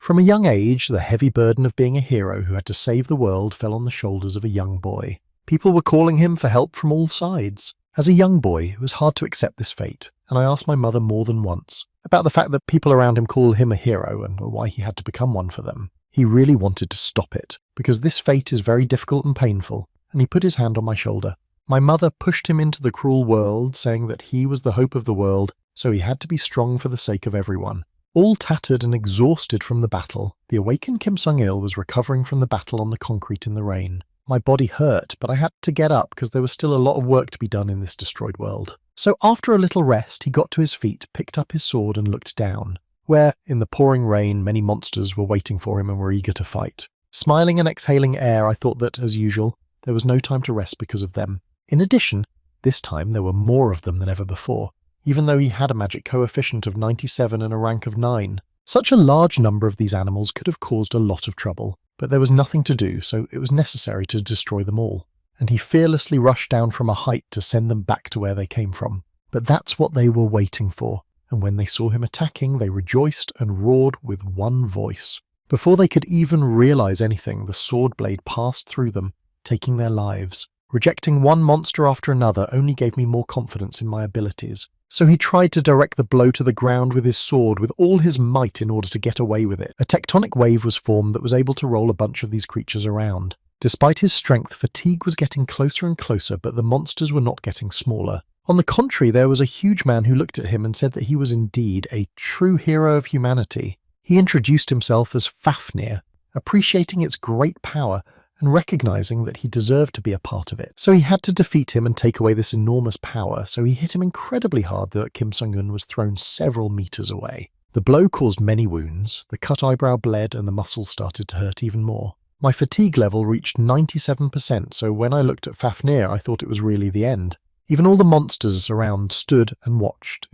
From a young age, the heavy burden of being a hero who had to save the world fell on the shoulders of a young boy. People were calling him for help from all sides. As a young boy, it was hard to accept this fate, and I asked my mother more than once about the fact that people around him call him a hero and why he had to become one for them. He really wanted to stop it, because this fate is very difficult and painful, and he put his hand on my shoulder. My mother pushed him into the cruel world, saying that he was the hope of the world, so he had to be strong for the sake of everyone. All tattered and exhausted from the battle, the awakened Kim Sung-il was recovering from the battle on the concrete in the rain. My body hurt, but I had to get up because there was still a lot of work to be done in this destroyed world. So after a little rest, he got to his feet, picked up his sword and looked down, where, in the pouring rain, many monsters were waiting for him and were eager to fight. Smiling and exhaling air, I thought that, as usual, there was no time to rest because of them. In addition, this time there were more of them than ever before, even though he had a magic coefficient of 97 and a rank of 9. Such a large number of these animals could have caused a lot of trouble, but there was nothing to do, so it was necessary to destroy them all. And he fearlessly rushed down from a height to send them back to where they came from. But that's what they were waiting for, and when they saw him attacking, they rejoiced and roared with one voice. Before they could even realize anything, the sword blade passed through them, taking their lives. Rejecting one monster after another only gave me more confidence in my abilities. So he tried to direct the blow to the ground with his sword with all his might in order to get away with it. A tectonic wave was formed that was able to roll a bunch of these creatures around. Despite his strength, fatigue was getting closer and closer, but the monsters were not getting smaller. On the contrary, there was a huge man who looked at him and said that he was indeed a true hero of humanity. He introduced himself as Fafnir, appreciating its great power and recognizing that he deserved to be a part of it. So he had to defeat him and take away this enormous power, so he hit him incredibly hard that Kim Sung-eun was thrown several meters away. The blow caused many wounds, the cut eyebrow bled and the muscles started to hurt even more. My fatigue level reached 97%, so when I looked at Fafnir I thought it was really the end. Even all the monsters around stood and watched.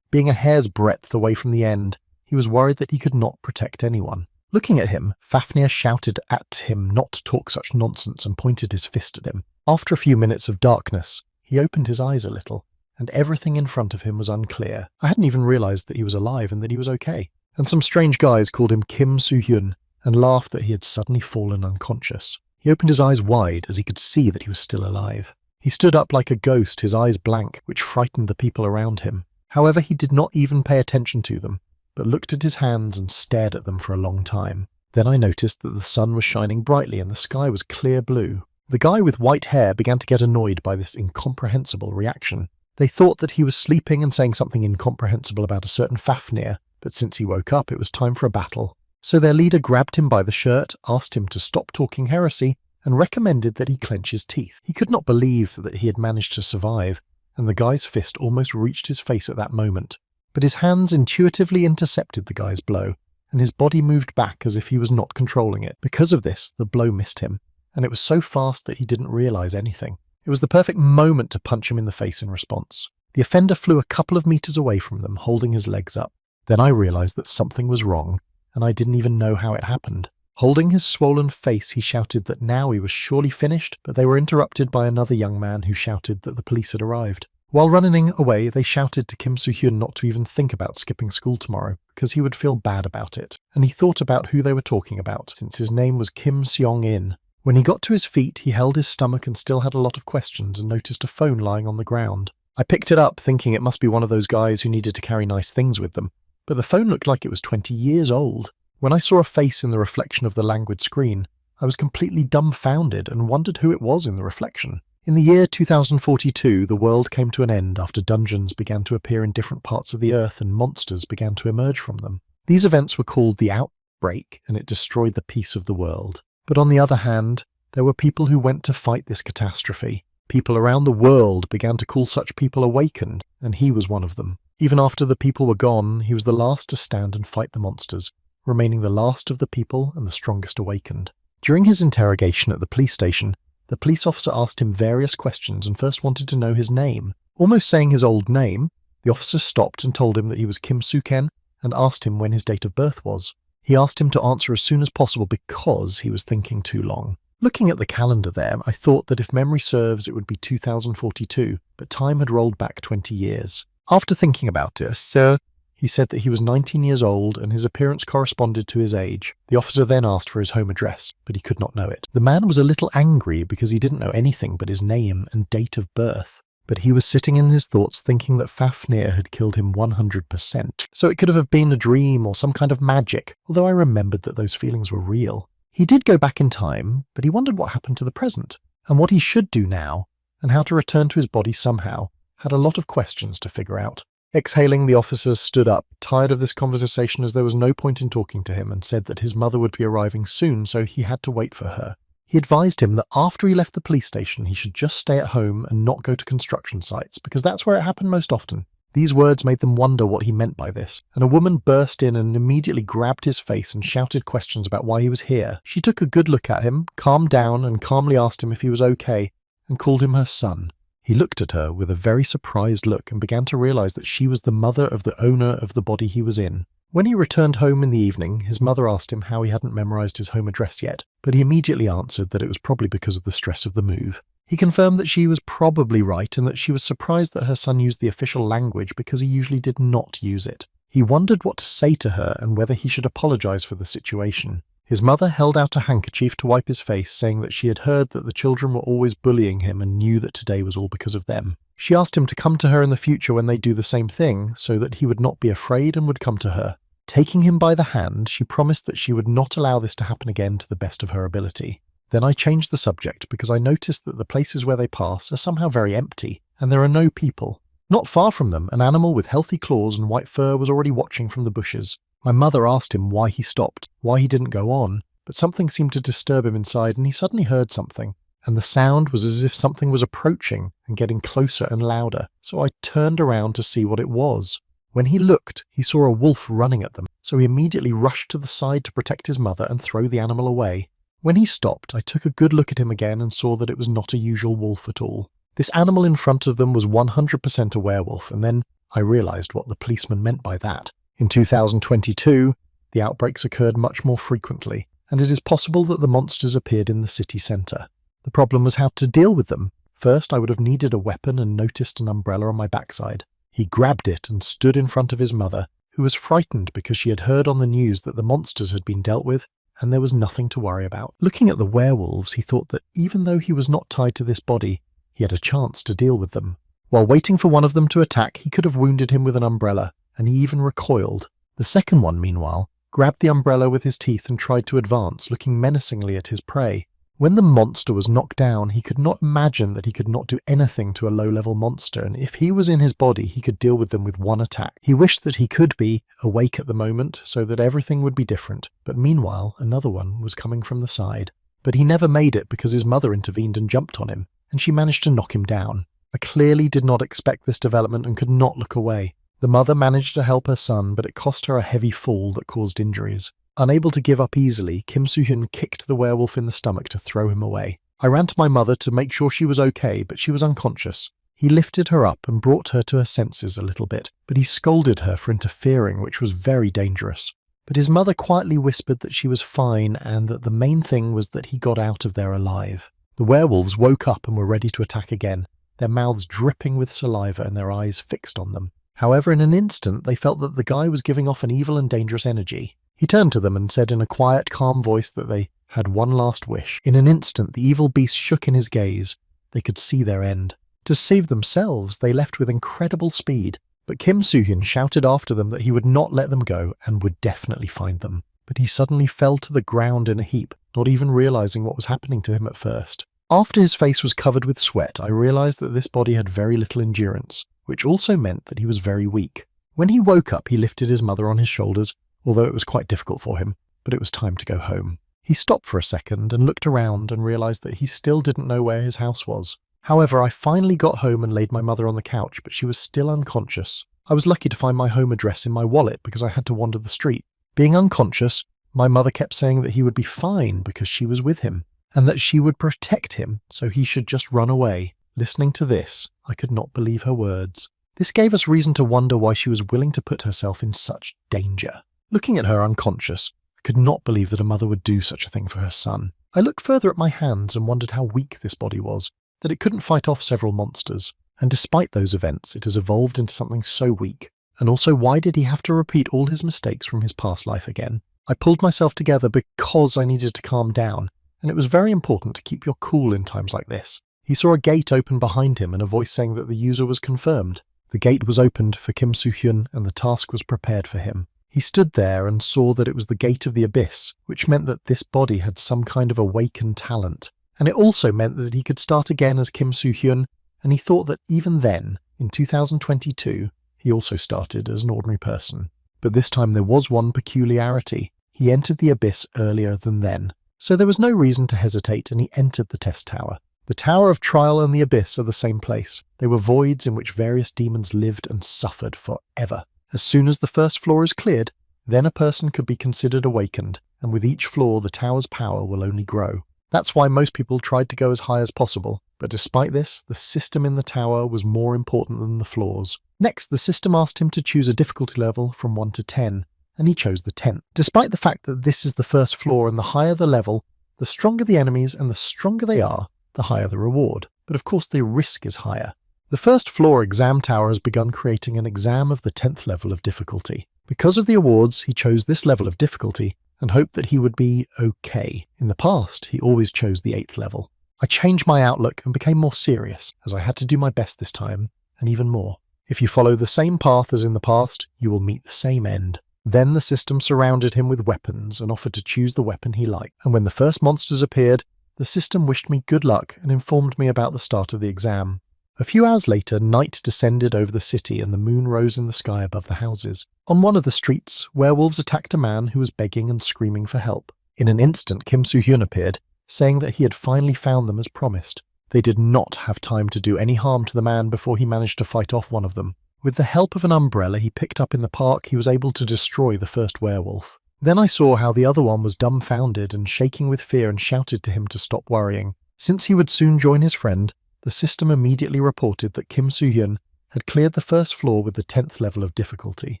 Being a hair's breadth away from the end, he was worried that he could not protect anyone. Looking at him, Fafnir shouted at him not to talk such nonsense and pointed his fist at him. After a few minutes of darkness, he opened his eyes a little, and everything in front of him was unclear. I hadn't even realized that he was alive and that he was okay. And some strange guys called him Kim Soo-hyun and laughed that he had suddenly fallen unconscious. He opened his eyes wide as he could see that he was still alive. He stood up like a ghost, his eyes blank, which frightened the people around him. However, he did not even pay attention to them, but looked at his hands and stared at them for a long time. Then I noticed that the sun was shining brightly and the sky was clear blue. The guy with white hair began to get annoyed by this incomprehensible reaction. They thought that he was sleeping and saying something incomprehensible about a certain Fafnir, but since he woke up it was time for a battle. So their leader grabbed him by the shirt, asked him to stop talking heresy, and recommended that he clench his teeth. He could not believe that he had managed to survive, and the guy's fist almost reached his face at that moment. But his hands intuitively intercepted the guy's blow, and his body moved back as if he was not controlling it. Because of this, the blow missed him, and it was so fast that he didn't realize anything. It was the perfect moment to punch him in the face in response. The offender flew a couple of meters away from them, holding his legs up. Then I realized that something was wrong, and I didn't even know how it happened. Holding his swollen face, he shouted that now he was surely finished, but they were interrupted by another young man who shouted that the police had arrived. While running away, they shouted to Kim Soo-hyun not to even think about skipping school tomorrow, because he would feel bad about it. And he thought about who they were talking about, since his name was Kim Seong-in. When he got to his feet, he held his stomach and still had a lot of questions and noticed a phone lying on the ground. I picked it up, thinking it must be one of those guys who needed to carry nice things with them, but the phone looked like it was 20 years old. When I saw a face in the reflection of the languid screen, I was completely dumbfounded and wondered who it was in the reflection. In the year 2042, the world came to an end after dungeons began to appear in different parts of the earth and monsters began to emerge from them. These events were called the Outbreak, and it destroyed the peace of the world. But on the other hand, there were people who went to fight this catastrophe. People around the world began to call such people awakened, and he was one of them. Even after the people were gone, he was the last to stand and fight the monsters, remaining the last of the people and the strongest awakened. During his interrogation at the police station, the police officer asked him various questions and first wanted to know his name. Almost saying his old name, the officer stopped and told him that he was Kim Soo-ken and asked him when his date of birth was. He asked him to answer as soon as possible because he was thinking too long. Looking at the calendar there, I thought that if memory serves it would be 2042, but time had rolled back 20 years. After thinking about it, sir, He said that he was 19 years old and his appearance corresponded to his age. The officer then asked for his home address, but he could not know it. The man was a little angry because he didn't know anything but his name and date of birth. But he was sitting in his thoughts thinking that Fafnir had killed him 100%. So it could have been a dream or some kind of magic, although I remembered that those feelings were real. He did go back in time, but he wondered what happened to the present, and what he should do now, and how to return to his body somehow. Had a lot of questions to figure out. Exhaling, the officer stood up, tired of this conversation as there was no point in talking to him, and said that his mother would be arriving soon, so he had to wait for her. He advised him that after he left the police station, he should just stay at home and not go to construction sites, because that's where it happened most often. These words made them wonder what he meant by this, and a woman burst in and immediately grabbed his face and shouted questions about why he was here. She took a good look at him, calmed down, and calmly asked him if he was okay, and called him her son. He looked at her with a very surprised look and began to realize that she was the mother of the owner of the body he was in. When he returned home in the evening, his mother asked him how he hadn't memorized his home address yet, but he immediately answered that it was probably because of the stress of the move. He confirmed that she was probably right and that she was surprised that her son used the official language because he usually did not use it. He wondered what to say to her and whether he should apologize for the situation. His mother held out a handkerchief to wipe his face, saying that she had heard that the children were always bullying him and knew that today was all because of them. She asked him to come to her in the future when they do the same thing, so that he would not be afraid and would come to her. Taking him by the hand, she promised that she would not allow this to happen again to the best of her ability. Then I changed the subject because I noticed that the places where they pass are somehow very empty, and there are no people. Not far from them, an animal with healthy claws and white fur was already watching from the bushes. My mother asked him why he stopped, why he didn't go on, but something seemed to disturb him inside and he suddenly heard something, and the sound was as if something was approaching and getting closer and louder, so I turned around to see what it was. When he looked, he saw a wolf running at them, so he immediately rushed to the side to protect his mother and throw the animal away. When he stopped, I took a good look at him again and saw that it was not a usual wolf at all. This animal in front of them was 100% a werewolf, and then I realized what the policeman meant by that. In 2022, the outbreaks occurred much more frequently, and it is possible that the monsters appeared in the city centre. The problem was how to deal with them. First, I would have needed a weapon and noticed an umbrella on my backside. He grabbed it and stood in front of his mother, who was frightened because she had heard on the news that the monsters had been dealt with, and there was nothing to worry about. Looking at the werewolves, he thought that even though he was not tied to this body, he had a chance to deal with them. While waiting for one of them to attack, he could have wounded him with an umbrella, and he even recoiled. The second one, meanwhile, grabbed the umbrella with his teeth and tried to advance, looking menacingly at his prey. When the monster was knocked down, he could not imagine that he could not do anything to a low-level monster, and if he was in his body, he could deal with them with one attack. He wished that he could be awake at the moment, so that everything would be different, but meanwhile, another one was coming from the side. But he never made it because his mother intervened and jumped on him, and she managed to knock him down. I clearly did not expect this development and could not look away. The mother managed to help her son, but it cost her a heavy fall that caused injuries. Unable to give up easily, Kim Soo-hyun kicked the werewolf in the stomach to throw him away. I ran to my mother to make sure she was okay, but she was unconscious. He lifted her up and brought her to her senses a little bit, but he scolded her for interfering, which was very dangerous. But his mother quietly whispered that she was fine and that the main thing was that he got out of there alive. The werewolves woke up and were ready to attack again, their mouths dripping with saliva and their eyes fixed on them. However, in an instant, they felt that the guy was giving off an evil and dangerous energy. He turned to them and said in a quiet, calm voice that they had one last wish. In an instant, the evil beast shook in his gaze. They could see their end. To save themselves, they left with incredible speed, but Kim Soo-hyun shouted after them that he would not let them go and would definitely find them. But he suddenly fell to the ground in a heap, not even realizing what was happening to him at first. After his face was covered with sweat, I realized that this body had very little endurance, which also meant that he was very weak. When he woke up, he lifted his mother on his shoulders, although it was quite difficult for him, but it was time to go home. He stopped for a second and looked around and realized that he still didn't know where his house was. However, I finally got home and laid my mother on the couch, but she was still unconscious. I was lucky to find my home address in my wallet because I had to wander the street. Being unconscious, my mother kept saying that he would be fine because she was with him, and that she would protect him, so he should just run away. Listening to this, I could not believe her words. This gave us reason to wonder why she was willing to put herself in such danger. Looking at her unconscious, I could not believe that a mother would do such a thing for her son. I looked further at my hands and wondered how weak this body was, that it couldn't fight off several monsters. And despite those events, it has evolved into something so weak. And also, why did he have to repeat all his mistakes from his past life again? I pulled myself together because I needed to calm down, and it was very important to keep your cool in times like this. He saw a gate open behind him and a voice saying that the user was confirmed. The gate was opened for Kim Soo-hyun and the task was prepared for him. He stood there and saw that it was the gate of the abyss, which meant that this body had some kind of awakened talent. And it also meant that he could start again as Kim Soo-hyun, and he thought that even then, in 2022, he also started as an ordinary person. But this time there was one peculiarity. He entered the abyss earlier than then. So there was no reason to hesitate, and he entered the test tower. The Tower of Trial and the Abyss are the same place. They were voids in which various demons lived and suffered forever. As soon as the first floor is cleared, then a person could be considered awakened, and with each floor the tower's power will only grow. That's why most people tried to go as high as possible, but despite this, the system in the tower was more important than the floors. Next, the system asked him to choose a difficulty level from 1 to 10, and he chose the 10th. Despite the fact that this is the first floor and the higher the level, the stronger the enemies and the stronger they are, the higher the reward. But of course the risk is higher. The first floor exam tower has begun creating an exam of the 10th level of difficulty. Because of the awards, he chose this level of difficulty and hoped that he would be okay. In the past, he always chose the 8th level. I changed my outlook and became more serious, as I had to do my best this time, and even more. If you follow the same path as in the past, you will meet the same end. Then the system surrounded him with weapons and offered to choose the weapon he liked. And when the first monsters appeared, the system wished me good luck and informed me about the start of the exam. A few hours later, night descended over the city and the moon rose in the sky above the houses. On one of the streets, werewolves attacked a man who was begging and screaming for help. In an instant, Kim Soo-hyun appeared, saying that he had finally found them as promised. They did not have time to do any harm to the man before he managed to fight off one of them. With the help of an umbrella he picked up in the park, he was able to destroy the first werewolf. Then I saw how the other one was dumbfounded and shaking with fear and shouted to him to stop worrying. Since he would soon join his friend, the system immediately reported that Kim Soo-hyun had cleared the first floor with the 10th level of difficulty.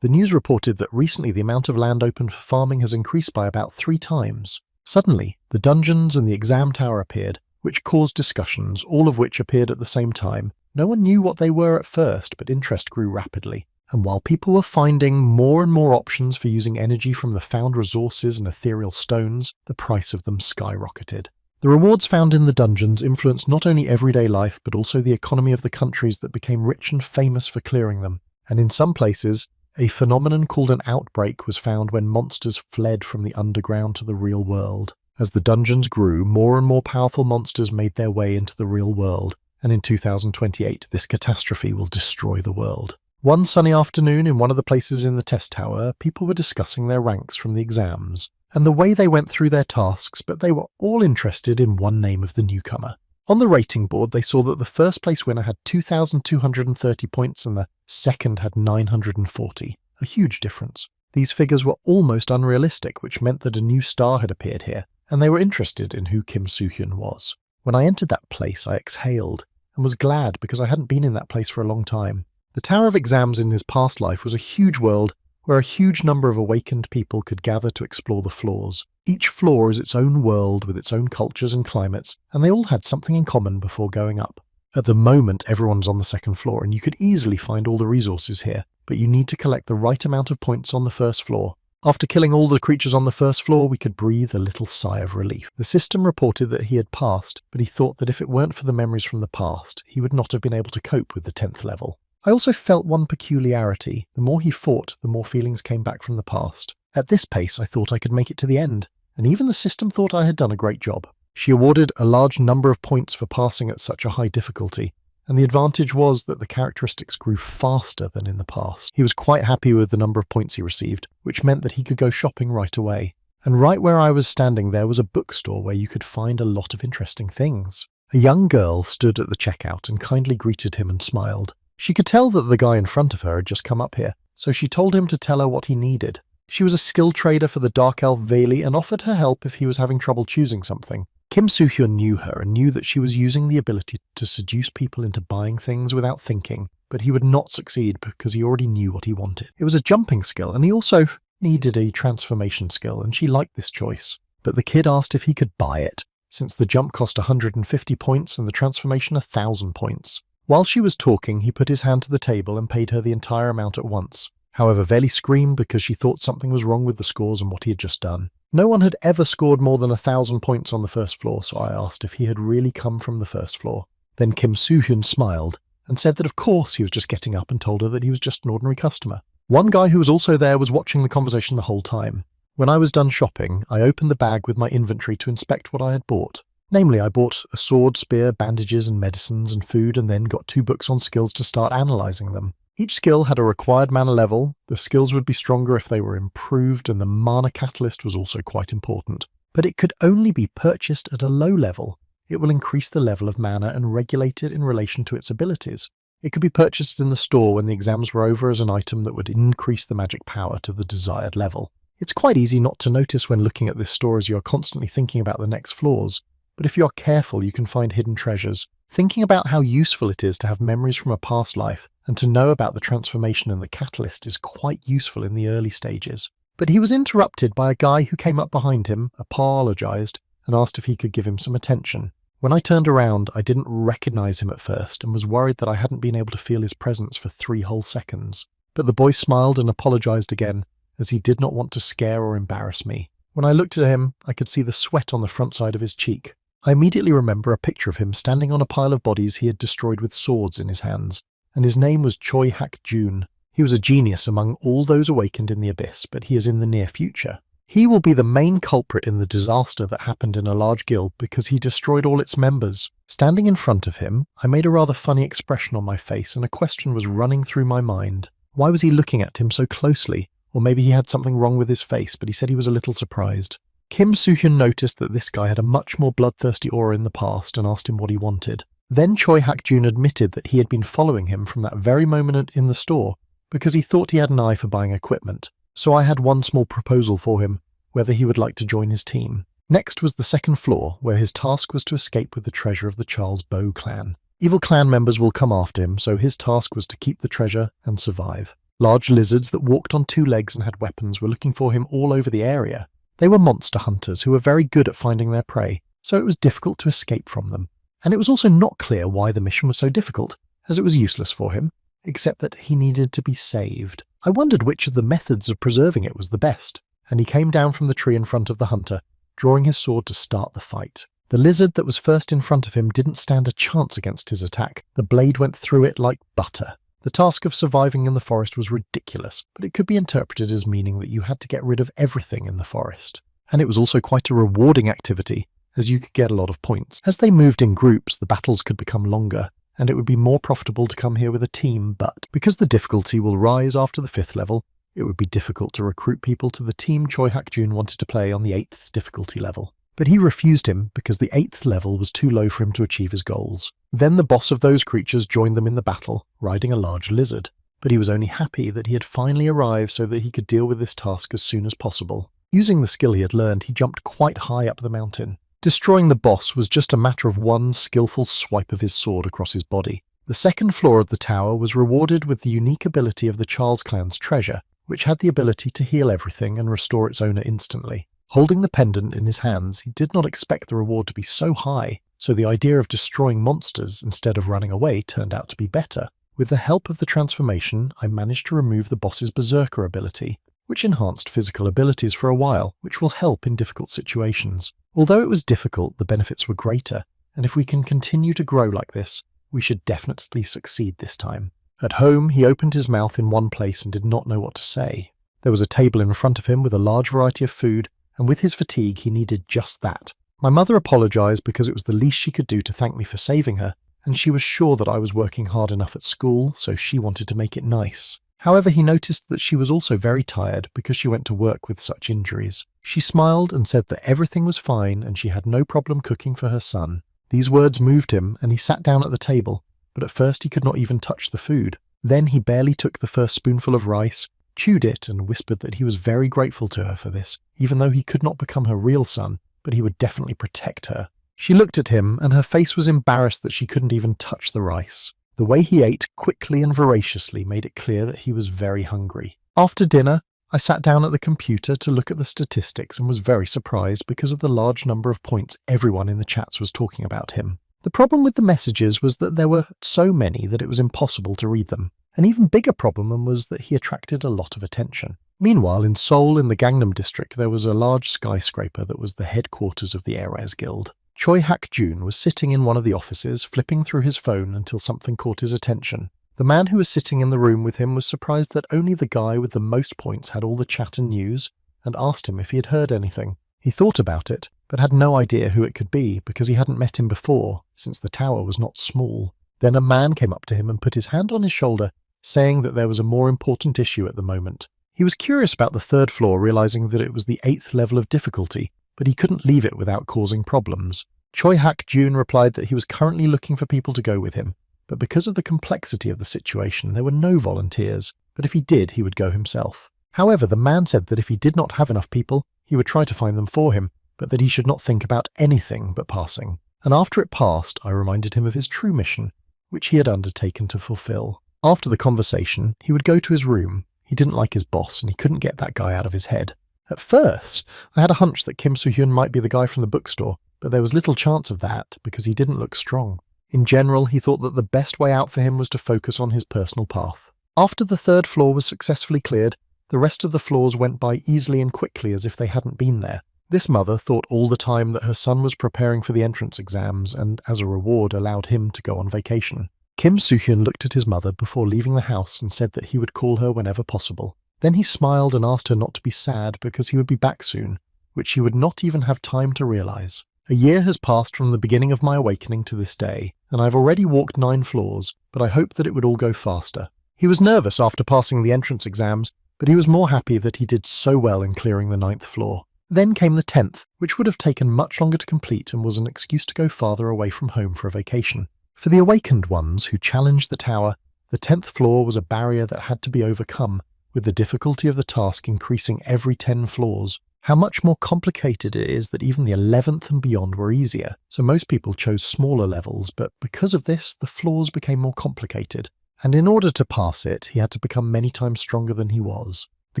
The news reported that recently the amount of land open for farming has increased by about 3 times. Suddenly, the dungeons and the exam tower appeared, which caused discussions, all of which appeared at the same time. No one knew what they were at first, but interest grew rapidly. And while people were finding more and more options for using energy from the found resources and ethereal stones, the price of them skyrocketed. The rewards found in the dungeons influenced not only everyday life, but also the economy of the countries that became rich and famous for clearing them. And in some places, a phenomenon called an outbreak was found when monsters fled from the underground to the real world. As the dungeons grew, more and more powerful monsters made their way into the real world, and in 2028 this catastrophe will destroy the world. One sunny afternoon in one of the places in the test tower, people were discussing their ranks from the exams, and the way they went through their tasks, but they were all interested in one name of the newcomer. On the rating board, they saw that the first place winner had 2,230 points and the second had 940, a huge difference. These figures were almost unrealistic, which meant that a new star had appeared here, and they were interested in who Kim Soo-hyun was. When I entered that place, I exhaled, and was glad because I hadn't been in that place for a long time. The Tower of Exams in his past life was a huge world where a huge number of awakened people could gather to explore the floors. Each floor is its own world with its own cultures and climates, and they all had something in common before going up. At the moment, everyone's on the second floor, and you could easily find all the resources here, but you need to collect the right amount of points on the first floor. After killing all the creatures on the first floor, we could breathe a little sigh of relief. The system reported that he had passed, but he thought that if it weren't for the memories from the past, he would not have been able to cope with the 10th level. I also felt one peculiarity. The more he fought, the more feelings came back from the past. At this pace, I thought I could make it to the end, and even the system thought I had done a great job. She awarded a large number of points for passing at such a high difficulty, and the advantage was that the characteristics grew faster than in the past. He was quite happy with the number of points he received, which meant that he could go shopping right away. And right where I was standing there was a bookstore where you could find a lot of interesting things. A young girl stood at the checkout and kindly greeted him and smiled. She could tell that the guy in front of her had just come up here, so she told him to tell her what he needed. She was a skilled trader for the Dark Elf Veli and offered her help if he was having trouble choosing something. Kim Soo-hyun knew her and knew that she was using the ability to seduce people into buying things without thinking, but he would not succeed because he already knew what he wanted. It was a jumping skill, and he also needed a transformation skill, and she liked this choice. But the kid asked if he could buy it, since the jump cost 150 points and the transformation 1,000 points. While she was talking, he put his hand to the table and paid her the entire amount at once. However, Veli screamed because she thought something was wrong with the scores and what he had just done. No one had ever scored more than 1,000 points on the first floor, so I asked if he had really come from the first floor. Then Kim Soo-hyun smiled and said that of course he was just getting up, and told her that he was just an ordinary customer. One guy who was also there was watching the conversation the whole time. When I was done shopping, I opened the bag with my inventory to inspect what I had bought. Namely, I bought a sword, spear, bandages and medicines and food, and then got 2 books on skills to start analysing them. Each skill had a required mana level, the skills would be stronger if they were improved, and the mana catalyst was also quite important. But it could only be purchased at a low level. It will increase the level of mana and regulate it in relation to its abilities. It could be purchased in the store when the exams were over as an item that would increase the magic power to the desired level. It's quite easy not to notice when looking at this store as you are constantly thinking about the next floors, but if you are careful you can find hidden treasures. Thinking about how useful it is to have memories from a past life and to know about the transformation and the catalyst is quite useful in the early stages. But he was interrupted by a guy who came up behind him, apologised, and asked if he could give him some attention. When I turned around, I didn't recognise him at first and was worried that I hadn't been able to feel his presence for 3 whole seconds. But the boy smiled and apologised again, as he did not want to scare or embarrass me. When I looked at him, I could see the sweat on the front side of his cheek. I immediately remember a picture of him standing on a pile of bodies he had destroyed with swords in his hands, and his name was Choi Hak-jun. He was a genius among all those awakened in the Abyss, but he is in the near future. He will be the main culprit in the disaster that happened in a large guild because he destroyed all its members. Standing in front of him, I made a rather funny expression on my face and a question was running through my mind. Why was he looking at him so closely? Or maybe he had something wrong with his face, but he said he was a little surprised. Kim Soo-hyun noticed that this guy had a much more bloodthirsty aura in the past and asked him what he wanted. Then Choi Hak-jun admitted that he had been following him from that very moment in the store because he thought he had an eye for buying equipment. So I had one small proposal for him, whether he would like to join his team. Next was the second floor, where his task was to escape with the treasure of the Charles Bow clan. Evil clan members will come after him, so his task was to keep the treasure and survive. Large lizards that walked on 2 legs and had weapons were looking for him all over the area. They were monster hunters who were very good at finding their prey, so it was difficult to escape from them. And it was also not clear why the mission was so difficult, as it was useless for him, except that he needed to be saved. I wondered which of the methods of preserving it was the best, and he came down from the tree in front of the hunter, drawing his sword to start the fight. The lizard that was first in front of him didn't stand a chance against his attack. The blade went through it like butter. The task of surviving in the forest was ridiculous, but it could be interpreted as meaning that you had to get rid of everything in the forest. And it was also quite a rewarding activity, as you could get a lot of points. As they moved in groups, the battles could become longer, and it would be more profitable to come here with a team, but because the difficulty will rise after the 5th level, it would be difficult to recruit people to the team Choi Hak-jun wanted to play on the 8th difficulty level. But he refused him because the 8th level was too low for him to achieve his goals. Then the boss of those creatures joined them in the battle, riding a large lizard. But he was only happy that he had finally arrived so that he could deal with this task as soon as possible. Using the skill he had learned, he jumped quite high up the mountain. Destroying the boss was just a matter of one skillful swipe of his sword across his body. The 2nd floor of the tower was rewarded with the unique ability of the Charles clan's treasure, which had the ability to heal everything and restore its owner instantly. Holding the pendant in his hands, he did not expect the reward to be so high, so the idea of destroying monsters instead of running away turned out to be better. With the help of the transformation, I managed to remove the boss's berserker ability, which enhanced physical abilities for a while, which will help in difficult situations. Although it was difficult, the benefits were greater, and if we can continue to grow like this, we should definitely succeed this time. At home, he opened his mouth in one place and did not know what to say. There was a table in front of him with a large variety of food, and with his fatigue he needed just that. My mother apologised because it was the least she could do to thank me for saving her, and she was sure that I was working hard enough at school, so she wanted to make it nice. However, he noticed that she was also very tired because she went to work with such injuries. She smiled and said that everything was fine and she had no problem cooking for her son. These words moved him and he sat down at the table, but at first he could not even touch the food. Then he barely took the first spoonful of rice, chewed it and whispered that he was very grateful to her for this, even though he could not become her real son, but he would definitely protect her. She looked at him and her face was embarrassed that she couldn't even touch the rice. The way he ate quickly and voraciously made it clear that he was very hungry. After dinner, I sat down at the computer to look at the statistics and was very surprised because of the large number of points everyone in the chats was talking about him. The problem with the messages was that there were so many that it was impossible to read them. An even bigger problem was that he attracted a lot of attention. Meanwhile, in Seoul, in the Gangnam district, there was a large skyscraper that was the headquarters of the Airways Guild. Choi Hak-jun was sitting in one of the offices, flipping through his phone until something caught his attention. The man who was sitting in the room with him was surprised that only the guy with the most points had all the chat and news, and asked him if he had heard anything. He thought about it, but had no idea who it could be because he hadn't met him before, since the tower was not small. Then a man came up to him and put his hand on his shoulder, saying that there was a more important issue at the moment. He was curious about the third floor, realizing that it was the 8th level of difficulty, but he couldn't leave it without causing problems. Choi Hak-jun replied that he was currently looking for people to go with him, but because of the complexity of the situation, there were no volunteers, but if he did, he would go himself. However, the man said that if he did not have enough people, he would try to find them for him, but that he should not think about anything but passing. And after it passed, I reminded him of his true mission, which he had undertaken to fulfill. After the conversation, he would go to his room. He didn't like his boss, and he couldn't get that guy out of his head. At first, I had a hunch that Kim Soo-hyun might be the guy from the bookstore, but there was little chance of that because he didn't look strong. In general, he thought that the best way out for him was to focus on his personal path. After the third floor was successfully cleared, the rest of the floors went by easily and quickly as if they hadn't been there. This mother thought all the time that her son was preparing for the entrance exams and, as a reward, allowed him to go on vacation. Kim Soo-hyun looked at his mother before leaving the house and said that he would call her whenever possible. Then he smiled and asked her not to be sad because he would be back soon, which she would not even have time to realize. A year has passed from the beginning of my awakening to this day, and I've already walked 9 floors, but I hoped that it would all go faster. He was nervous after passing the entrance exams, but he was more happy that he did so well in clearing the 9th floor. Then came the 10th, which would have taken much longer to complete and was an excuse to go farther away from home for a vacation. For the awakened ones who challenged the tower, the 10th floor was a barrier that had to be overcome, with the difficulty of the task increasing every 10 floors. How much more complicated it is that even the 11th and beyond were easier, so most people chose smaller levels, but because of this, the floors became more complicated. And in order to pass it, he had to become many times stronger than he was. The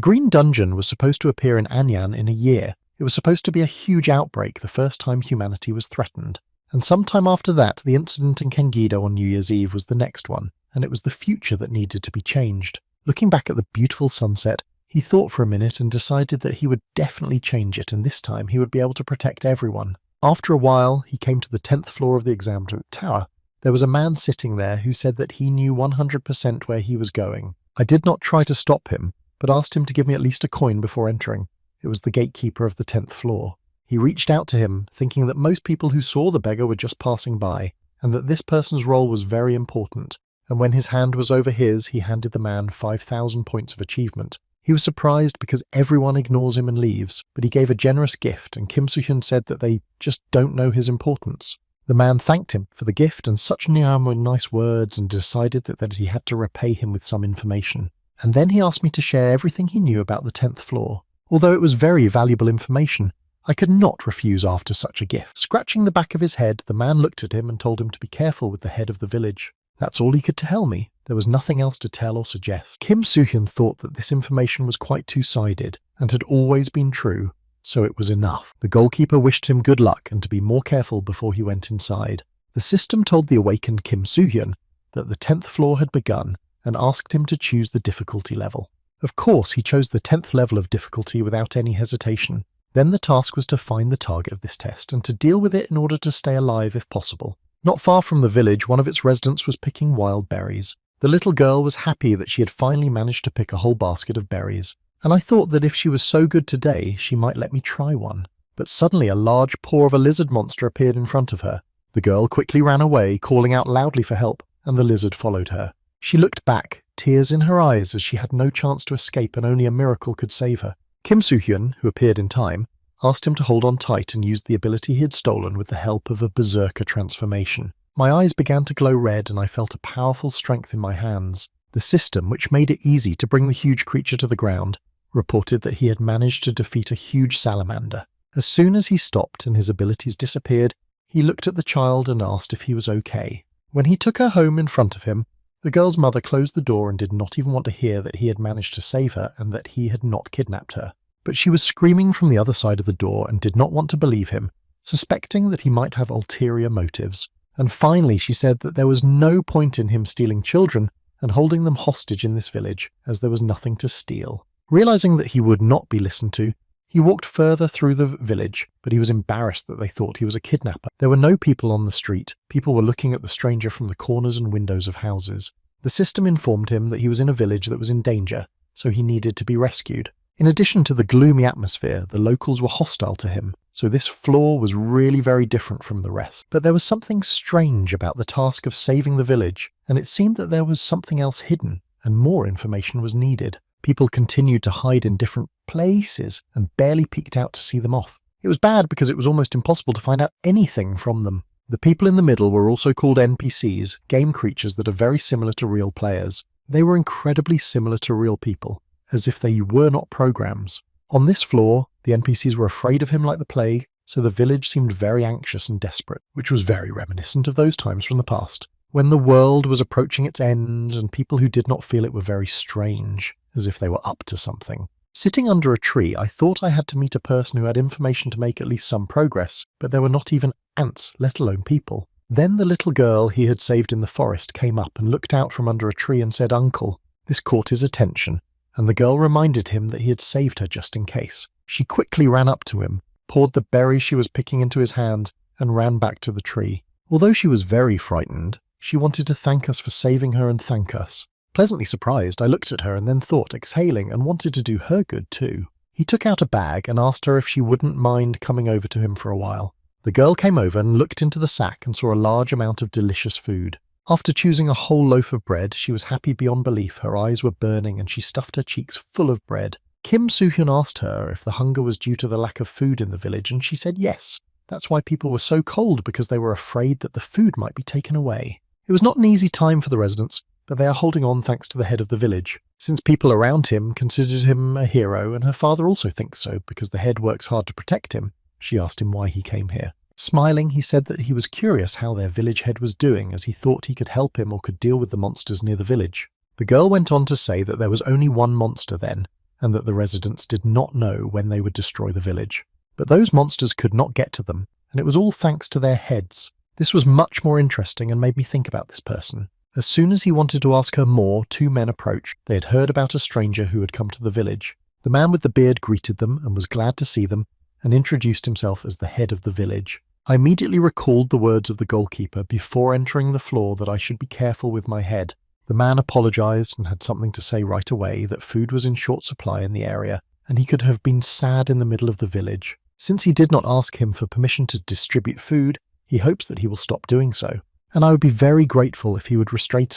Green Dungeon was supposed to appear in Anyan in a year. It was supposed to be a huge outbreak the first time humanity was threatened. And sometime after that, the incident in Kengido on New Year's Eve was the next one, and it was the future that needed to be changed. Looking back at the beautiful sunset, he thought for a minute and decided that he would definitely change it, and this time he would be able to protect everyone. After a while, he came to the 10th floor of the exam tower. There was a man sitting there who said that he knew 100% where he was going. I did not try to stop him, but asked him to give me at least a coin before entering. It was the gatekeeper of the 10th floor. He reached out to him, thinking that most people who saw the beggar were just passing by, and that this person's role was very important. And when his hand was over his, he handed the man 5,000 points of achievement. He was surprised because everyone ignores him and leaves, but he gave a generous gift, and Kim Soo-hyun said that they just don't know his importance. The man thanked him for the gift and such nice words and decided that he had to repay him with some information. And then he asked me to share everything he knew about the 10th floor. Although it was very valuable information, I could not refuse after such a gift. Scratching the back of his head, the man looked at him and told him to be careful with the head of the village. That's all he could tell me. There was nothing else to tell or suggest. Kim Soo-hyun thought that this information was quite two-sided and had always been true, so it was enough. The goalkeeper wished him good luck and to be more careful before he went inside. The system told the awakened Kim Soo-hyun that the 10th floor had begun and asked him to choose the difficulty level. Of course, he chose the 10th level of difficulty without any hesitation. Then the task was to find the target of this test and to deal with it in order to stay alive if possible. Not far from the village, one of its residents was picking wild berries. The little girl was happy that she had finally managed to pick a whole basket of berries, and I thought that if she was so good today, she might let me try one. But suddenly a large paw of a lizard monster appeared in front of her. The girl quickly ran away, calling out loudly for help, and the lizard followed her. She looked back, tears in her eyes as she had no chance to escape and only a miracle could save her. Kim Soo-hyun, who appeared in time, asked him to hold on tight and used the ability he had stolen with the help of a berserker transformation. My eyes began to glow red and I felt a powerful strength in my hands. The system, which made it easy to bring the huge creature to the ground, reported that he had managed to defeat a huge salamander. As soon as he stopped and his abilities disappeared, he looked at the child and asked if he was okay. When he took her home in front of him, the girl's mother closed the door and did not even want to hear that he had managed to save her and that he had not kidnapped her. But she was screaming from the other side of the door and did not want to believe him, suspecting that he might have ulterior motives. And finally she said that there was no point in him stealing children and holding them hostage in this village, as there was nothing to steal. Realizing that he would not be listened to, he walked further through the village, but he was embarrassed that they thought he was a kidnapper. There were no people on the street. People were looking at the stranger from the corners and windows of houses. The system informed him that he was in a village that was in danger, so he needed to be rescued. In addition to the gloomy atmosphere, the locals were hostile to him, so this floor was really very different from the rest. But there was something strange about the task of saving the village, and it seemed that there was something else hidden, and more information was needed. People continued to hide in different places and barely peeked out to see them off. It was bad because it was almost impossible to find out anything from them. The people in the middle were also called NPCs, game creatures that are very similar to real players. They were incredibly similar to real people, as if they were not programs. On this floor, the NPCs were afraid of him like the plague, so the village seemed very anxious and desperate, which was very reminiscent of those times from the past, when the world was approaching its end and people who did not feel it were very strange, as if they were up to something. Sitting under a tree, I thought I had to meet a person who had information to make at least some progress, but there were not even ants, let alone people. Then the little girl he had saved in the forest came up and looked out from under a tree and said, "Uncle." This caught his attention, and the girl reminded him that he had saved her just in case. She quickly ran up to him, poured the berries she was picking into his hand, and ran back to the tree. Although she was very frightened, she wanted to thank us for saving her and thank us. Pleasantly surprised, I looked at her and then thought, exhaling, and wanted to do her good too. He took out a bag and asked her if she wouldn't mind coming over to him for a while. The girl came over and looked into the sack and saw a large amount of delicious food. After choosing a whole loaf of bread, she was happy beyond belief. Her eyes were burning and she stuffed her cheeks full of bread. Kim Soo-hyun asked her if the hunger was due to the lack of food in the village, and she said yes. That's why people were so cold, because they were afraid that the food might be taken away. It was not an easy time for the residents, but they are holding on thanks to the head of the village. Since people around him considered him a hero, and her father also thinks so because the head works hard to protect him, she asked him why he came here. Smiling, he said that he was curious how their village head was doing, as he thought he could help him or could deal with the monsters near the village. The girl went on to say that there was only one monster then, and that the residents did not know when they would destroy the village. But those monsters could not get to them, and it was all thanks to their heads. This was much more interesting and made me think about this person. As soon as he wanted to ask her more, two men approached. They had heard about a stranger who had come to the village. The man with the beard greeted them and was glad to see them, and introduced himself as the head of the village. I immediately recalled the words of the goalkeeper before entering the floor that I should be careful with my head. The man apologized and had something to say right away, that food was in short supply in the area, and he could have been sad in the middle of the village. Since he did not ask him for permission to distribute food, he hopes that he will stop doing so. And I would be very grateful if he would restrain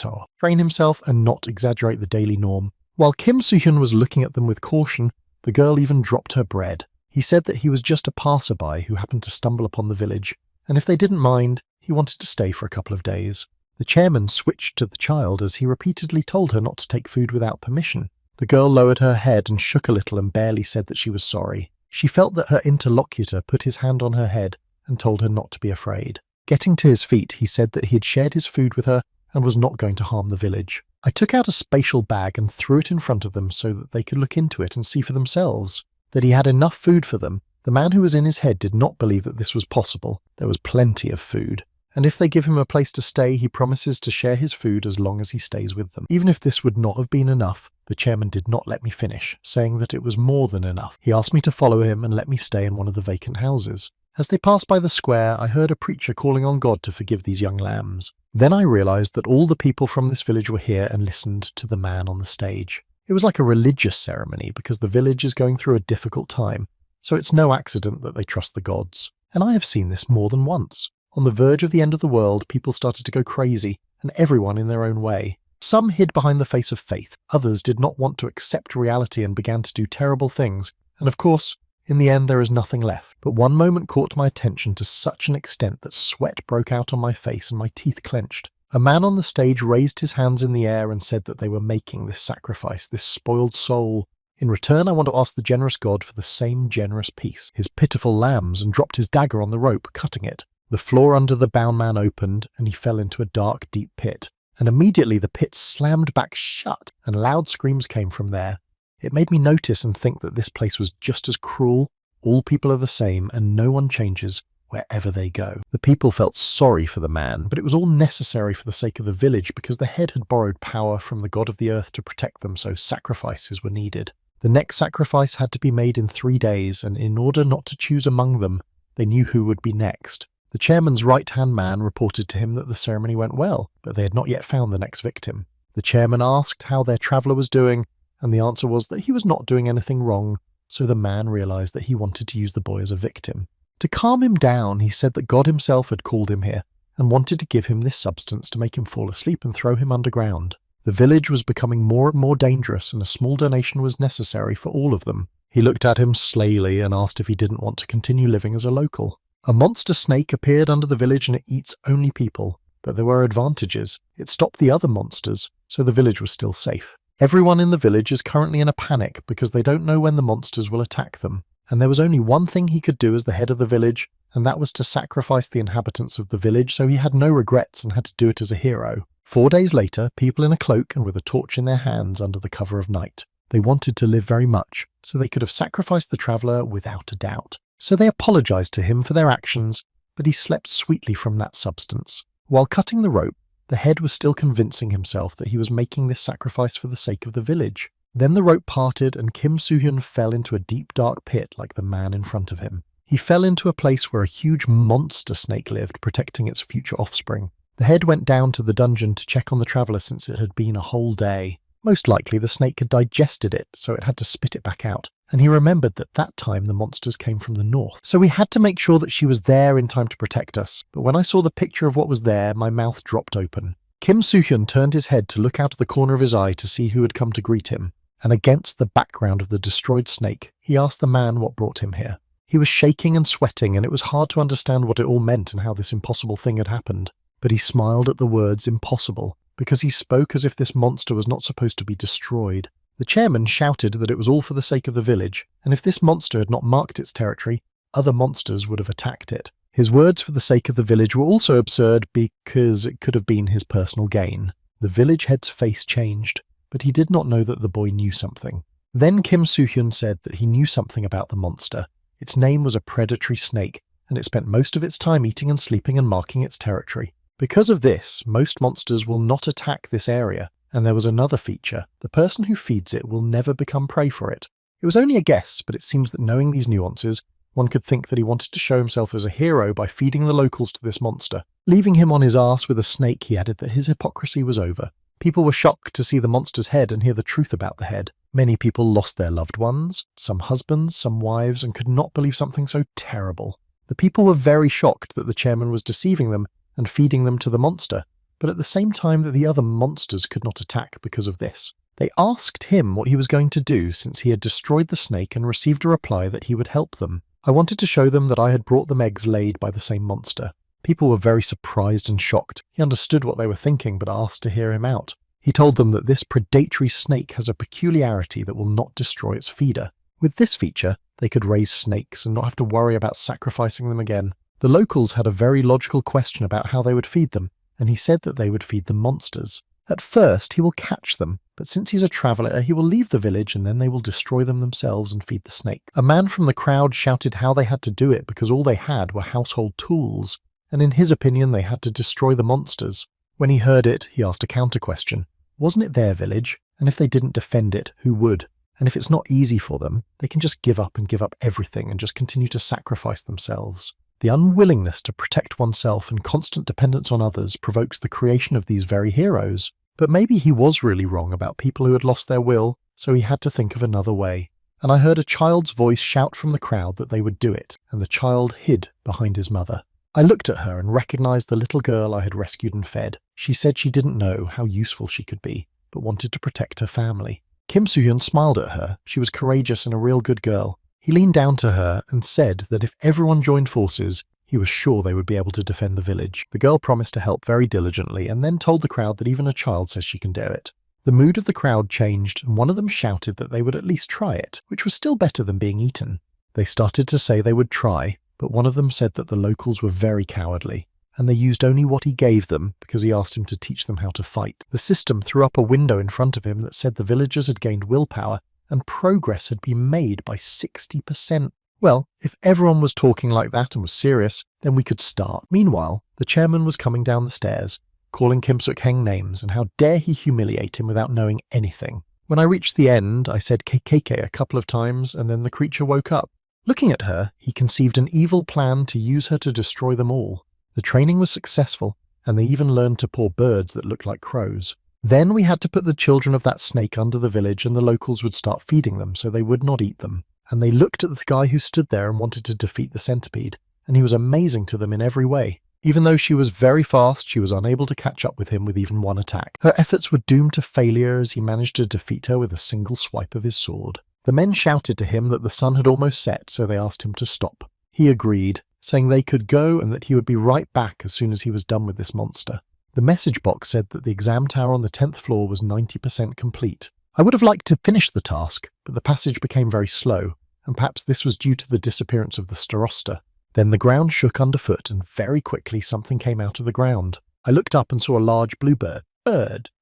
himself and not exaggerate the daily norm. While Kim Soo-hyun was looking at them with caution, the girl even dropped her bread. He said that he was just a passerby who happened to stumble upon the village, and if they didn't mind, he wanted to stay for a couple of days. The chairman switched to the child as he repeatedly told her not to take food without permission. The girl lowered her head and shook a little and barely said that she was sorry. She felt that her interlocutor put his hand on her head and told her not to be afraid. Getting to his feet, he said that he had shared his food with her and was not going to harm the village. I took out a spatial bag and threw it in front of them so that they could look into it and see for themselves. That he had enough food for them. The man who was in his head did not believe that this was possible. There was plenty of food. And if they give him a place to stay, he promises to share his food as long as he stays with them. Even if this would not have been enough, the chairman did not let me finish, saying that it was more than enough. He asked me to follow him and let me stay in one of the vacant houses. As they passed by the square, I heard a preacher calling on God to forgive these young lambs. Then I realized that all the people from this village were here and listened to the man on the stage. It was like a religious ceremony because the village is going through a difficult time, so it's no accident that they trust the gods. And I have seen this more than once. On the verge of the end of the world, people started to go crazy, and everyone in their own way. Some hid behind the face of faith, others did not want to accept reality and began to do terrible things, and of course, in the end there is nothing left. But one moment caught my attention to such an extent that sweat broke out on my face and my teeth clenched. A man on the stage raised his hands in the air and said that they were making this sacrifice, this spoiled soul. In return, I want to ask the generous God for the same generous peace, his pitiful lambs, and dropped his dagger on the rope, cutting it. The floor under the bound man opened, and he fell into a dark, deep pit. And immediately the pit slammed back shut, and loud screams came from there. It made me notice and think that this place was just as cruel. All people are the same, and no one changes, wherever they go. The people felt sorry for the man, but it was all necessary for the sake of the village because the head had borrowed power from the god of the earth to protect them, so sacrifices were needed. The next sacrifice had to be made in 3 days, and in order not to choose among them, they knew who would be next. The chairman's right-hand man reported to him that the ceremony went well, but they had not yet found the next victim. The chairman asked how their traveller was doing, and the answer was that he was not doing anything wrong, so the man realized that he wanted to use the boy as a victim. To calm him down, he said that God himself had called him here and wanted to give him this substance to make him fall asleep and throw him underground. The village was becoming more and more dangerous, and a small donation was necessary for all of them. He looked at him slyly and asked if he didn't want to continue living as a local. A monster snake appeared under the village and it eats only people, but there were advantages. It stopped the other monsters, so the village was still safe. Everyone in the village is currently in a panic because they don't know when the monsters will attack them, and there was only one thing he could do as the head of the village, and that was to sacrifice the inhabitants of the village, so he had no regrets and had to do it as a hero. 4 days later, people in a cloak and with a torch in their hands under the cover of night. They wanted to live very much, so they could have sacrificed the traveller without a doubt. So they apologized to him for their actions, but he slept sweetly from that substance. While cutting the rope, the head was still convincing himself that he was making this sacrifice for the sake of the village. Then the rope parted and Kim Soo-hyun fell into a deep dark pit like the man in front of him. He fell into a place where a huge monster snake lived, protecting its future offspring. The head went down to the dungeon to check on the traveller since it had been a whole day. Most likely the snake had digested it, so it had to spit it back out. And he remembered that time the monsters came from the north. So we had to make sure that she was there in time to protect us. But when I saw the picture of what was there, my mouth dropped open. Kim Soo-hyun turned his head to look out of the corner of his eye to see who had come to greet him. And against the background of the destroyed snake, he asked the man what brought him here. He was shaking and sweating, and it was hard to understand what it all meant and how this impossible thing had happened. But he smiled at the words impossible, because he spoke as if this monster was not supposed to be destroyed. The chairman shouted that it was all for the sake of the village, and if this monster had not marked its territory, other monsters would have attacked it. His words for the sake of the village were also absurd because it could have been his personal gain. The village head's face changed, but he did not know that the boy knew something. Then Kim Soo-hyun said that he knew something about the monster. Its name was a predatory snake, and it spent most of its time eating and sleeping and marking its territory. Because of this, most monsters will not attack this area, and there was another feature: the person who feeds it will never become prey for it. It was only a guess, but it seems that knowing these nuances, one could think that he wanted to show himself as a hero by feeding the locals to this monster. Leaving him on his arse with a snake, he added that his hypocrisy was over. People were shocked to see the monster's head and hear the truth about the head. Many people lost their loved ones, some husbands, some wives, and could not believe something so terrible. The people were very shocked that the chairman was deceiving them and feeding them to the monster, but at the same time that the other monsters could not attack because of this. They asked him what he was going to do since he had destroyed the snake and received a reply that he would help them. I wanted to show them that I had brought them eggs laid by the same monster. People were very surprised and shocked. He understood what they were thinking but asked to hear him out. He told them that this predatory snake has a peculiarity that will not destroy its feeder. With this feature, they could raise snakes and not have to worry about sacrificing them again. The locals had a very logical question about how they would feed them, and he said that they would feed the monsters. At first, he will catch them, but since he's a traveller, he will leave the village and then they will destroy them themselves and feed the snake. A man from the crowd shouted how they had to do it because all they had were household tools, and in his opinion they had to destroy the monsters. When he heard it, he asked a counter-question. Wasn't it their village? And if they didn't defend it, who would? And if it's not easy for them, they can just give up everything and just continue to sacrifice themselves. The unwillingness to protect oneself and constant dependence on others provokes the creation of these very heroes. But maybe he was really wrong about people who had lost their will, so he had to think of another way. And I heard a child's voice shout from the crowd that they would do it, and the child hid behind his mother. I looked at her and recognized the little girl I had rescued and fed. She said she didn't know how useful she could be, but wanted to protect her family. Kim Soo-hyun smiled at her. She was courageous and a real good girl. He leaned down to her and said that if everyone joined forces, he was sure they would be able to defend the village. The girl promised to help very diligently and then told the crowd that even a child says she can do it. The mood of the crowd changed and one of them shouted that they would at least try it, which was still better than being eaten. They started to say they would try, but one of them said that the locals were very cowardly, and they used only what he gave them because he asked him to teach them how to fight. The system threw up a window in front of him that said the villagers had gained willpower and progress had been made by 60%. Well, if everyone was talking like that and was serious, then we could start. Meanwhile, the chairman was coming down the stairs, calling Kim Suk-heng names, and how dare he humiliate him without knowing anything. When I reached the end, I said KKK a couple of times, and then the creature woke up. Looking at her, he conceived an evil plan to use her to destroy them all. The training was successful, and they even learned to paw birds that looked like crows. Then we had to put the children of that snake under the village, and the locals would start feeding them so they would not eat them. And they looked at the guy who stood there and wanted to defeat the centipede, and he was amazing to them in every way. Even though she was very fast, she was unable to catch up with him with even one attack. Her efforts were doomed to failure as he managed to defeat her with a single swipe of his sword. The men shouted to him that the sun had almost set, so they asked him to stop. He agreed, saying they could go and that he would be right back as soon as he was done with this monster. The message box said that the exam tower on the 10th floor was 90% complete. I would have liked to finish the task, but the passage became very slow, and perhaps this was due to the disappearance of the starosta. Then the ground shook underfoot, and very quickly something came out of the ground. I looked up and saw a large bluebird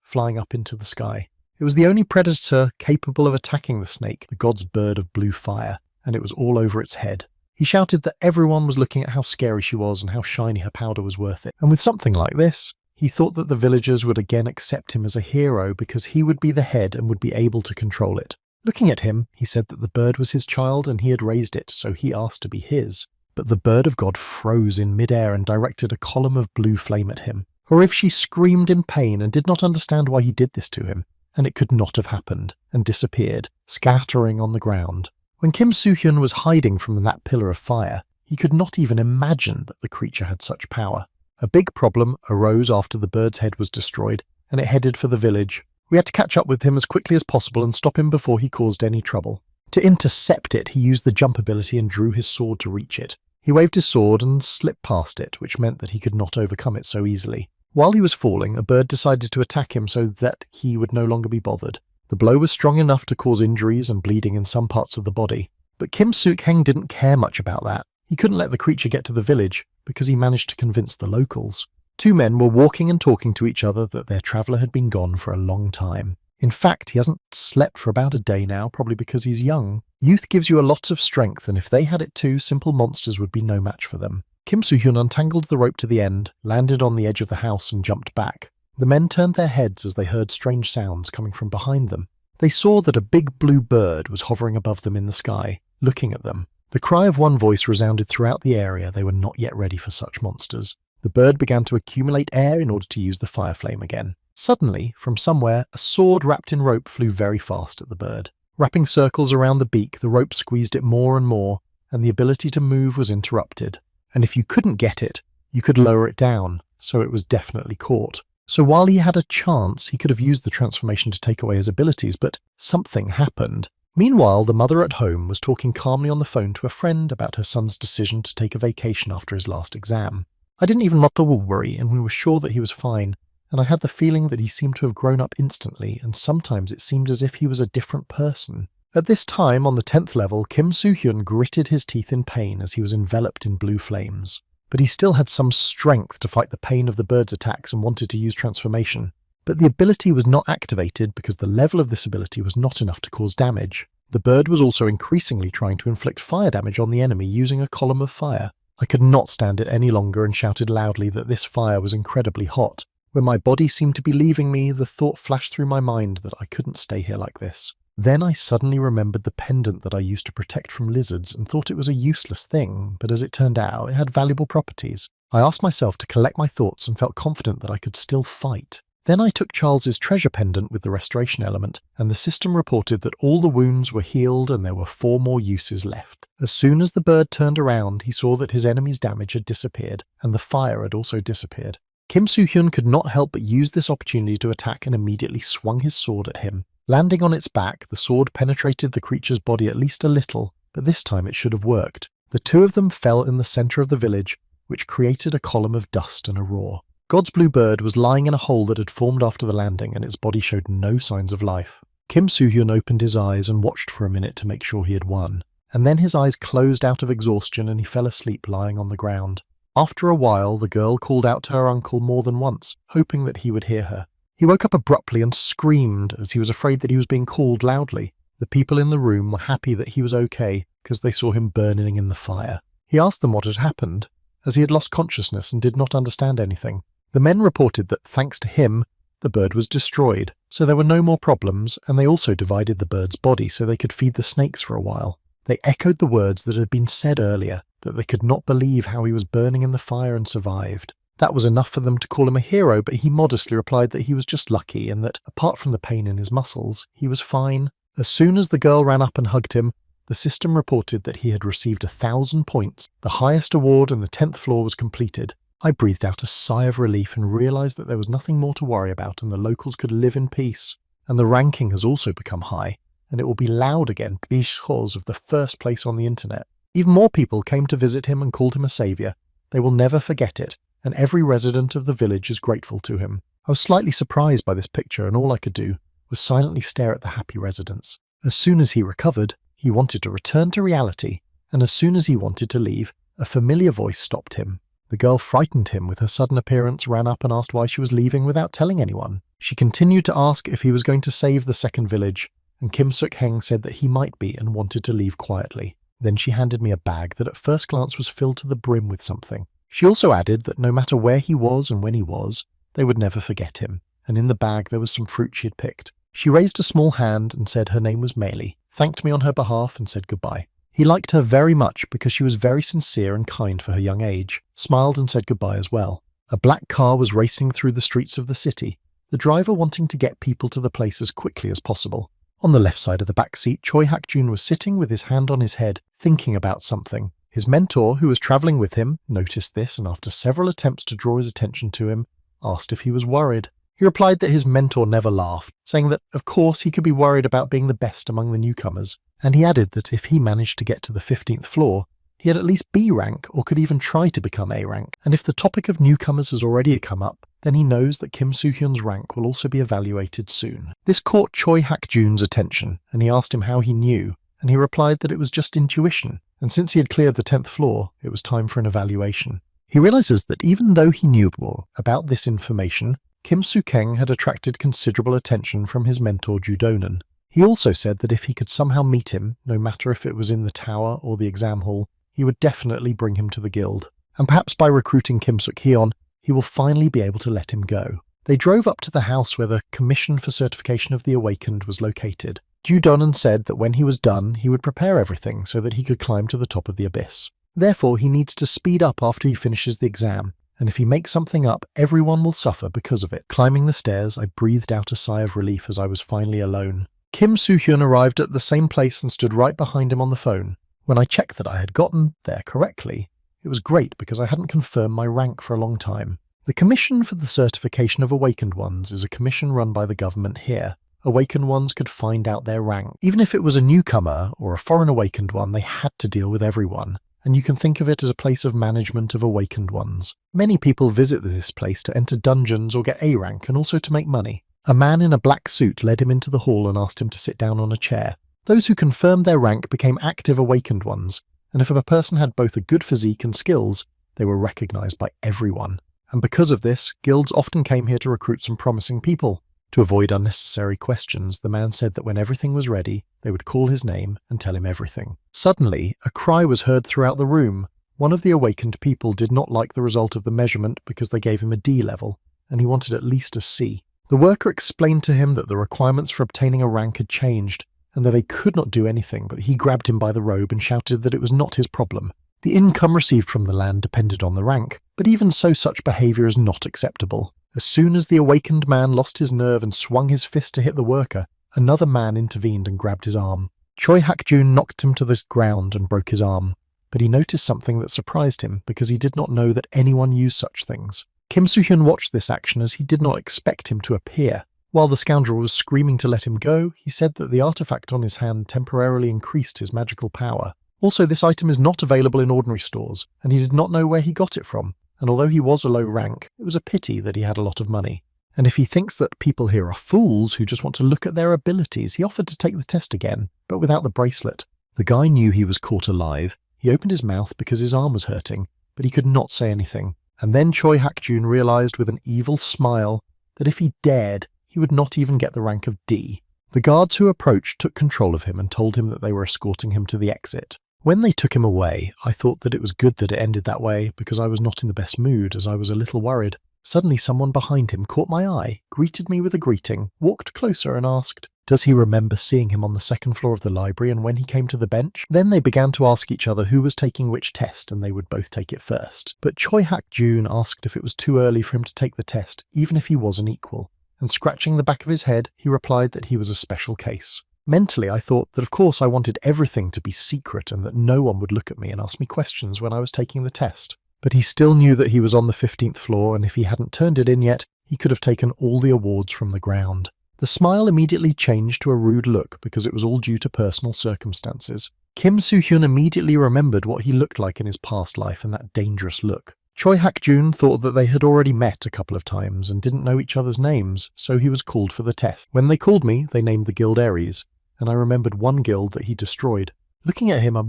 flying up into the sky. It was the only predator capable of attacking the snake, the god's bird of blue fire, and it was all over its head. He shouted that everyone was looking at how scary she was and how shiny her powder was worth it. And with something like this, he thought that the villagers would again accept him as a hero because he would be the head and would be able to control it. Looking at him, he said that the bird was his child and he had raised it, so he asked to be his. But the bird of God froze in midair and directed a column of blue flame at him. Or if she screamed in pain and did not understand why he did this to him, and it could not have happened, and disappeared, scattering on the ground. When Kim Soo-hyun was hiding from that pillar of fire, he could not even imagine that the creature had such power. A big problem arose after the bird's head was destroyed, and it headed for the village. We had to catch up with him as quickly as possible and stop him before he caused any trouble. To intercept it, he used the jump ability and drew his sword to reach it. He waved his sword and slipped past it, which meant that he could not overcome it so easily. While he was falling, a bird decided to attack him so that he would no longer be bothered. The blow was strong enough to cause injuries and bleeding in some parts of the body. But Kim Suk-heng didn't care much about that. He couldn't let the creature get to the village because he managed to convince the locals. Two men were walking and talking to each other that their traveller had been gone for a long time. In fact, he hasn't slept for about a day now, probably because he's young. Youth gives you a lot of strength, and if they had it too, simple monsters would be no match for them. Kim Soo-hyun untangled the rope to the end, landed on the edge of the house and jumped back. The men turned their heads as they heard strange sounds coming from behind them. They saw that a big blue bird was hovering above them in the sky, looking at them. The cry of one voice resounded throughout the area. They were not yet ready for such monsters. The bird began to accumulate air in order to use the fire flame again. Suddenly, from somewhere, a sword wrapped in rope flew very fast at the bird. Wrapping circles around the beak, the rope squeezed it more and more, and the ability to move was interrupted. And if you couldn't get it, you could lower it down, so it was definitely caught. So while he had a chance, he could have used the transformation to take away his abilities, but something happened. Meanwhile, the mother at home was talking calmly on the phone to a friend about her son's decision to take a vacation after his last exam. I didn't even bother to worry, and we were sure that he was fine, and I had the feeling that he seemed to have grown up instantly, and sometimes it seemed as if he was a different person. At this time, on the 10th level, Kim Soo-hyun gritted his teeth in pain as he was enveloped in blue flames. But he still had some strength to fight the pain of the bird's attacks and wanted to use transformation. But the ability was not activated because the level of this ability was not enough to cause damage. The bird was also increasingly trying to inflict fire damage on the enemy using a column of fire. I could not stand it any longer and shouted loudly that this fire was incredibly hot. When my body seemed to be leaving me, the thought flashed through my mind that I couldn't stay here like this. Then I suddenly remembered the pendant that I used to protect from lizards and thought it was a useless thing, but as it turned out, it had valuable properties. I asked myself to collect my thoughts and felt confident that I could still fight. Then I took Charles's treasure pendant with the restoration element, and the system reported that all the wounds were healed and there were 4 more uses left. As soon as the bird turned around, he saw that his enemy's damage had disappeared, and the fire had also disappeared. Kim Soo-hyun could not help but use this opportunity to attack and immediately swung his sword at him. Landing on its back, the sword penetrated the creature's body at least a little, but this time it should have worked. The two of them fell in the center of the village, which created a column of dust and a roar. God's blue bird was lying in a hole that had formed after the landing, and its body showed no signs of life. Kim Soo-hyun opened his eyes and watched for a minute to make sure he had won, and then his eyes closed out of exhaustion and he fell asleep lying on the ground. After a while, the girl called out to her uncle more than once, hoping that he would hear her. He woke up abruptly and screamed as he was afraid that he was being called loudly. The people in the room were happy that he was okay because they saw him burning in the fire. He asked them what had happened, as he had lost consciousness and did not understand anything. The men reported that, thanks to him, the bird was destroyed, so there were no more problems, and they also divided the bird's body so they could feed the snakes for a while. They echoed the words that had been said earlier, that they could not believe how he was burning in the fire and survived. That was enough for them to call him a hero, but he modestly replied that he was just lucky and that, apart from the pain in his muscles, he was fine. As soon as the girl ran up and hugged him, the system reported that he had received 1,000 points. The highest award and the 10th floor was completed. I breathed out a sigh of relief and realised that there was nothing more to worry about and the locals could live in peace. And the ranking has also become high, and it will be loud again because of the first place on the internet. Even more people came to visit him and called him a saviour. They will never forget it, and every resident of the village is grateful to him. I was slightly surprised by this picture, and all I could do was silently stare at the happy residents. As soon as he recovered, he wanted to return to reality, and as soon as he wanted to leave, a familiar voice stopped him. The girl frightened him with her sudden appearance, ran up and asked why she was leaving without telling anyone. She continued to ask if he was going to save the second village, and Kim Suk-heng said that he might be and wanted to leave quietly. Then she handed me a bag that at first glance was filled to the brim with something. She also added that no matter where he was and when he was, they would never forget him, and in the bag there was some fruit she had picked. She raised a small hand and said her name was Meili, thanked me on her behalf and said goodbye. He liked her very much because she was very sincere and kind for her young age, smiled and said goodbye as well. A black car was racing through the streets of the city, the driver wanting to get people to the place as quickly as possible. On the left side of the back seat, Choi Hak-jun was sitting with his hand on his head, thinking about something. His mentor, who was travelling with him, noticed this and after several attempts to draw his attention to him, asked if he was worried. He replied that his mentor never laughed, saying that, of course, he could be worried about being the best among the newcomers, and he added that if he managed to get to the 15th floor, he had at least B rank or could even try to become A rank, and if the topic of newcomers has already come up, then he knows that Kim Soo-hyun's rank will also be evaluated soon. This caught Choi Hak-jun's attention, and he asked him how he knew, and he replied that it was just intuition, and since he had cleared the 10th floor, it was time for an evaluation. He realizes that even though he knew more about this information, Kim Soo-keng had attracted considerable attention from his mentor Ju Do-nan. He also said that if he could somehow meet him, no matter if it was in the tower or the exam hall, he would definitely bring him to the guild. And perhaps by recruiting Kim Suk-hyun, he will finally be able to let him go. They drove up to the house where the Commission for Certification of the Awakened was located. Ju Do-nan said that when he was done, he would prepare everything so that he could climb to the top of the abyss. Therefore, he needs to speed up after he finishes the exam, and if he makes something up, everyone will suffer because of it. Climbing the stairs, I breathed out a sigh of relief as I was finally alone. Kim Soo-hyun arrived at the same place and stood right behind him on the phone. When I checked that I had gotten there correctly, it was great because I hadn't confirmed my rank for a long time. The Commission for the Certification of Awakened Ones is a commission run by the government here. Awakened ones could find out their rank. Even if it was a newcomer or a foreign awakened one, they had to deal with everyone. And you can think of it as a place of management of awakened ones. Many people visit this place to enter dungeons or get A rank and also to make money. A man in a black suit led him into the hall and asked him to sit down on a chair. Those who confirmed their rank became active awakened ones, and if a person had both a good physique and skills, they were recognized by everyone. And because of this, guilds often came here to recruit some promising people. To avoid unnecessary questions, the man said that when everything was ready, they would call his name and tell him everything. Suddenly, a cry was heard throughout the room. One of the awakened people did not like the result of the measurement because they gave him a D level, and he wanted at least a C. The worker explained to him that the requirements for obtaining a rank had changed, and that they could not do anything, but he grabbed him by the robe and shouted that it was not his problem. The income received from the land depended on the rank, but even so such behaviour is not acceptable. As soon as the awakened man lost his nerve and swung his fist to hit the worker, another man intervened and grabbed his arm. Choi Hak-jun knocked him to the ground and broke his arm, but he noticed something that surprised him because he did not know that anyone used such things. Kim Soo-hyun watched this action as he did not expect him to appear. While the scoundrel was screaming to let him go, he said that the artifact on his hand temporarily increased his magical power. Also, this item is not available in ordinary stores, and he did not know where he got it from. And although he was a low rank, it was a pity that he had a lot of money. And if he thinks that people here are fools who just want to look at their abilities, he offered to take the test again, but without the bracelet. The guy knew he was caught alive. He opened his mouth because his arm was hurting, but he could not say anything. And then Choi Hak-jun realized with an evil smile that if he dared, he would not even get the rank of D. The guards who approached took control of him and told him that they were escorting him to the exit. When they took him away, I thought that it was good that it ended that way because I was not in the best mood, as I was a little worried. Suddenly someone behind him caught my eye, greeted me with a greeting, walked closer and asked, does he remember seeing him on the second floor of the library and when he came to the bench? Then they began to ask each other who was taking which test and they would both take it first. But Choi Hak-jun asked if it was too early for him to take the test, even if he was an equal. And scratching the back of his head, he replied that he was a special case. Mentally, I thought that of course I wanted everything to be secret and that no one would look at me and ask me questions when I was taking the test. But he still knew that he was on the 15th floor, and if he hadn't turned it in yet, he could have taken all the awards from the ground. The smile immediately changed to a rude look because it was all due to personal circumstances. Kim Soo-hyun immediately remembered what he looked like in his past life and that dangerous look. Choi Hak-jun thought that they had already met a couple of times and didn't know each other's names, so he was called for the test. When they called me, they named the guild Aries, and I remembered one guild that he destroyed. Looking at him, I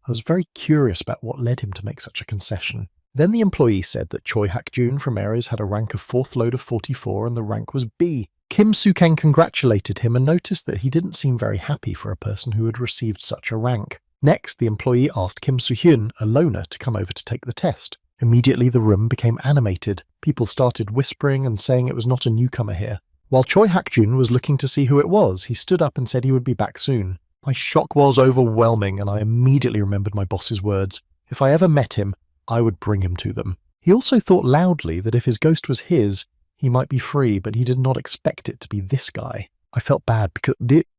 was very curious about what led him to make such a concession. Then the employee said that Choi Hak-jun from Aries had a rank of 4th load of 44 and the rank was B. Kim Soo-kang congratulated him and noticed that he didn't seem very happy for a person who had received such a rank. Next, the employee asked Kim Soo-hyun, a loner, to come over to take the test. Immediately the room became animated. People started whispering and saying it was not a newcomer here. While Choi Hak-jun was looking to see who it was, he stood up and said he would be back soon. My shock was overwhelming, and I immediately remembered my boss's words. If I ever met him, I would bring him to them. He also thought loudly that if his ghost was his, he might be free, but he did not expect it to be this guy. I felt bad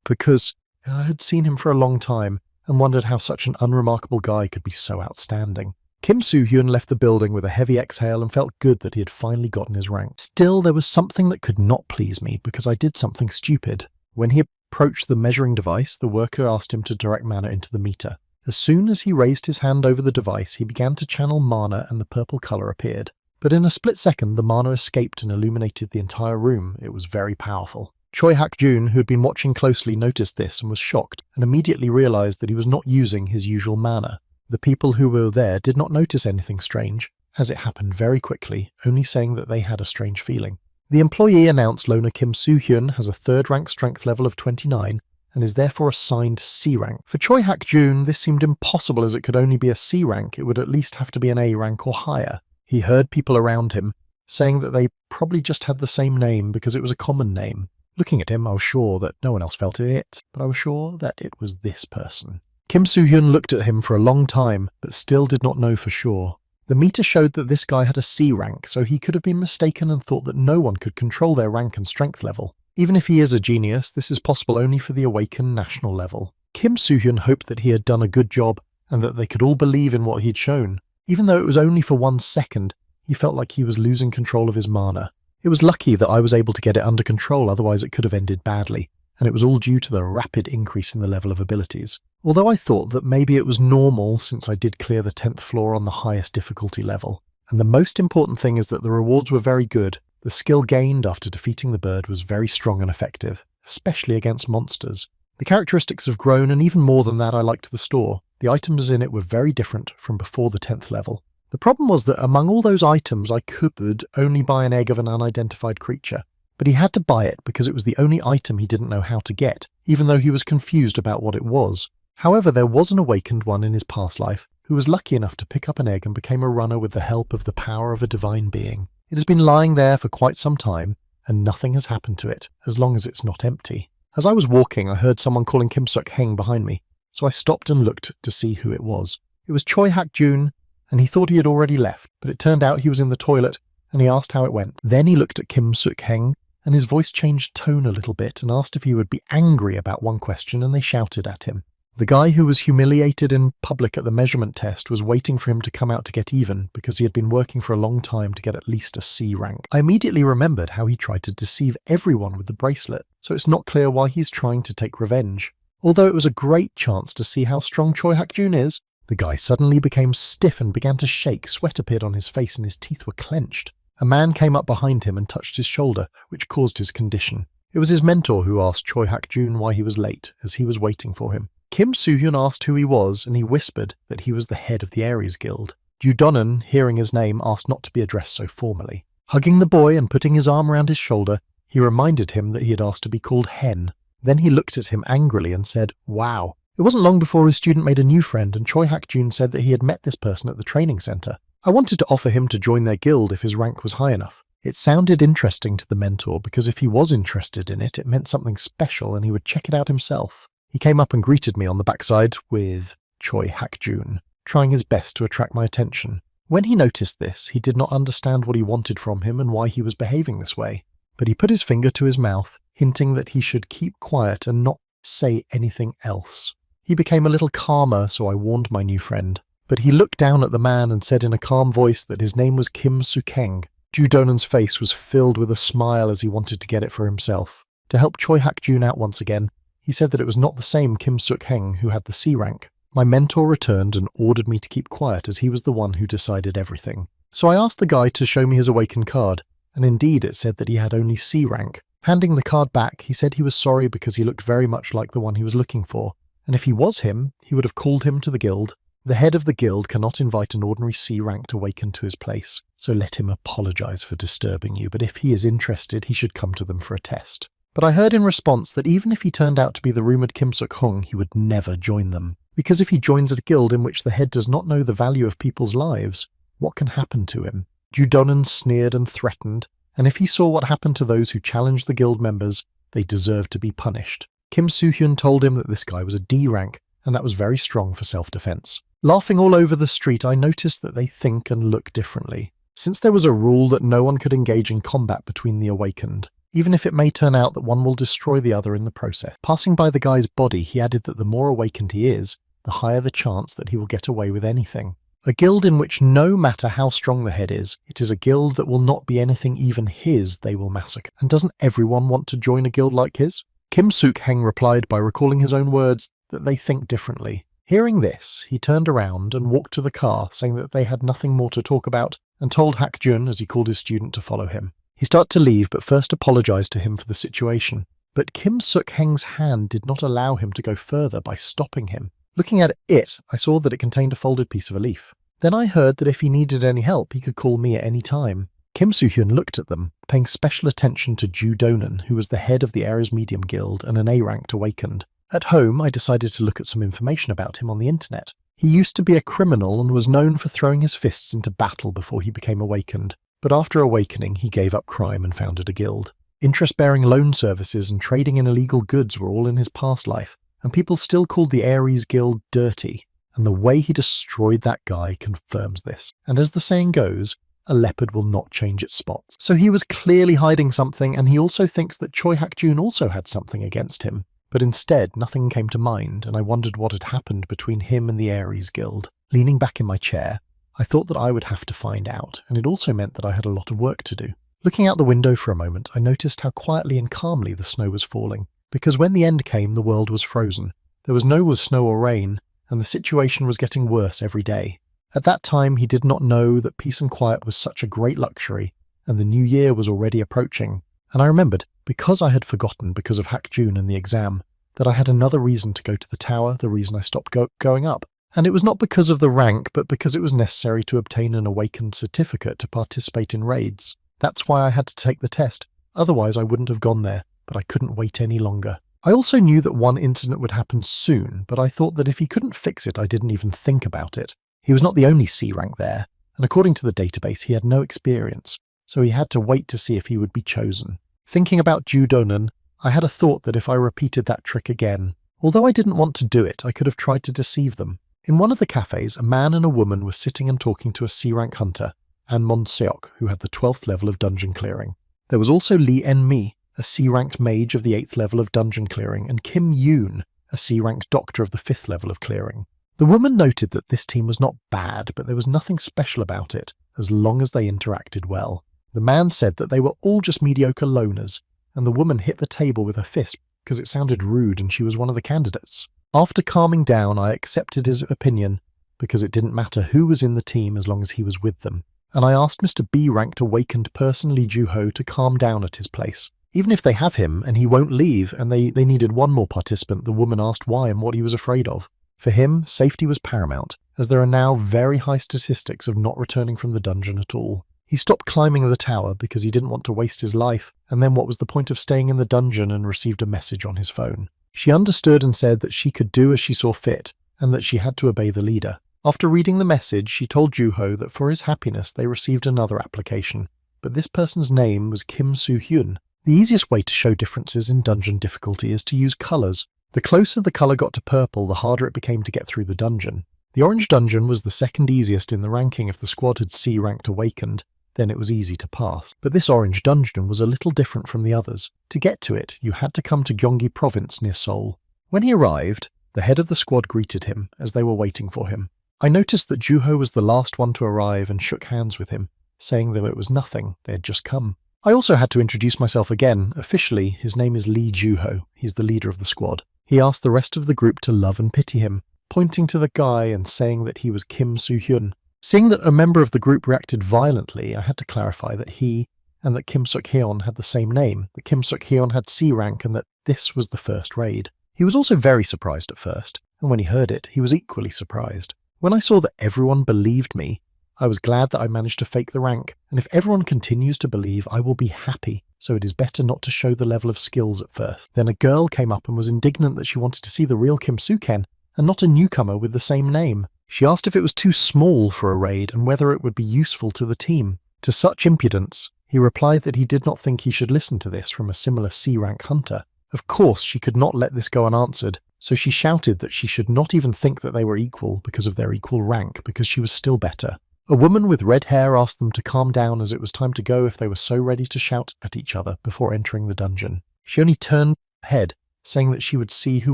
because I had seen him for a long time and wondered how such an unremarkable guy could be so outstanding. Kim Soo-hyun left the building with a heavy exhale and felt good that he had finally gotten his rank. Still, there was something that could not please me because I did something stupid. When he approached the measuring device, the worker asked him to direct mana into the meter. As soon as he raised his hand over the device, he began to channel mana and the purple colour appeared. But in a split second, the mana escaped and illuminated the entire room. It was very powerful. Choi Hak-jun, who had been watching closely, noticed this and was shocked and immediately realised that he was not using his usual mana. The people who were there did not notice anything strange, as it happened very quickly, only saying that they had a strange feeling. The employee announced loner Kim Soo-hyun has a 3rd rank strength level of 29 and is therefore assigned C rank. For Choi Hak-jun, this seemed impossible as it could only be a C rank, it would at least have to be an A rank or higher. He heard people around him saying that they probably just had the same name because it was a common name. Looking at him, I was sure that no one else felt it, but I was sure that it was this person. Kim Soo-hyun looked at him for a long time, but still did not know for sure. The meter showed that this guy had a C rank, so he could have been mistaken and thought that no one could control their rank and strength level. Even if he is a genius, this is possible only for the awakened national level. Kim Soo-hyun hoped that he had done a good job and that they could all believe in what he'd shown. Even though it was only for 1 second, he felt like he was losing control of his mana. It was lucky that I was able to get it under control, otherwise it could have ended badly, and it was all due to the rapid increase in the level of abilities. Although I thought that maybe it was normal since I did clear the 10th floor on the highest difficulty level. And the most important thing is that the rewards were very good. The skill gained after defeating the bird was very strong and effective, especially against monsters. The characteristics have grown, and even more than that, I liked the store. The items in it were very different from before the 10th level. The problem was that among all those items I could only buy an egg of an unidentified creature. But he had to buy it because it was the only item he didn't know how to get, even though he was confused about what it was. However, there was an awakened one in his past life who was lucky enough to pick up an egg and became a runner with the help of the power of a divine being. It has been lying there for quite some time, and nothing has happened to it, as long as it's not empty. As I was walking, I heard someone calling Kim Suk-heng behind me, so I stopped and looked to see who it was. It was Choi Hak-jun, and he thought he had already left, but it turned out he was in the toilet, and he asked how it went. Then he looked at Kim Suk-heng, and his voice changed tone a little bit and asked if he would be angry about one question, and they shouted at him. The guy who was humiliated in public at the measurement test was waiting for him to come out to get even because he had been working for a long time to get at least a C rank. I immediately remembered how he tried to deceive everyone with the bracelet, so it's not clear why he's trying to take revenge. Although it was a great chance to see how strong Choi Hak-jun is, the guy suddenly became stiff and began to shake. Sweat appeared on his face and his teeth were clenched. A man came up behind him and touched his shoulder, which caused his condition. It was his mentor who asked Choi Hak-jun why he was late, as he was waiting for him. Kim Soo-hyun asked who he was, and he whispered that he was the head of the Aries Guild. Ju Donan, hearing his name, asked not to be addressed so formally. Hugging the boy and putting his arm around his shoulder, he reminded him that he had asked to be called Hen. Then he looked at him angrily and said, "Wow." It wasn't long before his student made a new friend, and Choi Hak-jun said that he had met this person at the training center. I wanted to offer him to join their guild if his rank was high enough. It sounded interesting to the mentor because if he was interested in it, it meant something special and he would check it out himself. He came up and greeted me on the backside with Choi Hak-jun, trying his best to attract my attention. When he noticed this, he did not understand what he wanted from him and why he was behaving this way. But he put his finger to his mouth, hinting that he should keep quiet and not say anything else. He became a little calmer, so I warned my new friend. But he looked down at the man and said in a calm voice that his name was Kim Suk-heng. Ju Donen's face was filled with a smile as he wanted to get it for himself. To help Choi Hak-jun out once again, he said that it was not the same Kim Suk-heng who had the C rank. My mentor returned and ordered me to keep quiet as he was the one who decided everything. So I asked the guy to show me his awakened card, and indeed it said that he had only C rank. Handing the card back, he said he was sorry because he looked very much like the one he was looking for, and if he was him, he would have called him to the guild. The head of the guild cannot invite an ordinary C-ranked awakened to his place, so let him apologize for disturbing you, but if he is interested, he should come to them for a test. But I heard in response that even if he turned out to be the rumoured Kim Suk-hung, he would never join them. Because if he joins a guild in which the head does not know the value of people's lives, what can happen to him? Ju Donen sneered and threatened, and if he saw what happened to those who challenged the guild members, they deserved to be punished. Kim Soo-hyun told him that this guy was a D rank, and that was very strong for self-defense. Laughing all over the street, I noticed that they think and look differently. Since there was a rule that no one could engage in combat between the awakened, even if it may turn out that one will destroy the other in the process. Passing by the guy's body, he added that the more awakened he is, the higher the chance that he will get away with anything. A guild in which no matter how strong the head is, it is a guild that will not be anything even his they will massacre. And doesn't everyone want to join a guild like his? Kim Suk-heng replied by recalling his own words that they think differently. Hearing this, he turned around and walked to the car, saying that they had nothing more to talk about, and told Hak-jun, as he called his student, to follow him. He started to leave, but first apologized to him for the situation. But Kim Suk-heng's hand did not allow him to go further by stopping him. Looking at it, I saw that it contained a folded piece of a leaf. Then I heard that if he needed any help, he could call me at any time. Kim Soo-hyun looked at them, paying special attention to Ju Donen, who was the head of the Ares Medium Guild and an A-ranked awakened. At home, I decided to look at some information about him on the internet. He used to be a criminal and was known for throwing his fists into battle before he became awakened, but after awakening, he gave up crime and founded a guild. Interest-bearing loan services and trading in illegal goods were all in his past life, and people still called the Ares Guild dirty, and the way he destroyed that guy confirms this. And as the saying goes, a leopard will not change its spots. So he was clearly hiding something, and he also thinks that Choi Hak-jun also had something against him. But instead, nothing came to mind, and I wondered what had happened between him and the Ares Guild. Leaning back in my chair, I thought that I would have to find out, and it also meant that I had a lot of work to do. Looking out the window for a moment, I noticed how quietly and calmly the snow was falling, because when the end came, the world was frozen. There was no snow or rain, and the situation was getting worse every day. At that time, he did not know that peace and quiet was such a great luxury, and the new year was already approaching. And I remembered, because I had forgotten because of Hak-jun and the exam, that I had another reason to go to the tower, the reason I stopped going up. And it was not because of the rank, but because it was necessary to obtain an awakened certificate to participate in raids. That's why I had to take the test. Otherwise, I wouldn't have gone there, but I couldn't wait any longer. I also knew that one incident would happen soon, but I thought that if he couldn't fix it, I didn't even think about it. He was not the only C rank there, and according to the database, he had no experience, so he had to wait to see if he would be chosen. Thinking about Ju Donen, I had a thought that if I repeated that trick again, although I didn't want to do it, I could have tried to deceive them. In one of the cafes, a man and a woman were sitting and talking to a C-rank hunter, An Mon-seok, who had the 12th level of dungeon clearing. There was also Lee En-mi, a C-ranked mage of the 8th level of dungeon clearing, and Kim Yoon, a C-ranked doctor of the 5th level of clearing. The woman noted that this team was not bad, but there was nothing special about it, as long as they interacted well. The man said that they were all just mediocre loners, and the woman hit the table with her fist because it sounded rude and she was one of the candidates. After calming down, I accepted his opinion because it didn't matter who was in the team as long as he was with them, and I asked Mr. B-ranked awakened person Lee Ju-ho to calm down at his place. Even if they have him and he won't leave and they needed one more participant, the woman asked why and what he was afraid of. For him, safety was paramount, as there are now very high statistics of not returning from the dungeon at all. He stopped climbing the tower because he didn't want to waste his life, and then what was the point of staying in the dungeon, and received a message on his phone. She understood and said that she could do as she saw fit, and that she had to obey the leader. After reading the message, she told Juho that for his happiness they received another application, but this person's name was Kim Soo-hyun. The easiest way to show differences in dungeon difficulty is to use colours. The closer the colour got to purple, the harder it became to get through the dungeon. The orange dungeon was the second easiest in the ranking. If the squad had C-ranked Awakened, then it was easy to pass. But this orange dungeon was a little different from the others. To get to it, you had to come to Gyeonggi province near Seoul. When he arrived, the head of the squad greeted him as they were waiting for him. I noticed that Juho was the last one to arrive and shook hands with him, saying that it was nothing, they had just come. I also had to introduce myself again. Officially, his name is Lee Juho. He's the leader of the squad. He asked the rest of the group to love and pity him, pointing to the guy and saying that he was Kim Soo-hyun. Seeing that a member of the group reacted violently, I had to clarify that he and that Kim Suk-hyun had the same name, that Kim Suk-hyun had C rank, and that this was the first raid. He was also very surprised at first, and when he heard it, he was equally surprised. When I saw that everyone believed me, I was glad that I managed to fake the rank, and if everyone continues to believe, I will be happy, so it is better not to show the level of skills at first. Then a girl came up and was indignant that she wanted to see the real Kim Soo-ken, and not a newcomer with the same name. She asked if it was too small for a raid and whether it would be useful to the team. To such impudence, he replied that he did not think he should listen to this from a similar C-rank hunter. Of course, she could not let this go unanswered, so she shouted that she should not even think that they were equal because of their equal rank, because she was still better. A woman with red hair asked them to calm down as it was time to go if they were so ready to shout at each other before entering the dungeon. She only turned her head, saying that she would see who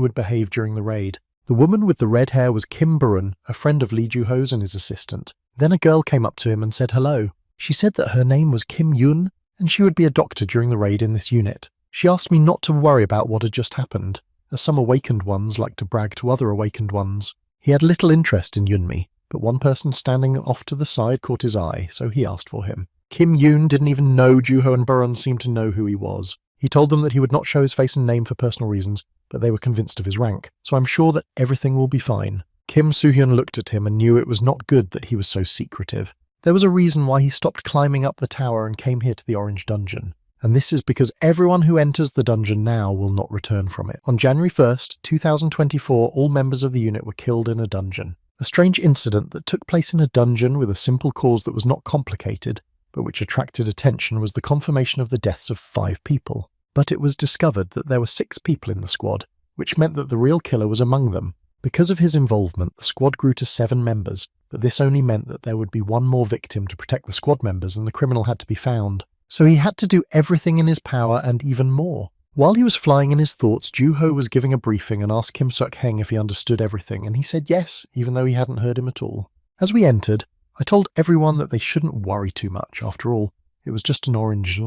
would behave during the raid. The woman with the red hair was Kim Burun, a friend of Lee Juho's and his assistant. Then a girl came up to him and said hello. She said that her name was Kim Yoon, and she would be a doctor during the raid in this unit. She asked me not to worry about what had just happened, as some awakened ones like to brag to other awakened ones. He had little interest in Yunmi, but one person standing off to the side caught his eye, so he asked for him. Kim Yoon didn't even know Juho, and Burun seemed to know who he was. He told them that he would not show his face and name for personal reasons, but they were convinced of his rank, so I'm sure that everything will be fine. Kim Soo-hyun looked at him and knew it was not good that he was so secretive. There was a reason why he stopped climbing up the tower and came here to the Orange Dungeon, and this is because everyone who enters the dungeon now will not return from it. On January 1st, 2024, all members of the unit were killed in a dungeon. A strange incident that took place in a dungeon with a simple cause that was not complicated, but which attracted attention, was the confirmation of the deaths of 5 people. But it was discovered that there were 6 people in the squad, which meant that the real killer was among them. Because of his involvement, the squad grew to 7 members, but this only meant that there would be one more victim to protect the squad members, and the criminal had to be found. So he had to do everything in his power and even more. While he was flying in his thoughts, Juho was giving a briefing and asked Kim Suk-heng if he understood everything, and he said yes, even though he hadn't heard him at all. As we entered, I told everyone that they shouldn't worry too much. After all, it was just an orange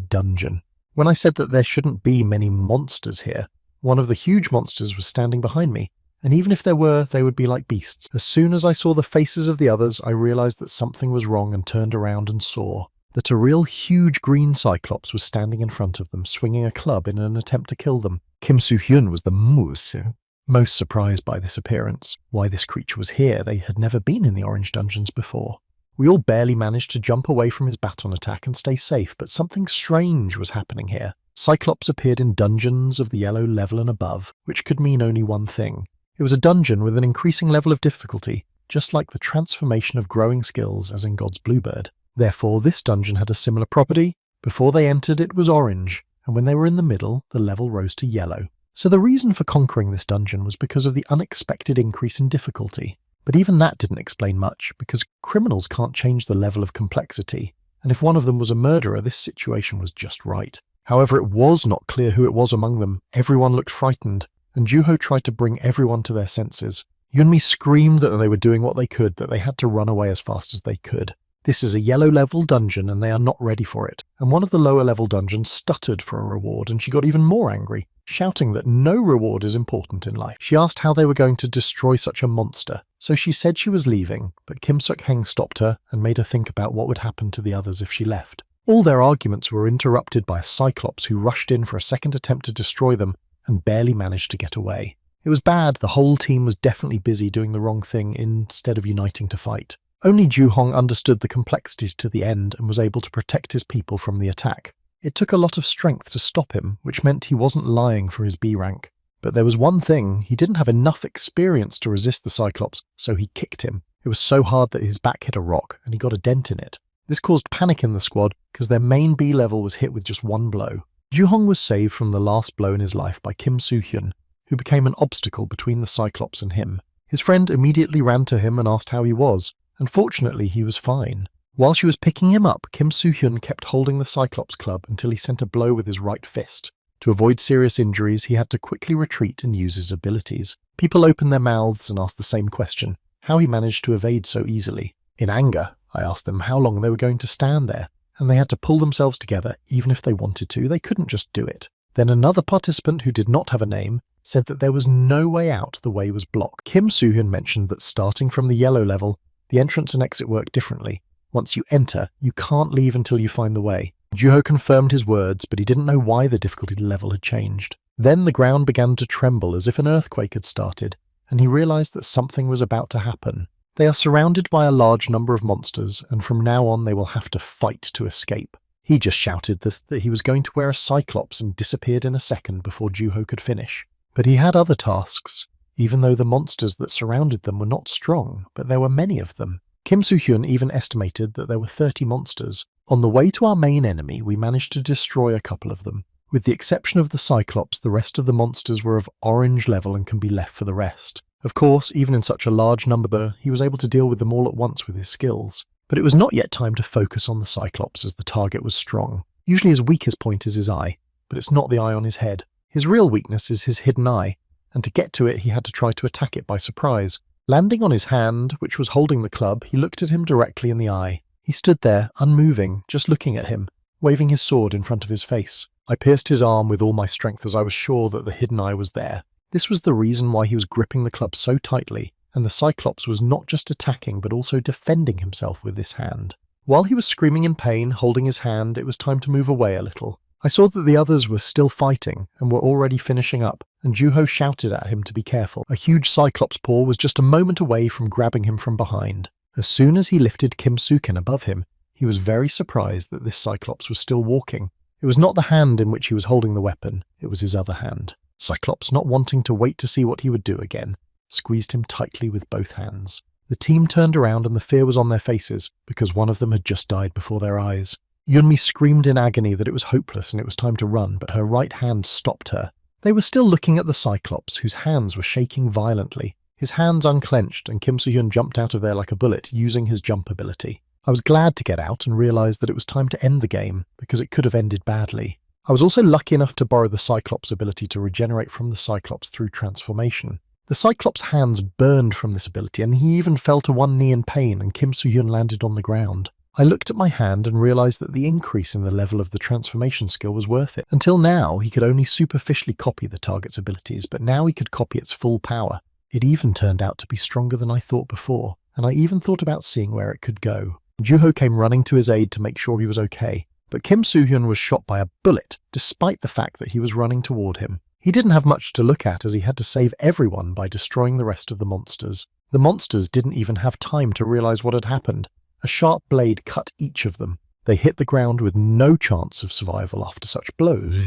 dungeon. When I said that there shouldn't be many monsters here, one of the huge monsters was standing behind me, and even if there were, they would be like beasts. As soon as I saw the faces of the others, I realized that something was wrong and turned around and saw that a real huge green cyclops was standing in front of them, swinging a club in an attempt to kill them. Kim Soo-hyun was the most surprised by this appearance. Why this creature was here, they had never been in the Orange Dungeons before. We all barely managed to jump away from his baton attack and stay safe, but something strange was happening here. Cyclops appeared in dungeons of the yellow level and above, which could mean only one thing. It was a dungeon with an increasing level of difficulty, just like the transformation of growing skills as in God's Bluebird. Therefore, this dungeon had a similar property. Before they entered, it was orange, and when they were in the middle, the level rose to yellow. So the reason for conquering this dungeon was because of the unexpected increase in difficulty. But even that didn't explain much, because criminals can't change the level of complexity, and if one of them was a murderer, this situation was just right. However, it was not clear who it was among them. Everyone looked frightened, and Juho tried to bring everyone to their senses. Yunmi screamed that they were doing what they could, that they had to run away as fast as they could. This is a yellow level dungeon and they are not ready for it. And one of the lower level dungeons stuttered for a reward, and she got even more angry, shouting that no reward is important in life. She asked how they were going to destroy such a monster. So she said she was leaving, but Kim Suk-heng stopped her and made her think about what would happen to the others if she left. All their arguments were interrupted by a cyclops who rushed in for a second attempt to destroy them and barely managed to get away. It was bad. The whole team was definitely busy doing the wrong thing instead of uniting to fight. Only Ju-hong understood the complexities to the end and was able to protect his people from the attack. It took a lot of strength to stop him, which meant he wasn't lying for his B rank. But there was one thing: he didn't have enough experience to resist the Cyclops, so he kicked him. It was so hard that his back hit a rock, and he got a dent in it. This caused panic in the squad, because their main B level was hit with just one blow. Ju-hong was saved from the last blow in his life by Kim Soo-hyun, who became an obstacle between the Cyclops and him. His friend immediately ran to him and asked how he was, and fortunately he was fine. While she was picking him up, Kim Soo-hyun kept holding the Cyclops club until he sent a blow with his right fist. To avoid serious injuries, he had to quickly retreat and use his abilities. People opened their mouths and asked the same question: how he managed to evade so easily. In anger, I asked them how long they were going to stand there, and they had to pull themselves together. Even if they wanted to, they couldn't just do it. Then another participant who did not have a name said that there was no way out, the way was blocked. Kim Soo-hyun mentioned that starting from the yellow level, the entrance and exit work differently. Once you enter, you can't leave until you find the way. Ju-ho confirmed his words, but he didn't know why the difficulty level had changed. Then the ground began to tremble as if an earthquake had started, and he realized that something was about to happen. They are surrounded by a large number of monsters, and from now on they will have to fight to escape. He just shouted that he was going to wear a Cyclops and disappeared in a second before Ju-ho could finish. But he had other tasks, even though the monsters that surrounded them were not strong, but there were many of them. Kim Soo-hyun even estimated that there were 30 monsters. On the way to our main enemy, we managed to destroy a couple of them. With the exception of the Cyclops, the rest of the monsters were of orange level and can be left for the rest. Of course, even in such a large number, he was able to deal with them all at once with his skills. But it was not yet time to focus on the Cyclops, as the target was strong. Usually his weakest point is his eye, but it's not the eye on his head. His real weakness is his hidden eye, and to get to it he had to try to attack it by surprise. Landing on his hand, which was holding the club, he looked at him directly in the eye. He stood there, unmoving, just looking at him, waving his sword in front of his face. I pierced his arm with all my strength as I was sure that the hidden eye was there. This was the reason why he was gripping the club so tightly, and the Cyclops was not just attacking but also defending himself with this hand. While he was screaming in pain, holding his hand, it was time to move away a little. I saw that the others were still fighting and were already finishing up, and Ju-ho shouted at him to be careful. A huge Cyclops paw was just a moment away from grabbing him from behind. As soon as he lifted Kim Soo-hyun above him, he was very surprised that this Cyclops was still walking. It was not the hand in which he was holding the weapon, it was his other hand. Cyclops, not wanting to wait to see what he would do again, squeezed him tightly with both hands. The team turned around and the fear was on their faces, because one of them had just died before their eyes. Yunmi screamed in agony that it was hopeless and it was time to run, but her right hand stopped her. They were still looking at the Cyclops, whose hands were shaking violently. His hands unclenched, and Kim Soo-hyun jumped out of there like a bullet, using his jump ability. I was glad to get out and realize that it was time to end the game, because it could have ended badly. I was also lucky enough to borrow the Cyclops ability to regenerate from the Cyclops through transformation. The Cyclops' hands burned from this ability, and he even fell to one knee in pain, and Kim Soo-hyun landed on the ground. I looked at my hand and realized that the increase in the level of the transformation skill was worth it. Until now, he could only superficially copy the target's abilities, but now he could copy its full power. It even turned out to be stronger than I thought before, and I even thought about seeing where it could go. Ju-ho came running to his aid to make sure he was okay, but Kim Soo-hyun was shot by a bullet, despite the fact that he was running toward him. He didn't have much to look at as he had to save everyone by destroying the rest of the monsters. The monsters didn't even have time to realize what had happened. A sharp blade cut each of them. They hit the ground with no chance of survival after such blows.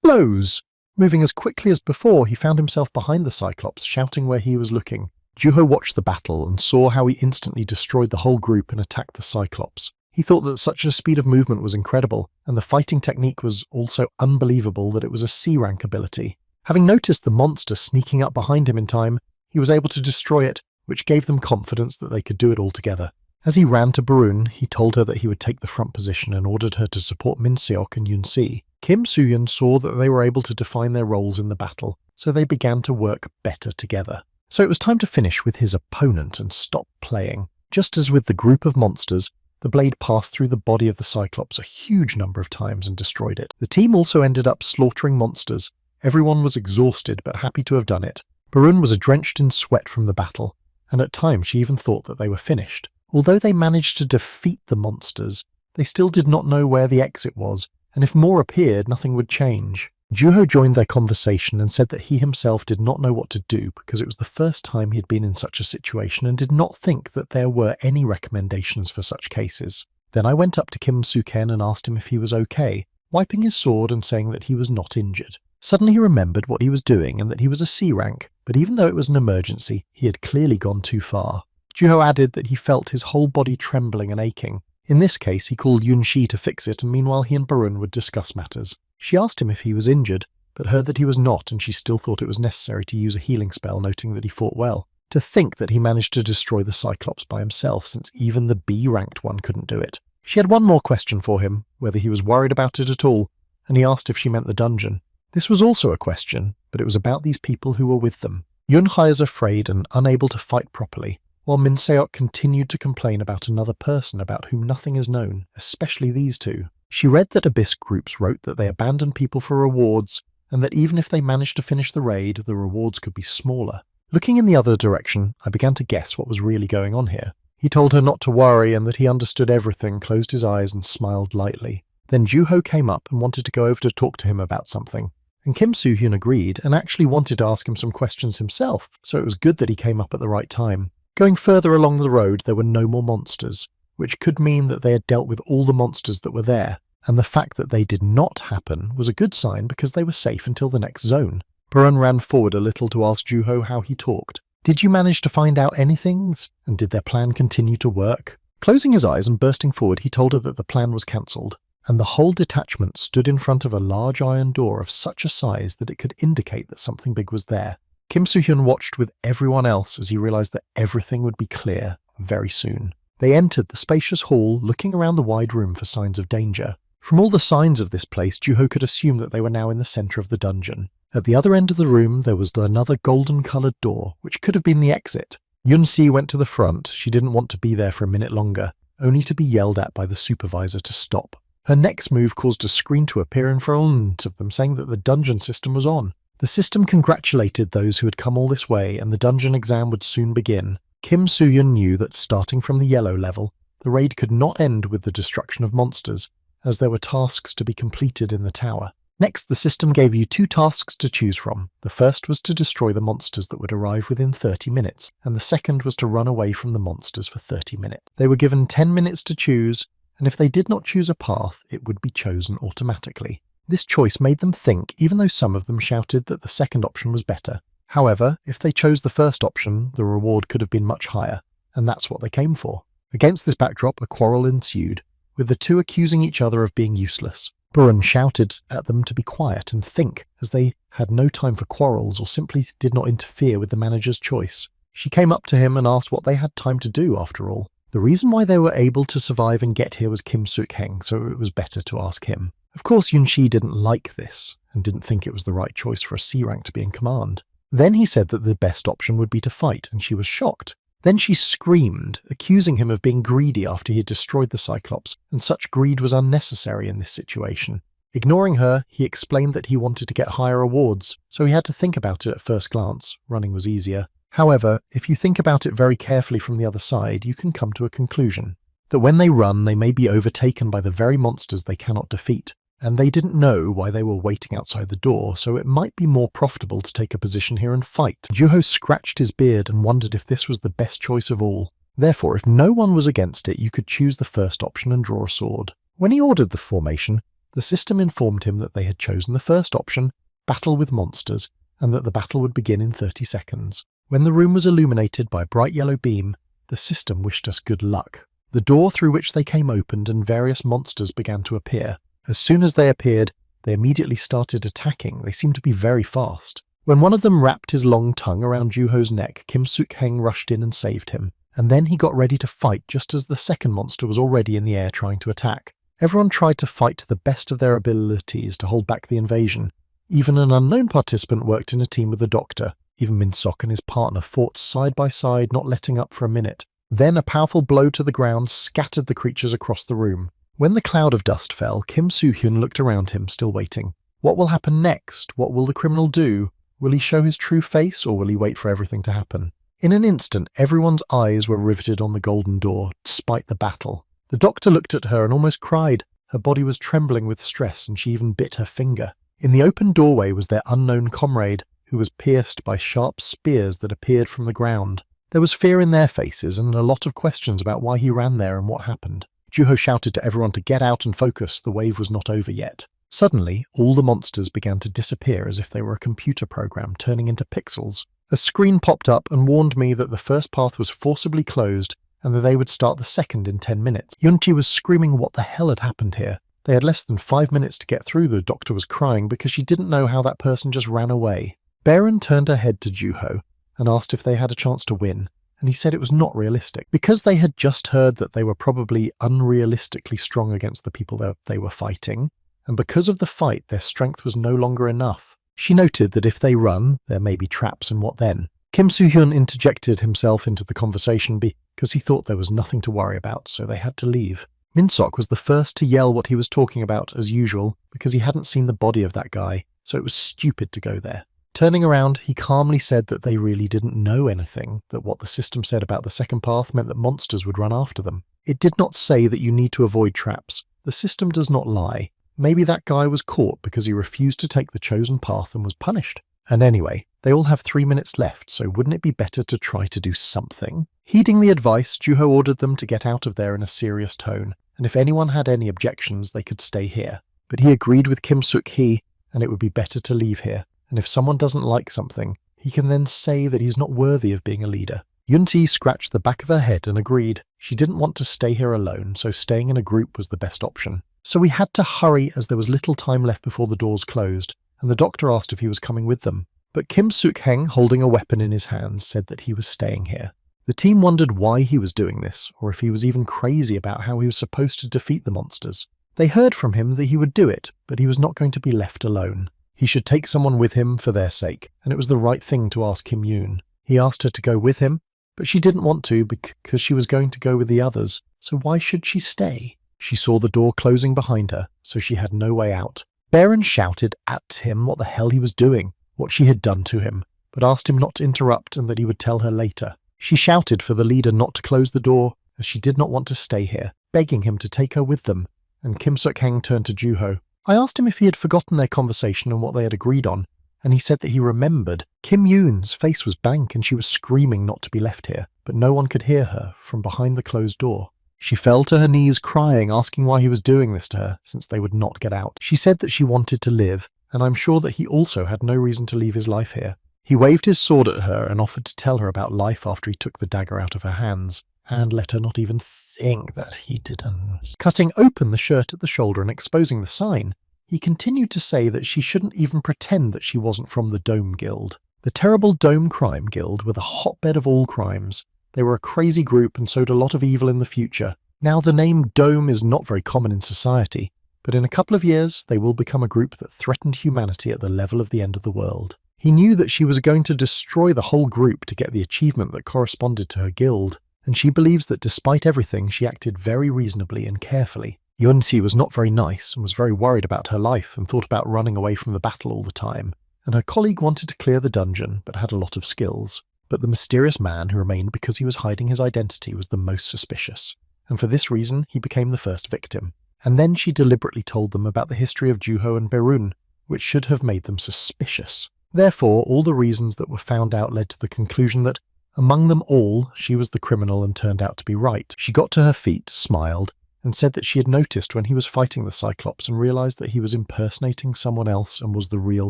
Blows! Moving as quickly as before, he found himself behind the Cyclops, shouting where he was looking. Ju-ho watched the battle and saw how he instantly destroyed the whole group and attacked the Cyclops. He thought that such a speed of movement was incredible, and the fighting technique was also unbelievable that it was a C-rank ability. Having noticed the monster sneaking up behind him in time, he was able to destroy it, which gave them confidence that they could do it all together. As he ran to Barun, he told her that he would take the front position and ordered her to support Min Seok and Yoon Si. Kim Soo-hyun saw that they were able to define their roles in the battle, so they began to work better together. So it was time to finish with his opponent and stop playing. Just as with the group of monsters, the blade passed through the body of the Cyclops a huge number of times and destroyed it. The team also ended up slaughtering monsters. Everyone was exhausted but happy to have done it. Barun was drenched in sweat from the battle, and at times she even thought that they were finished. Although they managed to defeat the monsters, they still did not know where the exit was, and if more appeared, nothing would change. Juho joined their conversation and said that he himself did not know what to do because it was the first time he had been in such a situation and did not think that there were any recommendations for such cases. Then I went up to Kim Soo-ken and asked him if he was okay, wiping his sword and saying that he was not injured. Suddenly he remembered what he was doing and that he was a C rank, but even though it was an emergency, he had clearly gone too far. Juho added that he felt his whole body trembling and aching. In this case, he called Yun-shi to fix it, and meanwhile he and Barun would discuss matters. She asked him if he was injured, but heard that he was not, and she still thought it was necessary to use a healing spell, noting that he fought well. To think that he managed to destroy the Cyclops by himself, since even the B-ranked one couldn't do it. She had one more question for him, whether he was worried about it at all, and he asked if she meant the dungeon. This was also a question, but it was about these people who were with them. Yun-hai is afraid and unable to fight properly, while Min Se-ok continued to complain about another person about whom nothing is known, especially these two. She read that Abyss groups wrote that they abandoned people for rewards, and that even if they managed to finish the raid, the rewards could be smaller. Looking in the other direction, I began to guess what was really going on here. He told her not to worry and that he understood everything, closed his eyes and smiled lightly. Then Juho came up and wanted to go over to talk to him about something. And Kim Soo-hyun agreed and actually wanted to ask him some questions himself, so it was good that he came up at the right time. Going further along the road, there were no more monsters, which could mean that they had dealt with all the monsters that were there, and the fact that they did not happen was a good sign because they were safe until the next zone. Barun ran forward a little to ask Juho how he talked. Did you manage to find out anything? And did their plan continue to work? Closing his eyes and bursting forward, he told her that the plan was cancelled, and the whole detachment stood in front of a large iron door of such a size that it could indicate that something big was there. Kim Soo-hyun watched with everyone else as he realized that everything would be clear very soon. They entered the spacious hall, looking around the wide room for signs of danger. From all the signs of this place, Juho could assume that they were now in the center of the dungeon. At the other end of the room, there was another golden-colored door, which could have been the exit. Yun-si went to the front. She didn't want to be there for a minute longer, only to be yelled at by the supervisor to stop. Her next move caused a screen to appear in front of them saying that the dungeon system was on. The system congratulated those who had come all this way, and the dungeon exam would soon begin. Kim Soo-hyun knew that starting from the yellow level, the raid could not end with the destruction of monsters, as there were tasks to be completed in the tower. Next, the system gave you 2 tasks to choose from. The first was to destroy the monsters that would arrive within 30 minutes, and the second was to run away from the monsters for 30 minutes. They were given 10 minutes to choose, and if they did not choose a path, it would be chosen automatically. This choice made them think, even though some of them shouted that the second option was better. However, if they chose the first option, the reward could have been much higher, and that's what they came for. Against this backdrop, a quarrel ensued, with the two accusing each other of being useless. Barun shouted at them to be quiet and think, as they had no time for quarrels or simply did not interfere with the manager's choice. She came up to him and asked what they had time to do after all. The reason why they were able to survive and get here was Kim Soo-heng, so it was better to ask him. Of course, Yun-shi didn't like this, and didn't think it was the right choice for a C rank to be in command. Then he said that the best option would be to fight, and she was shocked. Then she screamed, accusing him of being greedy after he had destroyed the Cyclops, and such greed was unnecessary in this situation. Ignoring her, he explained that he wanted to get higher rewards, so he had to think about it at first glance. Running was easier. However, if you think about it very carefully from the other side, you can come to a conclusion. That when they run, they may be overtaken by the very monsters they cannot defeat. And they didn't know why they were waiting outside the door, so it might be more profitable to take a position here and fight. Juho scratched his beard and wondered if this was the best choice of all. Therefore, if no one was against it, you could choose the first option and draw a sword. When he ordered the formation, the system informed him that they had chosen the first option, battle with monsters, and that the battle would begin in 30 seconds. When the room was illuminated by a bright yellow beam, the system wished us good luck. The door through which they came opened and various monsters began to appear. As soon as they appeared, they immediately started attacking. They seemed to be very fast. When one of them wrapped his long tongue around Juho's neck, Kim Soo-heng rushed in and saved him. And then he got ready to fight just as the second monster was already in the air trying to attack. Everyone tried to fight to the best of their abilities to hold back the invasion. Even an unknown participant worked in a team with the doctor. Even Min-seok and his partner fought side by side, not letting up for a minute. Then a powerful blow to the ground scattered the creatures across the room. When the cloud of dust fell, Kim Soo-hyun looked around him, still waiting. What will happen next? What will the criminal do? Will he show his true face, or will he wait for everything to happen? In an instant, everyone's eyes were riveted on the golden door, despite the battle. The doctor looked at her and almost cried. Her body was trembling with stress, and she even bit her finger. In the open doorway was their unknown comrade, who was pierced by sharp spears that appeared from the ground. There was fear in their faces and a lot of questions about why he ran there and what happened. Juho shouted to everyone to get out and focus, the wave was not over yet. Suddenly, all the monsters began to disappear as if they were a computer program, turning into pixels. A screen popped up and warned me that the first path was forcibly closed and that they would start the second in 10 minutes. Yunchi was screaming what the hell had happened here. They had less than 5 minutes to get through. The doctor was crying because she didn't know how that person just ran away. Baron turned her head to Juho and asked if they had a chance to win, and he said it was not realistic, because they had just heard that they were probably unrealistically strong against the people that they were fighting, and because of the fight their strength was no longer enough. She noted that if they run, there may be traps, and what then? Kim Soo-hyun interjected himself into the conversation because he thought there was nothing to worry about, so they had to leave. Min-sok was the first to yell what he was talking about as usual, because he hadn't seen the body of that guy, so it was stupid to go there. Turning around, he calmly said that they really didn't know anything, that what the system said about the second path meant that monsters would run after them. It did not say that you need to avoid traps. The system does not lie. Maybe that guy was caught because he refused to take the chosen path and was punished. And anyway, they all have 3 minutes left, so wouldn't it be better to try to do something? Heeding the advice, Juho ordered them to get out of there in a serious tone, and if anyone had any objections, they could stay here. But he agreed with Kim Suk-hee, and it would be better to leave here. And if someone doesn't like something, he can then say that he's not worthy of being a leader. Yunti scratched the back of her head and agreed. She didn't want to stay here alone, so staying in a group was the best option. So we had to hurry as there was little time left before the doors closed, and the doctor asked if he was coming with them. But Kim Suk-heng, holding a weapon in his hands, said that he was staying here. The team wondered why he was doing this, or if he was even crazy about how he was supposed to defeat the monsters. They heard from him that he would do it, but he was not going to be left alone. He should take someone with him for their sake, and it was the right thing to ask Kim Yoon. He asked her to go with him, but she didn't want to because she was going to go with the others, so why should she stay? She saw the door closing behind her, so she had no way out. Baron shouted at him what the hell he was doing, what she had done to him, but asked him not to interrupt and that he would tell her later. She shouted for the leader not to close the door, as she did not want to stay here, begging him to take her with them, and Kim Suk-heng turned to Juho. I asked him if he had forgotten their conversation and what they had agreed on, and he said that he remembered. Kim Yoon's face was blank and she was screaming not to be left here, but no one could hear her from behind the closed door. She fell to her knees crying, asking why he was doing this to her, since they would not get out. She said that she wanted to live, and I'm sure that he also had no reason to leave his life here. He waved his sword at her and offered to tell her about life after he took the dagger out of her hands, and let her not even think that he didn't. Cutting open the shirt at the shoulder and exposing the sign, he continued to say that she shouldn't even pretend that she wasn't from the Dome Guild. The terrible Dome Crime Guild were the hotbed of all crimes. They were a crazy group and sowed a lot of evil in the future. Now the name Dome is not very common in society, but in a couple of years they will become a group that threatened humanity at the level of the end of the world. He knew that she was going to destroy the whole group to get the achievement that corresponded to her guild, and she believes that despite everything she acted very reasonably and carefully. Yunsi was not very nice and was very worried about her life and thought about running away from the battle all the time, and her colleague wanted to clear the dungeon but had a lot of skills. But the mysterious man who remained because he was hiding his identity was the most suspicious, and for this reason he became the first victim. And then she deliberately told them about the history of Juho and Berun, which should have made them suspicious. Therefore, all the reasons that were found out led to the conclusion that, among them all, she was the criminal and turned out to be right. She got to her feet, smiled, and said that she had noticed when he was fighting the Cyclops and realized that he was impersonating someone else and was the real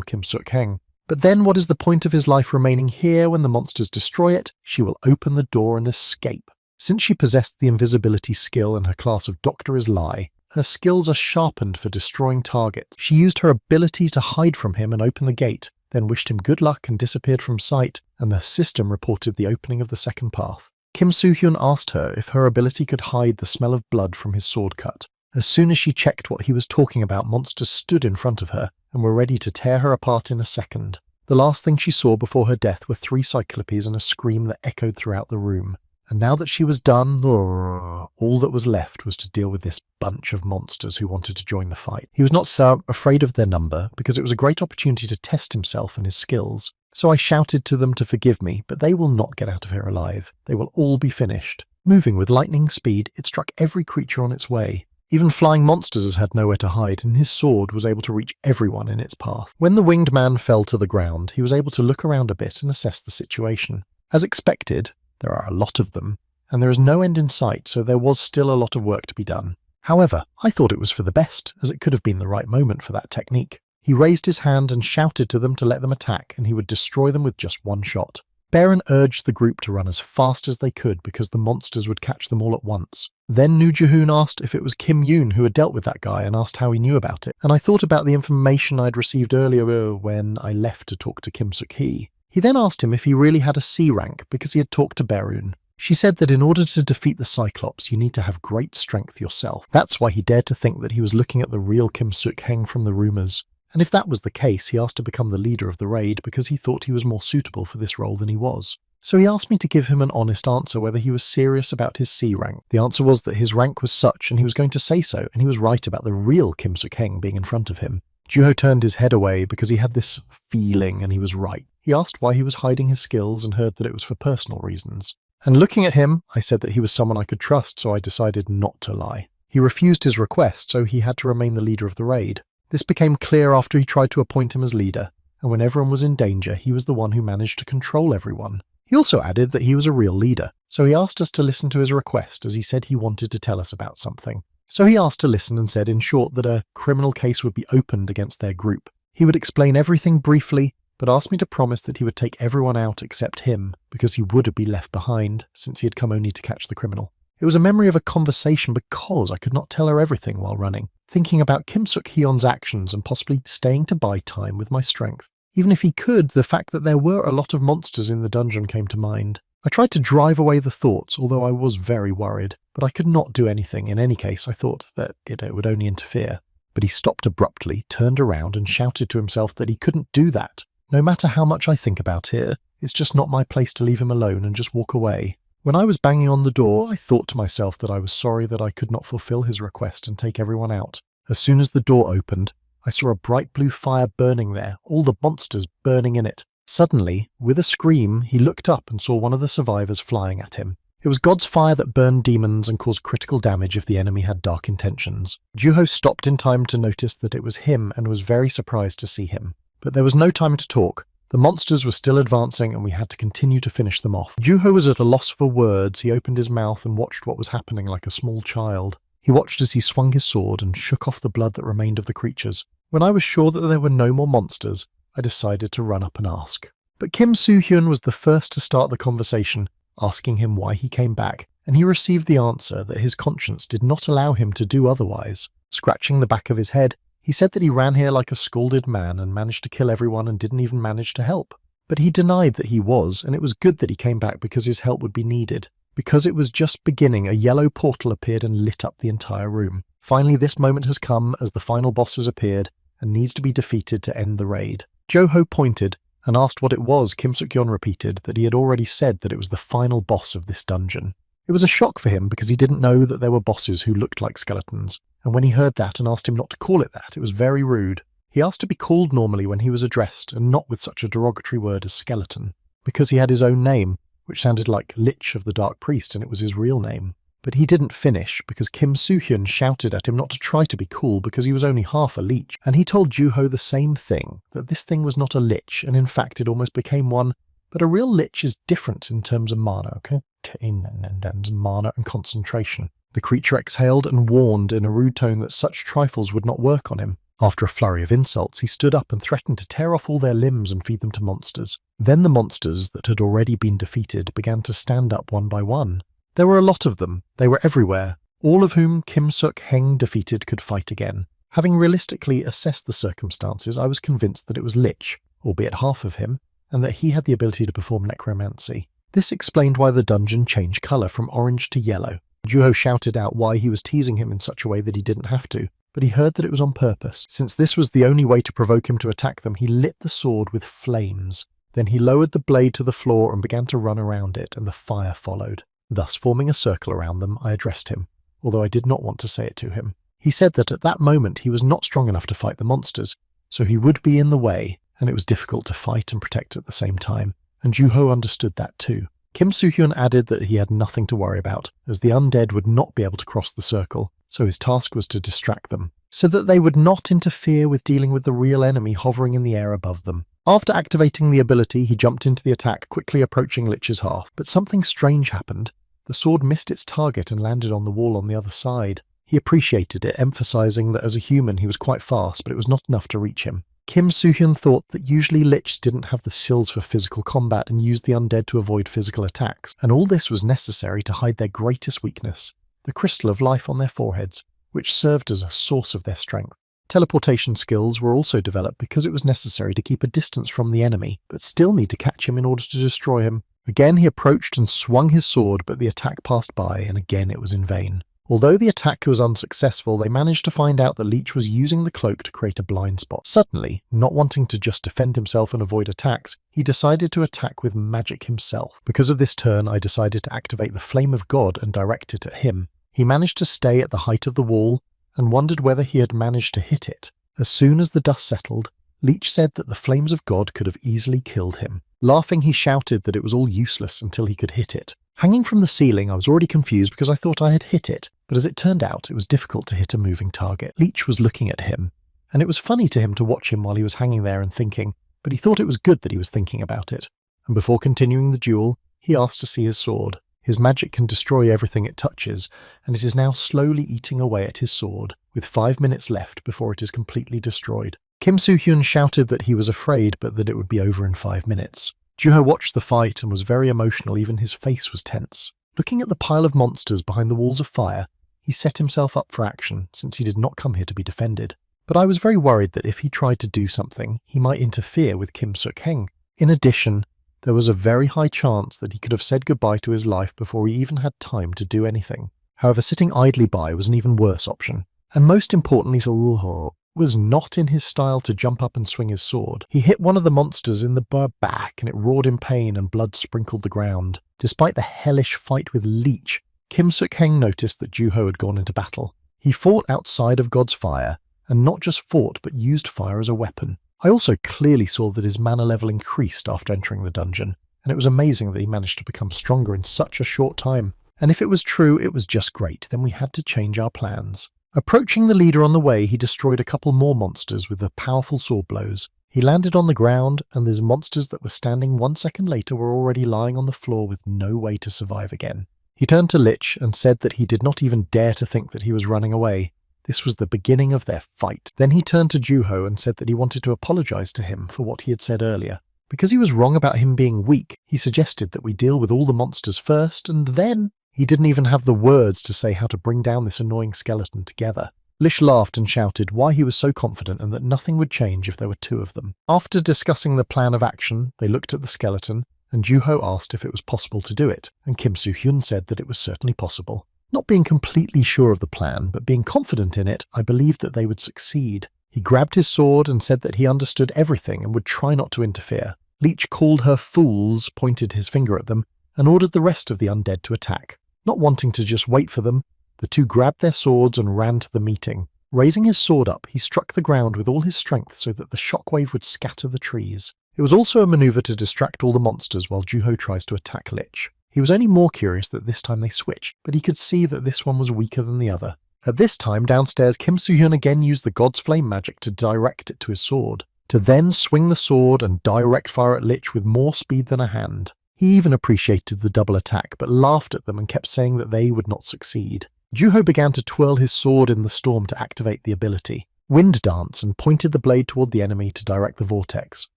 Kim Suk-heng. But then what is the point of his life remaining here when the monsters destroy it? She will open the door and escape. Since she possessed the invisibility skill and her class of Doctor is Lie, her skills are sharpened for destroying targets. She used her ability to hide from him and open the gate, then wished him good luck and disappeared from sight, and the system reported the opening of the second path. Kim Soo-hyun asked her if her ability could hide the smell of blood from his sword cut. As soon as she checked what he was talking about, monsters stood in front of her and were ready to tear her apart in a second. The last thing she saw before her death were 3 Cyclopes and a scream that echoed throughout the room. And now that she was done, all that was left was to deal with this bunch of monsters who wanted to join the fight. He was not so afraid of their number, because it was a great opportunity to test himself and his skills. So I shouted to them to forgive me, but they will not get out of here alive. They will all be finished. Moving with lightning speed, it struck every creature on its way. Even flying monsters had nowhere to hide, and his sword was able to reach everyone in its path. When the winged man fell to the ground, he was able to look around a bit and assess the situation. As expected, there are a lot of them, and there is no end in sight, so there was still a lot of work to be done. However, I thought it was for the best, as it could have been the right moment for that technique. He raised his hand and shouted to them to let them attack, and he would destroy them with just one shot. Baron urged the group to run as fast as they could because the monsters would catch them all at once. Then Nu Jahoon asked if it was Kim Yoon who had dealt with that guy and asked how he knew about it, and I thought about the information I'd received earlier when I left to talk to Kim Suk-hee. He then asked him if he really had a C rank because he had talked to Baron. She said that in order to defeat the Cyclops, you need to have great strength yourself. That's why he dared to think that he was looking at the real Kim Suk-heng from the rumours. And if that was the case, he asked to become the leader of the raid because he thought he was more suitable for this role than he was. So he asked me to give him an honest answer whether he was serious about his C rank. The answer was that his rank was such, and he was going to say so, and he was right about the real Kim Suk-heng being in front of him. Juho turned his head away because he had this feeling, and he was right. He asked why he was hiding his skills and heard that it was for personal reasons. And looking at him, I said that he was someone I could trust, so I decided not to lie. He refused his request, so he had to remain the leader of the raid. This became clear after he tried to appoint him as leader, and when everyone was in danger, he was the one who managed to control everyone. He also added that he was a real leader, so he asked us to listen to his request as he said he wanted to tell us about something. So he asked to listen and said in short that a criminal case would be opened against their group. He would explain everything briefly, but asked me to promise that he would take everyone out except him, because he would be left behind, since he had come only to catch the criminal. It was a memory of a conversation because I could not tell her everything while running, thinking about Kim Suk-hyun's actions and possibly staying to buy time with my strength. Even if he could, the fact that there were a lot of monsters in the dungeon came to mind. I tried to drive away the thoughts, although I was very worried, but I could not do anything. In any case, I thought that it would only interfere. But he stopped abruptly, turned around and shouted to himself that he couldn't do that. No matter how much I think about it, it's just not my place to leave him alone and just walk away. When I was banging on the door, I thought to myself that I was sorry that I could not fulfill his request and take everyone out. As soon as the door opened, I saw a bright blue fire burning there, all the monsters burning in it. Suddenly, with a scream, he looked up and saw one of the survivors flying at him. It was God's fire that burned demons and caused critical damage if the enemy had dark intentions. Juho stopped in time to notice that it was him and was very surprised to see him. But there was no time to talk. The monsters were still advancing and we had to continue to finish them off. Juho was at a loss for words. He opened his mouth and watched what was happening like a small child. He watched as he swung his sword and shook off the blood that remained of the creatures. When I was sure that there were no more monsters, I decided to run up and ask. But Kim Soo-hyun was the first to start the conversation, asking him why he came back, and he received the answer that his conscience did not allow him to do otherwise. Scratching the back of his head, he said that he ran here like a scalded man and managed to kill everyone and didn't even manage to help. But he denied that he was, and it was good that he came back because his help would be needed. Because it was just beginning, a yellow portal appeared and lit up the entire room. Finally, this moment has come as the final boss has appeared and needs to be defeated to end the raid. Joho pointed and asked what it was. Kim Suk-hyun repeated that he had already said that it was the final boss of this dungeon. It was a shock for him because he didn't know that there were bosses who looked like skeletons, and when he heard that and asked him not to call it that, it was very rude. He asked to be called normally when he was addressed and not with such a derogatory word as skeleton, because he had his own name, which sounded like Lich of the Dark Priest, and it was his real name. But he didn't finish because Kim Soo-hyun shouted at him not to try to be cool because he was only half a leech, and he told Juho the same thing, that this thing was not a lich, and in fact it almost became one, but a real lich is different in terms of mana, okay? Mana and concentration. The creature exhaled and warned in a rude tone that such trifles would not work on him. After a flurry of insults, he stood up and threatened to tear off all their limbs and feed them to monsters. Then the monsters that had already been defeated began to stand up one by one. There were a lot of them. They were everywhere, all of whom Kim Suk-heng defeated could fight again. Having realistically assessed the circumstances, I was convinced that it was Lich, albeit half of him, and that he had the ability to perform necromancy. This explained why the dungeon changed colour from orange to yellow. Juho shouted out why he was teasing him in such a way that he didn't have to, but he heard that it was on purpose. Since this was the only way to provoke him to attack them, he lit the sword with flames. Then he lowered the blade to the floor and began to run around it, and the fire followed. Thus, forming a circle around them, I addressed him, although I did not want to say it to him. He said that at that moment he was not strong enough to fight the monsters, so he would be in the way, and it was difficult to fight and protect at the same time, and Juho understood that too. Kim Soo-hyun added that he had nothing to worry about, as the undead would not be able to cross the circle, so his task was to distract them, so that they would not interfere with dealing with the real enemy hovering in the air above them. After activating the ability, he jumped into the attack, quickly approaching Lich's half. But something strange happened. The sword missed its target and landed on the wall on the other side. He appreciated it, emphasizing that as a human he was quite fast, but it was not enough to reach him. Kim Soo-hyun thought that usually Lich didn't have the skills for physical combat and used the undead to avoid physical attacks, and all this was necessary to hide their greatest weakness, the crystal of life on their foreheads, which served as a source of their strength. Teleportation skills were also developed because it was necessary to keep a distance from the enemy, but still need to catch him in order to destroy him. Again he approached and swung his sword, but the attack passed by, and again it was in vain. Although the attack was unsuccessful, they managed to find out that Lich was using the cloak to create a blind spot. Suddenly, not wanting to just defend himself and avoid attacks, he decided to attack with magic himself. Because of this turn, I decided to activate the Flame of God and direct it at him. He managed to stay at the height of the wall and wondered whether he had managed to hit it. As soon as the dust settled, Lich said that the flames of God could have easily killed him. Laughing, he shouted that it was all useless until he could hit it. Hanging from the ceiling, I was already confused because I thought I had hit it, but as it turned out, it was difficult to hit a moving target. Lich was looking at him, and it was funny to him to watch him while he was hanging there and thinking, but he thought it was good that he was thinking about it. And before continuing the duel, he asked to see his sword. His magic can destroy everything it touches, and it is now slowly eating away at his sword, with 5 minutes left before it is completely destroyed. Kim Soo-hyun shouted that he was afraid, but that it would be over in 5 minutes. Joo-ho watched the fight and was very emotional, even his face was tense. Looking at the pile of monsters behind the walls of fire, he set himself up for action, since he did not come here to be defended. But I was very worried that if he tried to do something, he might interfere with Kim Suk-heng. In addition, there was a very high chance that he could have said goodbye to his life before he even had time to do anything. However, sitting idly by was an even worse option. And most importantly, Soo-ho was not in his style to jump up and swing his sword. He hit one of the monsters in the back and it roared in pain and blood sprinkled the ground. Despite the hellish fight with Lich, Kim Suk-heng noticed that Joo-ho had gone into battle. He fought outside of God's fire, and not just fought but used fire as a weapon. I also clearly saw that his mana level increased after entering the dungeon, and it was amazing that he managed to become stronger in such a short time. And if it was true, it was just great, then we had to change our plans. Approaching the leader on the way, he destroyed a couple more monsters with the powerful sword blows. He landed on the ground, and those monsters that were standing 1 second later were already lying on the floor with no way to survive again. He turned to Lich and said that he did not even dare to think that he was running away. This was the beginning of their fight. Then he turned to Joo-ho and said that he wanted to apologize to him for what he had said earlier. Because he was wrong about him being weak, he suggested that we deal with all the monsters first, and then he didn't even have the words to say how to bring down this annoying skeleton together. Lich laughed and shouted why he was so confident and that nothing would change if there were 2 of them. After discussing the plan of action, they looked at the skeleton, and Joo-ho asked if it was possible to do it, and Kim Soo-hyun said that it was certainly possible. Not being completely sure of the plan, but being confident in it, I believed that they would succeed. He grabbed his sword and said that he understood everything and would try not to interfere. Lich called her fools, pointed his finger at them, and ordered the rest of the undead to attack. Not wanting to just wait for them, the 2 grabbed their swords and ran to the meeting. Raising his sword up, he struck the ground with all his strength so that the shockwave would scatter the trees. It was also a maneuver to distract all the monsters while Joo-ho tries to attack Lich. He was only more curious that this time they switched, but he could see that this one was weaker than the other. At this time, downstairs, Kim Soo-hyun again used the God's Flame magic to direct it to his sword, to then swing the sword and direct fire at Lich with more speed than a hand. He even appreciated the double attack, but laughed at them and kept saying that they would not succeed. Joo-ho began to twirl his sword in the storm to activate the ability, Wind Dance, and pointed the blade toward the enemy to direct the vortex,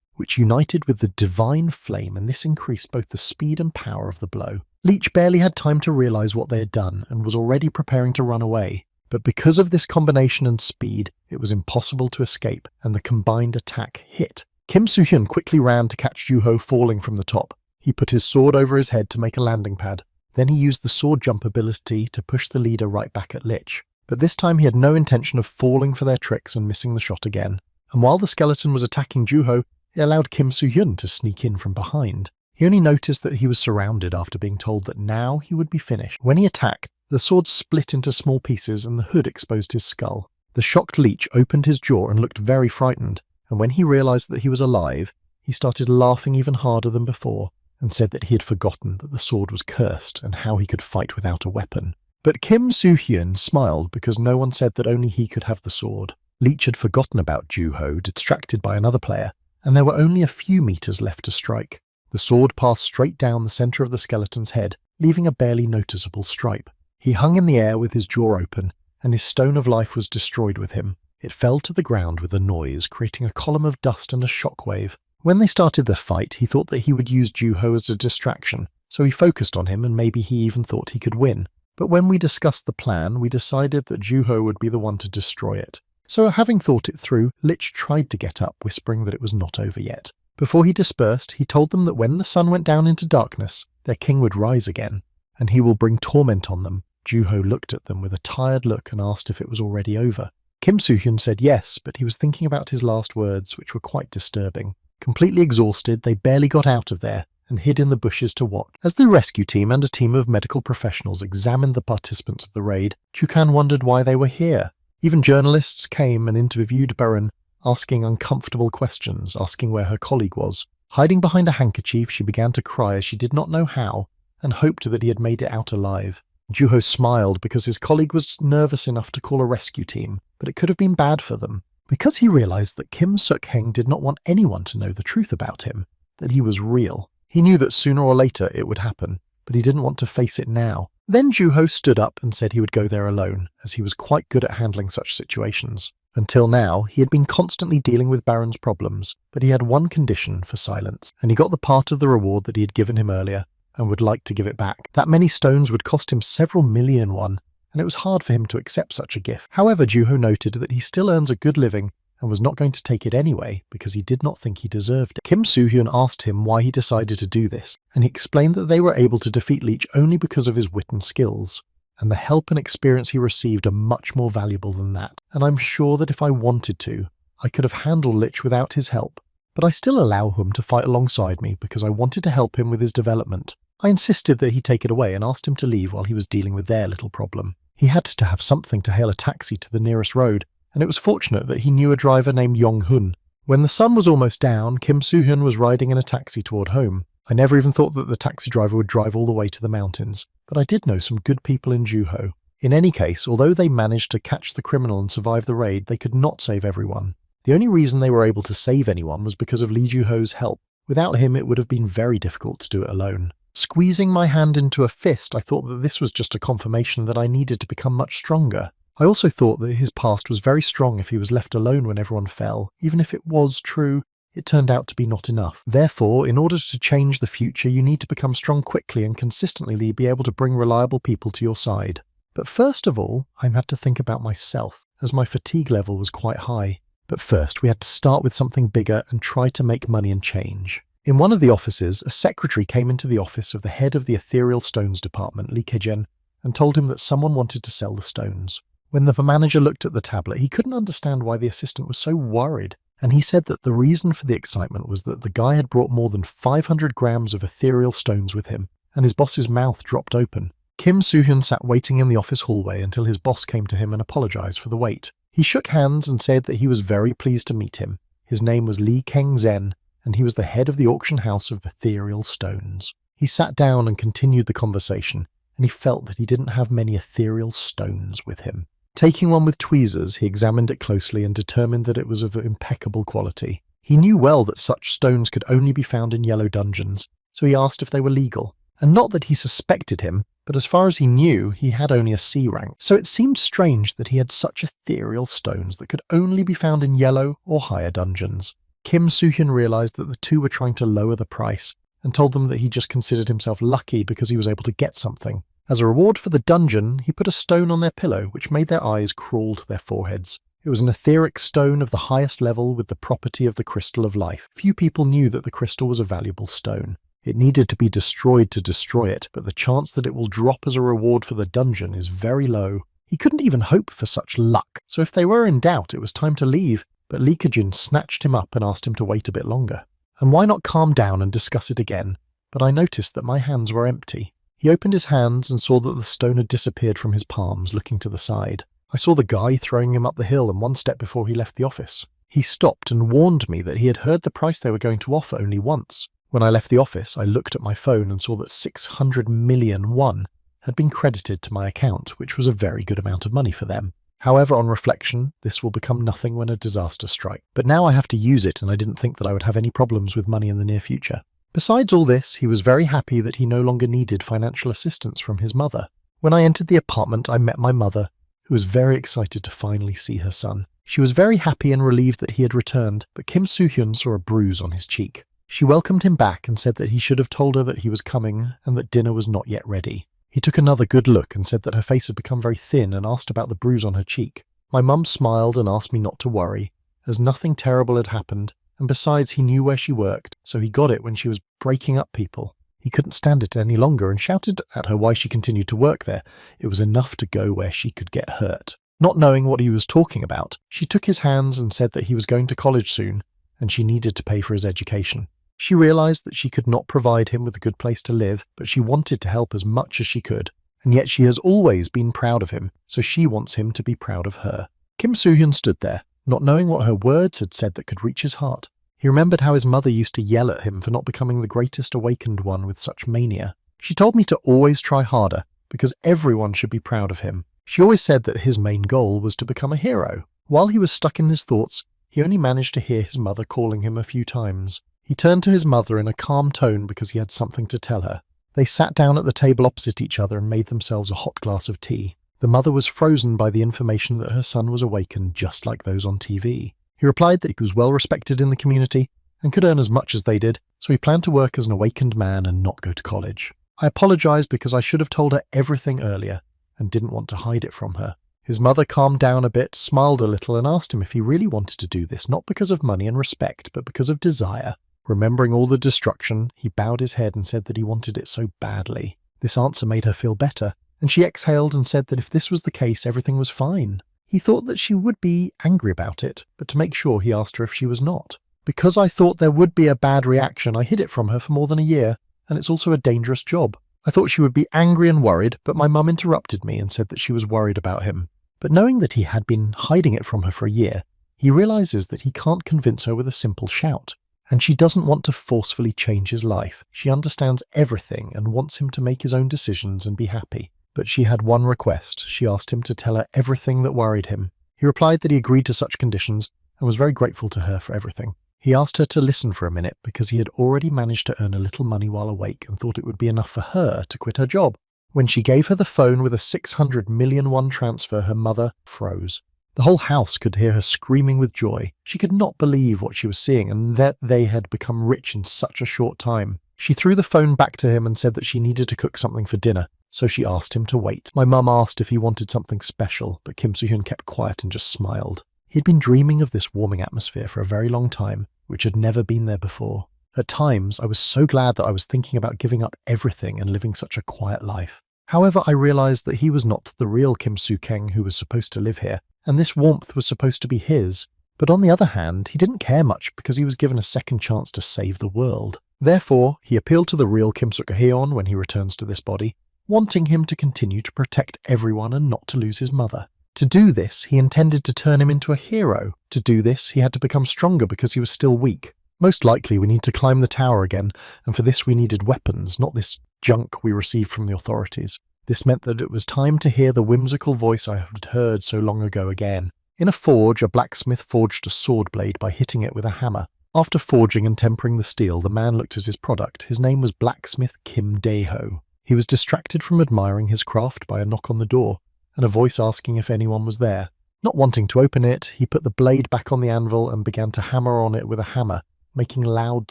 which united with the divine flame, and this increased both the speed and power of the blow. Lich barely had time to realize what they had done and was already preparing to run away, but because of this combination and speed, it was impossible to escape, and the combined attack hit. Kim Soo-hyun quickly ran to catch Joo-ho falling from the top. He put his sword over his head to make a landing pad. Then he used the sword jump ability to push the leader right back at Lich. But this time he had no intention of falling for their tricks and missing the shot again. And while the skeleton was attacking Joo-ho, he allowed Kim Soo-hyun to sneak in from behind. He only noticed that he was surrounded after being told that now he would be finished. When he attacked, the sword split into small pieces and the hood exposed his skull. The shocked Lich opened his jaw and looked very frightened, and when he realized that he was alive, he started laughing even harder than before, and said that he had forgotten that the sword was cursed and how he could fight without a weapon. But Kim Soo-hyun smiled because no one said that only he could have the sword. Leech had forgotten about Joo-ho, distracted by another player, and there were only a few meters left to strike. The sword passed straight down the center of the skeleton's head, leaving a barely noticeable stripe. He hung in the air with his jaw open, and his stone of life was destroyed with him. It fell to the ground with a noise, creating a column of dust and a shockwave. When they started the fight, he thought that he would use Joo-ho as a distraction, so he focused on him and maybe he even thought he could win. But when we discussed the plan, we decided that Joo-ho would be the one to destroy it. So having thought it through, Lich tried to get up, whispering that it was not over yet. Before he dispersed, he told them that when the sun went down into darkness, their king would rise again, and he will bring torment on them. Joo-ho looked at them with a tired look and asked if it was already over. Kim Soo-hyun said yes, but he was thinking about his last words, which were quite disturbing. Completely exhausted, they barely got out of there and hid in the bushes to watch. As the rescue team and a team of medical professionals examined the participants of the raid, Chukan wondered why they were here. Even journalists came and interviewed Baron, asking uncomfortable questions, asking where her colleague was. Hiding behind a handkerchief, she began to cry as she did not know how, and hoped that he had made it out alive. Joo-ho smiled because his colleague was nervous enough to call a rescue team, but it could have been bad for them. Because he realized that Kim Suk-heng did not want anyone to know the truth about him, that he was real. He knew that sooner or later it would happen, but he didn't want to face it now. Then Joo-ho stood up and said he would go there alone, as he was quite good at handling such situations. Until now, he had been constantly dealing with Baron's problems, but he had one condition for silence, and he got the part of the reward that he had given him earlier, and would like to give it back. That many stones would cost him several million won, and it was hard for him to accept such a gift. However, Joo-ho noted that he still earns a good living and was not going to take it anyway because he did not think he deserved it. Kim Soo-hyun asked him why he decided to do this, and he explained that they were able to defeat Leech only because of his wit and skills, and the help and experience he received are much more valuable than that. And I'm sure that if I wanted to, I could have handled Lich without his help, but I still allow him to fight alongside me because I wanted to help him with his development. I insisted that he take it away and asked him to leave while he was dealing with their little problem. He had to have something to hail a taxi to the nearest road, and it was fortunate that he knew a driver named Yong-hun. When the sun was almost down, Kim Soo-hyun was riding in a taxi toward home. I never even thought that the taxi driver would drive all the way to the mountains, but I did know some good people in Joo-ho. In any case, although they managed to catch the criminal and survive the raid, they could not save everyone. The only reason they were able to save anyone was because of Lee Joo-ho's help. Without him, it would have been very difficult to do it alone. Squeezing my hand into a fist, I thought that this was just a confirmation that I needed to become much stronger. I also thought that his past was very strong if he was left alone when everyone fell. Even if it was true, it turned out to be not enough. Therefore, in order to change the future, you need to become strong quickly and consistently be able to bring reliable people to your side. But first of all, I had to think about myself, as my fatigue level was quite high. But first, we had to start with something bigger and try to make money and change. In one of the offices, a secretary came into the office of the head of the ethereal stones department, Lee Kejen, and told him that someone wanted to sell the stones. When the manager looked at the tablet, he couldn't understand why the assistant was so worried, and he said that the reason for the excitement was that the guy had brought more than 500 grams of ethereal stones with him, and his boss's mouth dropped open. Kim Soo-hyun sat waiting in the office hallway until his boss came to him and apologized for the wait. He shook hands and said that he was very pleased to meet him. His name was Lee Keng-zen, and he was the head of the auction house of ethereal stones. He sat down and continued the conversation, and he felt that he didn't have many ethereal stones with him. Taking one with tweezers, he examined it closely and determined that it was of impeccable quality. He knew well that such stones could only be found in yellow dungeons, so he asked if they were legal. And not that he suspected him, but as far as he knew, he had only a C rank, so it seemed strange that he had such ethereal stones that could only be found in yellow or higher dungeons. Kim Soo-hyun realized that the two were trying to lower the price, and told them that he just considered himself lucky because he was able to get something. As a reward for the dungeon, he put a stone on their pillow, which made their eyes crawl to their foreheads. It was an etheric stone of the highest level with the property of the crystal of life. Few people knew that the crystal was a valuable stone. It needed to be destroyed to destroy it, but the chance that it will drop as a reward for the dungeon is very low. He couldn't even hope for such luck, so if they were in doubt, it was time to leave. But Lee Kejin snatched him up and asked him to wait a bit longer. And why not calm down and discuss it again? But I noticed that my hands were empty. He opened his hands and saw that the stone had disappeared from his palms, looking to the side. I saw the guy throwing him up the hill and one step before he left the office. He stopped and warned me that he had heard the price they were going to offer only once. When I left the office, I looked at my phone and saw that 600 million won, had been credited to my account, which was a very good amount of money for them. However, on reflection, this will become nothing when a disaster strikes. But now I have to use it, and I didn't think that I would have any problems with money in the near future. Besides all this, he was very happy that he no longer needed financial assistance from his mother. When I entered the apartment, I met my mother, who was very excited to finally see her son. She was very happy and relieved that he had returned, but Kim Soo-hyun saw a bruise on his cheek. She welcomed him back and said that he should have told her that he was coming and that dinner was not yet ready. He took another good look and said that her face had become very thin and asked about the bruise on her cheek. My mum smiled and asked me not to worry, as nothing terrible had happened, and besides he knew where she worked, so he got it when she was breaking up people. He couldn't stand it any longer and shouted at her why she continued to work there. It was enough to go where she could get hurt. Not knowing what he was talking about, she took his hands and said that he was going to college soon, and she needed to pay for his education. She realized that she could not provide him with a good place to live, but she wanted to help as much as she could, and yet she has always been proud of him, so she wants him to be proud of her. Kim Soo-hyun stood there, not knowing what her words had said that could reach his heart. He remembered how his mother used to yell at him for not becoming the greatest awakened one with such mania. She told me to always try harder, because everyone should be proud of him. She always said that his main goal was to become a hero. While he was stuck in his thoughts, he only managed to hear his mother calling him a few times. He turned to his mother in a calm tone because he had something to tell her. They sat down at the table opposite each other and made themselves a hot glass of tea. The mother was frozen by the information that her son was awakened just like those on TV. He replied that he was well respected in the community and could earn as much as they did, so he planned to work as an awakened man and not go to college. I apologized because I should have told her everything earlier and didn't want to hide it from her. His mother calmed down a bit, smiled a little and asked him if he really wanted to do this, not because of money and respect, but because of desire. Remembering all the destruction, he bowed his head and said that he wanted it so badly. This answer made her feel better, and she exhaled and said that if this was the case, everything was fine. He thought that she would be angry about it, but to make sure he asked her if she was not. Because I thought there would be a bad reaction, I hid it from her for more than a year, and it's also a dangerous job. I thought she would be angry and worried, but my mum interrupted me and said that she was worried about him. But knowing that he had been hiding it from her for a year, he realizes that he can't convince her with a simple shout. And she doesn't want to forcefully change his life. She understands everything and wants him to make his own decisions and be happy. But she had one request. She asked him to tell her everything that worried him. He replied that he agreed to such conditions and was very grateful to her for everything. He asked her to listen for a minute because he had already managed to earn a little money while awake and thought it would be enough for her to quit her job. When she gave her the phone with a 600 million won transfer, her mother froze. The whole house could hear her screaming with joy. She could not believe what she was seeing and that they had become rich in such a short time. She threw the phone back to him and said that she needed to cook something for dinner, so she asked him to wait. My mum asked if he wanted something special, but Kim Soo-hyun kept quiet and just smiled. He had been dreaming of this warming atmosphere for a very long time, which had never been there before. At times, I was so glad that I was thinking about giving up everything and living such a quiet life. However, I realized that he was not the real Kim Soo-kang who was supposed to live here, and this warmth was supposed to be his. But on the other hand, he didn't care much because he was given a second chance to save the world. Therefore, he appealed to the real Kim Soo-hyun when he returns to this body, wanting him to continue to protect everyone and not to lose his mother. To do this, he intended to turn him into a hero. To do this, he had to become stronger because he was still weak. Most likely we need to climb the tower again, and for this we needed weapons, not this junk we received from the authorities. This meant that it was time to hear the whimsical voice I had heard so long ago again. In a forge, a blacksmith forged a sword blade by hitting it with a hammer. After forging and tempering the steel, the man looked at his product. His name was blacksmith Kim Dae-ho. He was distracted from admiring his craft by a knock on the door, and a voice asking if anyone was there. Not wanting to open it, he put the blade back on the anvil and began to hammer on it with a hammer, making loud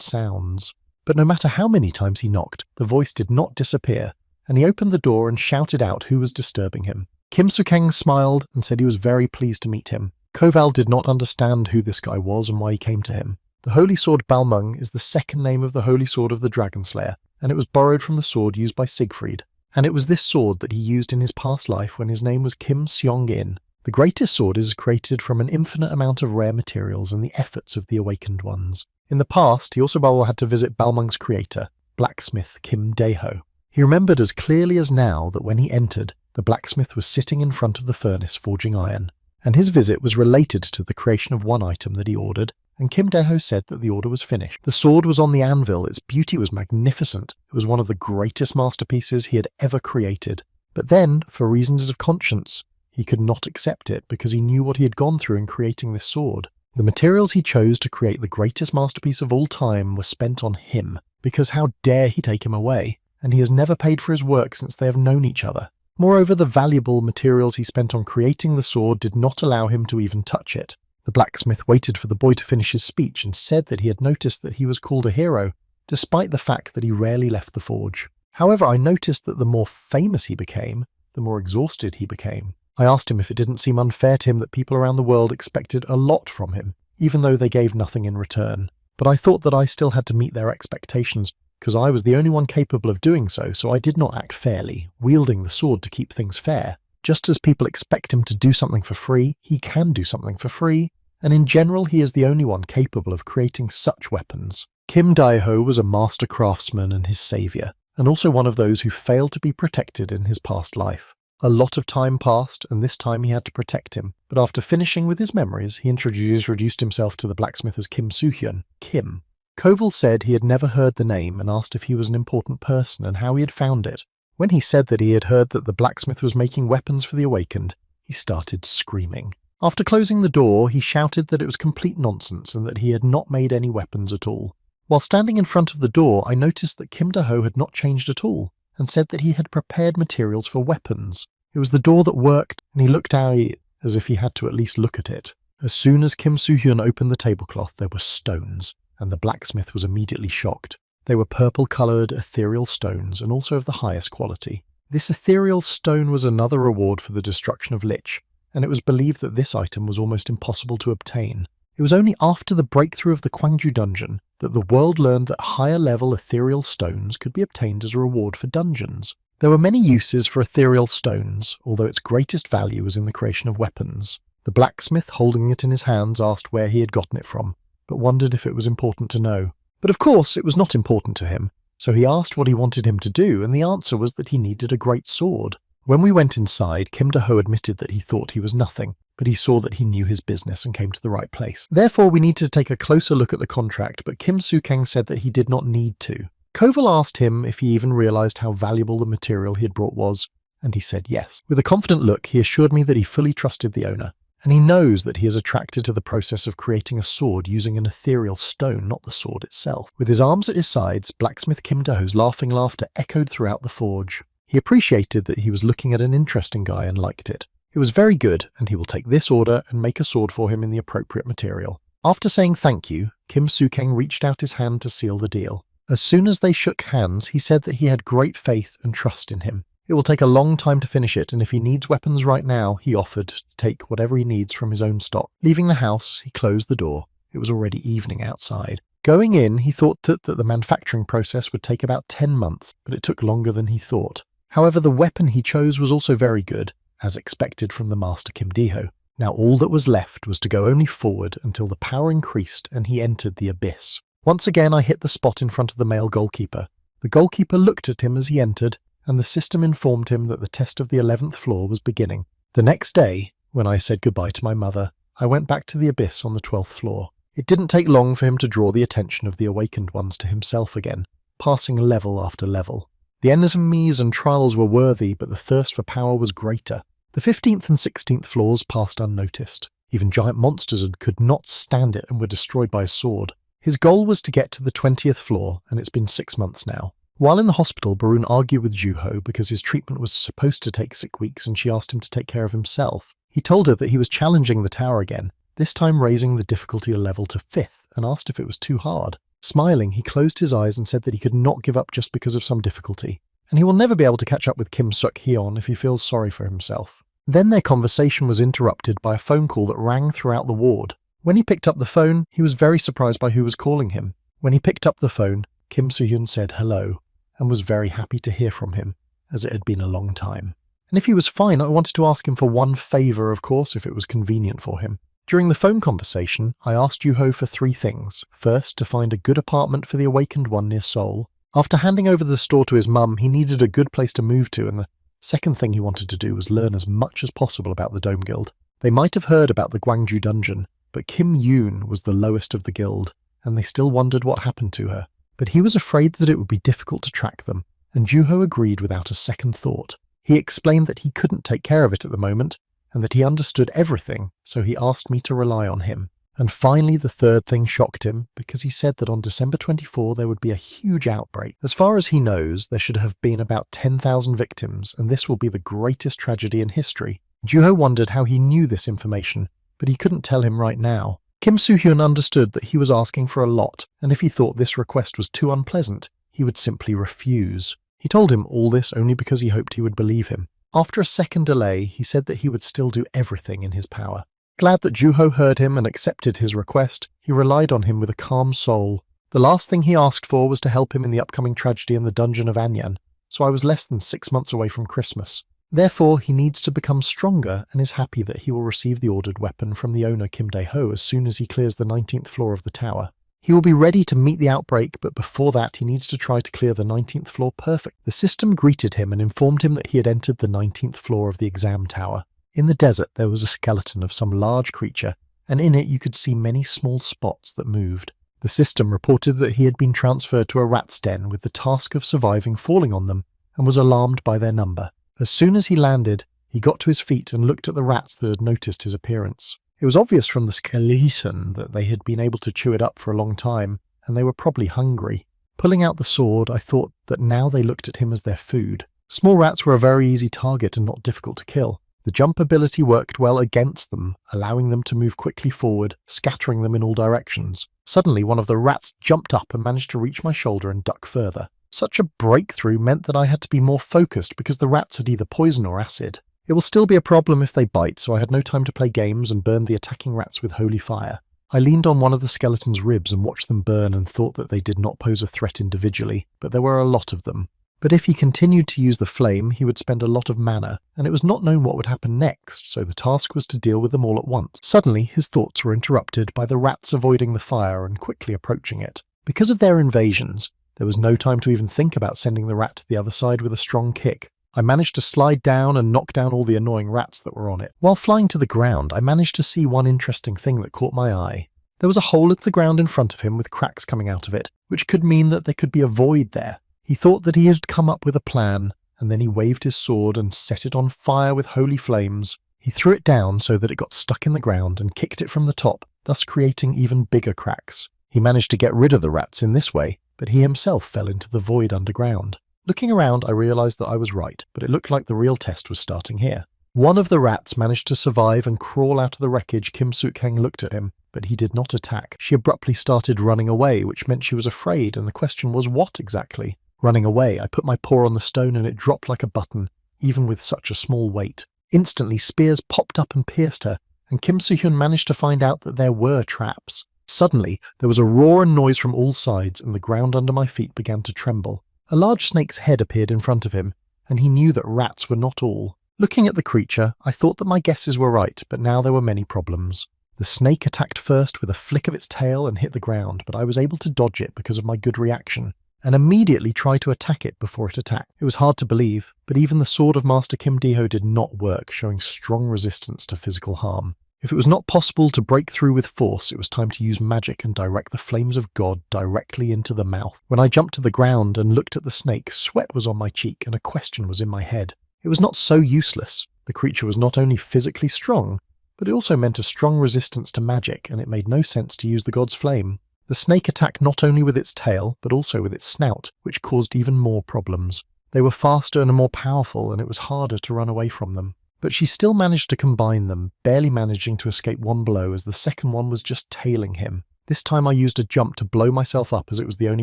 sounds. But no matter how many times he knocked, the voice did not disappear, and he opened the door and shouted out who was disturbing him. Kim Soo-kang smiled and said he was very pleased to meet him. Koval did not understand who this guy was and why he came to him. The Holy Sword Balmung is the second name of the Holy Sword of the Dragon Slayer, and it was borrowed from the sword used by Siegfried. And it was this sword that he used in his past life when his name was Kim Seong-in. The greatest sword is created from an infinite amount of rare materials and the efforts of the awakened ones. In the past, he also had to visit Balmung's creator, blacksmith Kim Dae-ho. He remembered as clearly as now that when he entered, the blacksmith was sitting in front of the furnace forging iron, and his visit was related to the creation of one item that he ordered, and Kim Dae-ho said that the order was finished. The sword was on the anvil, its beauty was magnificent, it was one of the greatest masterpieces he had ever created, But then, for reasons of conscience, he could not accept it because he knew what he had gone through in creating this sword. The materials he chose to create the greatest masterpiece of all time were spent on him, because how dare he take him away, and he has never paid for his work since they have known each other. Moreover, the valuable materials he spent on creating the sword did not allow him to even touch it. The blacksmith waited for the boy to finish his speech and said that he had noticed that he was called a hero, despite the fact that he rarely left the forge. However, I noticed that the more famous he became, the more exhausted he became. I asked him if it didn't seem unfair to him that people around the world expected a lot from him, even though they gave nothing in return. But I thought that I still had to meet their expectations, because I was the only one capable of doing so I did not act fairly, wielding the sword to keep things fair. Just as people expect him to do something for free, he can do something for free, and in general he is the only one capable of creating such weapons. Kim Dae-ho was a master craftsman and his saviour, and also one of those who failed to be protected in his past life. A lot of time passed, and this time he had to protect him, but after finishing with his memories, he introduced himself to the blacksmith as Kim Soo-hyun, Kim. Koval said he had never heard the name and asked if he was an important person and how he had found it. When he said that he had heard that the blacksmith was making weapons for the awakened, he started screaming. After closing the door, he shouted that it was complete nonsense and that he had not made any weapons at all. While standing in front of the door, I noticed that Kim Dae-ho had not changed at all, and said that he had prepared materials for weapons. It was the door that worked, and he looked at it as if he had to at least look at it. As soon as Kim Soo-hyun opened the tablecloth, there were stones, and the blacksmith was immediately shocked. They were purple-coloured ethereal stones, and also of the highest quality. This ethereal stone was another reward for the destruction of Lich, and it was believed that this item was almost impossible to obtain. It was only after the breakthrough of the Gwangju dungeon that the world learned that higher-level ethereal stones could be obtained as a reward for dungeons. There were many uses for ethereal stones, although its greatest value was in the creation of weapons. The blacksmith, holding it in his hands, asked where he had gotten it from, but wondered if it was important to know. But of course it was not important to him, so he asked what he wanted him to do, and the answer was that he needed a great sword. When we went inside, Kim Dae-ho admitted that he thought he was nothing, but he saw that he knew his business and came to the right place. Therefore, we needed to take a closer look at the contract, but Kim Soo-kang said that he did not need to. Koval asked him if he even realised how valuable the material he had brought was, and he said yes. With a confident look, he assured me that he fully trusted the owner, and he knows that he is attracted to the process of creating a sword using an ethereal stone, not the sword itself. With his arms at his sides, blacksmith Kim Dae-ho's laughing laughter echoed throughout the forge. He appreciated that he was looking at an interesting guy and liked it. It was very good, and he will take this order and make a sword for him in the appropriate material. After saying thank you, Kim Soo-kang reached out his hand to seal the deal. As soon as they shook hands, he said that he had great faith and trust in him. It will take a long time to finish it, and if he needs weapons right now, he offered to take whatever he needs from his own stock. Leaving the house, he closed the door. It was already evening outside. Going in, he thought that the manufacturing process would take about 10 months, but it took longer than he thought. However, the weapon he chose was also very good, as expected from the master Kim Dae-ho. Now all that was left was to go only forward until the power increased and he entered the abyss. Once again I hit the spot in front of the male goalkeeper. The goalkeeper looked at him as he entered, and the system informed him that the test of the 11th floor was beginning. The next day, when I said goodbye to my mother, I went back to the abyss on the 12th floor. It didn't take long for him to draw the attention of the awakened ones to himself again, passing level after level. The enemies and trials were worthy, but the thirst for power was greater. The 15th and 16th floors passed unnoticed. Even giant monsters could not stand it and were destroyed by a sword. His goal was to get to the 20th floor, and it's been 6 months now. While in the hospital, Barun argued with Joo-ho because his treatment was supposed to take 6 weeks and she asked him to take care of himself. He told her that he was challenging the tower again, this time raising the difficulty level to 5th, and asked if it was too hard. Smiling, he closed his eyes and said that he could not give up just because of some difficulty, and he will never be able to catch up with Kim Suk-hyun if he feels sorry for himself. Then their conversation was interrupted by a phone call that rang throughout the ward. When he picked up the phone, he was very surprised by who was calling him. When he picked up the phone, Kim Soo-hyun said hello, and was very happy to hear from him, as it had been a long time. And if he was fine, I wanted to ask him for one favour, of course, if it was convenient for him. During the phone conversation, I asked Joo-ho for 3 things. First, to find a good apartment for the awakened one near Seoul. After handing over the store to his mum, he needed a good place to move to, and the second thing he wanted to do was learn as much as possible about the Dome Guild. They might have heard about the Gwangju dungeon, but Kim Yoon was the lowest of the guild, and they still wondered what happened to her. But he was afraid that it would be difficult to track them, and Joo-ho agreed without a second thought. He explained that he couldn't take care of it at the moment, and that he understood everything, so he asked me to rely on him. And finally, the third thing shocked him, because he said that on December 24 there would be a huge outbreak. As far as he knows, there should have been about 10,000 victims, and this will be the greatest tragedy in history. Juho wondered how he knew this information, but he couldn't tell him right now. Kim Soo-hyun understood that he was asking for a lot, and if he thought this request was too unpleasant, he would simply refuse. He told him all this only because he hoped he would believe him. After a second delay, he said that he would still do everything in his power. Glad that Juho heard him and accepted his request, he relied on him with a calm soul. The last thing he asked for was to help him in the upcoming tragedy in the dungeon of Anyan, so I was less than 6 months away from Christmas. Therefore, he needs to become stronger and is happy that he will receive the ordered weapon from the owner Kim Dae-ho as soon as he clears the 19th floor of the tower. He will be ready to meet the outbreak, but before that he needs to try to clear the 19th floor perfect. The system greeted him and informed him that he had entered the 19th floor of the exam tower. In the desert there was a skeleton of some large creature, and in it you could see many small spots that moved. The system reported that he had been transferred to a rat's den with the task of surviving falling on them, and was alarmed by their number. As soon as he landed, he got to his feet and looked at the rats that had noticed his appearance. It was obvious from the skeleton that they had been able to chew it up for a long time, and they were probably hungry. Pulling out the sword, I thought that now they looked at him as their food. Small rats were a very easy target and not difficult to kill. The jump ability worked well against them, allowing them to move quickly forward, scattering them in all directions. Suddenly, one of the rats jumped up and managed to reach my shoulder and duck further. Such a breakthrough meant that I had to be more focused because the rats had either poison or acid. It will still be a problem if they bite, so I had no time to play games and burned the attacking rats with holy fire. I leaned on one of the skeleton's ribs and watched them burn and thought that they did not pose a threat individually, but there were a lot of them. But if he continued to use the flame, he would spend a lot of mana, and it was not known what would happen next, so the task was to deal with them all at once. Suddenly, his thoughts were interrupted by the rats avoiding the fire and quickly approaching it. Because of their invasions, there was no time to even think about sending the rat to the other side with a strong kick. I managed to slide down and knock down all the annoying rats that were on it. While flying to the ground, I managed to see one interesting thing that caught my eye. There was a hole in the ground in front of him with cracks coming out of it, which could mean that there could be a void there. He thought that he had come up with a plan, and then he waved his sword and set it on fire with holy flames. He threw it down so that it got stuck in the ground and kicked it from the top, thus creating even bigger cracks. He managed to get rid of the rats in this way, but he himself fell into the void underground. Looking around, I realized that I was right, but it looked like the real test was starting here. One of the rats managed to survive and crawl out of the wreckage. Kim Soo-kang looked at him, but he did not attack. She abruptly started running away, which meant she was afraid, and the question was what exactly? Running away, I put my paw on the stone and it dropped like a button, even with such a small weight. Instantly, spears popped up and pierced her, and Kim Soo-hyun managed to find out that there were traps. Suddenly, there was a roar and noise from all sides, and the ground under my feet began to tremble. A large snake's head appeared in front of him, and he knew that rats were not all. Looking at the creature, I thought that my guesses were right, but now there were many problems. The snake attacked first with a flick of its tail and hit the ground, but I was able to dodge it because of my good reaction, and immediately tried to attack it before it attacked. It was hard to believe, but even the sword of Master Kim Dae-ho did not work, showing strong resistance to physical harm. If it was not possible to break through with force, it was time to use magic and direct the flames of God directly into the mouth. When I jumped to the ground and looked at the snake, sweat was on my cheek and a question was in my head. It was not so useless. The creature was not only physically strong, but it also meant a strong resistance to magic, and it made no sense to use the god's flame. The snake attacked not only with its tail, but also with its snout, which caused even more problems. They were faster and more powerful, and it was harder to run away from them. But she still managed to combine them, barely managing to escape one blow as the second one was just tailing him. This time I used a jump to blow myself up as it was the only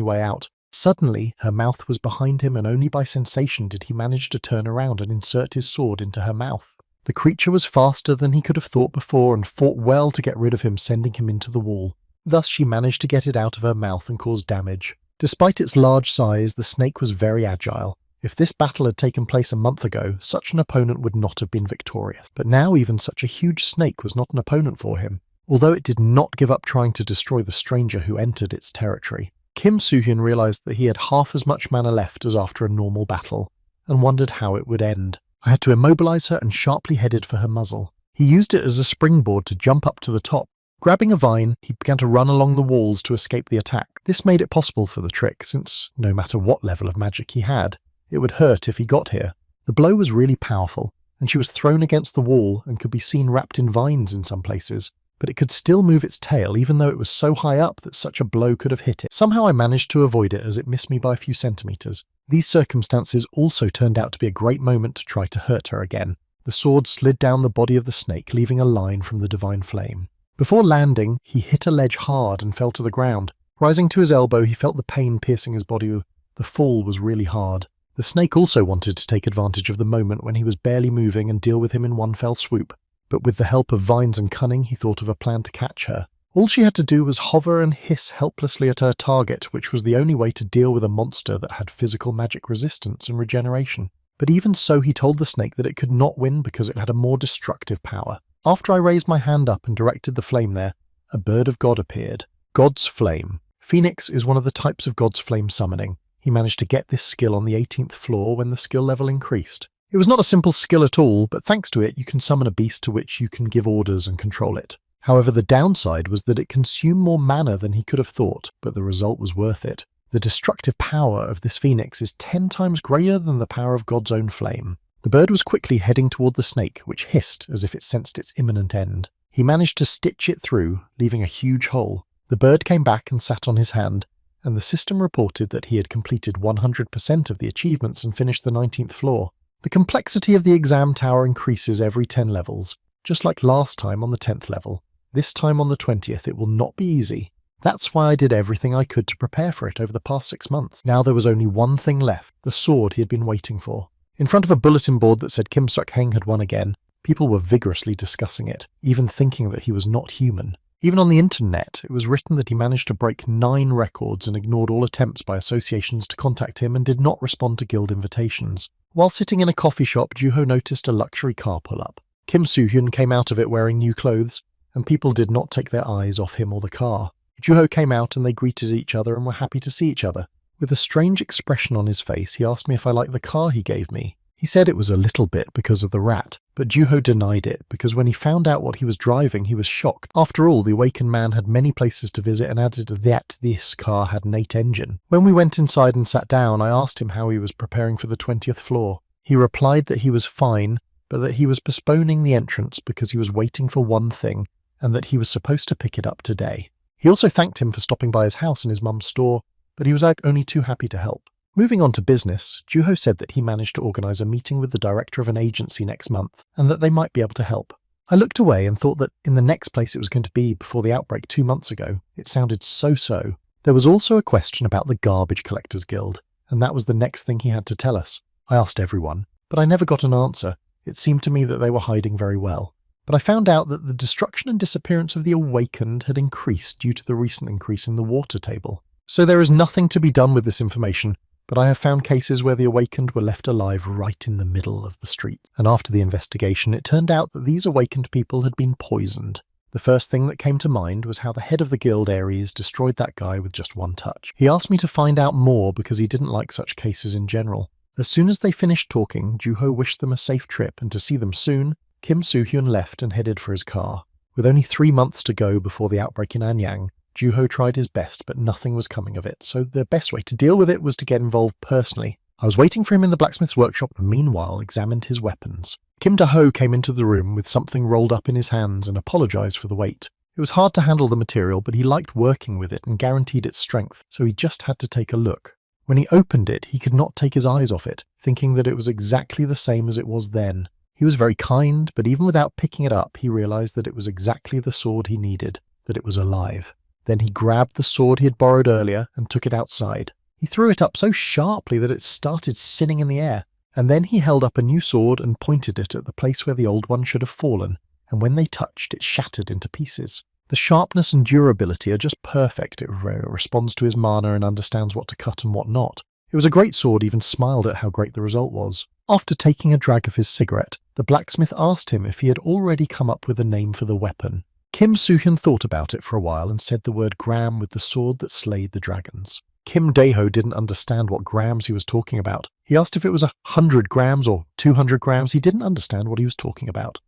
way out. Suddenly, her mouth was behind him and only by sensation did he manage to turn around and insert his sword into her mouth. The creature was faster than he could have thought before and fought well to get rid of him, sending him into the wall. Thus she managed to get it out of her mouth and cause damage. Despite its large size, the snake was very agile. If this battle had taken place a month ago, such an opponent would not have been victorious. But now even such a huge snake was not an opponent for him, although it did not give up trying to destroy the stranger who entered its territory. Kim Soo-hyun realized that he had half as much mana left as after a normal battle, and wondered how it would end. I had to immobilize her and sharply headed for her muzzle. He used it as a springboard to jump up to the top. Grabbing a vine, he began to run along the walls to escape the attack. This made it possible for the trick, since no matter what level of magic he had, it would hurt if he got here. The blow was really powerful, and she was thrown against the wall and could be seen wrapped in vines in some places, but it could still move its tail even though it was so high up that such a blow could have hit it. Somehow I managed to avoid it as it missed me by a few centimeters. These circumstances also turned out to be a great moment to try to hurt her again. The sword slid down the body of the snake, leaving a line from the divine flame. Before landing, he hit a ledge hard and fell to the ground. Rising to his elbow, he felt the pain piercing his body. The fall was really hard. The snake also wanted to take advantage of the moment when he was barely moving and deal with him in one fell swoop. But with the help of vines and cunning, he thought of a plan to catch her. All she had to do was hover and hiss helplessly at her target, which was the only way to deal with a monster that had physical magic resistance and regeneration. But even so, he told the snake that it could not win because it had a more destructive power. After I raised my hand up and directed the flame there, a bird of God appeared. God's flame. Phoenix is one of the types of God's flame summoning. He managed to get this skill on the 18th floor when the skill level increased. It was not a simple skill at all, but thanks to it you can summon a beast to which you can give orders and control it. However, the downside was that it consumed more mana than he could have thought, but the result was worth it. The destructive power of this phoenix is 10 times greater than the power of God's own flame. The bird was quickly heading toward the snake, which hissed as if it sensed its imminent end. He managed to stitch it through, leaving a huge hole. The bird came back and sat on his hand, and the system reported that he had completed 100% of the achievements and finished the 19th floor. The complexity of the exam tower increases every 10 levels, just like last time on the 10th level. This time on the 20th it will not be easy. That's why I did everything I could to prepare for it over the past 6 months. Now there was only one thing left, the sword he had been waiting for. In front of a bulletin board that said Kim Suk-heng had won again, people were vigorously discussing it, even thinking that he was not human. Even on the internet, it was written that he managed to break 9 records and ignored all attempts by associations to contact him and did not respond to guild invitations. While sitting in a coffee shop, Juho noticed a luxury car pull up. Kim Soo-hyun came out of it wearing new clothes, and people did not take their eyes off him or the car. Juho came out and they greeted each other and were happy to see each other. With a strange expression on his face, he asked me if I liked the car he gave me. He said it was a little bit because of the rat, but Juho denied it because when he found out what he was driving, he was shocked. After all, the awakened man had many places to visit and added that this car had an 8 engine. When we went inside and sat down, I asked him how he was preparing for the 20th floor. He replied that he was fine, but that he was postponing the entrance because he was waiting for one thing, and that he was supposed to pick it up today. He also thanked him for stopping by his house and his mum's store, but he was only too happy to help. Moving on to business, Juho said that he managed to organise a meeting with the director of an agency next month, and that they might be able to help. I looked away and thought that in the next place it was going to be before the outbreak 2 months ago, it sounded so-so. There was also a question about the Garbage Collectors Guild, and that was the next thing he had to tell us. I asked everyone, but I never got an answer. It seemed to me that they were hiding very well. But I found out that the destruction and disappearance of the Awakened had increased due to the recent increase in the water table. So there is nothing to be done with this information, but I have found cases where the Awakened were left alive right in the middle of the street. And after the investigation, it turned out that these Awakened people had been poisoned. The first thing that came to mind was how the head of the guild, Ares, destroyed that guy with just one touch. He asked me to find out more because he didn't like such cases in general. As soon as they finished talking, Juho wished them a safe trip, and to see them soon, Kim Soo-hyun left and headed for his car. With only 3 months to go before the outbreak in Anyang, Juho tried his best, but nothing was coming of it, so the best way to deal with it was to get involved personally. I was waiting for him in the blacksmith's workshop and meanwhile examined his weapons. Kim Da-ho came into the room with something rolled up in his hands and apologised for the weight. It was hard to handle the material, but he liked working with it and guaranteed its strength, so he just had to take a look. When he opened it, he could not take his eyes off it, thinking that it was exactly the same as it was then. He was very kind, but even without picking it up, he realised that it was exactly the sword he needed, that it was alive. Then he grabbed the sword he had borrowed earlier and took it outside. He threw it up so sharply that it started spinning in the air, and then he held up a new sword and pointed it at the place where the old one should have fallen, and when they touched, it shattered into pieces. The sharpness and durability are just perfect. It responds to his mana and understands what to cut and what not. It was a great sword, even smiled at how great the result was. After taking a drag of his cigarette, the blacksmith asked him if he had already come up with a name for the weapon. Kim Soo-hyun thought about it for a while and said the word gram with the sword that slayed the dragons. Kim Dae-ho didn't understand what grams he was talking about. He asked if it was 100 grams or 200 grams. He didn't understand what he was talking about.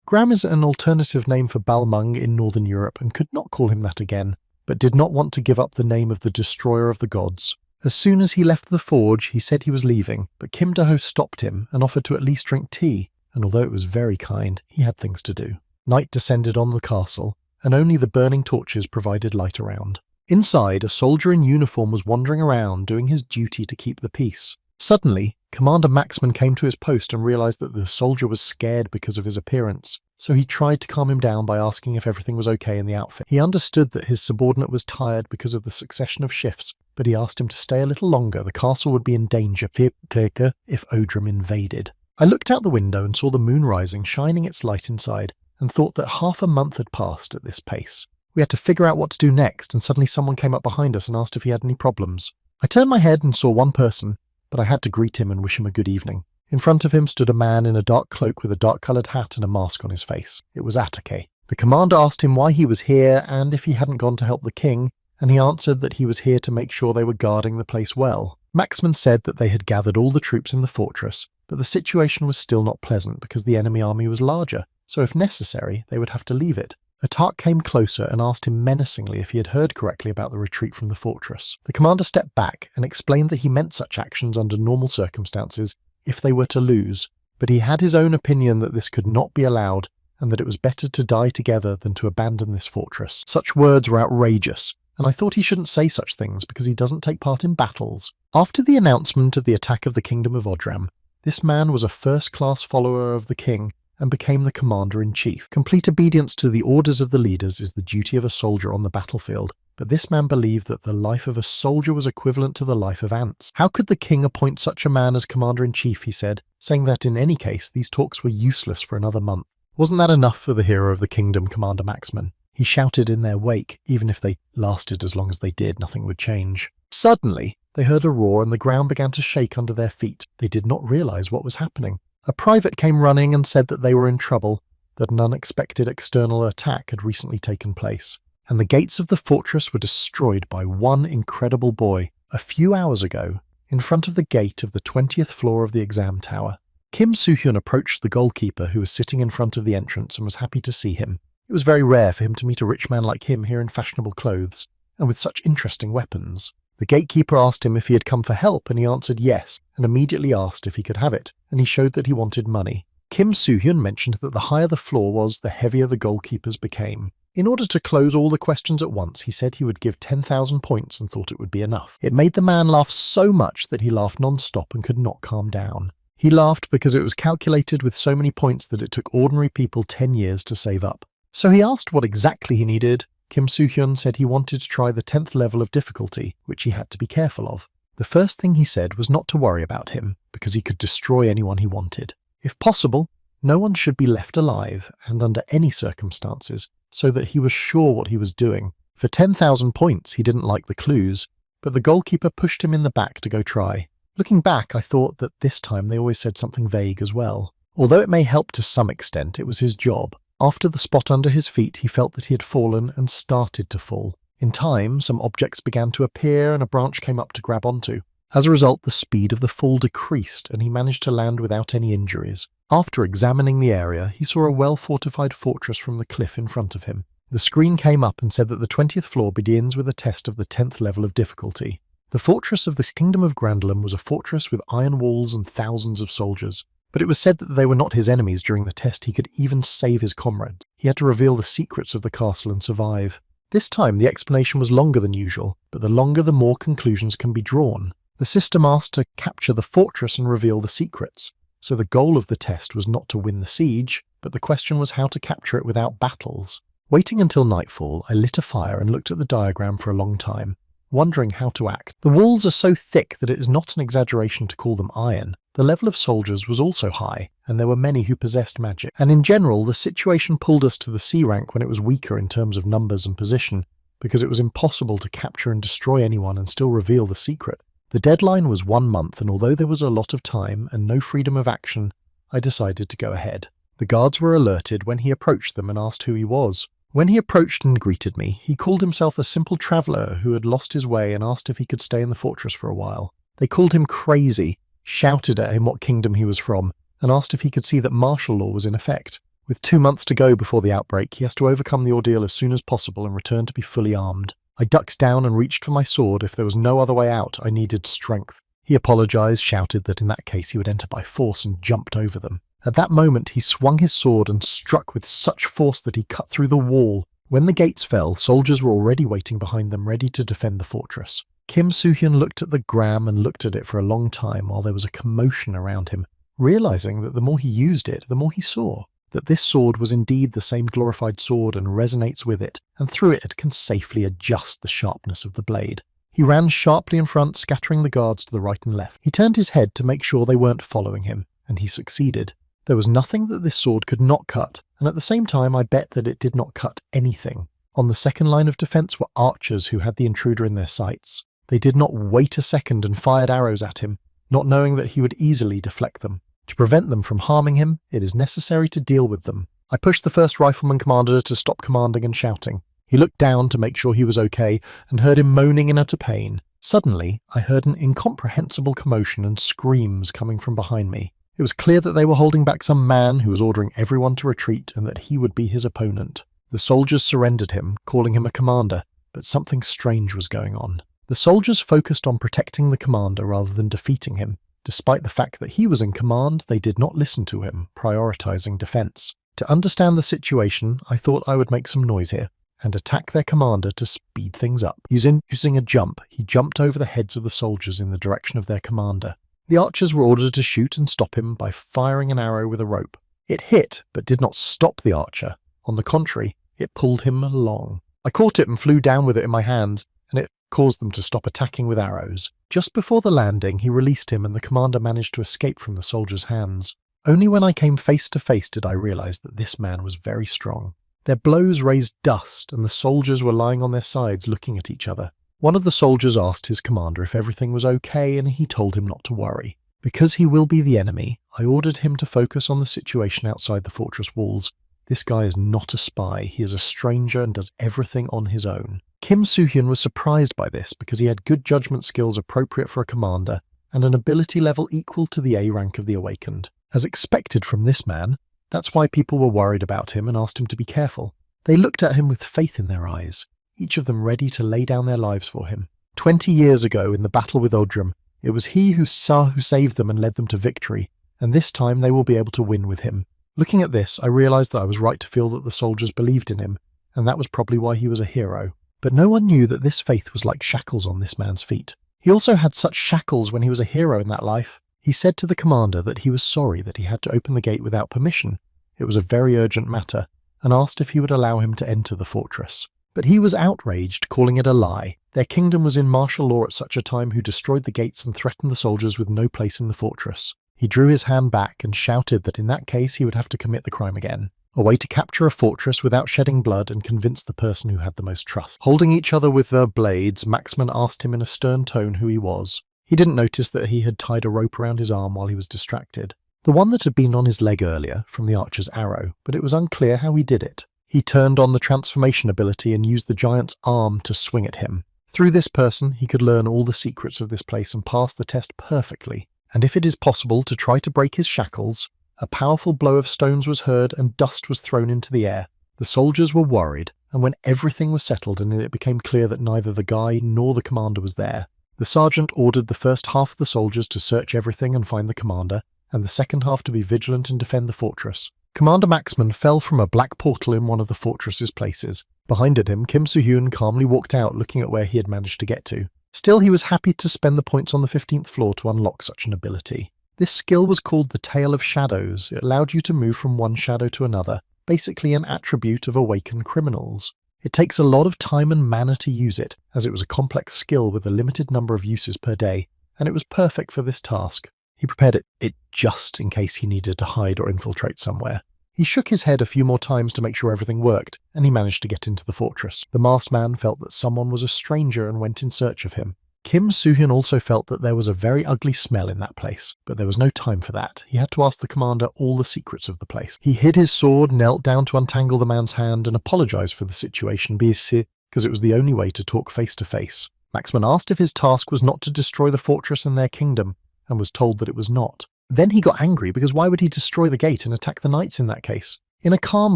Gram is an alternative name for Balmung in Northern Europe and could not call him that again, but did not want to give up the name of the destroyer of the gods. As soon as he left the forge, he said he was leaving, but Kim Do-ho stopped him and offered to at least drink tea, and although it was very kind, he had things to do. Night descended on the castle, and only the burning torches provided light around. Inside, a soldier in uniform was wandering around, doing his duty to keep the peace. Suddenly, Commander Maxman came to his post and realized that the soldier was scared because of his appearance, so he tried to calm him down by asking if everything was okay in the outfit. He understood that his subordinate was tired because of the succession of shifts, but he asked him to stay a little longer. The castle would be in danger if Odrum invaded. I looked out the window and saw the moon rising, shining its light inside, and thought that half a month had passed at this pace. We had to figure out what to do next, and suddenly someone came up behind us and asked if he had any problems. I turned my head and saw one person, but I had to greet him and wish him a good evening. In front of him stood a man in a dark cloak with a dark-coloured hat and a mask on his face. It was Atake. The commander asked him why he was here and if he hadn't gone to help the king, and he answered that he was here to make sure they were guarding the place well. Maxman said that they had gathered all the troops in the fortress, but the situation was still not pleasant because the enemy army was larger, so if necessary, they would have to leave it. Atak came closer and asked him menacingly if he had heard correctly about the retreat from the fortress. The commander stepped back and explained that he meant such actions under normal circumstances if they were to lose, but he had his own opinion that this could not be allowed and that it was better to die together than to abandon this fortress. Such words were outrageous, and I thought he shouldn't say such things because he doesn't take part in battles. After the announcement of the attack of the Kingdom of Odram, this man was a first-class follower of the king and became the commander-in-chief. Complete obedience to the orders of the leaders is the duty of a soldier on the battlefield, but this man believed that the life of a soldier was equivalent to the life of ants. How could the king appoint such a man as commander-in-chief, he said, saying that in any case these talks were useless for another month. Wasn't that enough for the hero of the kingdom, Commander Maxman? He shouted in their wake, even if they lasted as long as they did, nothing would change. Suddenly, they heard a roar and the ground began to shake under their feet. They did not realize what was happening. A private came running and said that they were in trouble, that an unexpected external attack had recently taken place, and the gates of the fortress were destroyed by one incredible boy. A few hours ago, in front of the gate of the 20th floor of the exam tower, Kim Soo-hyun approached the goalkeeper who was sitting in front of the entrance and was happy to see him. It was very rare for him to meet a rich man like him here in fashionable clothes, and with such interesting weapons. The gatekeeper asked him if he had come for help, and he answered yes, and immediately asked if he could have it, and he showed that he wanted money. Kim Soo-hyun mentioned that the higher the floor was, the heavier the goalkeepers became. In order to close all the questions at once, he said he would give 10,000 points and thought it would be enough. It made the man laugh so much that he laughed non-stop and could not calm down. He laughed because it was calculated with so many points that it took ordinary people 10 years to save up. So he asked what exactly he needed. Kim Soo-hyun said he wanted to try the 10th level of difficulty, which he had to be careful of. The first thing he said was not to worry about him, because he could destroy anyone he wanted. If possible, no one should be left alive, and under any circumstances, so that he was sure what he was doing. For 10,000 points, he didn't like the clues, but the goalkeeper pushed him in the back to go try. Looking back, I thought that this time they always said something vague as well. Although it may help to some extent, it was his job. After the spot under his feet, he felt that he had fallen and started to fall. In time, some objects began to appear and a branch came up to grab onto. As a result, the speed of the fall decreased and he managed to land without any injuries. After examining the area, he saw a well-fortified fortress from the cliff in front of him. The screen came up and said that the 20th floor begins with a test of the 10th level of difficulty. The fortress of the Kingdom of Grandlam was a fortress with iron walls and thousands of soldiers. But it was said that they were not his enemies during the test. He could even save his comrades. He had to reveal the secrets of the castle and survive. This time the explanation was longer than usual, but the longer the more conclusions can be drawn. The system asked to capture the fortress and reveal the secrets. So the goal of the test was not to win the siege, but the question was how to capture it without battles. Waiting until nightfall, I lit a fire and looked at the diagram for a long time, wondering how to act. The walls are so thick that it is not an exaggeration to call them iron. The level of soldiers was also high, and there were many who possessed magic. And in general, the situation pulled us to the C rank when it was weaker in terms of numbers and position, because it was impossible to capture and destroy anyone and still reveal the secret. The deadline was 1 month, and although there was a lot of time and no freedom of action, I decided to go ahead. The guards were alerted when he approached them and asked who he was. When he approached and greeted me, he called himself a simple traveller who had lost his way and asked if he could stay in the fortress for a while. They called him crazy, shouted at him what kingdom he was from, and asked if he could see that martial law was in effect. With 2 months to go before the outbreak, he has to overcome the ordeal as soon as possible and return to be fully armed. I ducked down and reached for my sword. If there was no other way out, I needed strength. He apologized, shouted that in that case he would enter by force, and jumped over them. At that moment, he swung his sword and struck with such force that he cut through the wall. When the gates fell, soldiers were already waiting behind them, ready to defend the fortress. Kim Soo-hyun looked at the gram and looked at it for a long time while there was a commotion around him, realizing that the more he used it, the more he saw that this sword was indeed the same glorified sword and resonates with it, and through it can safely adjust the sharpness of the blade. He ran sharply in front, scattering the guards to the right and left. He turned his head to make sure they weren't following him, and he succeeded. There was nothing that this sword could not cut, and at the same time I bet that it did not cut anything. On the second line of defense were archers who had the intruder in their sights. They did not wait a second and fired arrows at him, not knowing that he would easily deflect them. To prevent them from harming him, it is necessary to deal with them. I pushed the first rifleman commander to stop commanding and shouting. He looked down to make sure he was okay and heard him moaning in utter pain. Suddenly, I heard an incomprehensible commotion and screams coming from behind me. It was clear that they were holding back some man who was ordering everyone to retreat and that he would be his opponent. The soldiers surrendered him, calling him a commander, but something strange was going on. The soldiers focused on protecting the commander rather than defeating him. Despite the fact that he was in command, they did not listen to him, prioritizing defense. To understand the situation, I thought I would make some noise here and attack their commander to speed things up. Using a jump, he jumped over the heads of the soldiers in the direction of their commander. The archers were ordered to shoot and stop him by firing an arrow with a rope. It hit, but did not stop the archer. On the contrary, it pulled him along. I caught it and flew down with it in my hands, and it caused them to stop attacking with arrows. Just before the landing, he released him and the commander managed to escape from the soldier's hands. Only when I came face to face did I realize that this man was very strong. Their blows raised dust, and the soldiers were lying on their sides looking at each other. One of the soldiers asked his commander if everything was okay, and he told him not to worry. Because he will be the enemy, I ordered him to focus on the situation outside the fortress walls. This guy is not a spy, he is a stranger and does everything on his own. Kim Soo-hyun was surprised by this because he had good judgment skills appropriate for a commander and an ability level equal to the A rank of the Awakened. As expected from this man, that's why people were worried about him and asked him to be careful. They looked at him with faith in their eyes, each of them ready to lay down their lives for him. 20 years ago in the battle with Odrum, it was he who saved them and led them to victory, and this time they will be able to win with him. Looking at this, I realized that I was right to feel that the soldiers believed in him, and that was probably why he was a hero. But no one knew that this faith was like shackles on this man's feet. He also had such shackles when he was a hero in that life. He said to the commander that he was sorry that he had to open the gate without permission. It was a very urgent matter, and asked if he would allow him to enter the fortress. But he was outraged, calling it a lie. Their kingdom was in martial law at such a time who destroyed the gates and threatened the soldiers with no place in the fortress. He drew his hand back and shouted that in that case he would have to commit the crime again. A way to capture a fortress without shedding blood and convince the person who had the most trust. Holding each other with their blades, Maxman asked him in a stern tone who he was. He didn't notice that he had tied a rope around his arm while he was distracted. The one that had been on his leg earlier, from the archer's arrow, but it was unclear how he did it. He turned on the transformation ability and used the giant's arm to swing at him. Through this person, he could learn all the secrets of this place and pass the test perfectly. And if it is possible to try to break his shackles, a powerful blow of stones was heard and dust was thrown into the air. The soldiers were worried, and when everything was settled and it became clear that neither the guy nor the commander was there, the sergeant ordered the first half of the soldiers to search everything and find the commander, and the second half to be vigilant and defend the fortress. Commander Maxman fell from a black portal in one of the fortress's places. Behind him, Kim Soo-hyun calmly walked out looking at where he had managed to get to. Still, he was happy to spend the points on the 15th floor to unlock such an ability. This skill was called the Tail of Shadows. It allowed you to move from one shadow to another, basically an attribute of awakened criminals. It takes a lot of time and mana to use it, as it was a complex skill with a limited number of uses per day, and it was perfect for this task. He prepared it just in case he needed to hide or infiltrate somewhere. He shook his head a few more times to make sure everything worked, and he managed to get into the fortress. The masked man felt that someone was a stranger and went in search of him. Kim Soo-hyun also felt that there was a very ugly smell in that place, but there was no time for that. He had to ask the commander all the secrets of the place. He hid his sword, knelt down to untangle the man's hand, and apologized for the situation because it was the only way to talk face to face. Maxman asked if his task was not to destroy the fortress and their kingdom, and was told that it was not. Then he got angry because why would he destroy the gate and attack the knights in that case? In a calm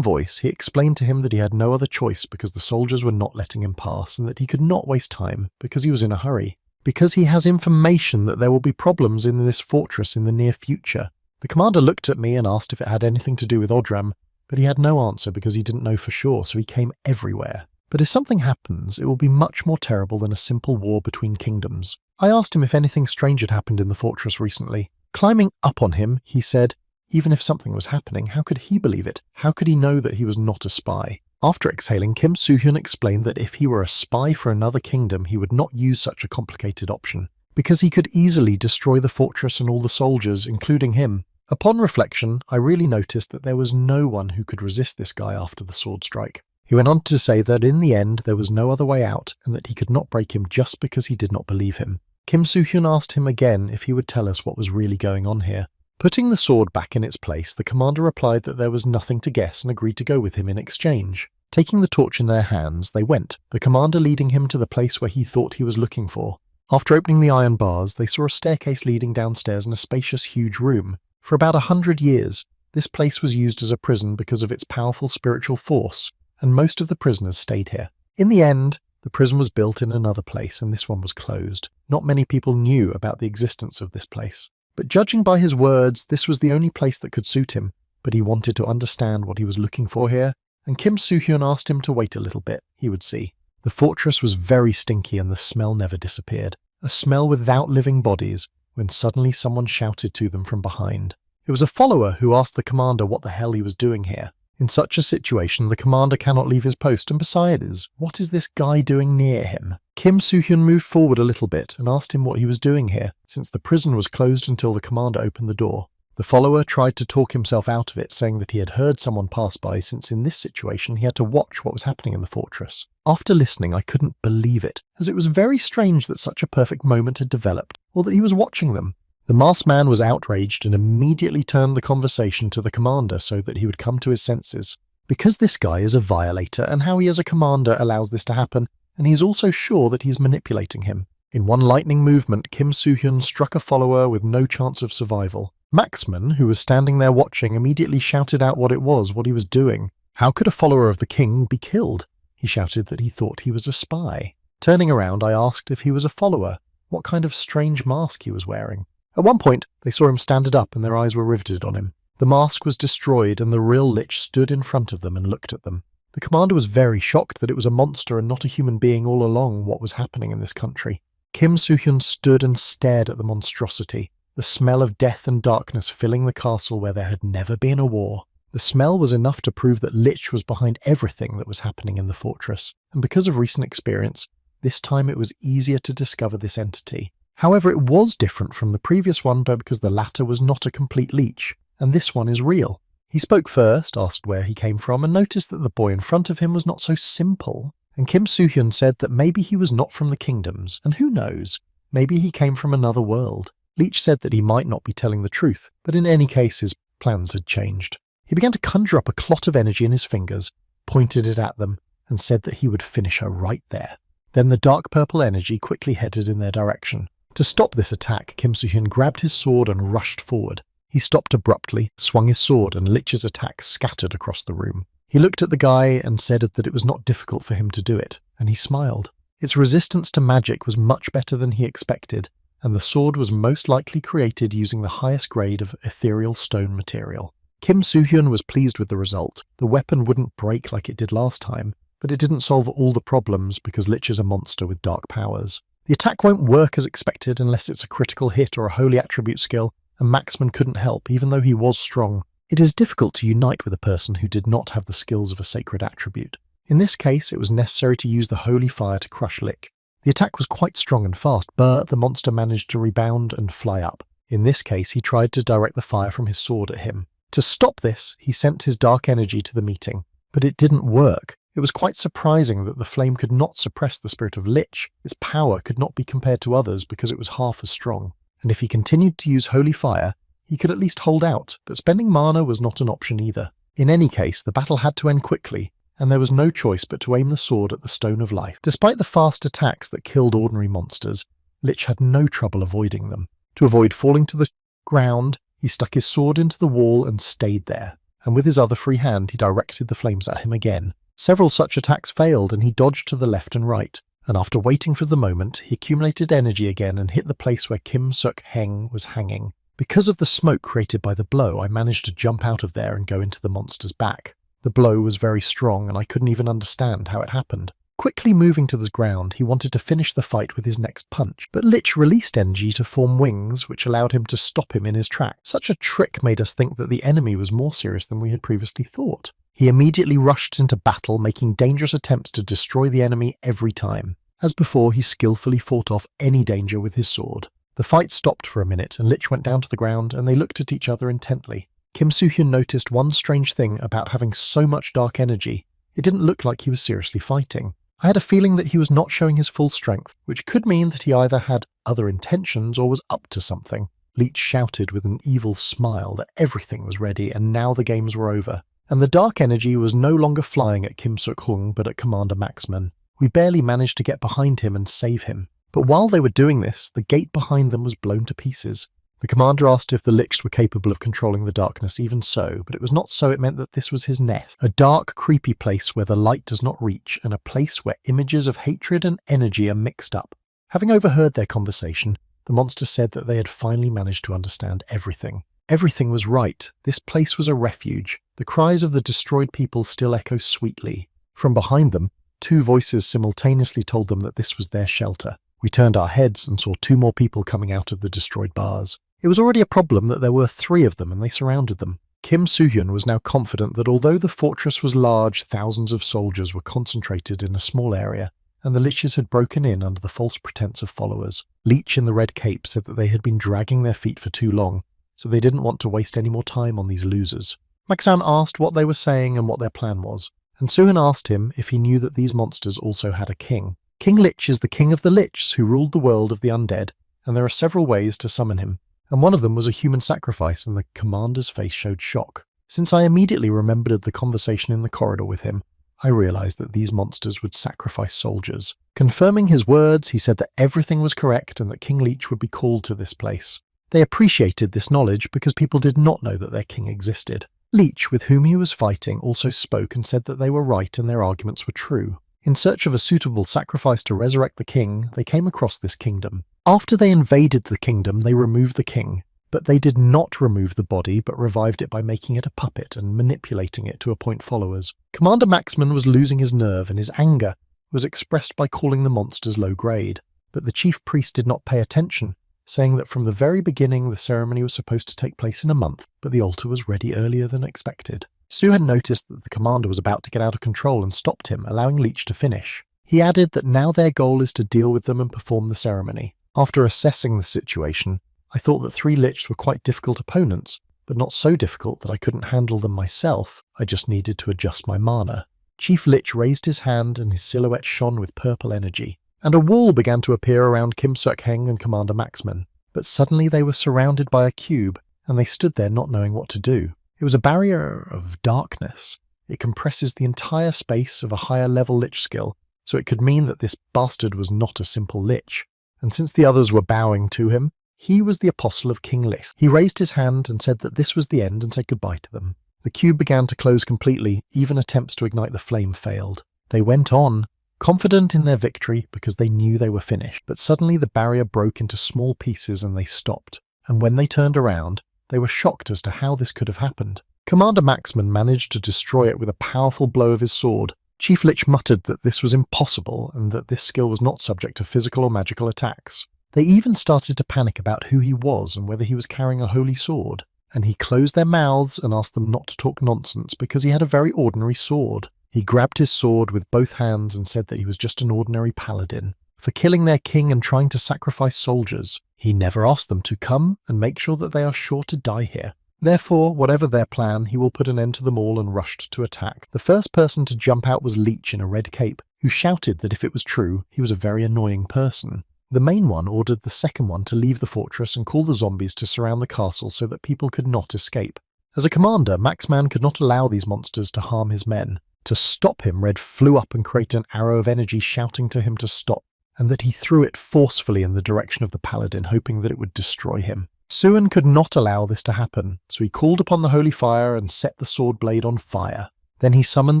voice, he explained to him that he had no other choice because the soldiers were not letting him pass and that he could not waste time because he was in a hurry. Because he has information that there will be problems in this fortress in the near future. The commander looked at me and asked if it had anything to do with Odram, but he had no answer because he didn't know for sure, so he came everywhere. But if something happens, it will be much more terrible than a simple war between kingdoms. I asked him if anything strange had happened in the fortress recently. Climbing up on him, he said, even if something was happening, how could he believe it? How could he know that he was not a spy? After exhaling, Kim Soo-hyun explained that if he were a spy for another kingdom, he would not use such a complicated option, because he could easily destroy the fortress and all the soldiers, including him. Upon reflection, I really noticed that there was no one who could resist this guy after the sword strike. He went on to say that in the end there was no other way out and that he could not break him just because he did not believe him. Kim Soo-hyun asked him again if he would tell us what was really going on here. Putting the sword back in its place, the commander replied that there was nothing to guess and agreed to go with him in exchange. Taking the torch in their hands, they went, the commander leading him to the place where he thought he was looking for. After opening the iron bars, they saw a staircase leading downstairs in a spacious, huge room. For about 100 years, this place was used as a prison because of its powerful spiritual force, and most of the prisoners stayed here. In the end, the prison was built in another place and this one was closed. Not many people knew about the existence of this place. But judging by his words, this was the only place that could suit him, but he wanted to understand what he was looking for here, and Kim Soo-hyun asked him to wait a little bit, he would see. The fortress was very stinky and the smell never disappeared. A smell without living bodies, when suddenly someone shouted to them from behind. It was a follower who asked the commander what the hell he was doing here. In such a situation, the commander cannot leave his post, and besides, what is this guy doing near him? Kim Soo-hyun moved forward a little bit and asked him what he was doing here, since the prison was closed until the commander opened the door. The follower tried to talk himself out of it, saying that he had heard someone pass by since in this situation he had to watch what was happening in the fortress. After listening, I couldn't believe it, as it was very strange that such a perfect moment had developed, or that he was watching them. The masked man was outraged and immediately turned the conversation to the commander so that he would come to his senses. Because this guy is a violator and how he as a commander allows this to happen, and he is also sure that he is manipulating him. In one lightning movement, Kim Soo-hyun struck a follower with no chance of survival. Maxman, who was standing there watching, immediately shouted out what he was doing. How could a follower of the king be killed? He shouted that he thought he was a spy. Turning around, I asked if he was a follower, what kind of strange mask he was wearing. At one point, they saw him stand up and their eyes were riveted on him. The mask was destroyed and the real Lich stood in front of them and looked at them. The commander was very shocked that it was a monster and not a human being all along what was happening in this country. Kim Soo-hyun stood and stared at the monstrosity, the smell of death and darkness filling the castle where there had never been a war. The smell was enough to prove that Lich was behind everything that was happening in the fortress, and because of recent experience, this time it was easier to discover this entity. However, it was different from the previous one because the latter was not a complete leech, and this one is real. He spoke first, asked where he came from, and noticed that the boy in front of him was not so simple. And Kim Soo-hyun said that maybe he was not from the kingdoms, and who knows, maybe he came from another world. Leech said that he might not be telling the truth, but in any case his plans had changed. He began to conjure up a clot of energy in his fingers, pointed it at them, and said that he would finish her right there. Then the dark purple energy quickly headed in their direction. To stop this attack, Kim Soo-hyun grabbed his sword and rushed forward. He stopped abruptly, swung his sword, and Lich's attack scattered across the room. He looked at the guy and said that it was not difficult for him to do it, and he smiled. Its resistance to magic was much better than he expected, and the sword was most likely created using the highest grade of ethereal stone material. Kim Soo-hyun was pleased with the result. The weapon wouldn't break like it did last time, but it didn't solve all the problems because Lich is a monster with dark powers. The attack won't work as expected unless it's a critical hit or a holy attribute skill, and Maxman couldn't help even though he was strong. It is difficult to unite with a person who did not have the skills of a sacred attribute. In this case, it was necessary to use the holy fire to crush Lich. The attack was quite strong and fast, but the monster managed to rebound and fly up. In this case, he tried to direct the fire from his sword at him. To stop this, he sent his dark energy to the meeting, but it didn't work. It was quite surprising that the flame could not suppress the spirit of Lich. Its power could not be compared to others because it was half as strong. And if he continued to use holy fire, he could at least hold out, but spending mana was not an option either. In any case, the battle had to end quickly, and there was no choice but to aim the sword at the Stone of Life. Despite the fast attacks that killed ordinary monsters, Lich had no trouble avoiding them. To avoid falling to the ground, he stuck his sword into the wall and stayed there. and with his other free hand he directed the flames at him again. Several such attacks failed, and he dodged to the left and right, and after waiting for the moment, he accumulated energy again and hit the place where Kim Suk-heng was hanging. Because of the smoke created by the blow, I managed to jump out of there and go into the monster's back. The blow was very strong, and I couldn't even understand how it happened. Quickly moving to the ground, he wanted to finish the fight with his next punch, but Lich released energy to form wings, which allowed him to stop him in his tracks. Such a trick made us think that the enemy was more serious than we had previously thought. He immediately rushed into battle, making dangerous attempts to destroy the enemy every time. As before, he skillfully fought off any danger with his sword. The fight stopped for a minute, and Lich went down to the ground, and they looked at each other intently. Kim Soo-hyun noticed one strange thing about having so much dark energy. It didn't look like he was seriously fighting. I had a feeling that he was not showing his full strength, which could mean that he either had other intentions or was up to something. Leech shouted with an evil smile that everything was ready and now the games were over. And the dark energy was no longer flying at Kim Suk-hung but at Commander Maxman. We barely managed to get behind him and save him. But while they were doing this, the gate behind them was blown to pieces. The commander asked if the Lichs were capable of controlling the darkness. Even so, but it was not so. It meant that this was his nest, a dark, creepy place where the light does not reach, and a place where images of hatred and energy are mixed up. Having overheard their conversation, the monster said that they had finally managed to understand everything. Everything was right. This place was a refuge. The cries of the destroyed people still echo sweetly. From behind them, two voices simultaneously told them that this was their shelter. We turned our heads and saw two more people coming out of the destroyed bars. It was already a problem that there were three of them and they surrounded them. Kim Soo-hyun was now confident that although the fortress was large, thousands of soldiers were concentrated in a small area, and the Liches had broken in under the false pretense of followers. Leech in the red cape said that they had been dragging their feet for too long, so they didn't want to waste any more time on these losers. Maxan asked what they were saying and what their plan was, and Soo-hyun asked him if he knew that these monsters also had a king. King Lich is the king of the Lichs who ruled the world of the undead, and there are several ways to summon him. And one of them was a human sacrifice, and the commander's face showed shock. Since I immediately remembered the conversation in the corridor with him, I realized that these monsters would sacrifice soldiers. Confirming his words, he said that everything was correct and that King Leech would be called to this place. They appreciated this knowledge because people did not know that their king existed. Leech, with whom he was fighting, also spoke and said that they were right and their arguments were true. In search of a suitable sacrifice to resurrect the king, they came across this kingdom. After they invaded the kingdom, they removed the king, but they did not remove the body but revived it by making it a puppet and manipulating it to appoint followers. Commander Maxman was losing his nerve, and his anger was expressed by calling the monsters low grade. But the chief priest did not pay attention, saying that from the very beginning the ceremony was supposed to take place in a month, but the altar was ready earlier than expected. Soo had noticed that the commander was about to get out of control and stopped him, allowing Leech to finish. He added that now their goal is to deal with them and perform the ceremony. After assessing the situation, I thought that 3 Lichs were quite difficult opponents, but not so difficult that I couldn't handle them myself. I just needed to adjust my mana. Chief Lich raised his hand and his silhouette shone with purple energy, and a wall began to appear around Kim Suk-heng and Commander Maxman. But suddenly they were surrounded by a cube, and they stood there not knowing what to do. It was a barrier of darkness. It compresses the entire space of a higher level Lich skill, so it could mean that this bastard was not a simple Lich. And since the others were bowing to him, he was the apostle of King Lich. He raised his hand and said that this was the end and said goodbye to them. The cube began to close completely. Even attempts to ignite the flame failed. They went on, confident in their victory because they knew they were finished. But suddenly the barrier broke into small pieces and they stopped. And when they turned around, they were shocked as to how this could have happened. Commander Maxman managed to destroy it with a powerful blow of his sword. Chief Lich muttered that this was impossible and that this skill was not subject to physical or magical attacks. They even started to panic about who he was and whether he was carrying a holy sword, and he closed their mouths and asked them not to talk nonsense because he had a very ordinary sword. He grabbed his sword with both hands and said that he was just an ordinary paladin. For killing their king and trying to sacrifice soldiers, he never asked them to come and make sure that they are sure to die here. Therefore, whatever their plan, he will put an end to them all and rushed to attack. The first person to jump out was Leech in a red cape, who shouted that if it was true, he was a very annoying person. The main one ordered the second one to leave the fortress and call the zombies to surround the castle so that people could not escape. As a commander, Maxman could not allow these monsters to harm his men. To stop him, Red flew up and created an arrow of energy shouting to him to stop, and that he threw it forcefully in the direction of the paladin, hoping that it would destroy him. Suan could not allow this to happen, so he called upon the holy fire and set the sword blade on fire. Then he summoned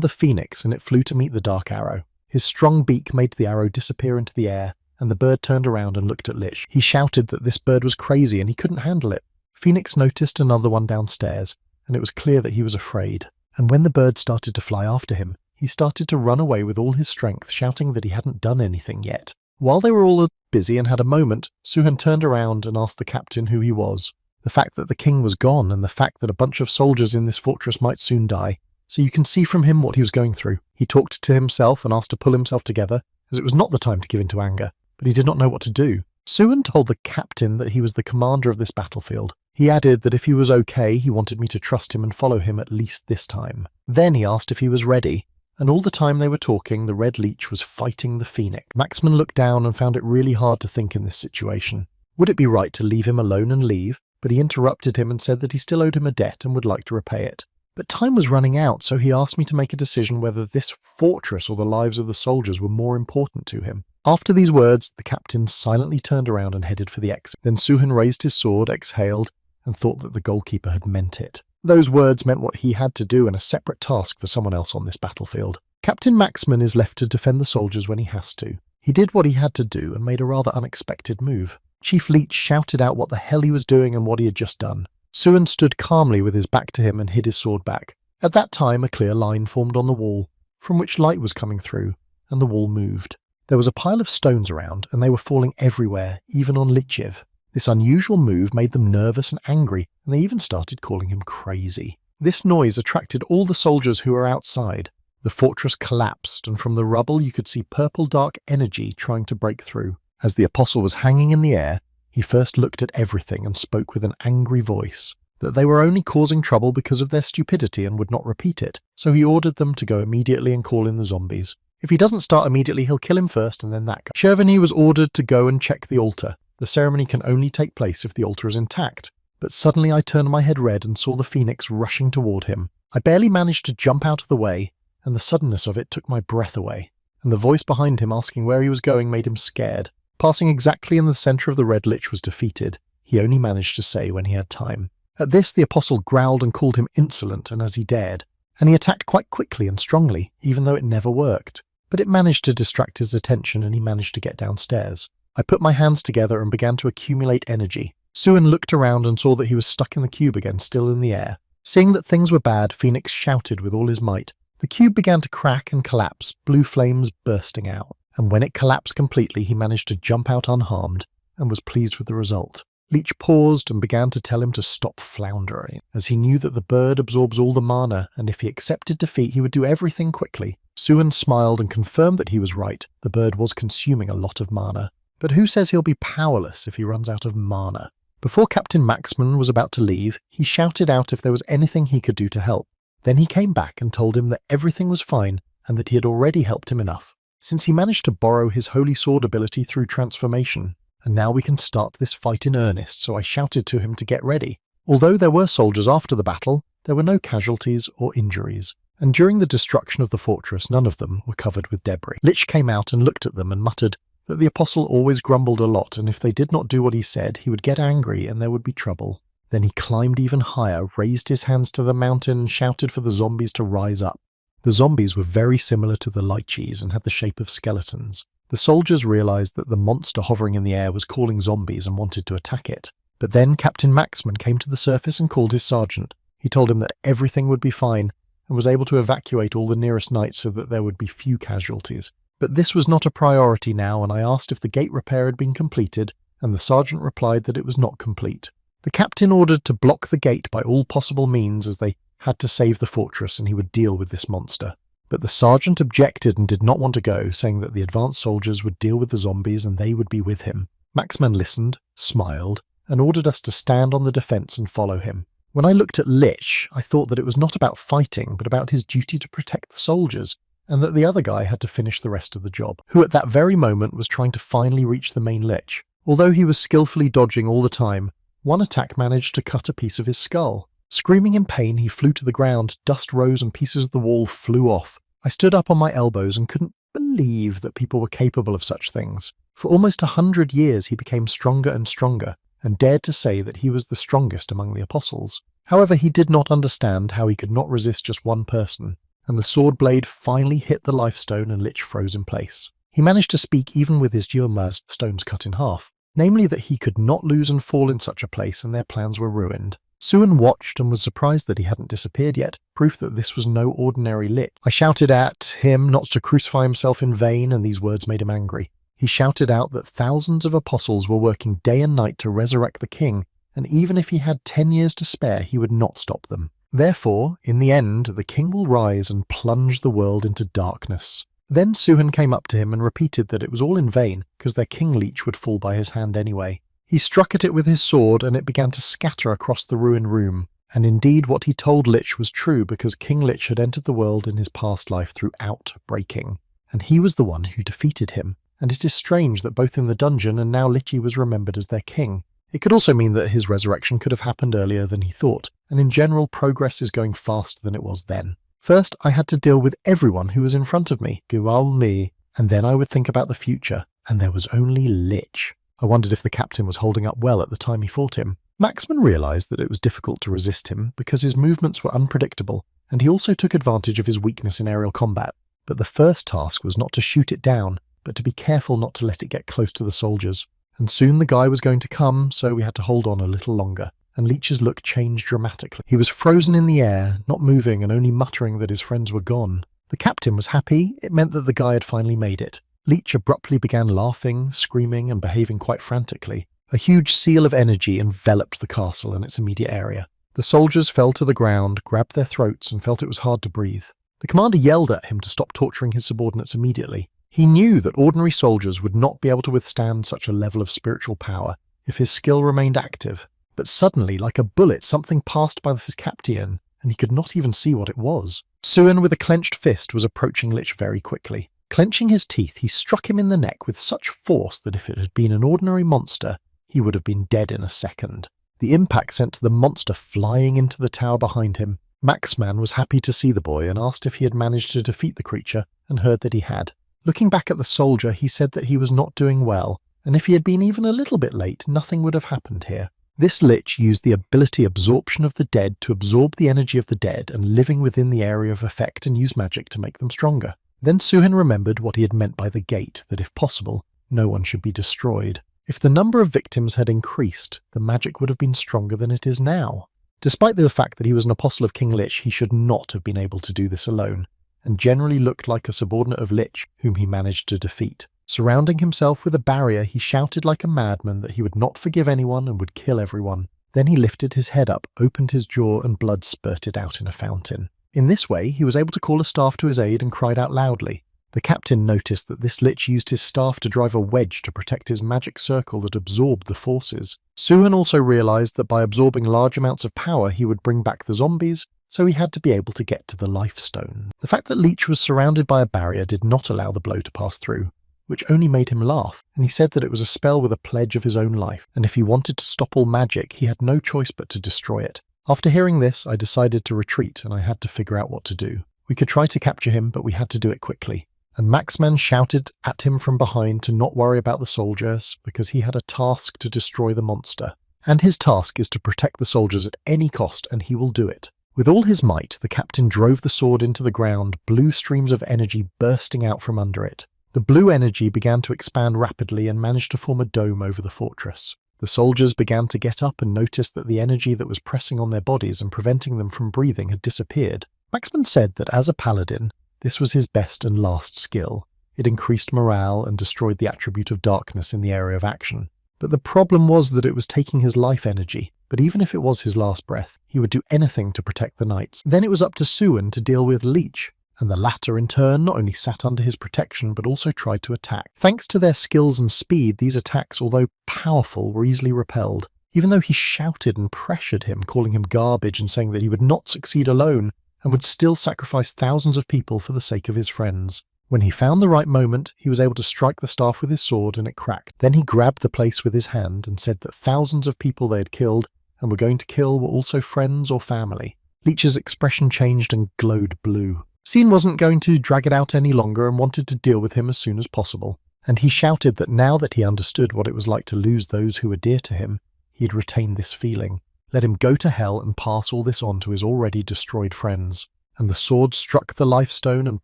the phoenix and it flew to meet the dark arrow. His strong beak made the arrow disappear into the air, and the bird turned around and looked at Lich. He shouted that this bird was crazy and he couldn't handle it. Phoenix noticed another one downstairs, and it was clear that he was afraid. And when the bird started to fly after him, he started to run away with all his strength, shouting that he hadn't done anything yet. While they were all busy and had a moment, Suhan turned around and asked the captain who he was. The fact that the king was gone and the fact that a bunch of soldiers in this fortress might soon die. So you can see from him what he was going through. He talked to himself and asked to pull himself together, as it was not the time to give in to anger, but he did not know what to do. Suhan told the captain that he was the commander of this battlefield. He added that if he was okay, he wanted me to trust him and follow him at least this time. Then he asked if he was ready, and all the time they were talking, the Red Leech was fighting the Phoenix. Maxman looked down and found it really hard to think in this situation. Would it be right to leave him alone and leave? But he interrupted him and said that he still owed him a debt and would like to repay it. But time was running out, so he asked me to make a decision whether this fortress or the lives of the soldiers were more important to him. After these words, the captain silently turned around and headed for the exit. Then Suhan raised his sword, exhaled, and thought that the goalkeeper had meant it. Those words meant what he had to do and a separate task for someone else on this battlefield. Captain Maxman is left to defend the soldiers when he has to. He did what he had to do and made a rather unexpected move. Chief Leech shouted out what the hell he was doing and what he had just done. Suhan stood calmly with his back to him and hid his sword back. At that time, a clear line formed on the wall, from which light was coming through, and the wall moved. There was a pile of stones around, and they were falling everywhere, even on Lichev. This unusual move made them nervous and angry, and they even started calling him crazy. This noise attracted all the soldiers who were outside. The fortress collapsed, and from the rubble you could see purple dark energy trying to break through. As the apostle was hanging in the air, he first looked at everything and spoke with an angry voice, that they were only causing trouble because of their stupidity and would not repeat it, so he ordered them to go immediately and call in the zombies. If he doesn't start immediately, he'll kill him first and then that guy. Cherveny was ordered to go and check the altar. The ceremony can only take place if the altar is intact. But suddenly I turned my head red and saw the phoenix rushing toward him. I barely managed to jump out of the way, and the suddenness of it took my breath away, and the voice behind him asking where he was going made him scared. Passing exactly in the centre of the Red Lich was defeated, he only managed to say when he had time. At this the apostle growled and called him insolent, and as he dared, and he attacked quite quickly and strongly, even though it never worked. But it managed to distract his attention and he managed to get downstairs. I put my hands together and began to accumulate energy. Suhan looked around and saw that he was stuck in the cube again, still in the air. Seeing that things were bad, Phoenix shouted with all his might. The cube began to crack and collapse, blue flames bursting out. And when it collapsed completely, he managed to jump out unharmed and was pleased with the result. Leech paused and began to tell him to stop floundering, as he knew that the bird absorbs all the mana, and if he accepted defeat, he would do everything quickly. Suhan smiled and confirmed that he was right. The bird was consuming a lot of mana. But who says he'll be powerless if he runs out of mana? Before Captain Maxman was about to leave, he shouted out if there was anything he could do to help. Then he came back and told him that everything was fine and that he had already helped him enough, since he managed to borrow his holy sword ability through transformation. And now we can start this fight in earnest, so I shouted to him to get ready. Although there were soldiers after the battle, there were no casualties or injuries, and during the destruction of the fortress none of them were covered with debris. Lich came out and looked at them and muttered that the apostle always grumbled a lot, and if they did not do what he said, he would get angry and there would be trouble. Then he climbed even higher, raised his hands to the mountain and shouted for the zombies to rise up. The zombies were very similar to the lychees and had the shape of skeletons. The soldiers realized that the monster hovering in the air was calling zombies and wanted to attack it. But then Captain Maxman came to the surface and called his sergeant. He told him that everything would be fine and was able to evacuate all the nearest knights so that there would be few casualties. But this was not a priority now, and I asked if the gate repair had been completed, and the sergeant replied that it was not complete. The captain ordered to block the gate by all possible means, as they had to save the fortress and he would deal with this monster. But the sergeant objected and did not want to go, saying that the advanced soldiers would deal with the zombies and they would be with him. Maxman listened, smiled, and ordered us to stand on the defense and follow him. When I looked at Lich, I thought that it was not about fighting, but about his duty to protect the soldiers, and that the other guy had to finish the rest of the job, who at that very moment was trying to finally reach the main Lich. Although he was skillfully dodging all the time, one attack managed to cut a piece of his skull. Screaming in pain, he flew to the ground, dust rose and pieces of the wall flew off. I stood up on my elbows and couldn't believe that people were capable of such things. For almost 100 years he became stronger and stronger, and dared to say that he was the strongest among the apostles. However, he did not understand how he could not resist just one person, and the sword blade finally hit the life stone and Lich froze in place. He managed to speak even with his Jiumaz stones cut in half, namely that he could not lose and fall in such a place and their plans were ruined. Suan watched and was surprised that he hadn't disappeared yet, proof that this was no ordinary Lich. I shouted at him not to crucify himself in vain, and these words made him angry. He shouted out that thousands of apostles were working day and night to resurrect the king, and even if he had 10 years to spare, he would not stop them. Therefore, in the end, the king will rise and plunge the world into darkness. Then Suhan came up to him and repeated that it was all in vain, because their king Lich would fall by his hand anyway. He struck at it with his sword, and it began to scatter across the ruined room. And indeed, what he told Lich was true, because King Lich had entered the world in his past life through outbreaking, and he was the one who defeated him. And it is strange that both in the dungeon and now Lich was remembered as their king. It could also mean that his resurrection could have happened earlier than he thought, and in general, progress is going faster than it was then. First, I had to deal with everyone who was in front of me, Gual me, and then I would think about the future, and there was only Lich. I wondered if the captain was holding up well at the time he fought him. Maxman realised that it was difficult to resist him because his movements were unpredictable, and he also took advantage of his weakness in aerial combat. But the first task was not to shoot it down, but to be careful not to let it get close to the soldiers. And soon the guy was going to come, so we had to hold on a little longer, and Lich's look changed dramatically. He was frozen in the air, not moving and only muttering that his friends were gone. The captain was happy. It meant that the guy had finally made it. Lich abruptly began laughing, screaming, and behaving quite frantically. A huge seal of energy enveloped the castle and its immediate area. The soldiers fell to the ground, grabbed their throats, and felt it was hard to breathe. The commander yelled at him to stop torturing his subordinates immediately. He knew that ordinary soldiers would not be able to withstand such a level of spiritual power if his skill remained active. But suddenly, like a bullet, something passed by the captain, and he could not even see what it was. Suan, with a clenched fist, was approaching Lich very quickly. Clenching his teeth, he struck him in the neck with such force that if it had been an ordinary monster, he would have been dead in a second. The impact sent the monster flying into the tower behind him. Maxman was happy to see the boy and asked if he had managed to defeat the creature, and heard that he had. Looking back at the soldier, he said that he was not doing well, and if he had been even a little bit late, nothing would have happened here. This Lich used the ability Absorption of the Dead to absorb the energy of the dead and living within the area of effect and use magic to make them stronger. Then Suhan remembered what he had meant by the gate, that if possible, no one should be destroyed. If the number of victims had increased, the magic would have been stronger than it is now. Despite the fact that he was an apostle of King Lich, he should not have been able to do this alone, and generally looked like a subordinate of Lich, whom he managed to defeat. Surrounding himself with a barrier, he shouted like a madman that he would not forgive anyone and would kill everyone. Then he lifted his head up, opened his jaw, and blood spurted out in a fountain. In this way, he was able to call a staff to his aid and cried out loudly. The captain noticed that this Lich used his staff to drive a wedge to protect his magic circle that absorbed the forces. Suhan also realised that by absorbing large amounts of power he would bring back the zombies, so he had to be able to get to the life stone. The fact that Lich was surrounded by a barrier did not allow the blow to pass through, which only made him laugh, and he said that it was a spell with a pledge of his own life, and if he wanted to stop all magic, he had no choice but to destroy it. After hearing this, I decided to retreat, and I had to figure out what to do. We could try to capture him, but we had to do it quickly. And Maxman shouted at him from behind to not worry about the soldiers, because he had a task to destroy the monster. And his task is to protect the soldiers at any cost, and he will do it. With all his might, the captain drove the sword into the ground, blue streams of energy bursting out from under it. The blue energy began to expand rapidly and managed to form a dome over the fortress. The soldiers began to get up and noticed that the energy that was pressing on their bodies and preventing them from breathing had disappeared. Maxman said that as a paladin, this was his best and last skill. It increased morale and destroyed the attribute of darkness in the area of action. But the problem was that it was taking his life energy, but even if it was his last breath, he would do anything to protect the knights. Then it was up to Suan to deal with Lich, and the latter in turn not only sat under his protection but also tried to attack. Thanks to their skills and speed, these attacks, although powerful, were easily repelled. Even though he shouted and pressured him, calling him garbage and saying that he would not succeed alone, and would still sacrifice thousands of people for the sake of his friends. When he found the right moment, he was able to strike the staff with his sword and it cracked. Then he grabbed the place with his hand and said that thousands of people they had killed and were going to kill were also friends or family. Lich's expression changed and glowed blue. Scene wasn't going to drag it out any longer and wanted to deal with him as soon as possible. And he shouted that now that he understood what it was like to lose those who were dear to him, he had retained this feeling. Let him go to hell and pass all this on to his already destroyed friends. And the sword struck the life stone and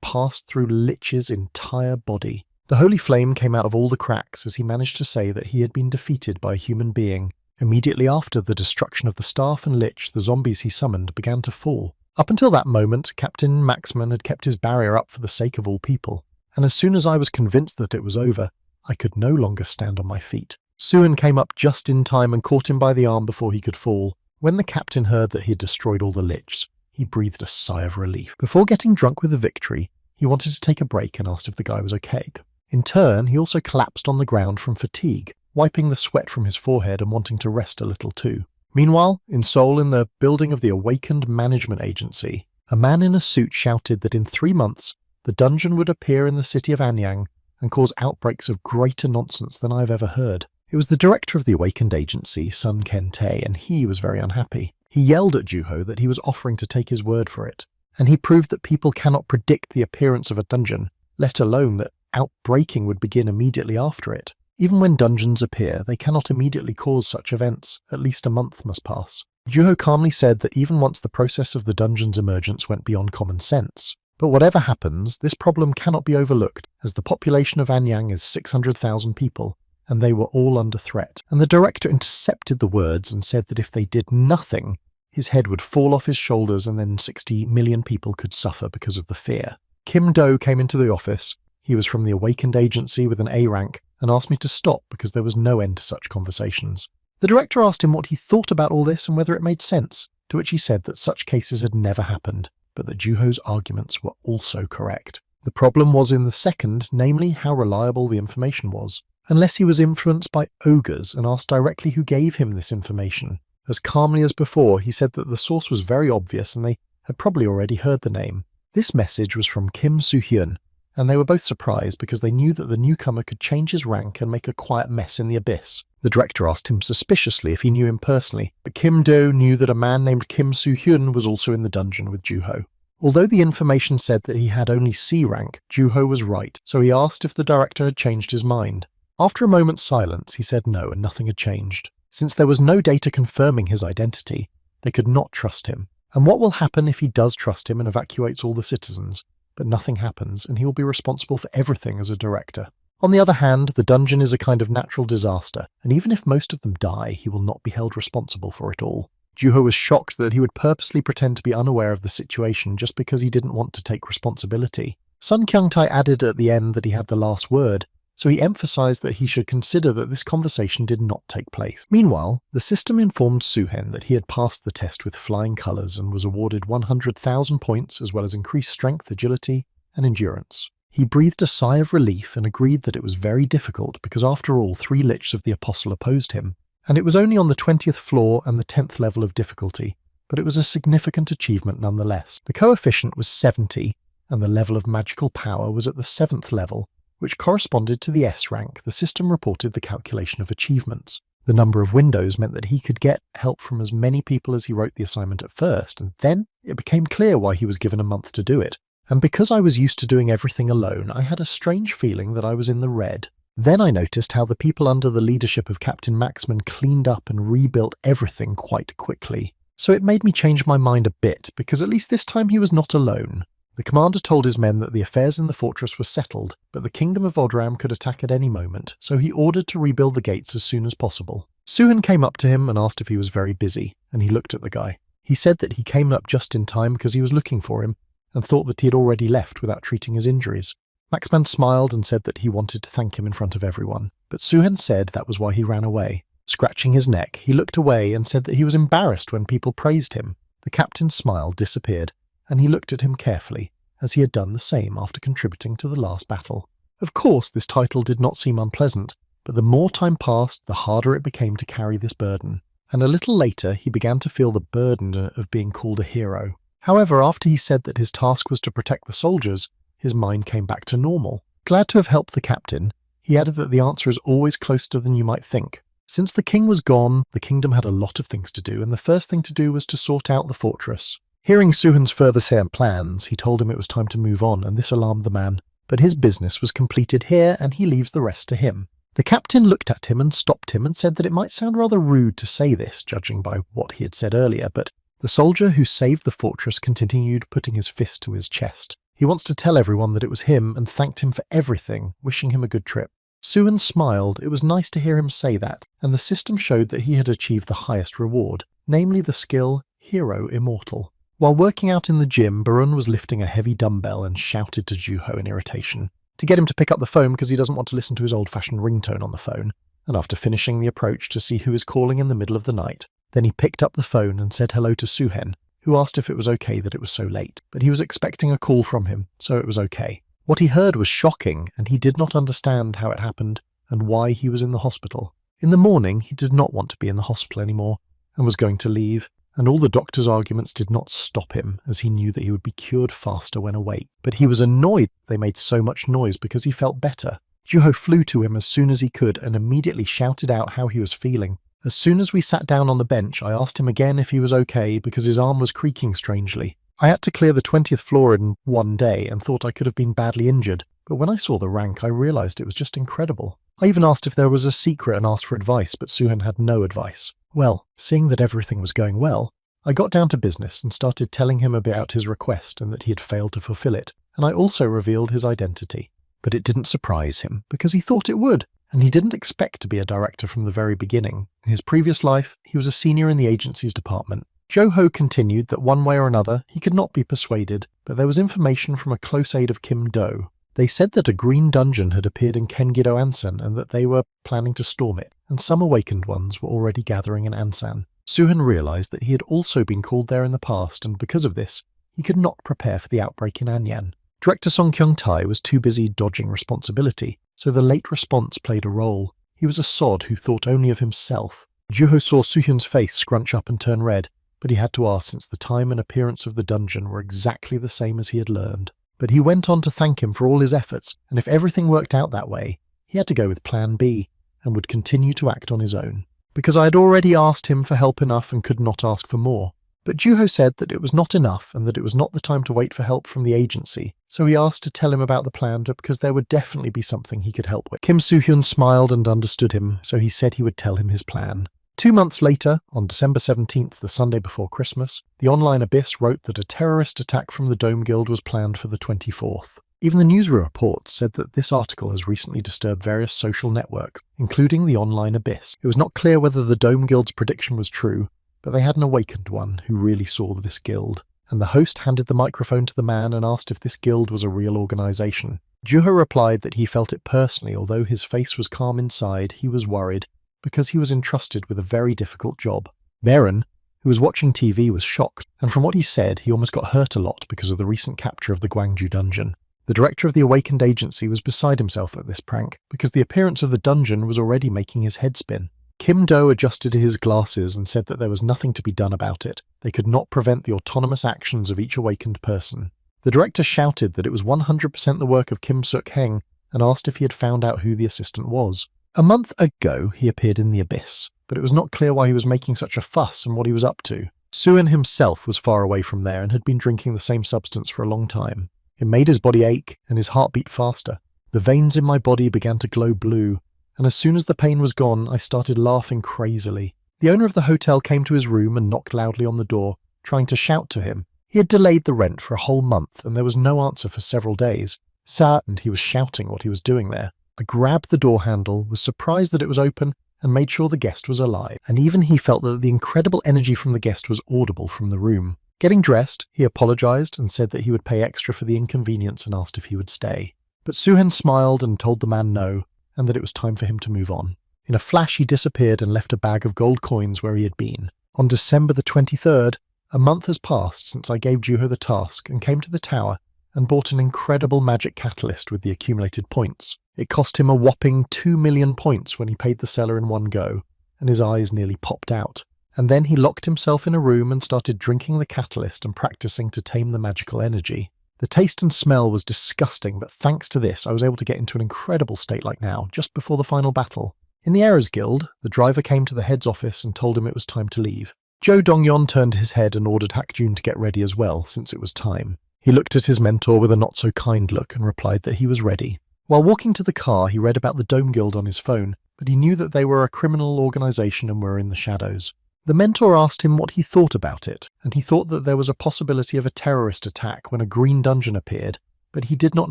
passed through Lich's entire body. The holy flame came out of all the cracks as he managed to say that he had been defeated by a human being. Immediately after the destruction of the staff and Lich, the zombies he summoned began to fall. Up until that moment, Captain Maxman had kept his barrier up for the sake of all people. And as soon as I was convinced that it was over, I could no longer stand on my feet. Suhan came up just in time and caught him by the arm before he could fall. When the captain heard that he had destroyed all the Lichs, he breathed a sigh of relief. Before getting drunk with the victory, he wanted to take a break and asked if the guy was okay. In turn, he also collapsed on the ground from fatigue, wiping the sweat from his forehead and wanting to rest a little too. Meanwhile, in Seoul, in the building of the Awakened Management Agency, a man in a suit shouted that in 3 months, the dungeon would appear in the city of Anyang and cause outbreaks of greater nonsense than I have ever heard. It was the director of the Awakened Agency, Sun Ken-tae, and he was very unhappy. He yelled at Juho that he was offering to take his word for it, and he proved that people cannot predict the appearance of a dungeon, let alone that outbreaking would begin immediately after it. Even when dungeons appear, they cannot immediately cause such events. At least a month must pass. Juho calmly said that even once the process of the dungeon's emergence went beyond common sense. But whatever happens, this problem cannot be overlooked, as the population of Anyang is 600,000 people, and they were all under threat. And the director intercepted the words and said that if they did nothing, his head would fall off his shoulders and then 60 million people could suffer because of the fear. Kim Do came into the office. He was from the Awakened Agency with an A rank and asked me to stop because there was no end to such conversations. The director asked him what he thought about all this and whether it made sense, to which he said that such cases had never happened, but that Juho's arguments were also correct. The problem was in the second, namely how reliable the information was. Unless he was influenced by ogres and asked directly who gave him this information. As calmly as before, he said that the source was very obvious and they had probably already heard the name. This message was from Kim Soo-hyun, and they were both surprised because they knew that the newcomer could change his rank and make a quiet mess in the abyss. The director asked him suspiciously if he knew him personally, but Kim Do knew that a man named Kim Soo-hyun was also in the dungeon with Juho. Although the information said that he had only C rank, Juho was right, so he asked if the director had changed his mind. After a moment's silence, he said no and nothing had changed. Since there was no data confirming his identity, they could not trust him. And what will happen if he does trust him and evacuates all the citizens? But nothing happens, and he will be responsible for everything as a director. On the other hand, the dungeon is a kind of natural disaster, and even if most of them die, he will not be held responsible for it all. Juho was shocked that he would purposely pretend to be unaware of the situation just because he didn't want to take responsibility. Sun Kyung-tae added at the end that he had the last word, so he emphasized that he should consider that this conversation did not take place. Meanwhile, the system informed Suhen that he had passed the test with flying colors and was awarded 100,000 points as well as increased strength, agility, and endurance. He breathed a sigh of relief and agreed that it was very difficult because after all 3 Lichs of the Apostle opposed him, and it was only on the 20th floor and the 10th level of difficulty, but it was a significant achievement nonetheless. The coefficient was 70, and the level of magical power was at the 7th level, which corresponded to the S rank. The system reported the calculation of achievements. The number of windows meant that he could get help from as many people as he wrote the assignment at first, and then it became clear why he was given a month to do it. And because I was used to doing everything alone, I had a strange feeling that I was in the red. Then I noticed how the people under the leadership of Captain Maxman cleaned up and rebuilt everything quite quickly. So it made me change my mind a bit, because at least this time he was not alone. The commander told his men that the affairs in the fortress were settled, but the kingdom of Odram could attack at any moment, so he ordered to rebuild the gates as soon as possible. Suhan came up to him and asked if he was very busy, and he looked at the guy. He said that he came up just in time because he was looking for him, and thought that he had already left without treating his injuries. Maxman smiled and said that he wanted to thank him in front of everyone, but Suhan said that was why he ran away. Scratching his neck, he looked away and said that he was embarrassed when people praised him. The captain's smile disappeared, and he looked at him carefully, as he had done the same after contributing to the last battle. Of course, this title did not seem unpleasant, but the more time passed, the harder it became to carry this burden. And a little later, he began to feel the burden of being called a hero. However, after he said that his task was to protect the soldiers, his mind came back to normal. Glad to have helped the captain, he added that the answer is always closer than you might think. Since the king was gone, the kingdom had a lot of things to do, and the first thing to do was to sort out the fortress. Hearing Suhan's further plans, he told him it was time to move on, and this alarmed the man. But his business was completed here, and he leaves the rest to him. The captain looked at him and stopped him and said that it might sound rather rude to say this, judging by what he had said earlier, but the soldier who saved the fortress continued putting his fist to his chest. He wants to tell everyone that it was him and thanked him for everything, wishing him a good trip. Suhan smiled. It was nice to hear him say that, and the system showed that he had achieved the highest reward, namely the skill Hero Immortal. While working out in the gym, Barun was lifting a heavy dumbbell and shouted to Juho in irritation to get him to pick up the phone because he doesn't want to listen to his old-fashioned ringtone on the phone, and after finishing the approach to see who is calling in the middle of the night, then he picked up the phone and said hello to Suhen, who asked if it was okay that it was so late, but he was expecting a call from him, so it was okay. What he heard was shocking, and he did not understand how it happened and why he was in the hospital. In the morning, he did not want to be in the hospital anymore and was going to leave, and all the doctor's arguments did not stop him, as he knew that he would be cured faster when awake. But he was annoyed they made so much noise because he felt better. Juho flew to him as soon as he could and immediately shouted out how he was feeling. As soon as we sat down on the bench, I asked him again if he was okay because his arm was creaking strangely. I had to clear the 20th floor in one day and thought I could have been badly injured, but when I saw the rank I realised it was just incredible. I even asked if there was a secret and asked for advice, but Suhan had no advice. Well, seeing that everything was going well, I got down to business and started telling him about his request and that he had failed to fulfill it, and I also revealed his identity. But it didn't surprise him, because he thought it would, and he didn't expect to be a director from the very beginning. In his previous life, he was a senior in the agency's department. Joho continued that one way or another he could not be persuaded, but there was information from a close aide of Kim Do. They said that a green dungeon had appeared in Kengido Ansan and that they were planning to storm it, and some awakened ones were already gathering in Ansan. Suhan realised that he had also been called there in the past, and because of this, he could not prepare for the outbreak in Anyan. Director Song Kyung-tae was too busy dodging responsibility, so the late response played a role. He was a sod who thought only of himself. Juho saw Suhyun's face scrunch up and turn red, but he had to ask since the time and appearance of the dungeon were exactly the same as he had learned. But he went on to thank him for all his efforts, and if everything worked out that way, he had to go with Plan B, and would continue to act on his own. Because I had already asked him for help enough and could not ask for more. But Juho said that it was not enough and that it was not the time to wait for help from the agency, so he asked to tell him about the plan because there would definitely be something he could help with. Kim Soo-hyun smiled and understood him, so he said he would tell him his plan. 2 months later, on December 17th, the Sunday before Christmas, the online Abyss wrote that a terrorist attack from the Dome Guild was planned for the 24th. Even the news reports said that this article has recently disturbed various social networks, including the online Abyss. It was not clear whether the Dome Guild's prediction was true, but they had an awakened one who really saw this guild, and the host handed the microphone to the man and asked if this guild was a real organisation. Juho replied that he felt it personally, although his face was calm inside, he was worried, because he was entrusted with a very difficult job. Baron, who was watching TV, was shocked, and from what he said, he almost got hurt a lot because of the recent capture of the Gwangju dungeon. The director of the Awakened Agency was beside himself at this prank, because the appearance of the dungeon was already making his head spin. Kim Do adjusted his glasses and said that there was nothing to be done about it. They could not prevent the autonomous actions of each awakened person. The director shouted that it was 100% the work of Kim Suk-heng and asked if he had found out who the assistant was. A month ago, he appeared in the Abyss, but it was not clear why he was making such a fuss and what he was up to. Suin himself was far away from there and had been drinking the same substance for a long time. It made his body ache and his heart beat faster. The veins in my body began to glow blue, and as soon as the pain was gone, I started laughing crazily. The owner of the hotel came to his room and knocked loudly on the door, trying to shout to him. He had delayed the rent for a whole month, and there was no answer for several days. And he was shouting what he was doing there. I grabbed the door handle, was surprised that it was open, and made sure the guest was alive. And even he felt that the incredible energy from the guest was audible from the room. Getting dressed, he apologized and said that he would pay extra for the inconvenience and asked if he would stay. But Suhen smiled and told the man no, and that it was time for him to move on. In a flash, he disappeared and left a bag of gold coins where he had been. On December the 23rd, a month has passed since I gave Juho the task and came to the tower and bought an incredible magic catalyst with the accumulated points. It cost him a whopping 2 million points when he paid the seller in one go, and his eyes nearly popped out. And then he locked himself in a room and started drinking the catalyst and practicing to tame the magical energy. The taste and smell was disgusting, but thanks to this I was able to get into an incredible state like now, just before the final battle. In the Errors Guild, the driver came to the head's office and told him it was time to leave. Jo Dongyeon turned his head and ordered Hakjun to get ready as well, since it was time. He looked at his mentor with a not-so-kind look and replied that he was ready. While walking to the car, he read about the Dome Guild on his phone, but he knew that they were a criminal organization and were in the shadows. The mentor asked him what he thought about it, and he thought that there was a possibility of a terrorist attack when a green dungeon appeared, but he did not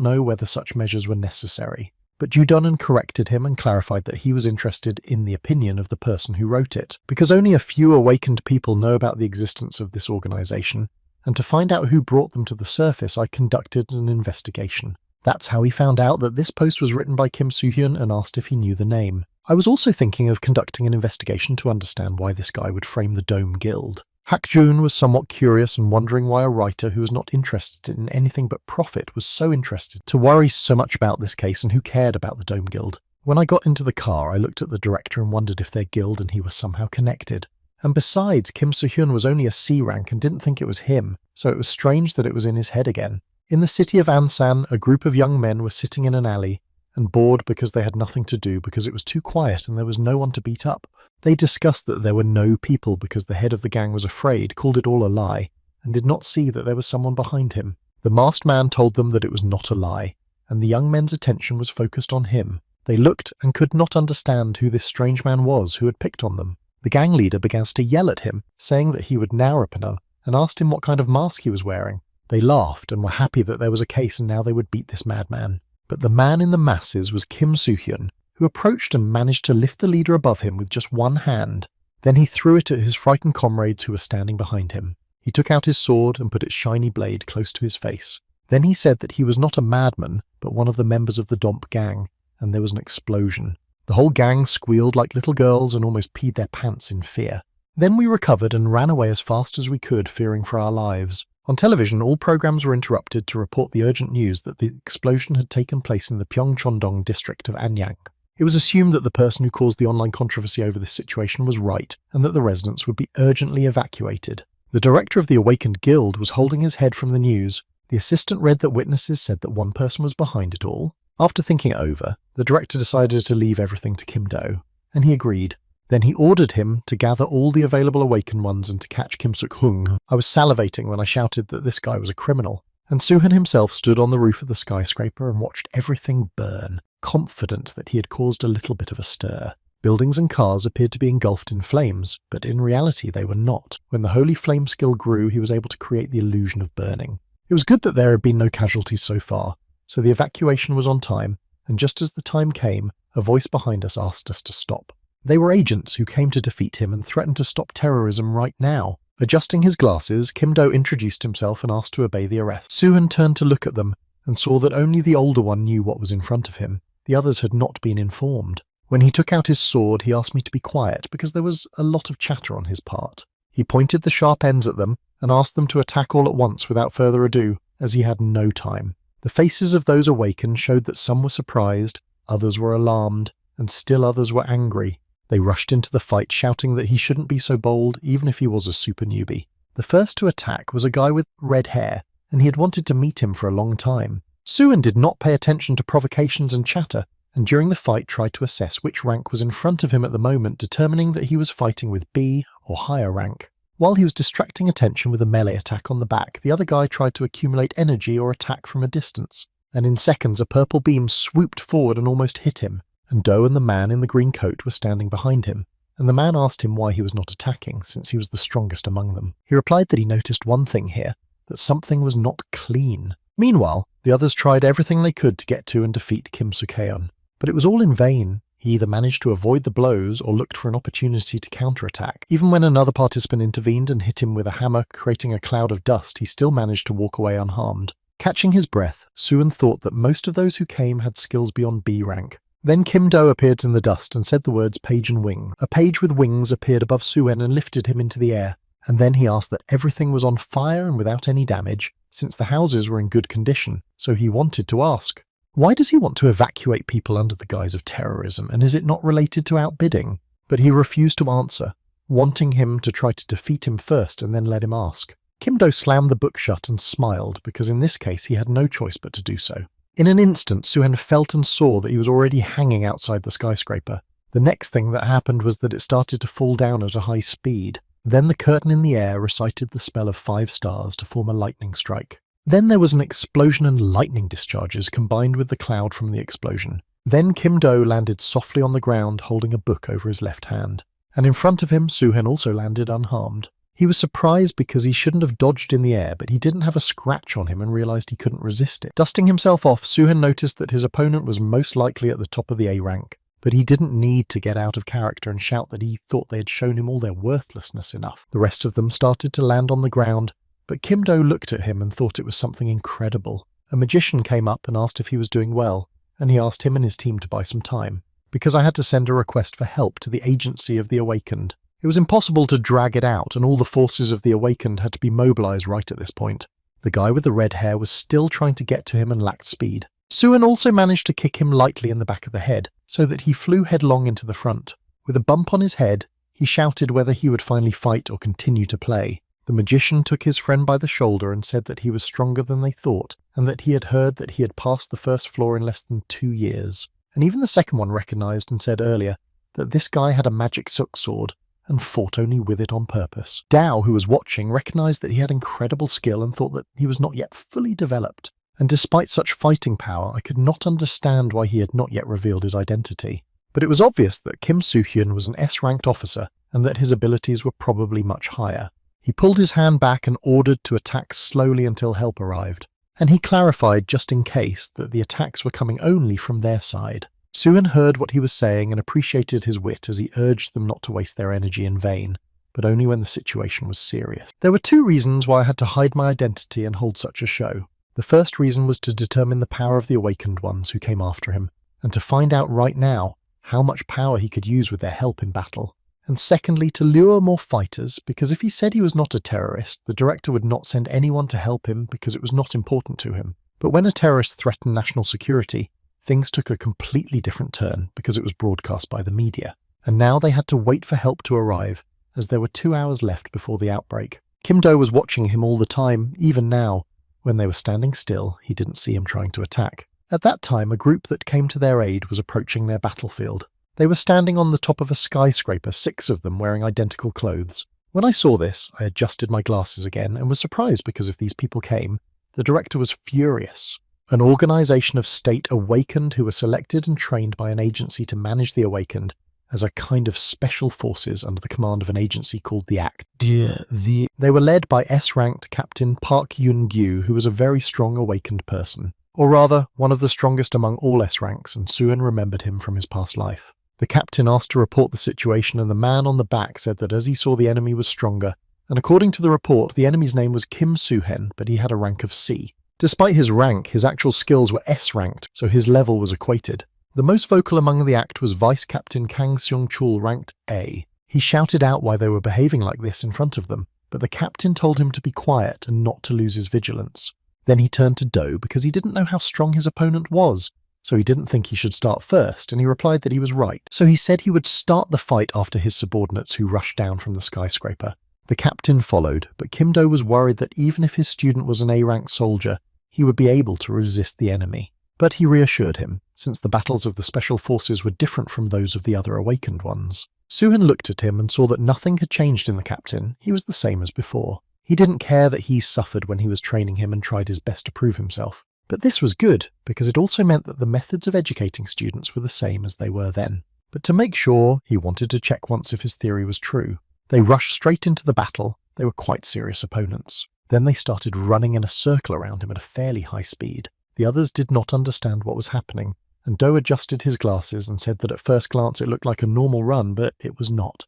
know whether such measures were necessary. But Judonan corrected him and clarified that he was interested in the opinion of the person who wrote it, because only a few awakened people know about the existence of this organization, and to find out who brought them to the surface, I conducted an investigation. That's how he found out that this post was written by Kim Soo-hyun and asked if he knew the name. I was also thinking of conducting an investigation to understand why this guy would frame the Dome Guild. Hak-jun was somewhat curious and wondering why a writer who was not interested in anything but profit was so interested to worry so much about this case and who cared about the Dome Guild. When I got into the car, I looked at the director and wondered if their guild and he were somehow connected. And besides, Kim Soo-hyun was only a C rank and didn't think it was him, so it was strange that it was in his head again. In the city of Ansan, a group of young men were sitting in an alley and bored because they had nothing to do because it was too quiet and there was no one to beat up. They discussed that there were no people because the head of the gang was afraid, called it all a lie, and did not see that there was someone behind him. The masked man told them that it was not a lie, and the young men's attention was focused on him. They looked and could not understand who this strange man was who had picked on them. The gang leader began to yell at him, saying that he would narapana, and asked him what kind of mask he was wearing. They laughed and were happy that there was a case and now they would beat this madman. But the man in the masses was Kim Soo-hyun, who approached and managed to lift the leader above him with just one hand. Then he threw it at his frightened comrades who were standing behind him. He took out his sword and put its shiny blade close to his face. Then he said that he was not a madman, but one of the members of the Domp gang, and there was an explosion. The whole gang squealed like little girls and almost peed their pants in fear. Then we recovered and ran away as fast as we could, fearing for our lives. On television, all programs were interrupted to report the urgent news that the explosion had taken place in the Pyeongchondong district of Anyang. It was assumed that the person who caused the online controversy over this situation was right, and that the residents would be urgently evacuated. The director of the Awakened Guild was holding his head from the news. The assistant read that witnesses said that one person was behind it all. After thinking it over, the director decided to leave everything to Kim Do, and he agreed. Then he ordered him to gather all the available awakened ones and to catch Kim Suk-hung. I was salivating when I shouted that this guy was a criminal, and Soo-hyun himself stood on the roof of the skyscraper and watched everything burn, confident that he had caused a little bit of a stir. Buildings and cars appeared to be engulfed in flames, but in reality they were not. When the holy flame skill grew, he was able to create the illusion of burning. It was good that there had been no casualties so far, so the evacuation was on time, and just as the time came, a voice behind us asked us to stop. They were agents who came to defeat him and threatened to stop terrorism right now. Adjusting his glasses, Kim Do introduced himself and asked to obey the arrest. Soo-hyun turned to look at them and saw that only the older one knew what was in front of him. The others had not been informed. When he took out his sword, he asked me to be quiet because there was a lot of chatter on his part. He pointed the sharp ends at them and asked them to attack all at once without further ado, as he had no time. The faces of those awakened showed that some were surprised, others were alarmed, and still others were angry. They rushed into the fight, shouting that he shouldn't be so bold, even if he was a super newbie. The first to attack was a guy with red hair, and he had wanted to meet him for a long time. Soo-hyun did not pay attention to provocations and chatter, and during the fight tried to assess which rank was in front of him at the moment, determining that he was fighting with B or higher rank. While he was distracting attention with a melee attack on the back, the other guy tried to accumulate energy or attack from a distance, and in seconds a purple beam swooped forward and almost hit him. And Do and the man in the green coat were standing behind him, and the man asked him why he was not attacking, since he was the strongest among them. He replied that he noticed one thing here, that something was not clean. Meanwhile, the others tried everything they could to get to and defeat Kim Soo-hyun, but it was all in vain. He either managed to avoid the blows or looked for an opportunity to counterattack. Even when another participant intervened and hit him with a hammer, creating a cloud of dust, he still managed to walk away unharmed. Catching his breath, Soo-hyun thought that most of those who came had skills beyond B rank. Then Kim Do appeared in the dust and said the words page and wing. A page with wings appeared above Soo-hyun and lifted him into the air, and then he asked that everything was on fire and without any damage, since the houses were in good condition, so he wanted to ask, why does he want to evacuate people under the guise of terrorism, and is it not related to outbidding? But he refused to answer, wanting him to try to defeat him first and then let him ask. Kim Do slammed the book shut and smiled, because in this case he had no choice but to do so. In an instant, Soo-hyun felt and saw that he was already hanging outside the skyscraper. The next thing that happened was that it started to fall down at a high speed. Then the curtain in the air recited the spell of 5 stars to form a lightning strike. Then there was an explosion and lightning discharges combined with the cloud from the explosion. Then Kim-do landed softly on the ground holding a book over his left hand. And in front of him, Soo-hyun also landed unharmed. He was surprised because he shouldn't have dodged in the air, but he didn't have a scratch on him and realized he couldn't resist it. Dusting himself off, Soo-hyun noticed that his opponent was most likely at the top of the A rank, but he didn't need to get out of character and shout that he thought they had shown him all their worthlessness enough. The rest of them started to land on the ground, but Kim-do looked at him and thought it was something incredible. A magician came up and asked if he was doing well, and he asked him and his team to buy some time, because I had to send a request for help to the Agency of the Awakened. It was impossible to drag it out, and all the forces of the Awakened had to be mobilized right at this point. The guy with the red hair was still trying to get to him and lacked speed. Soo-hyun also managed to kick him lightly in the back of the head, so that he flew headlong into the front. With a bump on his head, he shouted whether he would finally fight or continue to play. The magician took his friend by the shoulder and said that he was stronger than they thought, and that he had heard that he had passed the first floor in less than 2 years. And even the second one recognized and said earlier that this guy had a magic silk sword and fought only with it on purpose. Dao, who was watching, recognized that he had incredible skill and thought that he was not yet fully developed. And despite such fighting power, I could not understand why he had not yet revealed his identity. But it was obvious that Kim Soo-hyun was an S-ranked officer and that his abilities were probably much higher. He pulled his hand back and ordered to attack slowly until help arrived. And he clarified, just in case, that the attacks were coming only from their side. Soo-hyun heard what he was saying and appreciated his wit as he urged them not to waste their energy in vain, but only when the situation was serious. There were 2 reasons why I had to hide my identity and hold such a show. The first reason was to determine the power of the awakened ones who came after him, and to find out right now how much power he could use with their help in battle. And secondly, to lure more fighters, because if he said he was not a terrorist, the director would not send anyone to help him because it was not important to him. But when a terrorist threatened national security, things took a completely different turn because it was broadcast by the media. And now they had to wait for help to arrive, as there were 2 hours left before the outbreak. Kim-do was watching him all the time, even now. When they were standing still, he didn't see him trying to attack. At that time, a group that came to their aid was approaching their battlefield. They were standing on the top of a skyscraper, 6 of them wearing identical clothes. When I saw this, I adjusted my glasses again and was surprised because if these people came, the director was furious. An organization of state awakened who were selected and trained by an agency to manage the awakened as a kind of special forces under the command of an agency called the ACT. They were led by S-ranked Captain Park Yun-gyu, who was a very strong awakened person. Or rather, one of the strongest among all S-ranks, and Soo-hyun remembered him from his past life. The captain asked to report the situation, and the man on the back said that as he saw the enemy was stronger, and according to the report, the enemy's name was Kim Soo-hyun, but he had a rank of C. Despite his rank, his actual skills were S-ranked, so his level was equated. The most vocal among the ACT was Vice Captain Kang Seung-chul, ranked A. He shouted out why they were behaving like this in front of them, but the captain told him to be quiet and not to lose his vigilance. Then he turned to Do because he didn't know how strong his opponent was, so he didn't think he should start first, and he replied that he was right. So he said he would start the fight after his subordinates who rushed down from the skyscraper. The captain followed, but Kim-do was worried that even if his student was an A-rank soldier, he would be able to resist the enemy. But he reassured him, since the battles of the special forces were different from those of the other awakened ones. Soo-hyun looked at him and saw that nothing had changed in the captain. He was the same as before. He didn't care that he suffered when he was training him and tried his best to prove himself. But this was good, because it also meant that the methods of educating students were the same as they were then. But to make sure, he wanted to check once if his theory was true. They rushed straight into the battle. They were quite serious opponents. Then they started running in a circle around him at a fairly high speed. The others did not understand what was happening, and Do adjusted his glasses and said that at first glance it looked like a normal run, but it was not.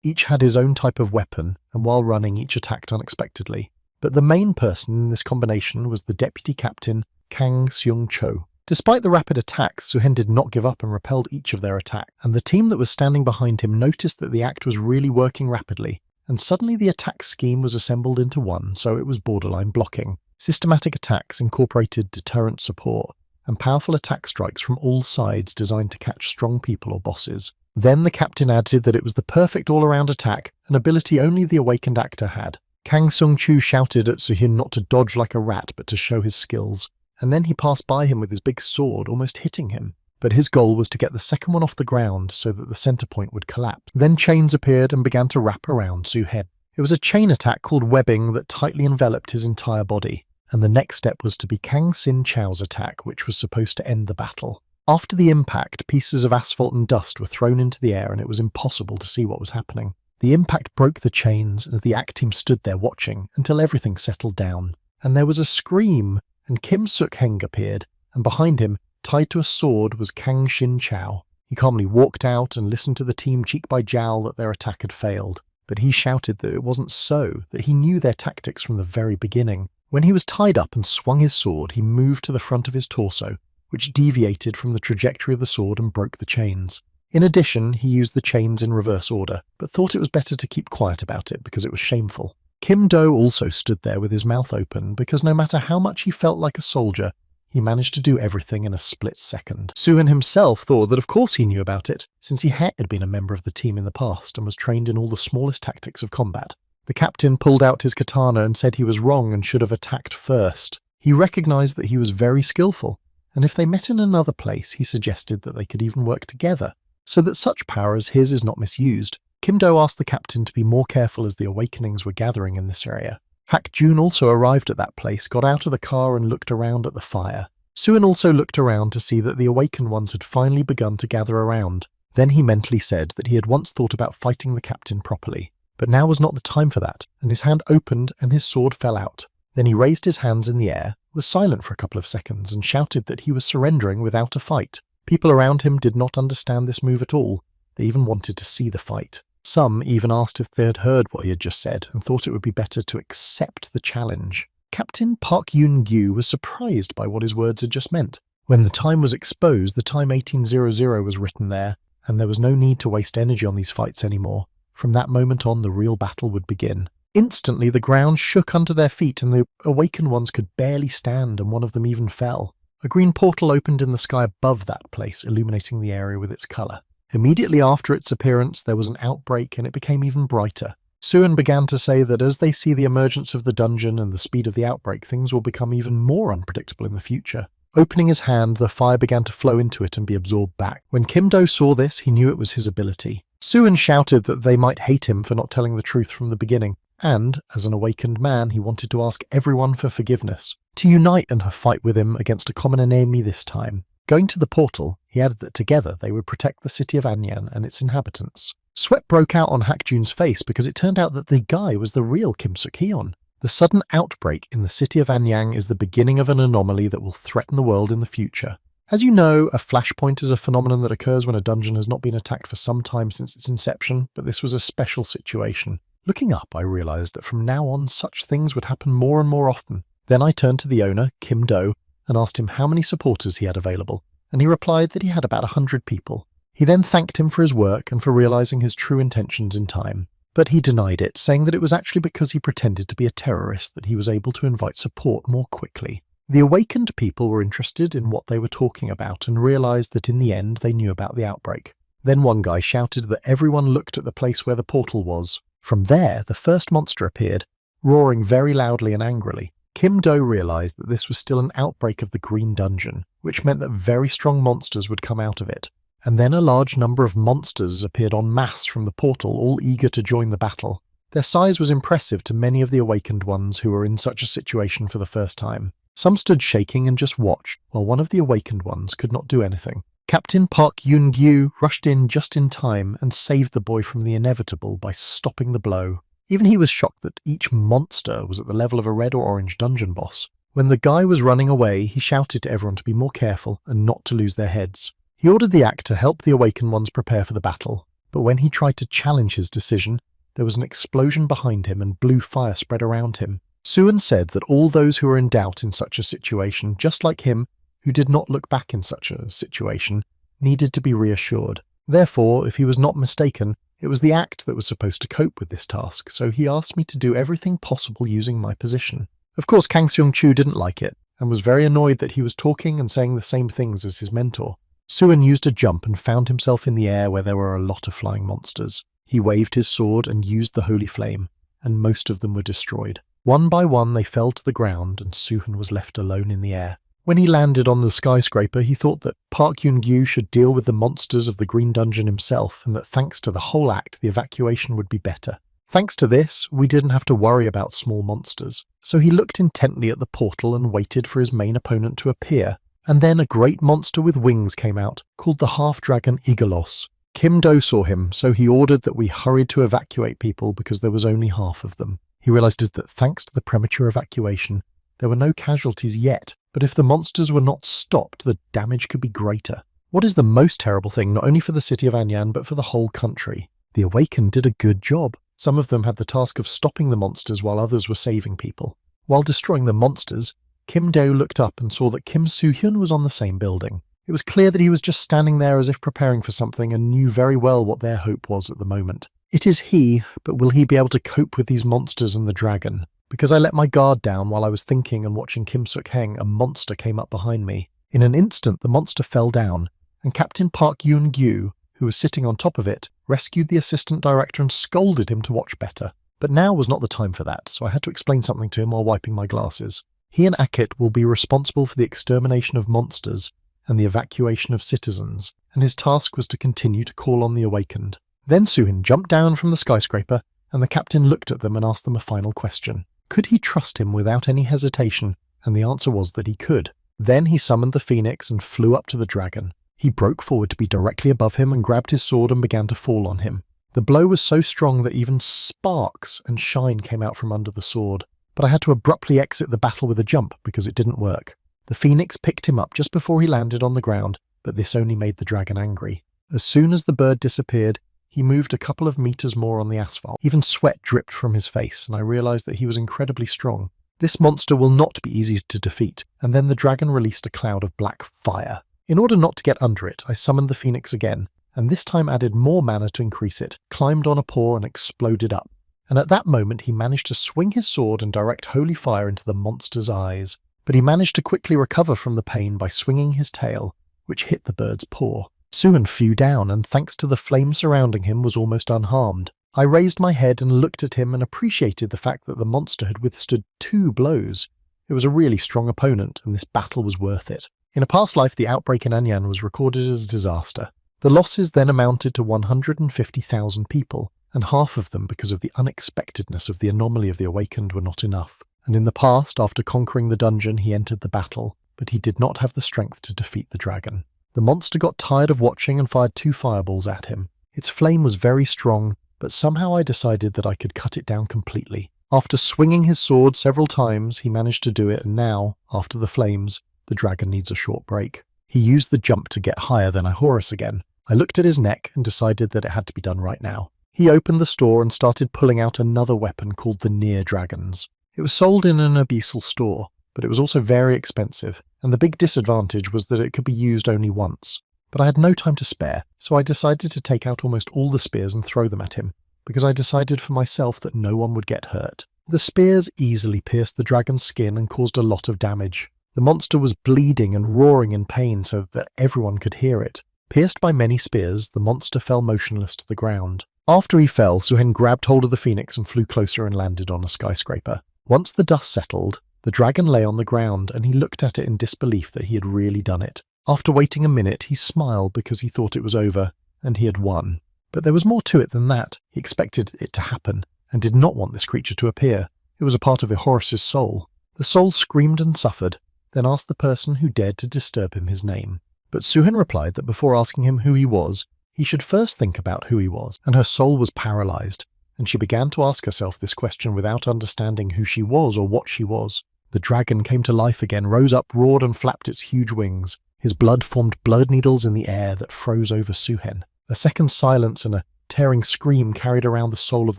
Each had his own type of weapon, and while running each attacked unexpectedly. But the main person in this combination was the deputy captain, Kang Seung-cho. Despite the rapid attacks, Soo-hyun did not give up and repelled each of their attacks, and the team that was standing behind him noticed that the act was really working rapidly, and suddenly the attack scheme was assembled into one, so it was borderline blocking. Systematic attacks incorporated deterrent support, and powerful attack strikes from all sides designed to catch strong people or bosses. Then the captain added that it was the perfect all-around attack, an ability only the awakened actor had. Kang Seung-choo shouted at Soo-hyun not to dodge like a rat but to show his skills, and then he passed by him with his big sword, almost hitting him. But his goal was to get the second one off the ground so that the center point would collapse. Then chains appeared and began to wrap around Soo-hyun. It was a chain attack called webbing that tightly enveloped his entire body, and the next step was to be Kang Sin Chao's attack, which was supposed to end the battle. After the impact, pieces of asphalt and dust were thrown into the air and it was impossible to see what was happening. The impact broke the chains and the ACT team stood there watching until everything settled down. And there was a scream, and Kim Suk-heng appeared, and behind him, tied to a sword, was Kang Sin Chao. He calmly walked out and listened to the team cheek by jowl that their attack had failed. But he shouted that it wasn't so, that he knew their tactics from the very beginning. When he was tied up and swung his sword, he moved to the front of his torso, which deviated from the trajectory of the sword and broke the chains. In addition, he used the chains in reverse order, but thought it was better to keep quiet about it because it was shameful. Kim Do also stood there with his mouth open because no matter how much he felt like a soldier, he managed to do everything in a split second. Suin himself thought that of course he knew about it, since he had been a member of the team in the past and was trained in all the smallest tactics of combat. The captain pulled out his katana and said he was wrong and should have attacked first. He recognized that he was very skillful, and if they met in another place, he suggested that they could even work together, so that such power as his is not misused. Kim Do asked the captain to be more careful as the awakenings were gathering in this area. Hak Jun also arrived at that place, got out of the car and looked around at the fire. Suin also looked around to see that the awakened ones had finally begun to gather around. Then he mentally said that he had once thought about fighting the captain properly, but now was not the time for that, and his hand opened and his sword fell out. Then he raised his hands in the air, was silent for a couple of seconds, and shouted that he was surrendering without a fight. People around him did not understand this move at all. They even wanted to see the fight. Some even asked if they had heard what he had just said and thought it would be better to accept the challenge. Captain Park Yoon-gyu was surprised by what his words had just meant. When the time was exposed, the time 1800 was written there, and there was no need to waste energy on these fights anymore. From that moment on, the real battle would begin. Instantly, the ground shook under their feet and the awakened ones could barely stand, and one of them even fell. A green portal opened in the sky above that place, illuminating the area with its colour. Immediately after its appearance, there was an outbreak and it became even brighter. Suin began to say that as they see the emergence of the dungeon and the speed of the outbreak, things will become even more unpredictable in the future. Opening his hand, the fire began to flow into it and be absorbed back. When Kim Do saw this, he knew it was his ability. Suin shouted that they might hate him for not telling the truth from the beginning, and, as an awakened man, he wanted to ask everyone for forgiveness, to unite and fight with him against a common enemy this time. Going to the portal, he added that together they would protect the city of Anyang and its inhabitants. Sweat broke out on Hak Jun's face because it turned out that the guy was the real Kim Suk-hyun. The sudden outbreak in the city of Anyang is the beginning of an anomaly that will threaten the world in the future. As you know, a flashpoint is a phenomenon that occurs when a dungeon has not been attacked for some time since its inception, but this was a special situation. Looking up, I realized that from now on such things would happen more and more often. Then I turned to the owner, Kim Do, and asked him how many supporters he had available, and he replied that he had about 100 people. He then thanked him for his work and for realizing his true intentions in time. But he denied it, saying that it was actually because he pretended to be a terrorist that he was able to invite support more quickly. The awakened people were interested in what they were talking about and realized that in the end they knew about the outbreak. Then one guy shouted that everyone looked at the place where the portal was. From there, the first monster appeared, roaring very loudly and angrily. Kim Do realized that this was still an outbreak of the Green Dungeon, which meant that very strong monsters would come out of it. And then a large number of monsters appeared en masse from the portal, all eager to join the battle. Their size was impressive to many of the awakened ones who were in such a situation for the first time. Some stood shaking and just watched, while one of the awakened ones could not do anything. Captain Park Yoon-gyu rushed in just in time and saved the boy from the inevitable by stopping the blow. Even he was shocked that each monster was at the level of a red or orange dungeon boss. When the guy was running away, he shouted to everyone to be more careful and not to lose their heads. He ordered the ACT to help the awakened ones prepare for the battle, but when he tried to challenge his decision, there was an explosion behind him and blue fire spread around him. Suin said that all those who were in doubt in such a situation, just like him, who did not look back in such a situation, needed to be reassured. Therefore, if he was not mistaken, it was the ACT that was supposed to cope with this task, so he asked me to do everything possible using my position. Of course, Kang Seung-chu didn't like it, and was very annoyed that he was talking and saying the same things as his mentor. Suin used a jump and found himself in the air where there were a lot of flying monsters. He waved his sword and used the holy flame, and most of them were destroyed. One by one they fell to the ground, and Suin was left alone in the air. When he landed on the skyscraper, he thought that Park Yoon-gyu should deal with the monsters of the Green Dungeon himself, and that thanks to the whole ACT, the evacuation would be better. Thanks to this, we didn't have to worry about small monsters. So he looked intently at the portal and waited for his main opponent to appear. And then a great monster with wings came out, called the half-dragon Igelos. Kim Do saw him, so he ordered that we hurried to evacuate people because there was only half of them. He realized that thanks to the premature evacuation, there were no casualties yet, but if the monsters were not stopped, the damage could be greater. What is the most terrible thing, not only for the city of Anyan, but for the whole country? The Awakened did a good job. Some of them had the task of stopping the monsters while others were saving people. While destroying the monsters, Kim Do looked up and saw that Kim Soo-hyun was on the same building. It was clear that he was just standing there as if preparing for something and knew very well what their hope was at the moment. It is he, but will he be able to cope with these monsters and the dragon? Because I let my guard down while I was thinking and watching Kim Suk-heng, a monster came up behind me. In an instant, the monster fell down, and Captain Park Yoon-gyu, who was sitting on top of it, rescued the assistant director and scolded him to watch better. But now was not the time for that, so I had to explain something to him while wiping my glasses. He and Akit will be responsible for the extermination of monsters and the evacuation of citizens, and his task was to continue to call on the Awakened. Then Soo-hyun jumped down from the skyscraper, and the captain looked at them and asked them a final question. Could he trust him without any hesitation? And the answer was that he could. Then he summoned the phoenix and flew up to the dragon. He broke forward to be directly above him and grabbed his sword and began to fall on him. The blow was so strong that even sparks and shine came out from under the sword. But I had to abruptly exit the battle with a jump because it didn't work. The phoenix picked him up just before he landed on the ground, but this only made the dragon angry. As soon as the bird disappeared, he moved a couple of meters more on the asphalt. Even sweat dripped from his face, and I realized that he was incredibly strong. This monster will not be easy to defeat, and then the dragon released a cloud of black fire. In order not to get under it, I summoned the phoenix again, and this time added more mana to increase it, climbed on a paw and exploded up. And at that moment he managed to swing his sword and direct holy fire into the monster's eyes. But he managed to quickly recover from the pain by swinging his tail, which hit the bird's paw. Soo-hyun flew down, and thanks to the flame surrounding him was almost unharmed. I raised my head and looked at him and appreciated the fact that the monster had withstood 2 blows. It was a really strong opponent, and this battle was worth it. In a past life, the outbreak in Anyan was recorded as a disaster. The losses then amounted to 150,000 people, and half of them, because of the unexpectedness of the anomaly of the Awakened, were not enough. And in the past, after conquering the dungeon, he entered the battle, but he did not have the strength to defeat the dragon. The monster got tired of watching and fired 2 fireballs at him. Its flame was very strong, but somehow I decided that I could cut it down completely. After swinging his sword several times, he managed to do it, and now, after the flames, the dragon needs a short break. He used the jump to get higher than Ahorus again. I looked at his neck and decided that it had to be done right now. He opened the store and started pulling out another weapon called the Near Dragons. It was sold in an abyssal store, but it was also very expensive, and the big disadvantage was that it could be used only once. But I had no time to spare, so I decided to take out almost all the spears and throw them at him, because I decided for myself that no one would get hurt. The spears easily pierced the dragon's skin and caused a lot of damage. The monster was bleeding and roaring in pain so that everyone could hear it. Pierced by many spears, the monster fell motionless to the ground. After he fell, Soo-hyun grabbed hold of the phoenix and flew closer and landed on a skyscraper. Once the dust settled, the dragon lay on the ground and he looked at it in disbelief that he had really done it. After waiting a minute, he smiled because he thought it was over, and he had won. But there was more to it than that. He expected it to happen, and did not want this creature to appear. It was a part of Ahorus's soul. The soul screamed and suffered, then asked the person who dared to disturb him his name. But Soo-hyun replied that before asking him who he was, he should first think about who he was, and her soul was paralyzed, and she began to ask herself this question without understanding who she was or what she was. The dragon came to life again, rose up, roared and flapped its huge wings. His blood formed blood needles in the air that froze over Soo-hyun. A second's silence and a tearing scream carried around the soul of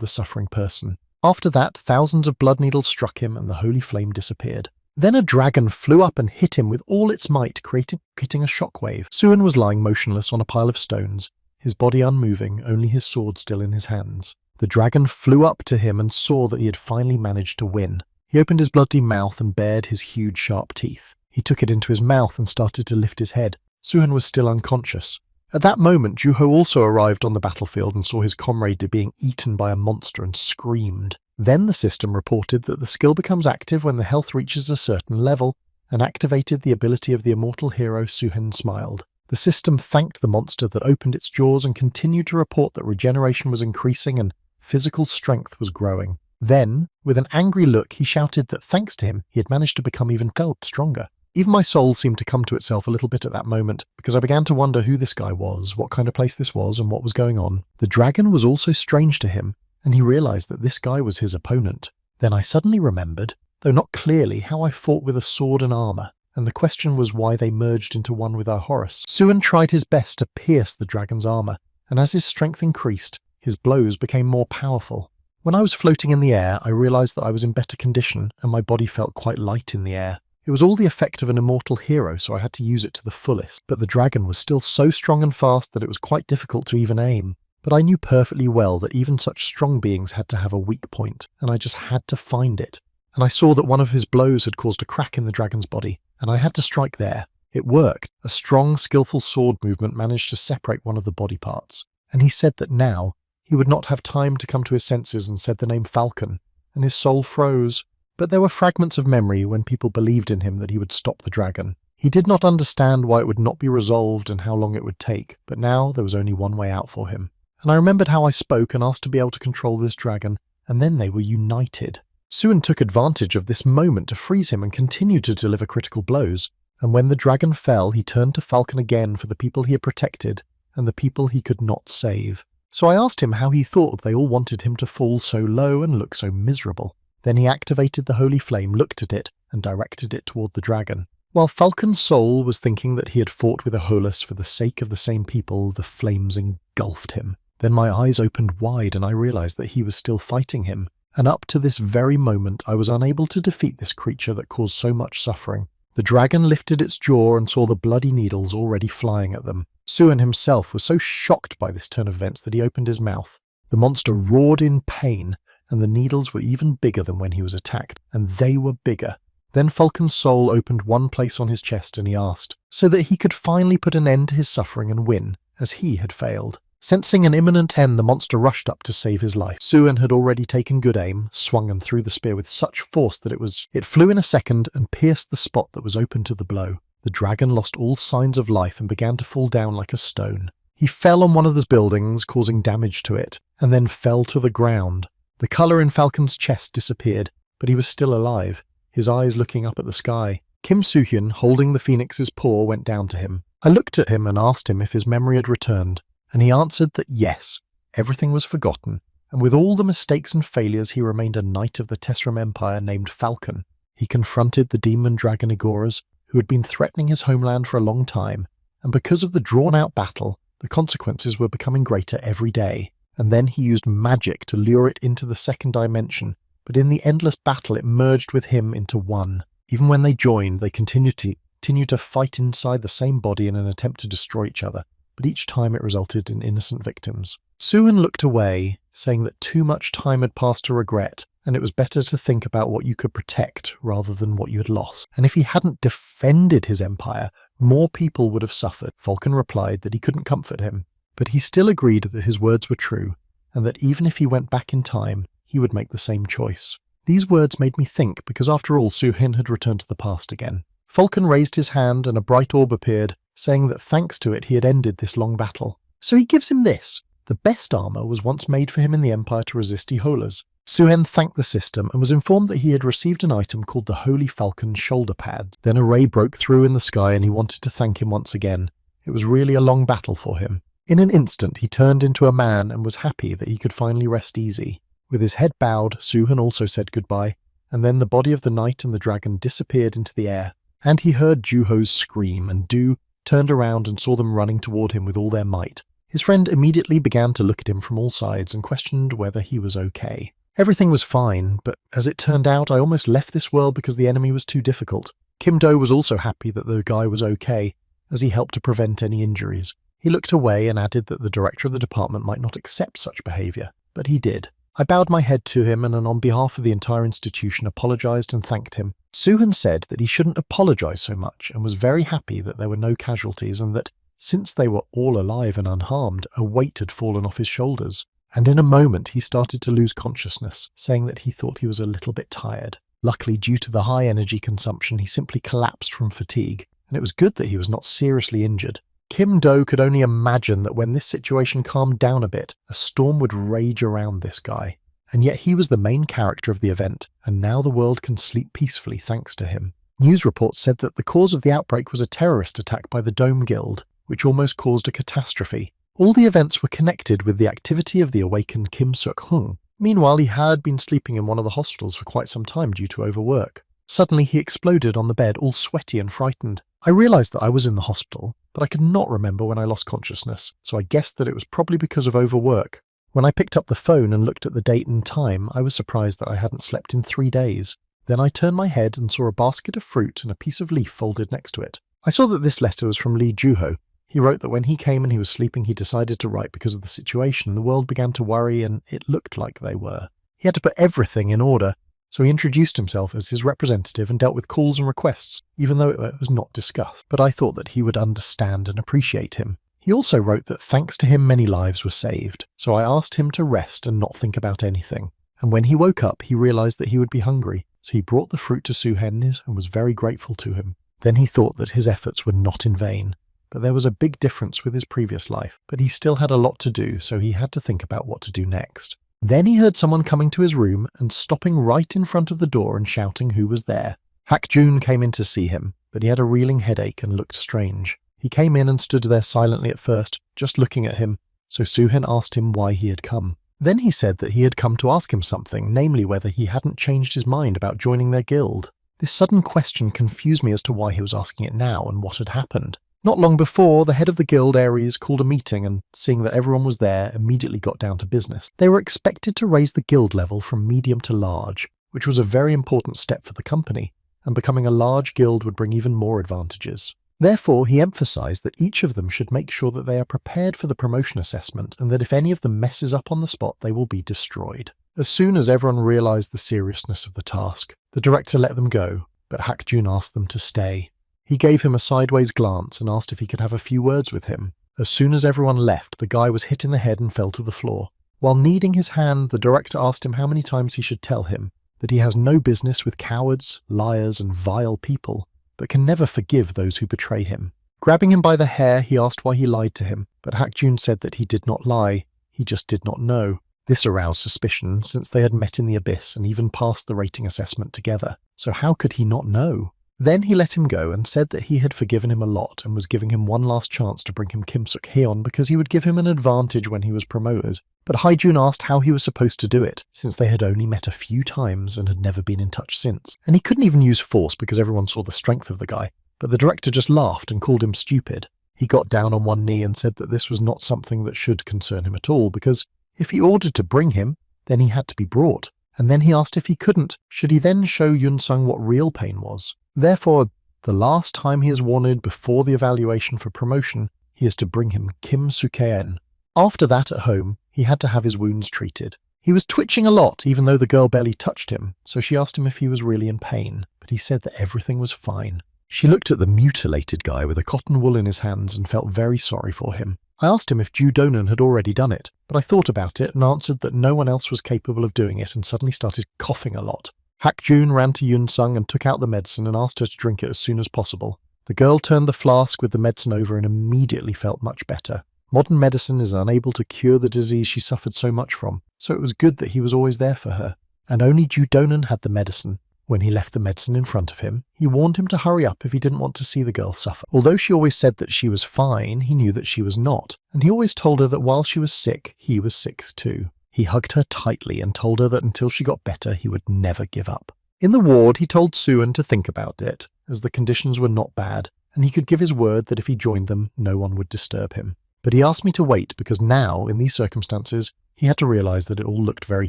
the suffering person. After that, thousands of blood needles struck him and the holy flame disappeared. Then a dragon flew up and hit him with all its might, creating a shockwave. Soo-hyun was lying motionless on a pile of stones, his body unmoving, only his sword still in his hands. The dragon flew up to him and saw that he had finally managed to win. He opened his bloody mouth and bared his huge sharp teeth. He took it into his mouth and started to lift his head. Soo-hyun was still unconscious. At that moment, Joo-ho also arrived on the battlefield and saw his comrade being eaten by a monster and screamed. Then the system reported that the skill becomes active when the health reaches a certain level, and activated the ability of the immortal hero. Soo-hyun smiled. The system thanked the monster that opened its jaws and continued to report that regeneration was increasing and Physical strength was growing. Then, with an angry look, he shouted that thanks to him, he had managed to become even stronger. Even my soul seemed to come to itself a little bit at that moment, because I began to wonder who this guy was, what kind of place this was, and what was going on. The dragon was also strange to him, and he realized that this guy was his opponent. Then I suddenly remembered, though not clearly, how I fought with a sword and armor, and the question was why they merged into one with our Horus. Suan tried his best to pierce the dragon's armor, and as his strength increased, his blows became more powerful. When I was floating in the air, I realized that I was in better condition, and my body felt quite light in the air. It was all the effect of an immortal hero, so I had to use it to the fullest, but the dragon was still so strong and fast that it was quite difficult to even aim. But I knew perfectly well that even such strong beings had to have a weak point, and I just had to find it. And I saw that one of his blows had caused a crack in the dragon's body, and I had to strike there. It worked. A strong, skillful sword movement managed to separate one of the body parts. And he said that now, he would not have time to come to his senses and said the name Falcon, and his soul froze. But there were fragments of memory when people believed in him that he would stop the dragon. He did not understand why it would not be resolved and how long it would take, but now there was only one way out for him. And I remembered how I spoke and asked to be able to control this dragon, and then they were united. Suan took advantage of this moment to freeze him and continued to deliver critical blows, and when the dragon fell, he turned to Falcon again for the people he had protected and the people he could not save. So I asked him how he thought they all wanted him to fall so low and look so miserable. Then he activated the holy flame, looked at it, and directed it toward the dragon. While Falcon's soul was thinking that he had fought with a Horus for the sake of the same people, the flames engulfed him. Then my eyes opened wide and I realized that he was still fighting him. And up to this very moment, I was unable to defeat this creature that caused so much suffering. The dragon lifted its jaw and saw the bloody needles already flying at them. Suan himself was so shocked by this turn of events that he opened his mouth. The monster roared in pain, and the needles were even bigger than when he was attacked, and they were bigger. Then Falcon's soul opened one place on his chest and he asked, so that he could finally put an end to his suffering and win, as he had failed. Sensing an imminent end, the monster rushed up to save his life. Suan had already taken good aim, swung and threw the spear with such force that it flew in a second and pierced the spot that was open to the blow. The dragon lost all signs of life and began to fall down like a stone. He fell on one of the buildings, causing damage to it, and then fell to the ground. The colour in Falcon's chest disappeared, but he was still alive, his eyes looking up at the sky. Kim Soo-hyun, holding the phoenix's paw, went down to him. I looked at him and asked him if his memory had returned, and he answered that yes, everything was forgotten, and with all the mistakes and failures he remained a knight of the Tessram Empire named Falcon. He confronted the demon dragon Agoras, who had been threatening his homeland for a long time, and because of the drawn-out battle, the consequences were becoming greater every day. And then he used magic to lure it into the second dimension, but in the endless battle it merged with him into one. Even when they joined, they continued to fight inside the same body in an attempt to destroy each other, but each time it resulted in innocent victims. Suan looked away, saying that too much time had passed to regret, and it was better to think about what you could protect rather than what you had lost. And if he hadn't defended his empire, more people would have suffered. Falcon replied that he couldn't comfort him, but he still agreed that his words were true, and that even if he went back in time, he would make the same choice. These words made me think, because after all, Soo-hyun had returned to the past again. Falcon raised his hand and a bright orb appeared, saying that thanks to it he had ended this long battle. So he gives him this. The best armour was once made for him in the Empire to resist Iholas. Soo-hyun thanked the system and was informed that he had received an item called the Holy Falcon shoulder pads. Then a ray broke through in the sky and he wanted to thank him once again. It was really a long battle for him. In an instant he turned into a man and was happy that he could finally rest easy. With his head bowed, Soo-hyun also said goodbye, and then the body of the knight and the dragon disappeared into the air. And he heard Juho's scream, and Du turned around and saw them running toward him with all their might. His friend immediately began to look at him from all sides and questioned whether he was okay. Everything was fine, but as it turned out, I almost left this world because the enemy was too difficult. Kim Do was also happy that the guy was okay, as he helped to prevent any injuries. He looked away and added that the director of the department might not accept such behaviour, but he did. I bowed my head to him and on behalf of the entire institution apologised and thanked him. Soo-hyun said that he shouldn't apologise so much and was very happy that there were no casualties and that, since they were all alive and unharmed, a weight had fallen off his shoulders. And in a moment he started to lose consciousness, saying that he thought he was a little bit tired. Luckily, due to the high energy consumption, he simply collapsed from fatigue, and it was good that he was not seriously injured. Kim Do could only imagine that when this situation calmed down a bit, a storm would rage around this guy. And yet he was the main character of the event, and now the world can sleep peacefully thanks to him. News reports said that the cause of the outbreak was a terrorist attack by the Dome Guild, which almost caused a catastrophe. All the events were connected with the activity of the awakened Kim Suk-hung. Meanwhile, he had been sleeping in one of the hospitals for quite some time due to overwork. Suddenly, he exploded on the bed, all sweaty and frightened. I realized that I was in the hospital, but I could not remember when I lost consciousness, so I guessed that it was probably because of overwork. When I picked up the phone and looked at the date and time, I was surprised that I hadn't slept in 3 days. Then I turned my head and saw a basket of fruit and a piece of leaf folded next to it. I saw that this letter was from Lee Juho. He wrote that when he came and he was sleeping, he decided to write because of the situation, and the world began to worry, and it looked like they were. He had to put everything in order, so he introduced himself as his representative and dealt with calls and requests, even though it was not discussed. But I thought that he would understand and appreciate him. He also wrote that thanks to him many lives were saved, so I asked him to rest and not think about anything. And when he woke up, he realized that he would be hungry, so he brought the fruit to Suhen and was very grateful to him. Then he thought that his efforts were not in vain. But there was a big difference with his previous life, but he still had a lot to do, so he had to think about what to do next. Then he heard someone coming to his room and stopping right in front of the door and shouting who was there. Hak Jun came in to see him, but he had a reeling headache and looked strange. He came in and stood there silently at first, just looking at him, so Suhen asked him why he had come. Then he said that he had come to ask him something, namely whether he hadn't changed his mind about joining their guild. This sudden question confused me as to why he was asking it now and what had happened. Not long before, the head of the guild, Aries, called a meeting and, seeing that everyone was there, immediately got down to business. They were expected to raise the guild level from medium to large, which was a very important step for the company, and becoming a large guild would bring even more advantages. Therefore, he emphasized that each of them should make sure that they are prepared for the promotion assessment and that if any of them messes up on the spot, they will be destroyed. As soon as everyone realized the seriousness of the task, the director let them go, but Hak Jun asked them to stay. He gave him a sideways glance and asked if he could have a few words with him. As soon as everyone left, the guy was hit in the head and fell to the floor. While kneading his hand, the director asked him how many times he should tell him that he has no business with cowards, liars, and vile people, but can never forgive those who betray him. Grabbing him by the hair, he asked why he lied to him, but Hak Jun said that he did not lie, he just did not know. This aroused suspicion, since they had met in the abyss and even passed the rating assessment together. So how could he not know? Then he let him go and said that he had forgiven him a lot and was giving him one last chance to bring him Kim Suk-hyeon because he would give him an advantage when he was promoted. But Hae-jun asked how he was supposed to do it, since they had only met a few times and had never been in touch since. And he couldn't even use force because everyone saw the strength of the guy. But the director just laughed and called him stupid. He got down on one knee and said that this was not something that should concern him at all, because if he ordered to bring him, then he had to be brought. And then he asked if he couldn't, should he then show Yun-sung what real pain was? Therefore, the last time he is wanted before the evaluation for promotion, he is to bring him Kim Suk-hyeon. After that, at home, he had to have his wounds treated. He was twitching a lot, even though the girl barely touched him, so she asked him if he was really in pain, but he said that everything was fine. She looked at the mutilated guy with a cotton wool in his hands and felt very sorry for him. I asked him if Ju Donan had already done it, but I thought about it and answered that no one else was capable of doing it and suddenly started coughing a lot. Hak Jun ran to Yun-sung and took out the medicine and asked her to drink it as soon as possible. The girl turned the flask with the medicine over and immediately felt much better. Modern medicine is unable to cure the disease she suffered so much from, so it was good that he was always there for her. And only Ju Donan had the medicine. When he left the medicine in front of him, he warned him to hurry up if he didn't want to see the girl suffer. Although she always said that she was fine, he knew that she was not, and he always told her that while she was sick, he was sick too. He hugged her tightly and told her that until she got better, he would never give up. In the ward, he told Suan to think about it, as the conditions were not bad, and he could give his word that if he joined them, no one would disturb him. But he asked me to wait because now, in these circumstances, he had to realize that it all looked very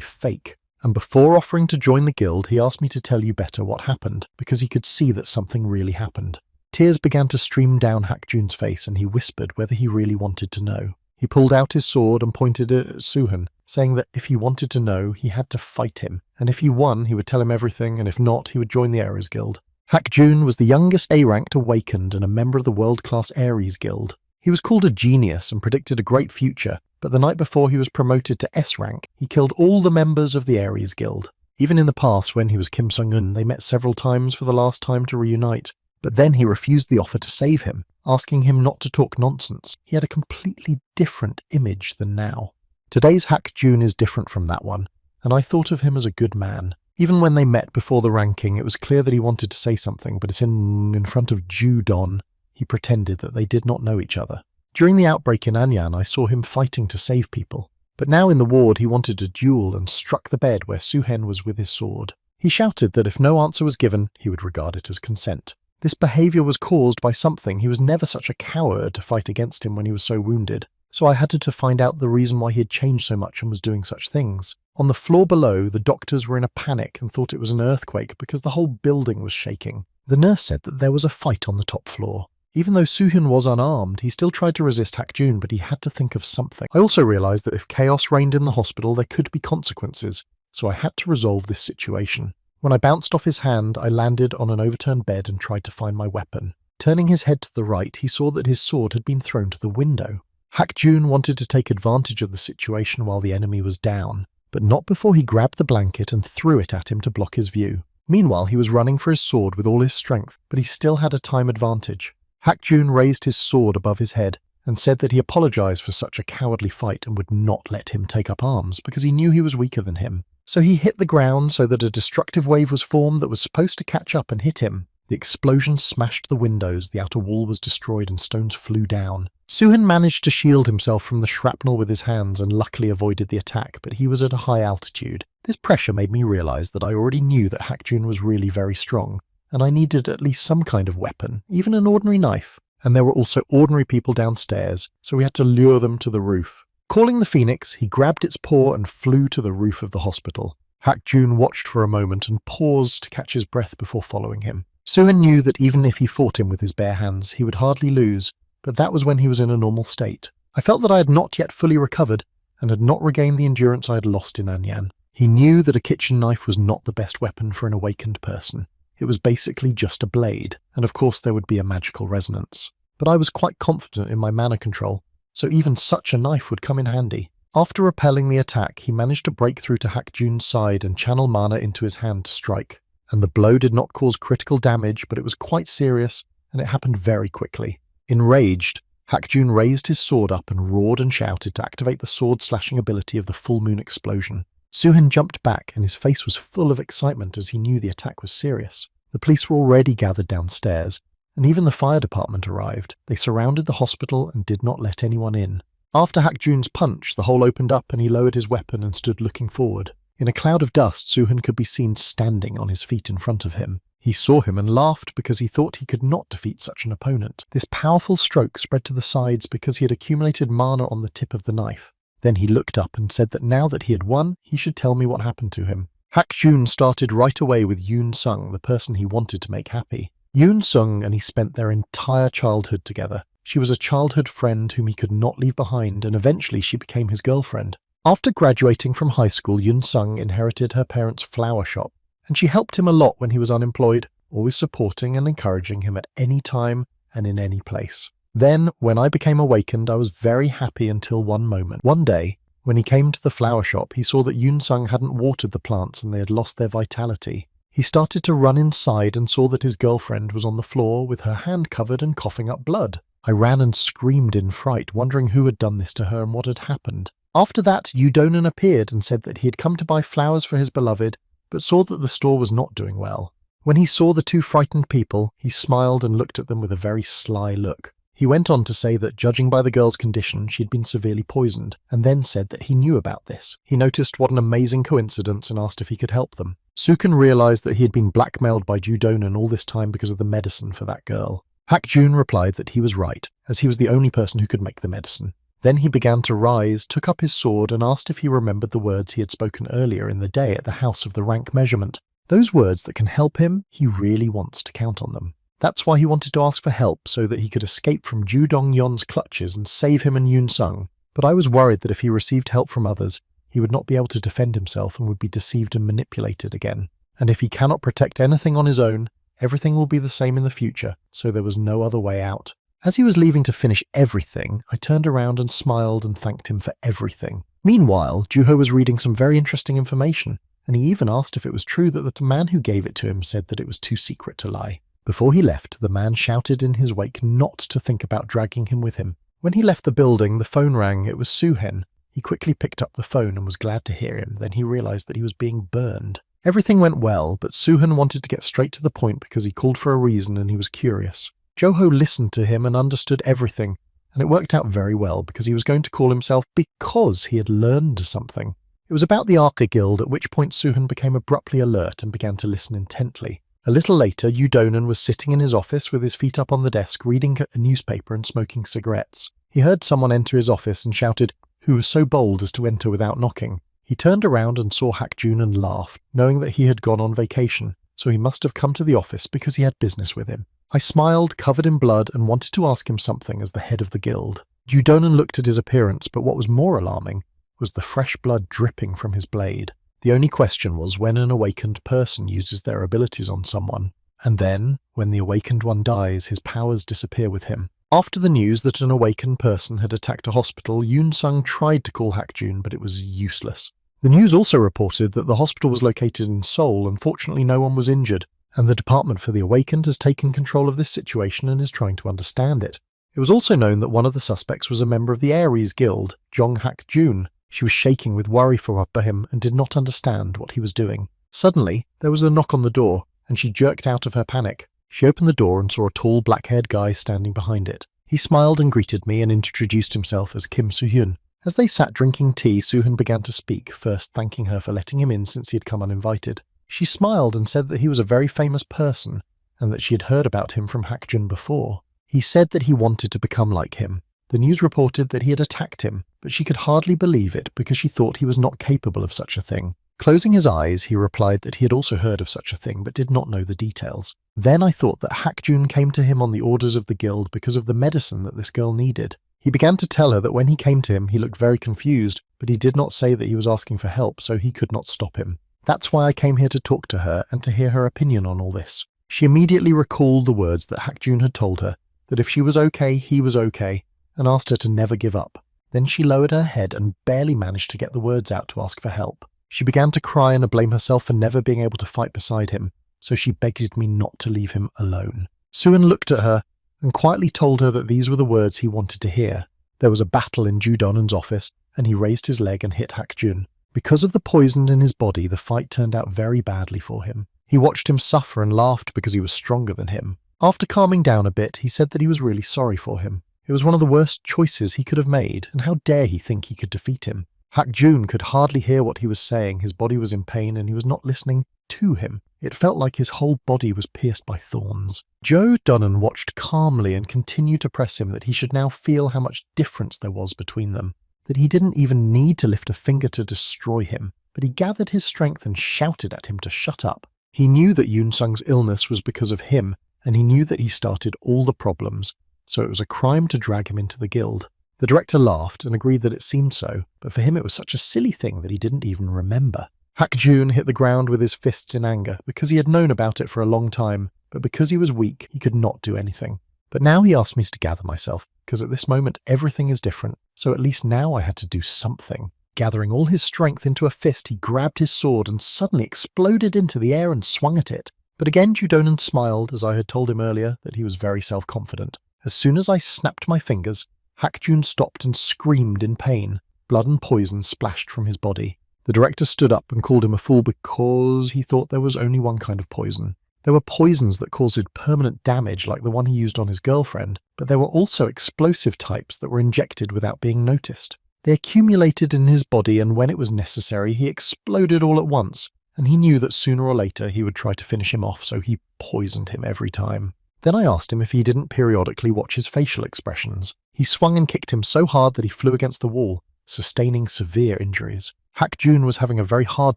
fake. And before offering to join the guild, he asked me to tell you better what happened, because he could see that something really happened. Tears began to stream down Hak Jun's face, and he whispered whether he really wanted to know. He pulled out his sword and pointed it at Suhan, saying that if he wanted to know, he had to fight him, and if he won, he would tell him everything, and if not, he would join the Ares Guild. Hak Jun was the youngest A-ranked awakened and a member of the world-class Ares Guild. He was called a genius and predicted a great future, but the night before he was promoted to S rank, he killed all the members of the Ares Guild. Even in the past, when he was Kim Sung-eun, they met several times for the last time to reunite, But then he refused the offer to save him, asking him not to talk nonsense. He had a completely different image than now. Today's Hak Jun is different from that one, and I thought of him as a good man. Even when they met before the ranking, it was clear that he wanted to say something, but it's in front of Ju Don, he pretended that they did not know each other. During the outbreak in Anyan, I saw him fighting to save people. But now in the ward, he wanted a duel and struck the bed where Suhen was with his sword. He shouted that if no answer was given, he would regard it as consent. This behaviour was caused by something. He was never such a coward to fight against him when he was so wounded. So I had to find out the reason why he had changed so much and was doing such things. On the floor below, the doctors were in a panic and thought it was an earthquake because the whole building was shaking. The nurse said that there was a fight on the top floor. Even though Suhyun was unarmed, he still tried to resist Hak Jun, but he had to think of something. I also realised that if chaos reigned in the hospital, there could be consequences, so I had to resolve this situation. When I bounced off his hand, I landed on an overturned bed and tried to find my weapon. Turning his head to the right, he saw that his sword had been thrown to the window. Hak Jun wanted to take advantage of the situation while the enemy was down, but not before he grabbed the blanket and threw it at him to block his view. Meanwhile, he was running for his sword with all his strength, but he still had a time advantage. Hak Jun raised his sword above his head and said that he apologized for such a cowardly fight and would not let him take up arms because he knew he was weaker than him. So he hit the ground so that a destructive wave was formed that was supposed to catch up and hit him. The explosion smashed the windows, the outer wall was destroyed and stones flew down. Suhyun managed to shield himself from the shrapnel with his hands and luckily avoided the attack, but he was at a high altitude. This pressure made me realize that I already knew that Hak Jun was really very strong, and I needed at least some kind of weapon, even an ordinary knife. And there were also ordinary people downstairs, so we had to lure them to the roof. Calling the phoenix, he grabbed its paw and flew to the roof of the hospital. Hak Jun watched for a moment and paused to catch his breath before following him. Suhyun knew that even if he fought him with his bare hands, he would hardly lose, but that was when he was in a normal state. I felt that I had not yet fully recovered and had not regained the endurance I had lost in Anyan. He knew that a kitchen knife was not the best weapon for an awakened person. It was basically just a blade, and of course there would be a magical resonance. But I was quite confident in my mana control, so even such a knife would come in handy. After repelling the attack, he managed to break through to Hak Jun's side and channel mana into his hand to strike. And the blow did not cause critical damage, but it was quite serious, and it happened very quickly. Enraged, Hak Jun raised his sword up and roared and shouted to activate the sword-slashing ability of the full moon explosion. Suhyun jumped back, and his face was full of excitement as he knew the attack was serious. The police were already gathered downstairs, and even the fire department arrived. They surrounded the hospital and did not let anyone in. After Hak Jun's punch, the hole opened up and he lowered his weapon and stood looking forward. In a cloud of dust, Suhyun could be seen standing on his feet in front of him. He saw him and laughed because he thought he could not defeat such an opponent. This powerful stroke spread to the sides because he had accumulated mana on the tip of the knife. Then he looked up and said that now that he had won, he should tell me what happened to him. Hak Jun started right away with Yoon Sung, the person he wanted to make happy. Yoon Sung and he spent their entire childhood together. She was a childhood friend whom he could not leave behind, and eventually she became his girlfriend. After graduating from high school, Yoon Sung inherited her parents' flower shop, and she helped him a lot when he was unemployed, always supporting and encouraging him at any time and in any place. Then, when I became awakened, I was very happy until one moment. One day, when he came to the flower shop, he saw that Yoon Sung hadn't watered the plants and they had lost their vitality. He started to run inside and saw that his girlfriend was on the floor with her hand covered and coughing up blood. I ran and screamed in fright, wondering who had done this to her and what had happened. After that, Yudonan appeared and said that he had come to buy flowers for his beloved, but saw that the store was not doing well. When he saw the two frightened people, he smiled and looked at them with a very sly look. He went on to say that, judging by the girl's condition, she had been severely poisoned, and then said that he knew about this. He noticed what an amazing coincidence and asked if he could help them. Sukan realized that he had been blackmailed by Yudonan all this time because of the medicine for that girl. Hak Jun replied that he was right, as he was the only person who could make the medicine. Then he began to rise, took up his sword, and asked if he remembered the words he had spoken earlier in the day at the house of the rank measurement. Those words that can help him, he really wants to count on them. That's why he wanted to ask for help, so that he could escape from Ju Dong-yeon's clutches and save him and Yoon Sung. But I was worried that if he received help from others, he would not be able to defend himself and would be deceived and manipulated again. And if he cannot protect anything on his own, everything will be the same in the future, so there was no other way out. As he was leaving to finish everything, I turned around and smiled and thanked him for everything. Meanwhile, Juho was reading some very interesting information, and he even asked if it was true that the man who gave it to him said that it was too secret to lie. Before he left, the man shouted in his wake not to think about dragging him with him. When he left the building, the phone rang. It was Suhen. He quickly picked up the phone and was glad to hear him. Then he realized that he was being burned. Everything went well, but Suhan wanted to get straight to the point because he called for a reason and he was curious. Joho listened to him and understood everything, and it worked out very well because he was going to call himself because he had learned something. It was about the Arca Guild, at which point Suhan became abruptly alert and began to listen intently. A little later, Yudonan was sitting in his office with his feet up on the desk, reading a newspaper and smoking cigarettes. He heard someone enter his office and shouted, "Who was so bold as to enter without knocking?" He turned around and saw Hakjun and laughed, knowing that he had gone on vacation, so he must have come to the office because he had business with him. I smiled, covered in blood, and wanted to ask him something as the head of the guild. Yudonan looked at his appearance, but what was more alarming was the fresh blood dripping from his blade. The only question was when an awakened person uses their abilities on someone, and then, when the awakened one dies, his powers disappear with him. After the news that an awakened person had attacked a hospital, Yoon Sung tried to call Hakjun, but it was useless. The news also reported that the hospital was located in Seoul and fortunately no one was injured, and the Department for the Awakened has taken control of this situation and is trying to understand it. It was also known that one of the suspects was a member of the Aries Guild, Jong Hakjun. She was shaking with worry for him and did not understand what he was doing. Suddenly, there was a knock on the door, and she jerked out of her panic. She opened the door and saw a tall, black-haired guy standing behind it. He smiled and greeted me and introduced himself as Kim Soo-hyun. As they sat drinking tea, Soo-hyun began to speak, first thanking her for letting him in since he had come uninvited. She smiled and said that he was a very famous person, and that she had heard about him from Hakjun before. He said that he wanted to become like him. The news reported that he had attacked him, but she could hardly believe it because she thought he was not capable of such a thing. Closing his eyes, he replied that he had also heard of such a thing but did not know the details. Then I thought that Hakjun came to him on the orders of the guild because of the medicine that this girl needed. He began to tell her that when he came to him, he looked very confused, but he did not say that he was asking for help, so he could not stop him. That's why I came here to talk to her and to hear her opinion on all this. She immediately recalled the words that Hakjun had told her, that if she was okay, he was okay, and asked her to never give up. Then she lowered her head and barely managed to get the words out to ask for help. She began to cry and to blame herself for never being able to fight beside him, so she begged me not to leave him alone. Suan looked at her and quietly told her that these were the words he wanted to hear. There was a battle in Judonan's office, and he raised his leg and hit Hakjun. Because of the poison in his body, the fight turned out very badly for him. He watched him suffer and laughed because he was stronger than him. After calming down a bit, he said that he was really sorry for him. It was one of the worst choices he could have made, and how dare he think he could defeat him? Hakjun could hardly hear what he was saying. His body was in pain and he was not listening to him. It felt like his whole body was pierced by thorns. Joe Dunnan watched calmly and continued to press him that he should now feel how much difference there was between them, that he didn't even need to lift a finger to destroy him, but he gathered his strength and shouted at him to shut up. He knew that Yoon Sung's illness was because of him, and he knew that he started all the problems, so it was a crime to drag him into the guild. The director laughed and agreed that it seemed so, but for him it was such a silly thing that he didn't even remember. Hakjun hit the ground with his fists in anger, because he had known about it for a long time, but because he was weak, he could not do anything. But now he asked me to gather myself, because at this moment everything is different, so at least now I had to do something. Gathering all his strength into a fist, he grabbed his sword and suddenly exploded into the air and swung at it. But again Judonan smiled, as I had told him earlier that he was very self-confident. As soon as I snapped my fingers, Hakjun stopped and screamed in pain. Blood and poison splashed from his body. The director stood up and called him a fool because he thought there was only one kind of poison. There were poisons that caused permanent damage like the one he used on his girlfriend, but there were also explosive types that were injected without being noticed. They accumulated in his body, and when it was necessary, he exploded all at once, and he knew that sooner or later he would try to finish him off, so he poisoned him every time. Then I asked him if he didn't periodically watch his facial expressions. He swung and kicked him so hard that he flew against the wall, sustaining severe injuries. Hakjun was having a very hard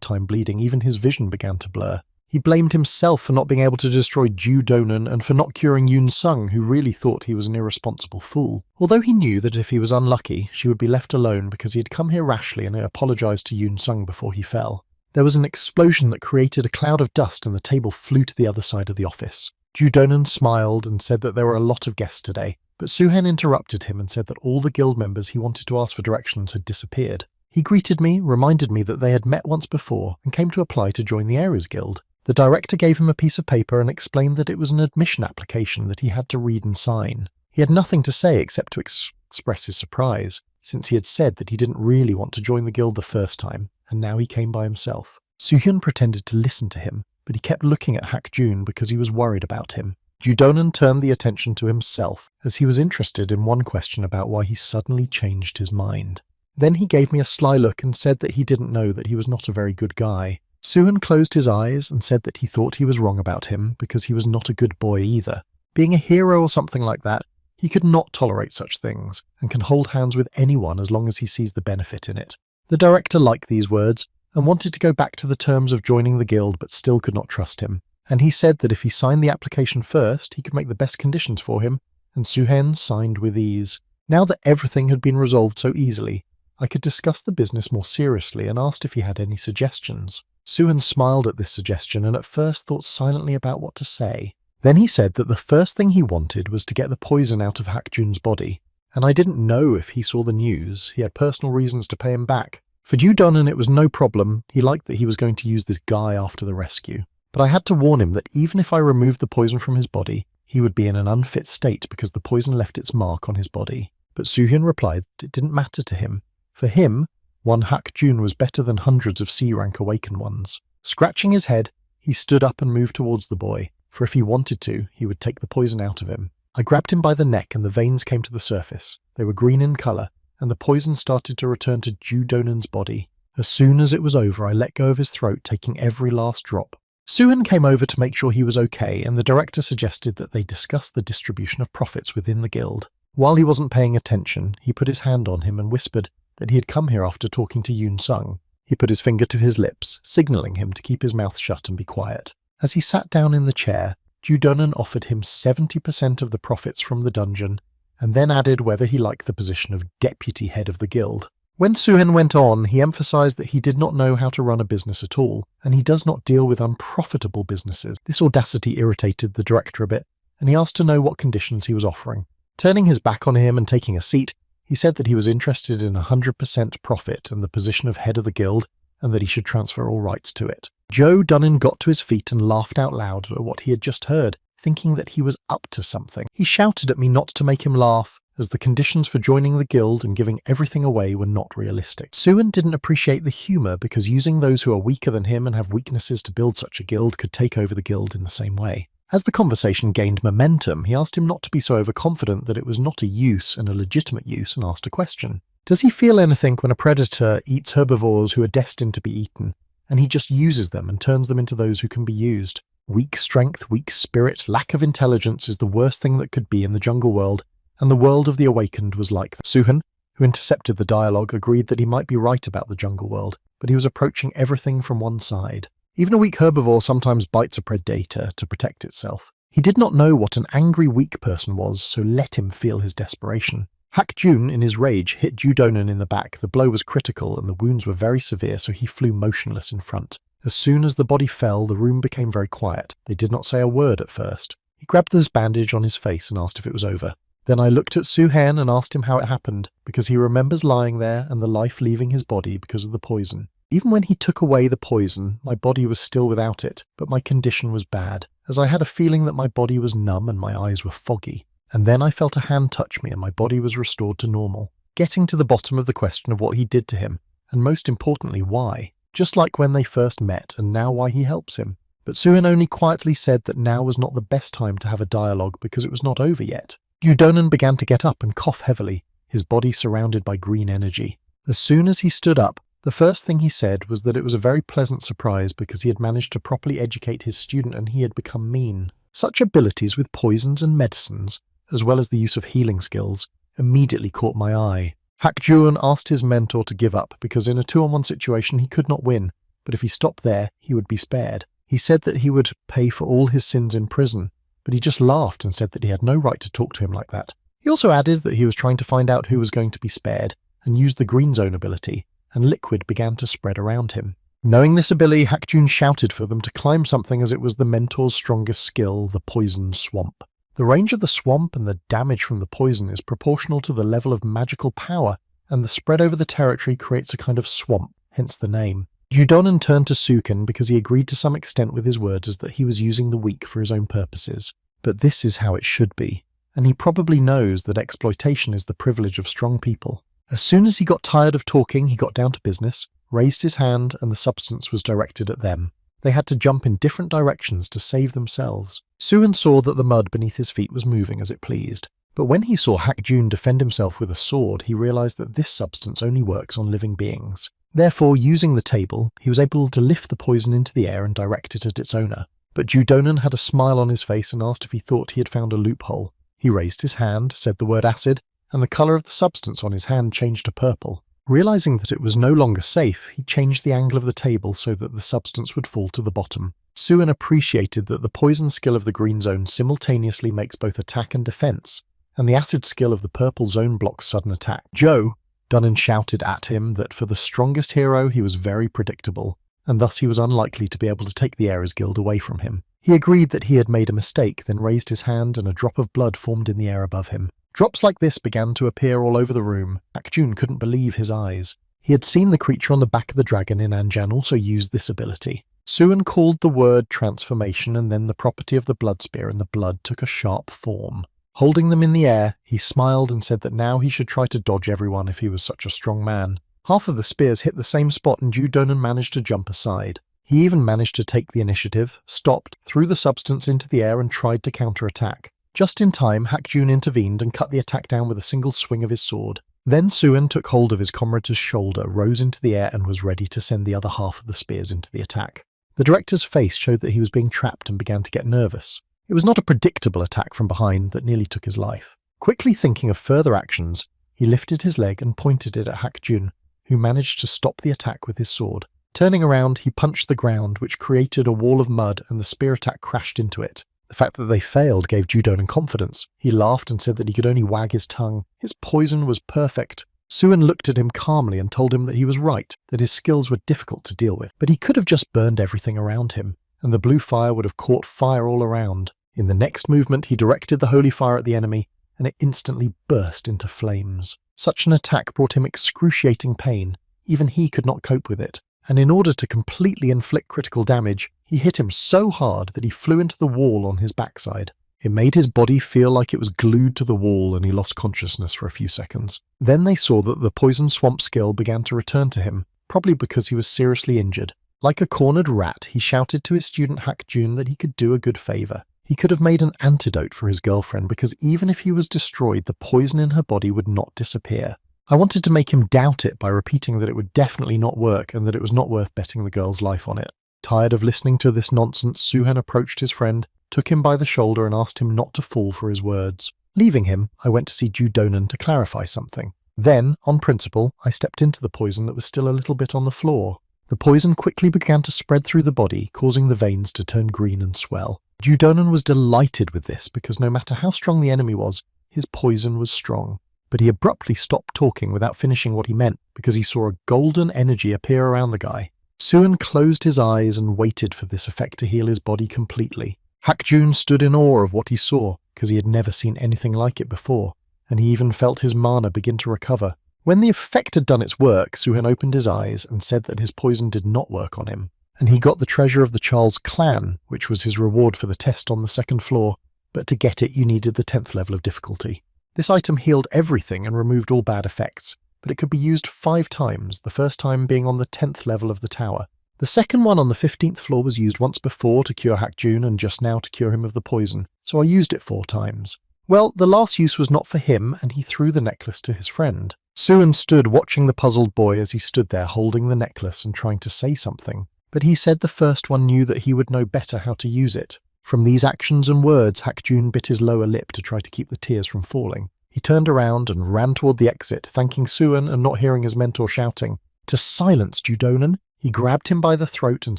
time bleeding, even his vision began to blur. He blamed himself for not being able to destroy Judonan and for not curing Yoon Sung, who really thought he was an irresponsible fool. Although he knew that if he was unlucky, she would be left alone because he had come here rashly and he apologized to Yoon Sung before he fell. There was an explosion that created a cloud of dust and the table flew to the other side of the office. Judonan smiled and said that there were a lot of guests today, but Suhen interrupted him and said that all the guild members he wanted to ask for directions had disappeared. He greeted me, reminded me that they had met once before, and came to apply to join the Aries Guild. The director gave him a piece of paper and explained that it was an admission application that he had to read and sign. He had nothing to say except to express his surprise, since he had said that he didn't really want to join the guild the first time, and now he came by himself. Soo-hyun pretended to listen to him, but he kept looking at Hak-jun because he was worried about him. Joo-donan turned the attention to himself, as he was interested in one question about why he suddenly changed his mind. Then he gave me a sly look and said that he didn't know that he was not a very good guy. Soo-hyun closed his eyes and said that he thought he was wrong about him because he was not a good boy either. Being a hero or something like that, he could not tolerate such things, and can hold hands with anyone as long as he sees the benefit in it. The director liked these words, and wanted to go back to the terms of joining the guild but still could not trust him. And he said that if he signed the application first, he could make the best conditions for him, and Soo-hyun signed with ease. Now that everything had been resolved so easily, I could discuss the business more seriously and asked if he had any suggestions. Soo-hyun smiled at this suggestion and at first thought silently about what to say. Then he said that the first thing he wanted was to get the poison out of Hak-jun's body, and I didn't know if he saw the news. He had personal reasons to pay him back. For Joo-donan it was no problem. He liked that he was going to use this guy after the rescue. But I had to warn him that even if I removed the poison from his body, he would be in an unfit state because the poison left its mark on his body. But Soo-hyun replied that it didn't matter to him. For him, one Hak-jun was better than hundreds of C-rank awakened ones. Scratching his head, he stood up and moved towards the boy, for if he wanted to, he would take the poison out of him. I grabbed him by the neck and the veins came to the surface. They were green in colour, and the poison started to return to Joo-donan's body. As soon as it was over, I let go of his throat, taking every last drop. Soo-hyun came over to make sure he was okay, and the director suggested that they discuss the distribution of profits within the guild. While he wasn't paying attention, he put his hand on him and whispered that he had come here after talking to Yoon-sung. He put his finger to his lips, signalling him to keep his mouth shut and be quiet. As he sat down in the chair, Joo-donan offered him 70% of the profits from the dungeon, and then added whether he liked the position of deputy head of the guild. When Soo-hyun went on, he emphasized that he did not know how to run a business at all, and he does not deal with unprofitable businesses. This audacity irritated the director a bit, and he asked to know what conditions he was offering. Turning his back on him and taking a seat, he said that he was interested in 100% profit and the position of head of the guild, and that he should transfer all rights to it. Joo-donan got to his feet and laughed out loud at what he had just heard, thinking that he was up to something. He shouted at me not to make him laugh, as the conditions for joining the guild and giving everything away were not realistic. Soo-hyun didn't appreciate the humour because using those who are weaker than him and have weaknesses to build such a guild could take over the guild in the same way. As the conversation gained momentum, he asked him not to be so overconfident that it was not a use and a legitimate use, and asked a question. Does he feel anything when a predator eats herbivores who are destined to be eaten, and he just uses them and turns them into those who can be used? Weak strength, weak spirit, lack of intelligence is the worst thing that could be in the jungle world, and the world of the awakened was like that. Soo-hyun, who intercepted the dialogue, agreed that he might be right about the jungle world, but he was approaching everything from one side. Even a weak herbivore sometimes bites a predator to protect itself. He did not know what an angry weak person was, so let him feel his desperation. Hak-jun, in his rage, hit Joo-donan in the back. The blow was critical and the wounds were very severe, so he flew motionless in front. As soon as the body fell, the room became very quiet. They did not say a word at first. He grabbed this bandage on his face and asked if it was over. Then I looked at Soo-hyun and asked him how it happened, because he remembers lying there and the life leaving his body because of the poison. Even when he took away the poison, my body was still without it, but my condition was bad, as I had a feeling that my body was numb and my eyes were foggy. And then I felt a hand touch me and my body was restored to normal, getting to the bottom of the question of what he did to him, and most importantly, why. Just like when they first met, and now why he helps him. But Soo-hyun only quietly said that now was not the best time to have a dialogue because it was not over yet. Joo-donan began to get up and cough heavily, his body surrounded by green energy. As soon as he stood up, the first thing he said was that it was a very pleasant surprise because he had managed to properly educate his student and he had become mean. Such abilities with poisons and medicines, as well as the use of healing skills, immediately caught my eye. Hak-jun asked his mentor to give up because in a 2-on-1 situation he could not win, but if he stopped there, he would be spared. He said that he would pay for all his sins in prison, but he just laughed and said that he had no right to talk to him like that. He also added that he was trying to find out who was going to be spared, and used the green zone ability, and liquid began to spread around him. Knowing this ability, Hak-jun shouted for them to climb something as it was the mentor's strongest skill, the poison swamp. The range of the swamp and the damage from the poison is proportional to the level of magical power, and the spread over the territory creates a kind of swamp, hence the name. Judonan turned to Sukin because he agreed to some extent with his words as that he was using the weak for his own purposes. But this is how it should be, and he probably knows that exploitation is the privilege of strong people. As soon as he got tired of talking, he got down to business, raised his hand, and the substance was directed at them. They had to jump in different directions to save themselves. Suin saw that the mud beneath his feet was moving as it pleased. But when he saw Hakjun defend himself with a sword, he realized that this substance only works on living beings. Therefore, using the table, he was able to lift the poison into the air and direct it at its owner. But Judonan had a smile on his face and asked if he thought he had found a loophole. He raised his hand, said the word acid, and the colour of the substance on his hand changed to purple. Realizing that it was no longer safe, he changed the angle of the table so that the substance would fall to the bottom. Suin appreciated that the poison skill of the green zone simultaneously makes both attack and defense, and the acid skill of the purple zone blocks sudden attack. Joe! Dunnan shouted at him that for the strongest hero he was very predictable, and thus he was unlikely to be able to take the Errors Guild away from him. He agreed that he had made a mistake, then raised his hand and a drop of blood formed in the air above him. Drops like this began to appear all over the room. Hakjun couldn't believe his eyes. He had seen the creature on the back of the dragon in Anjan also use this ability. Suin called the word transformation and then the property of the blood spear, and the blood took a sharp form. Holding them in the air, he smiled and said that now he should try to dodge everyone if he was such a strong man. Half of the spears hit the same spot and Judonan managed to jump aside. He even managed to take the initiative, stopped, threw the substance into the air and tried to counterattack. Just in time, Hakjun intervened and cut the attack down with a single swing of his sword. Then Suin took hold of his comrade's shoulder, rose into the air and was ready to send the other half of the spears into the attack. The director's face showed that he was being trapped and began to get nervous. It was not a predictable attack from behind that nearly took his life. Quickly thinking of further actions, he lifted his leg and pointed it at Hakjun, who managed to stop the attack with his sword. Turning around, he punched the ground, which created a wall of mud, and the spear attack crashed into it. The fact that they failed gave Judonan confidence. He laughed and said that he could only wag his tongue. His poison was perfect. Suin looked at him calmly and told him that he was right, that his skills were difficult to deal with, but he could have just burned everything around him, and the blue fire would have caught fire all around. In the next movement, he directed the holy fire at the enemy, and it instantly burst into flames. Such an attack brought him excruciating pain. Even he could not cope with it, and in order to completely inflict critical damage, he hit him so hard that he flew into the wall on his backside. It made his body feel like it was glued to the wall and he lost consciousness for a few seconds. Then they saw that the poison swamp skill began to return to him, probably because he was seriously injured. Like a cornered rat, he shouted to his student Hakjun that he could do a good favour. He could have made an antidote for his girlfriend because even if he was destroyed, the poison in her body would not disappear. I wanted to make him doubt it by repeating that it would definitely not work and that it was not worth betting the girl's life on it. Tired of listening to this nonsense, Suhen approached his friend, took him by the shoulder and asked him not to fall for his words. Leaving him, I went to see Judonan to clarify something. Then, on principle, I stepped into the poison that was still a little bit on the floor. The poison quickly began to spread through the body, causing the veins to turn green and swell. Judonan was delighted with this because no matter how strong the enemy was, his poison was strong. But he abruptly stopped talking without finishing what he meant because he saw a golden energy appear around the guy. Suin closed his eyes and waited for this effect to heal his body completely. Hakjun stood in awe of what he saw because he had never seen anything like it before, and he even felt his mana begin to recover. When the effect had done its work, Suhen opened his eyes and said that his poison did not work on him, and he got the treasure of the Charles clan, which was his reward for the test on the second floor, but to get it you needed the 10th level of difficulty. This item healed everything and removed all bad effects, but it could be used 5 times, the first time being on the 10th level of the tower. The second one on the 15th floor was used once before to cure Hakjun and just now to cure him of the poison, so I used it 4 times. Well, the last use was not for him, and he threw the necklace to his friend. Suin stood watching the puzzled boy as he stood there holding the necklace and trying to say something, but he said the first one knew that he would know better how to use it. From these actions and words, Hakjun bit his lower lip to try to keep the tears from falling. He turned around and ran toward the exit, thanking Suin and not hearing his mentor shouting. To silence Judonan, he grabbed him by the throat and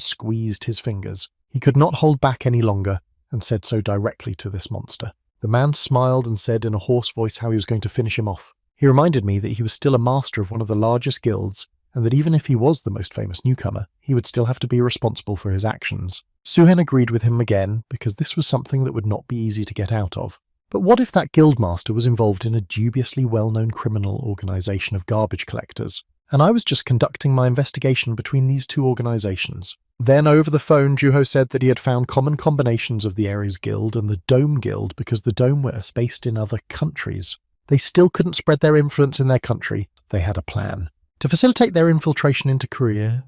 squeezed his fingers. He could not hold back any longer, and said so directly to this monster. The man smiled and said in a hoarse voice how he was going to finish him off. He reminded me that he was still a master of one of the largest guilds, and that even if he was the most famous newcomer, he would still have to be responsible for his actions. Suhen agreed with him again, because this was something that would not be easy to get out of. But what if that guildmaster was involved in a dubiously well-known criminal organisation of garbage collectors? and I was just conducting my investigation between these two organizations. Then over the phone, Juho said that he had found common combinations of the Ares Guild and the Dome Guild because the Dome were based in other countries. They still couldn't spread their influence in their country. They had a plan. To facilitate their infiltration into Korea,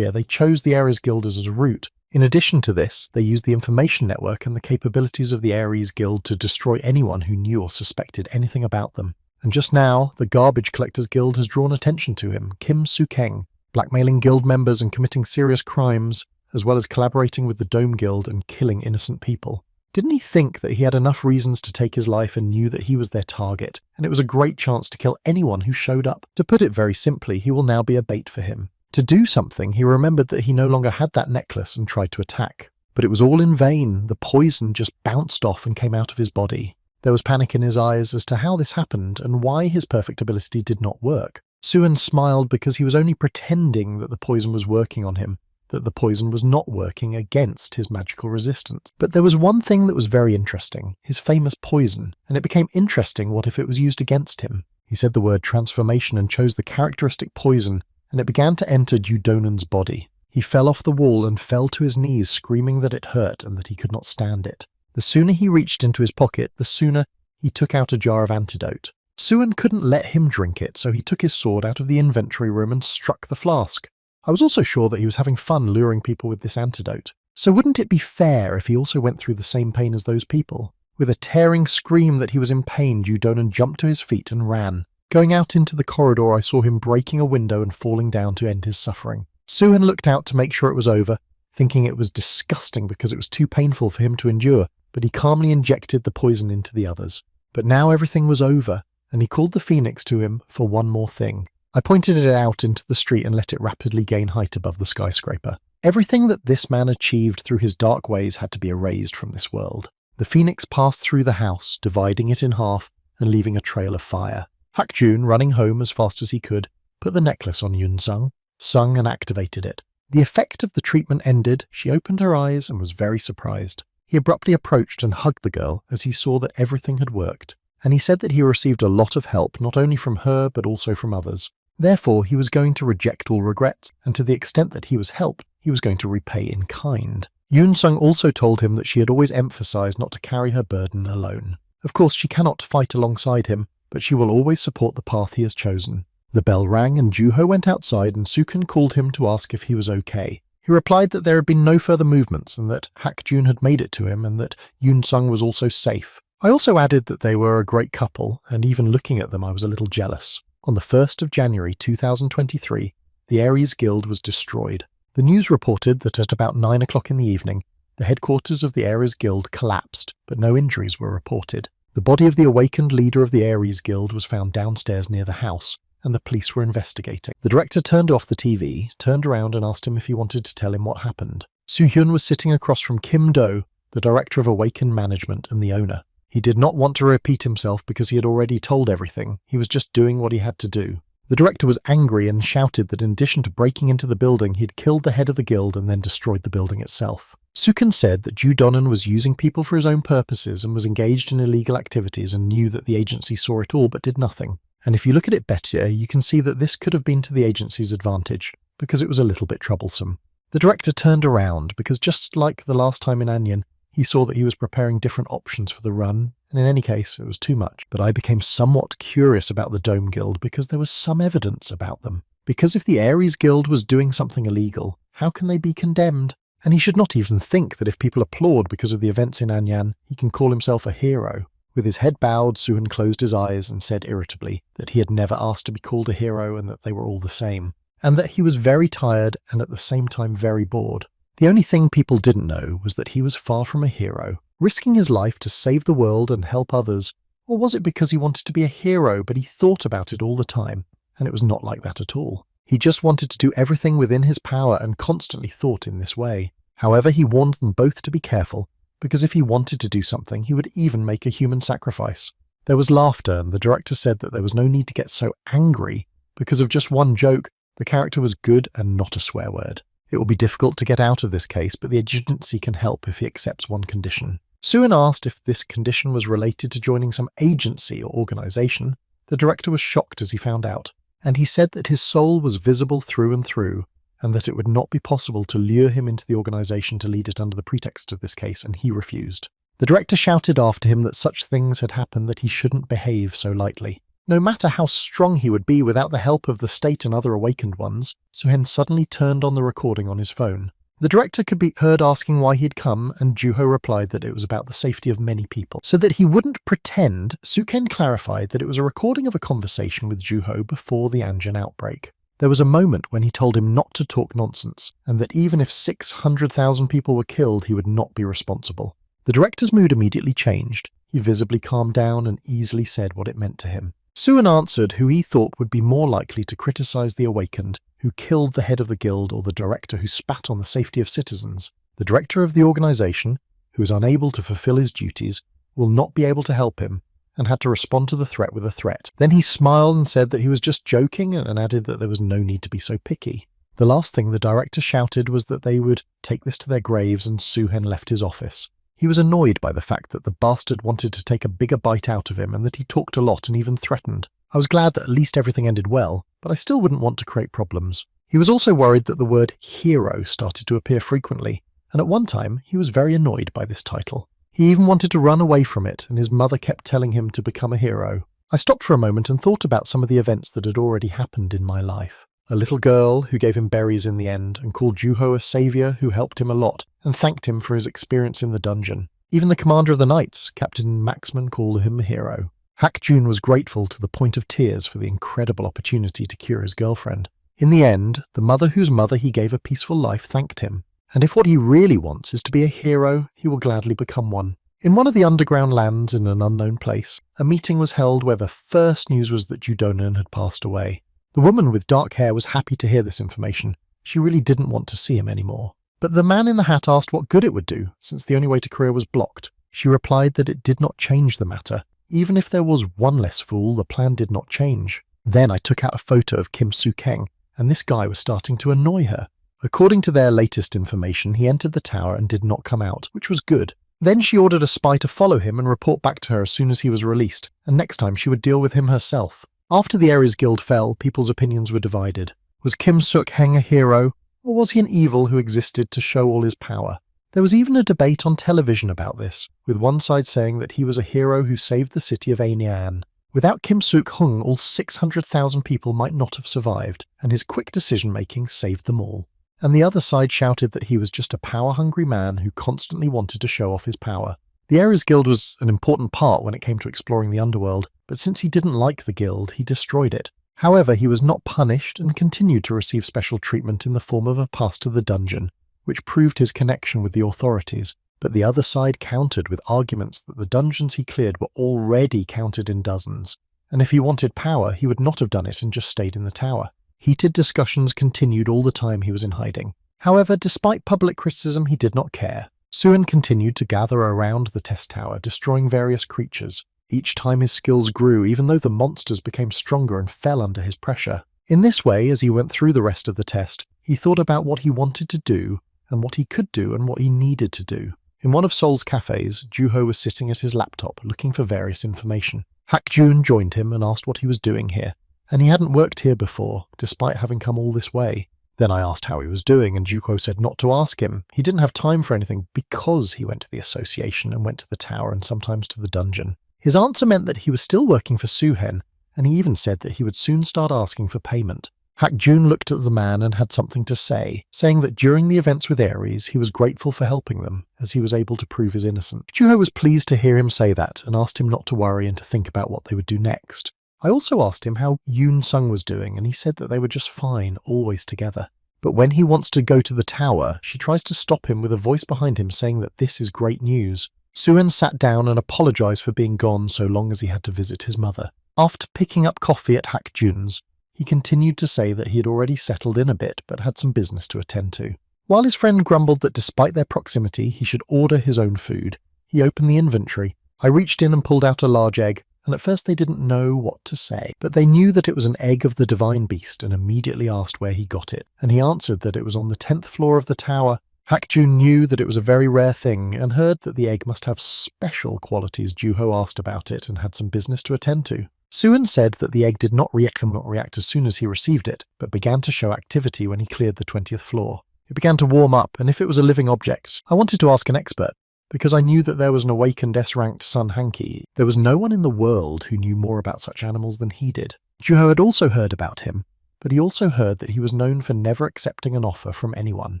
they chose the Ares Guild as a route. In addition to this, they used the information network and the capabilities of the Ares Guild to destroy anyone who knew or suspected anything about them. And just now, the Garbage Collectors Guild has drawn attention to him, Kim Soo-keng, blackmailing guild members and committing serious crimes, as well as collaborating with the Dome Guild and killing innocent people. Didn't he think that he had enough reasons to take his life and knew that he was their target, and it was a great chance to kill anyone who showed up? To put it very simply, he will now be a bait for him. To do something, he remembered that he no longer had that necklace and tried to attack. But it was all in vain. The poison just bounced off and came out of his body. There was panic in his eyes as to how this happened and why his perfect ability did not work. Soo-eun smiled because he was only pretending that the poison was working on him, that the poison was not working against his magical resistance. But there was one thing that was very interesting, his famous poison, and it became interesting what if it was used against him. He said the word transformation and chose the characteristic poison, and it began to enter Ju-donen's body. He fell off the wall and fell to his knees, screaming that it hurt and that he could not stand it. The sooner he reached into his pocket, the sooner he took out a jar of antidote. Soo-eun couldn't let him drink it, so he took his sword out of the inventory room and struck the flask. I was also sure that he was having fun luring people with this antidote. So wouldn't it be fair if he also went through the same pain as those people? With a tearing scream that he was in pain, Ju-donen jumped to his feet and ran. Going out into the corridor, I saw him breaking a window and falling down to end his suffering. Soo-eun looked out to make sure it was over, thinking it was disgusting because it was too painful for him to endure, but he calmly injected the poison into the others. But now everything was over, and he called the Phoenix to him for one more thing. I pointed it out into the street and let it rapidly gain height above the skyscraper. Everything that this man achieved through his dark ways had to be erased from this world. The Phoenix passed through the house, dividing it in half and leaving a trail of fire. Hak-jun, running home as fast as he could, put the necklace on Yun-sung, sung and activated it. The effect of the treatment ended, she opened her eyes and was very surprised. He abruptly approached and hugged the girl as he saw that everything had worked, and he said that he received a lot of help not only from her but also from others. Therefore, he was going to reject all regrets, and to the extent that he was helped, he was going to repay in kind. Yun-sung also told him that she had always emphasized not to carry her burden alone. Of course, she cannot fight alongside him, but she will always support the path he has chosen. The bell rang and Juho went outside and Soo-kun called him to ask if he was okay. He replied that there had been no further movements and that Hak-jun had made it to him and that Yun-sung was also safe. I also added that they were a great couple, and even looking at them I was a little jealous. On the 1st of January 2023, the Ares Guild was destroyed. The news reported that at about 9 o'clock in the evening, the headquarters of the Ares Guild collapsed, but no injuries were reported. The body of the awakened leader of the Ares Guild was found downstairs near the house, and the police were investigating. The director turned off the TV, turned around and asked him if he wanted to tell him what happened. Soo-hyun was sitting across from Kim Do, the director of Awakened Management and the owner. He did not want to repeat himself because he had already told everything. He was just doing what he had to do. The director was angry and shouted that in addition to breaking into the building, he'd killed the head of the guild and then destroyed the building itself. Soo-kun said that Ju-donen was using people for his own purposes and was engaged in illegal activities and knew that the agency saw it all but did nothing. And if you look at it better, you can see that this could have been to the agency's advantage, because it was a little bit troublesome. The director turned around because just like the last time in Anyan, he saw that he was preparing different options for the run, and in any case, it was too much. But I became somewhat curious about the Dome Guild because there was some evidence about them. Because if the Ares Guild was doing something illegal, how can they be condemned? And he should not even think that if people applaud because of the events in Anyan, he can call himself a hero. With his head bowed, Soo-hyun closed his eyes and said irritably that he had never asked to be called a hero and that they were all the same, and that he was very tired and at the same time very bored. The only thing people didn't know was that he was far from a hero, risking his life to save the world and help others, or was it because he wanted to be a hero but he thought about it all the time, and it was not like that at all. He just wanted to do everything within his power and constantly thought in this way. However, he warned them both to be careful, because if he wanted to do something, he would even make a human sacrifice. There was laughter, and the director said that there was no need to get so angry. Because of just one joke, the character was good and not a swear word. It will be difficult to get out of this case, but the agency can help if he accepts one condition. Soo-hyun asked if this condition was related to joining some agency or organization. The director was shocked as he found out. and he said that his soul was visible through and through, and that it would not be possible to lure him into the organization to lead it under the pretext of this case, and he refused. The director shouted after him that such things had happened, that he shouldn't behave so lightly. No matter how strong he would be without the help of the state and other awakened ones, Suhen suddenly turned on the recording on his phone. The director could be heard asking why he'd come, and Juho replied that it was about the safety of many people. So that he wouldn't pretend, Suken clarified that it was a recording of a conversation with Juho before the Anjin outbreak. There was a moment when he told him not to talk nonsense, and that even if 600,000 people were killed, he would not be responsible. The director's mood immediately changed. He visibly calmed down and easily said what it meant to him. Suan answered who he thought would be more likely to criticize the awakened, who killed the head of the guild, or the director who spat on the safety of citizens. The director of the organization, who was unable to fulfill his duties, will not be able to help him, and had to respond to the threat with a threat. Then he smiled and said that he was just joking, and added that there was no need to be so picky. The last thing the director shouted was that they would take this to their graves, and Suhen left his office. He was annoyed by the fact that the bastard wanted to take a bigger bite out of him, and that he talked a lot and even threatened. I was glad that at least everything ended well, but I still wouldn't want to create problems. He was also worried that the word hero started to appear frequently, and at one time he was very annoyed by this title. He even wanted to run away from it, and his mother kept telling him to become a hero. I stopped for a moment and thought about some of the events that had already happened in my life. A little girl who gave him berries in the end, and called Juho a saviour who helped him a lot, and thanked him for his experience in the dungeon. Even the commander of the knights, Captain Maxman, called him a hero. Hak Jun was grateful to the point of tears for the incredible opportunity to cure his girlfriend. In the end, the mother whose mother he gave a peaceful life thanked him. And if what he really wants is to be a hero, he will gladly become one. In one of the underground lands in an unknown place, a meeting was held where the first news was that Judonan had passed away. The woman with dark hair was happy to hear this information. She really didn't want to see him anymore. But the man in the hat asked what good it would do, since the only way to career was blocked. She replied that it did not change the matter. Even if there was one less fool, the plan did not change. Then I took out a photo of Kim Soo-keng, and this guy was starting to annoy her. According to their latest information, he entered the tower and did not come out, which was good. Then she ordered a spy to follow him and report back to her as soon as he was released, and next time she would deal with him herself. After the Ares Guild fell, people's opinions were divided. Was Kim Soo-keng a hero, or was he an evil who existed to show all his power? There was even a debate on television about this, with one side saying that he was a hero who saved the city of Anian. Without Kim Soo-keng, all 600,000 people might not have survived, and his quick decision-making saved them all. And the other side shouted that he was just a power-hungry man who constantly wanted to show off his power. The Ares Guild was an important part when it came to exploring the underworld, but since he didn't like the guild, he destroyed it. However, he was not punished and continued to receive special treatment in the form of a pass to the dungeon, which proved his connection with the authorities. But the other side countered with arguments that the dungeons he cleared were already counted in dozens, and if he wanted power, he would not have done it and just stayed in the tower. Heated discussions continued all the time he was in hiding. However, despite public criticism, he did not care. Suan continued to gather around the test tower, destroying various creatures. Each time his skills grew, even though the monsters became stronger and fell under his pressure. In this way, as he went through the rest of the test, he thought about what he wanted to do, and what he could do, and what he needed to do. In one of Seoul's cafes, Juho was sitting at his laptop, looking for various information. Hak Jun joined him and asked what he was doing here, and he hadn't worked here before, despite having come all this way. Then I asked how he was doing, and Juho said not to ask him. He didn't have time for anything because he went to the association and went to the tower and sometimes to the dungeon. His answer meant that he was still working for Suhen, and he even said that he would soon start asking for payment. Hak Jun looked at the man and had something to say, saying that during the events with Ares, he was grateful for helping them, as he was able to prove his innocence. Juho was pleased to hear him say that, and asked him not to worry and to think about what they would do next. I also asked him how Yoon Sung was doing, and he said that they were just fine, always together. But when he wants to go to the tower, she tries to stop him with a voice behind him saying that this is great news. Suan sat down and apologized for being gone so long as he had to visit his mother. After picking up coffee at Hak Jun's, he continued to say that he had already settled in a bit but had some business to attend to. While his friend grumbled that despite their proximity he should order his own food, he opened the inventory. I reached in and pulled out a large egg, and at first they didn't know what to say, but they knew that it was an egg of the divine beast and immediately asked where he got it, and he answered that it was on the 10th floor of the tower. Hak Jun knew that it was a very rare thing and heard that the egg must have special qualities. Juho asked about it and had some business to attend to. Suan said that the egg did not react as soon as he received it, but began to show activity when he cleared the 20th floor. It began to warm up, and if it was a living object, I wanted to ask an expert. Because I knew that there was an awakened S-ranked Sun Hanki, there was no one in the world who knew more about such animals than he did. Juho had also heard about him, but he also heard that he was known for never accepting an offer from anyone.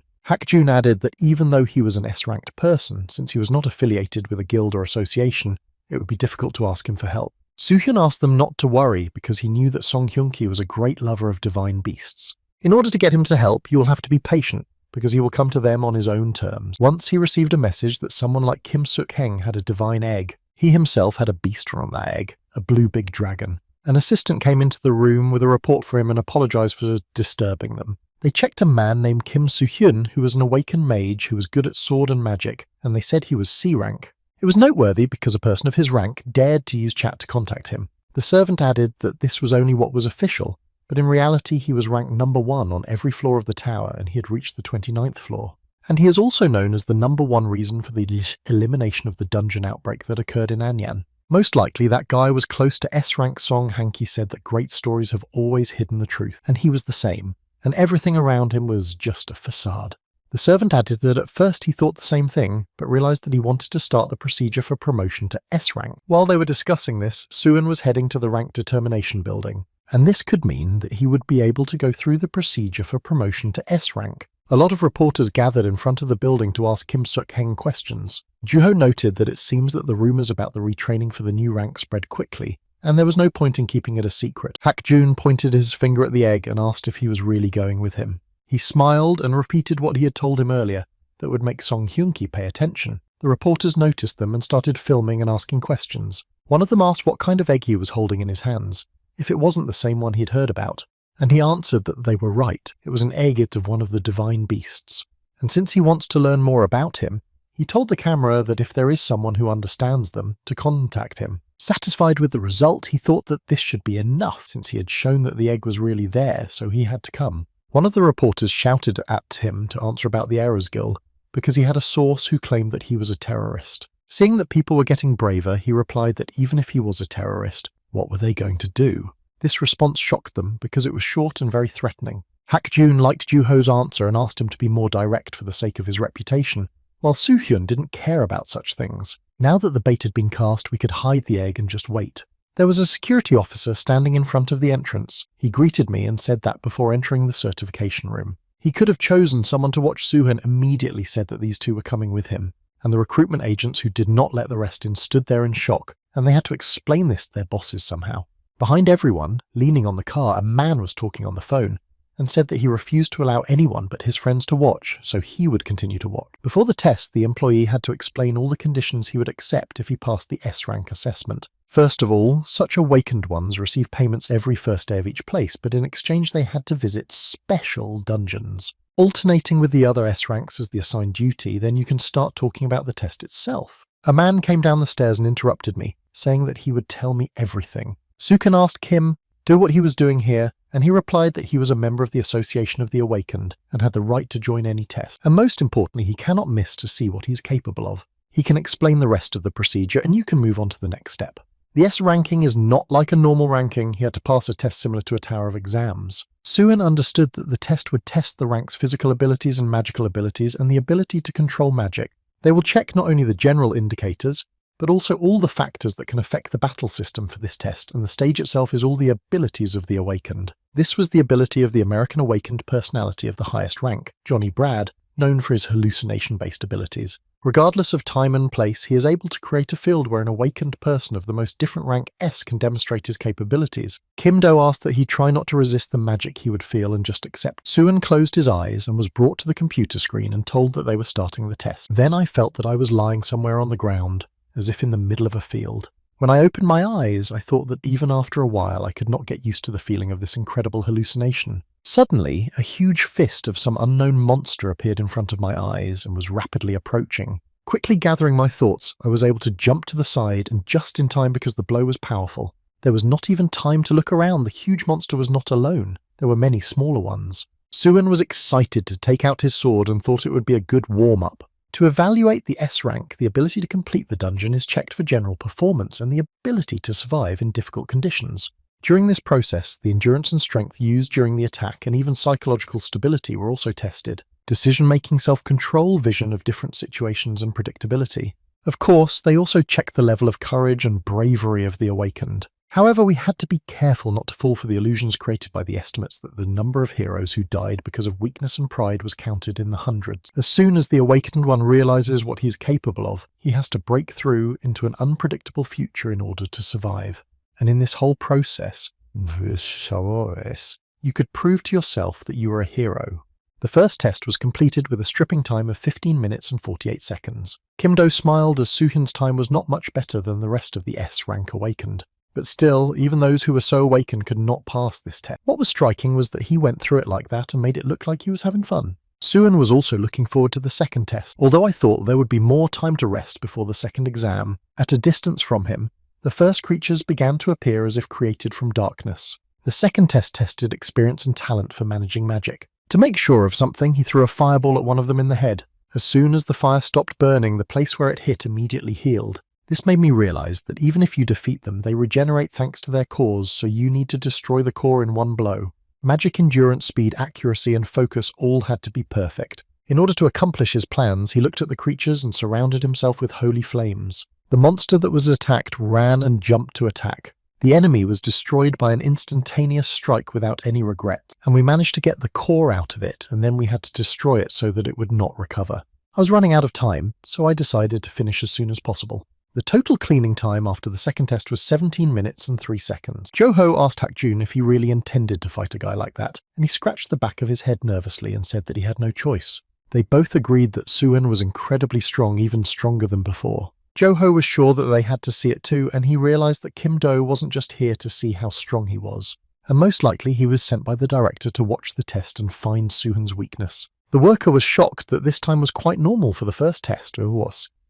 Hakjun added that even though he was an S-ranked person, since he was not affiliated with a guild or association, it would be difficult to ask him for help. Soohyun asked them not to worry because he knew that Song Hyun-ki was a great lover of divine beasts. In order to get him to help, you will have to be patient, because he will come to them on his own terms. Once he received a message that someone like Kim Suk-heng had a divine egg. He himself had a beast from that egg, a blue big dragon. An assistant came into the room with a report for him and apologized for disturbing them. They checked a man named Kim Soo-hyun who was an awakened mage who was good at sword and magic, and they said he was C rank. It was noteworthy because a person of his rank dared to use chat to contact him. The servant added that this was only what was official, but in reality he was ranked number 1 on every floor of the tower and he had reached the 29th floor. And he is also known as the number 1 reason for the elimination of the dungeon outbreak that occurred in Anyan. Most likely that guy was close to S-rank Song Hanki said that great stories have always hidden the truth, and he was the same, and everything around him was just a facade. The servant added that at first he thought the same thing, but realized that he wanted to start the procedure for promotion to S-rank. While they were discussing this, Suan was heading to the rank determination building, and this could mean that he would be able to go through the procedure for promotion to S-rank. A lot of reporters gathered in front of the building to ask Kim Suk-heng questions. Juho noted that it seems that the rumors about the retraining for the new rank spread quickly, and there was no point in keeping it a secret. Hakjun pointed his finger at the egg and asked if he was really going with him. He smiled and repeated what he had told him earlier, that would make Song Hyun-ki pay attention. The reporters noticed them and started filming and asking questions. One of them asked what kind of egg he was holding in his hands, if it wasn't the same one he'd heard about. And he answered that they were right, it was an egg of one of the divine beasts. And since he wants to learn more about him, he told the camera that if there is someone who understands them, to contact him. Satisfied with the result, he thought that this should be enough, since he had shown that the egg was really there, so he had to come. One of the reporters shouted at him to answer about the Errors Guild, because he had a source who claimed that he was a terrorist. Seeing that people were getting braver, he replied that even if he was a terrorist, what were they going to do? This response shocked them because it was short and very threatening. Hakjun liked Juho's answer and asked him to be more direct for the sake of his reputation, while Soohyun didn't care about such things. Now that the bait had been cast, we could hide the egg and just wait. There was a security officer standing in front of the entrance. He greeted me and said that before entering the certification room. He could have chosen someone to watch. Soohyun immediately said that these two were coming with him, and the recruitment agents who did not let the rest in stood there in shock, and they had to explain this to their bosses somehow. Behind everyone, leaning on the car, a man was talking on the phone, and said that he refused to allow anyone but his friends to watch, so he would continue to watch. Before the test, the employee had to explain all the conditions he would accept if he passed the S-rank assessment. First of all, such awakened ones receive payments every first day of each place, but in exchange they had to visit special dungeons. Alternating with the other S-ranks as the assigned duty, then you can start talking about the test itself. A man came down the stairs and interrupted me, saying that he would tell me everything. Sukan asked Kim what he was doing here, and he replied that he was a member of the Association of the Awakened and had the right to join any test. And most importantly, he cannot miss to see what he's capable of. He can explain the rest of the procedure and you can move on to the next step. The S ranking is not like a normal ranking. He had to pass a test similar to a tower of exams. Suan understood that the test would test the rank's physical abilities and magical abilities and the ability to control magic. They will check not only the general indicators, but also all the factors that can affect the battle system for this test, and the stage itself is all the abilities of the Awakened. This was the ability of the American Awakened personality of the highest rank, Johnny Brad, known for his hallucination-based abilities. Regardless of time and place, he is able to create a field where an awakened person of the most different rank S can demonstrate his capabilities. Kim Do asked that he try not to resist the magic he would feel and just accept. Suan closed his eyes and was brought to the computer screen and told that they were starting the test. Then I felt that I was lying somewhere on the ground, as if in the middle of a field. When I opened my eyes, I thought that even after a while I could not get used to the feeling of this incredible hallucination. Suddenly, a huge fist of some unknown monster appeared in front of my eyes and was rapidly approaching. Quickly gathering my thoughts, I was able to jump to the side, and just in time because the blow was powerful. There was not even time to look around. The huge monster was not alone. There were many smaller ones. Suan was excited to take out his sword and thought it would be a good warm-up. To evaluate the S rank, the ability to complete the dungeon is checked for general performance and the ability to survive in difficult conditions. During this process, the endurance and strength used during the attack and even psychological stability were also tested. Decision-making, self-control, vision of different situations, and predictability. Of course, they also checked the level of courage and bravery of the awakened. However, we had to be careful not to fall for the illusions created by the estimates that the number of heroes who died because of weakness and pride was counted in the hundreds. As soon as the awakened one realizes what he is capable of, he has to break through into an unpredictable future in order to survive. And in this whole process, you could prove to yourself that you were a hero. The first test was completed with a stripping time of 15 minutes and 48 seconds. Kim-do smiled as Soo-hyun's time was not much better than the rest of the S-rank awakened. But still, even those who were so awakened could not pass this test. What was striking was that he went through it like that and made it look like he was having fun. Soo-hyun was also looking forward to the second test, although I thought there would be more time to rest before the second exam. At a distance from him, the first creatures began to appear as if created from darkness. The second test tested experience and talent for managing magic. To make sure of something, he threw a fireball at one of them in the head. As soon as the fire stopped burning, the place where it hit immediately healed. This made me realize that even if you defeat them, they regenerate thanks to their cores, so you need to destroy the core in one blow. Magic endurance, speed, accuracy, and focus all had to be perfect. In order to accomplish his plans, he looked at the creatures and surrounded himself with holy flames. The monster that was attacked ran and jumped to attack. The enemy was destroyed by an instantaneous strike without any regret, and we managed to get the core out of it, and then we had to destroy it so that it would not recover. I was running out of time, so I decided to finish as soon as possible. The total cleaning time after the second test was 17 minutes and 3 seconds. Jo-ho asked Hak-jun if he really intended to fight a guy like that, and he scratched the back of his head nervously and said that he had no choice. They both agreed that Soo-hyun was incredibly strong, even stronger than before. Jo-ho was sure that they had to see it too, and he realized that Kim-do wasn't just here to see how strong he was. And most likely he was sent by the director to watch the test and find Soo-hyun's weakness. The worker was shocked that this time was quite normal for the first test,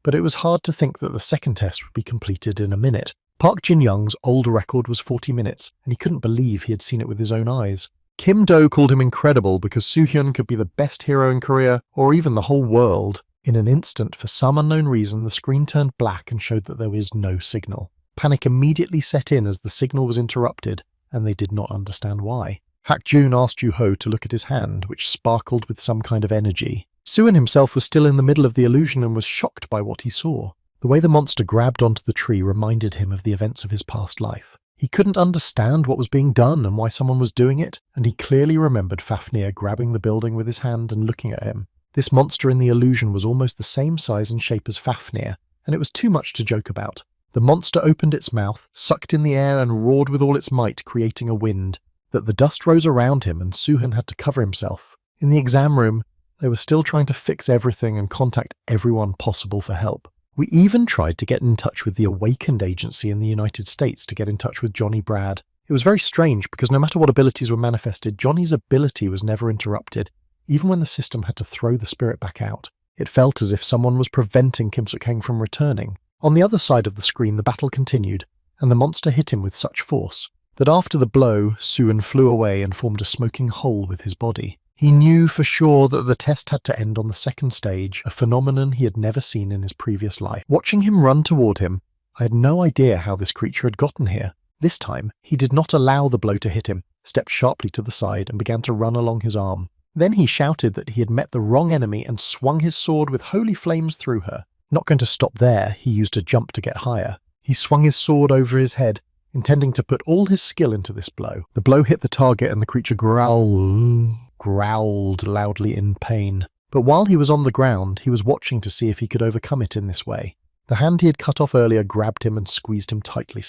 but it was hard to think that the second test would be completed in a minute. Park Jin-young's old record was 40 minutes, and he couldn't believe he had seen it with his own eyes. Kim-do called him incredible because Soo-hyun could be the best hero in Korea, or even the whole world. In an instant, for some unknown reason, the screen turned black and showed that there was no signal. Panic immediately set in as the signal was interrupted, and they did not understand why. Hak-jun asked Jo-ho to look at his hand, which sparkled with some kind of energy. Soo-hyun himself was still in the middle of the illusion and was shocked by what he saw. The way the monster grabbed onto the tree reminded him of the events of his past life. He couldn't understand what was being done and why someone was doing it, and he clearly remembered Fafnir grabbing the building with his hand and looking at him. This monster in the illusion was almost the same size and shape as Fafnir, and it was too much to joke about. The monster opened its mouth, sucked in the air and roared with all its might, creating a wind. That the dust rose around him and Soo-hyun had to cover himself. In the exam room, they were still trying to fix everything and contact everyone possible for help. We even tried to get in touch with the Awakened Agency in the United States to get in touch with Johnny Brad. It was very strange because no matter what abilities were manifested, Johnny's ability was never interrupted, even when the system had to throw the spirit back out. It felt as if someone was preventing Kim Suk-heng from returning. On the other side of the screen, the battle continued, and the monster hit him with such force that after the blow, Soo-hyun flew away and formed a smoking hole with his body. He knew for sure that the test had to end on the second stage, a phenomenon he had never seen in his previous life. Watching him run toward him, I had no idea how this creature had gotten here. This time, he did not allow the blow to hit him, stepped sharply to the side and began to run along his arm. Then he shouted that he had met the wrong enemy and swung his sword with holy flames through her. Not going to stop there, he used a jump to get higher. He swung his sword over his head, intending to put all his skill into this blow. The blow hit the target and the creature growled loudly in pain. But while he was on the ground, he was watching to see if he could overcome it in this way. The hand he had cut off earlier grabbed him and squeezed him tightly.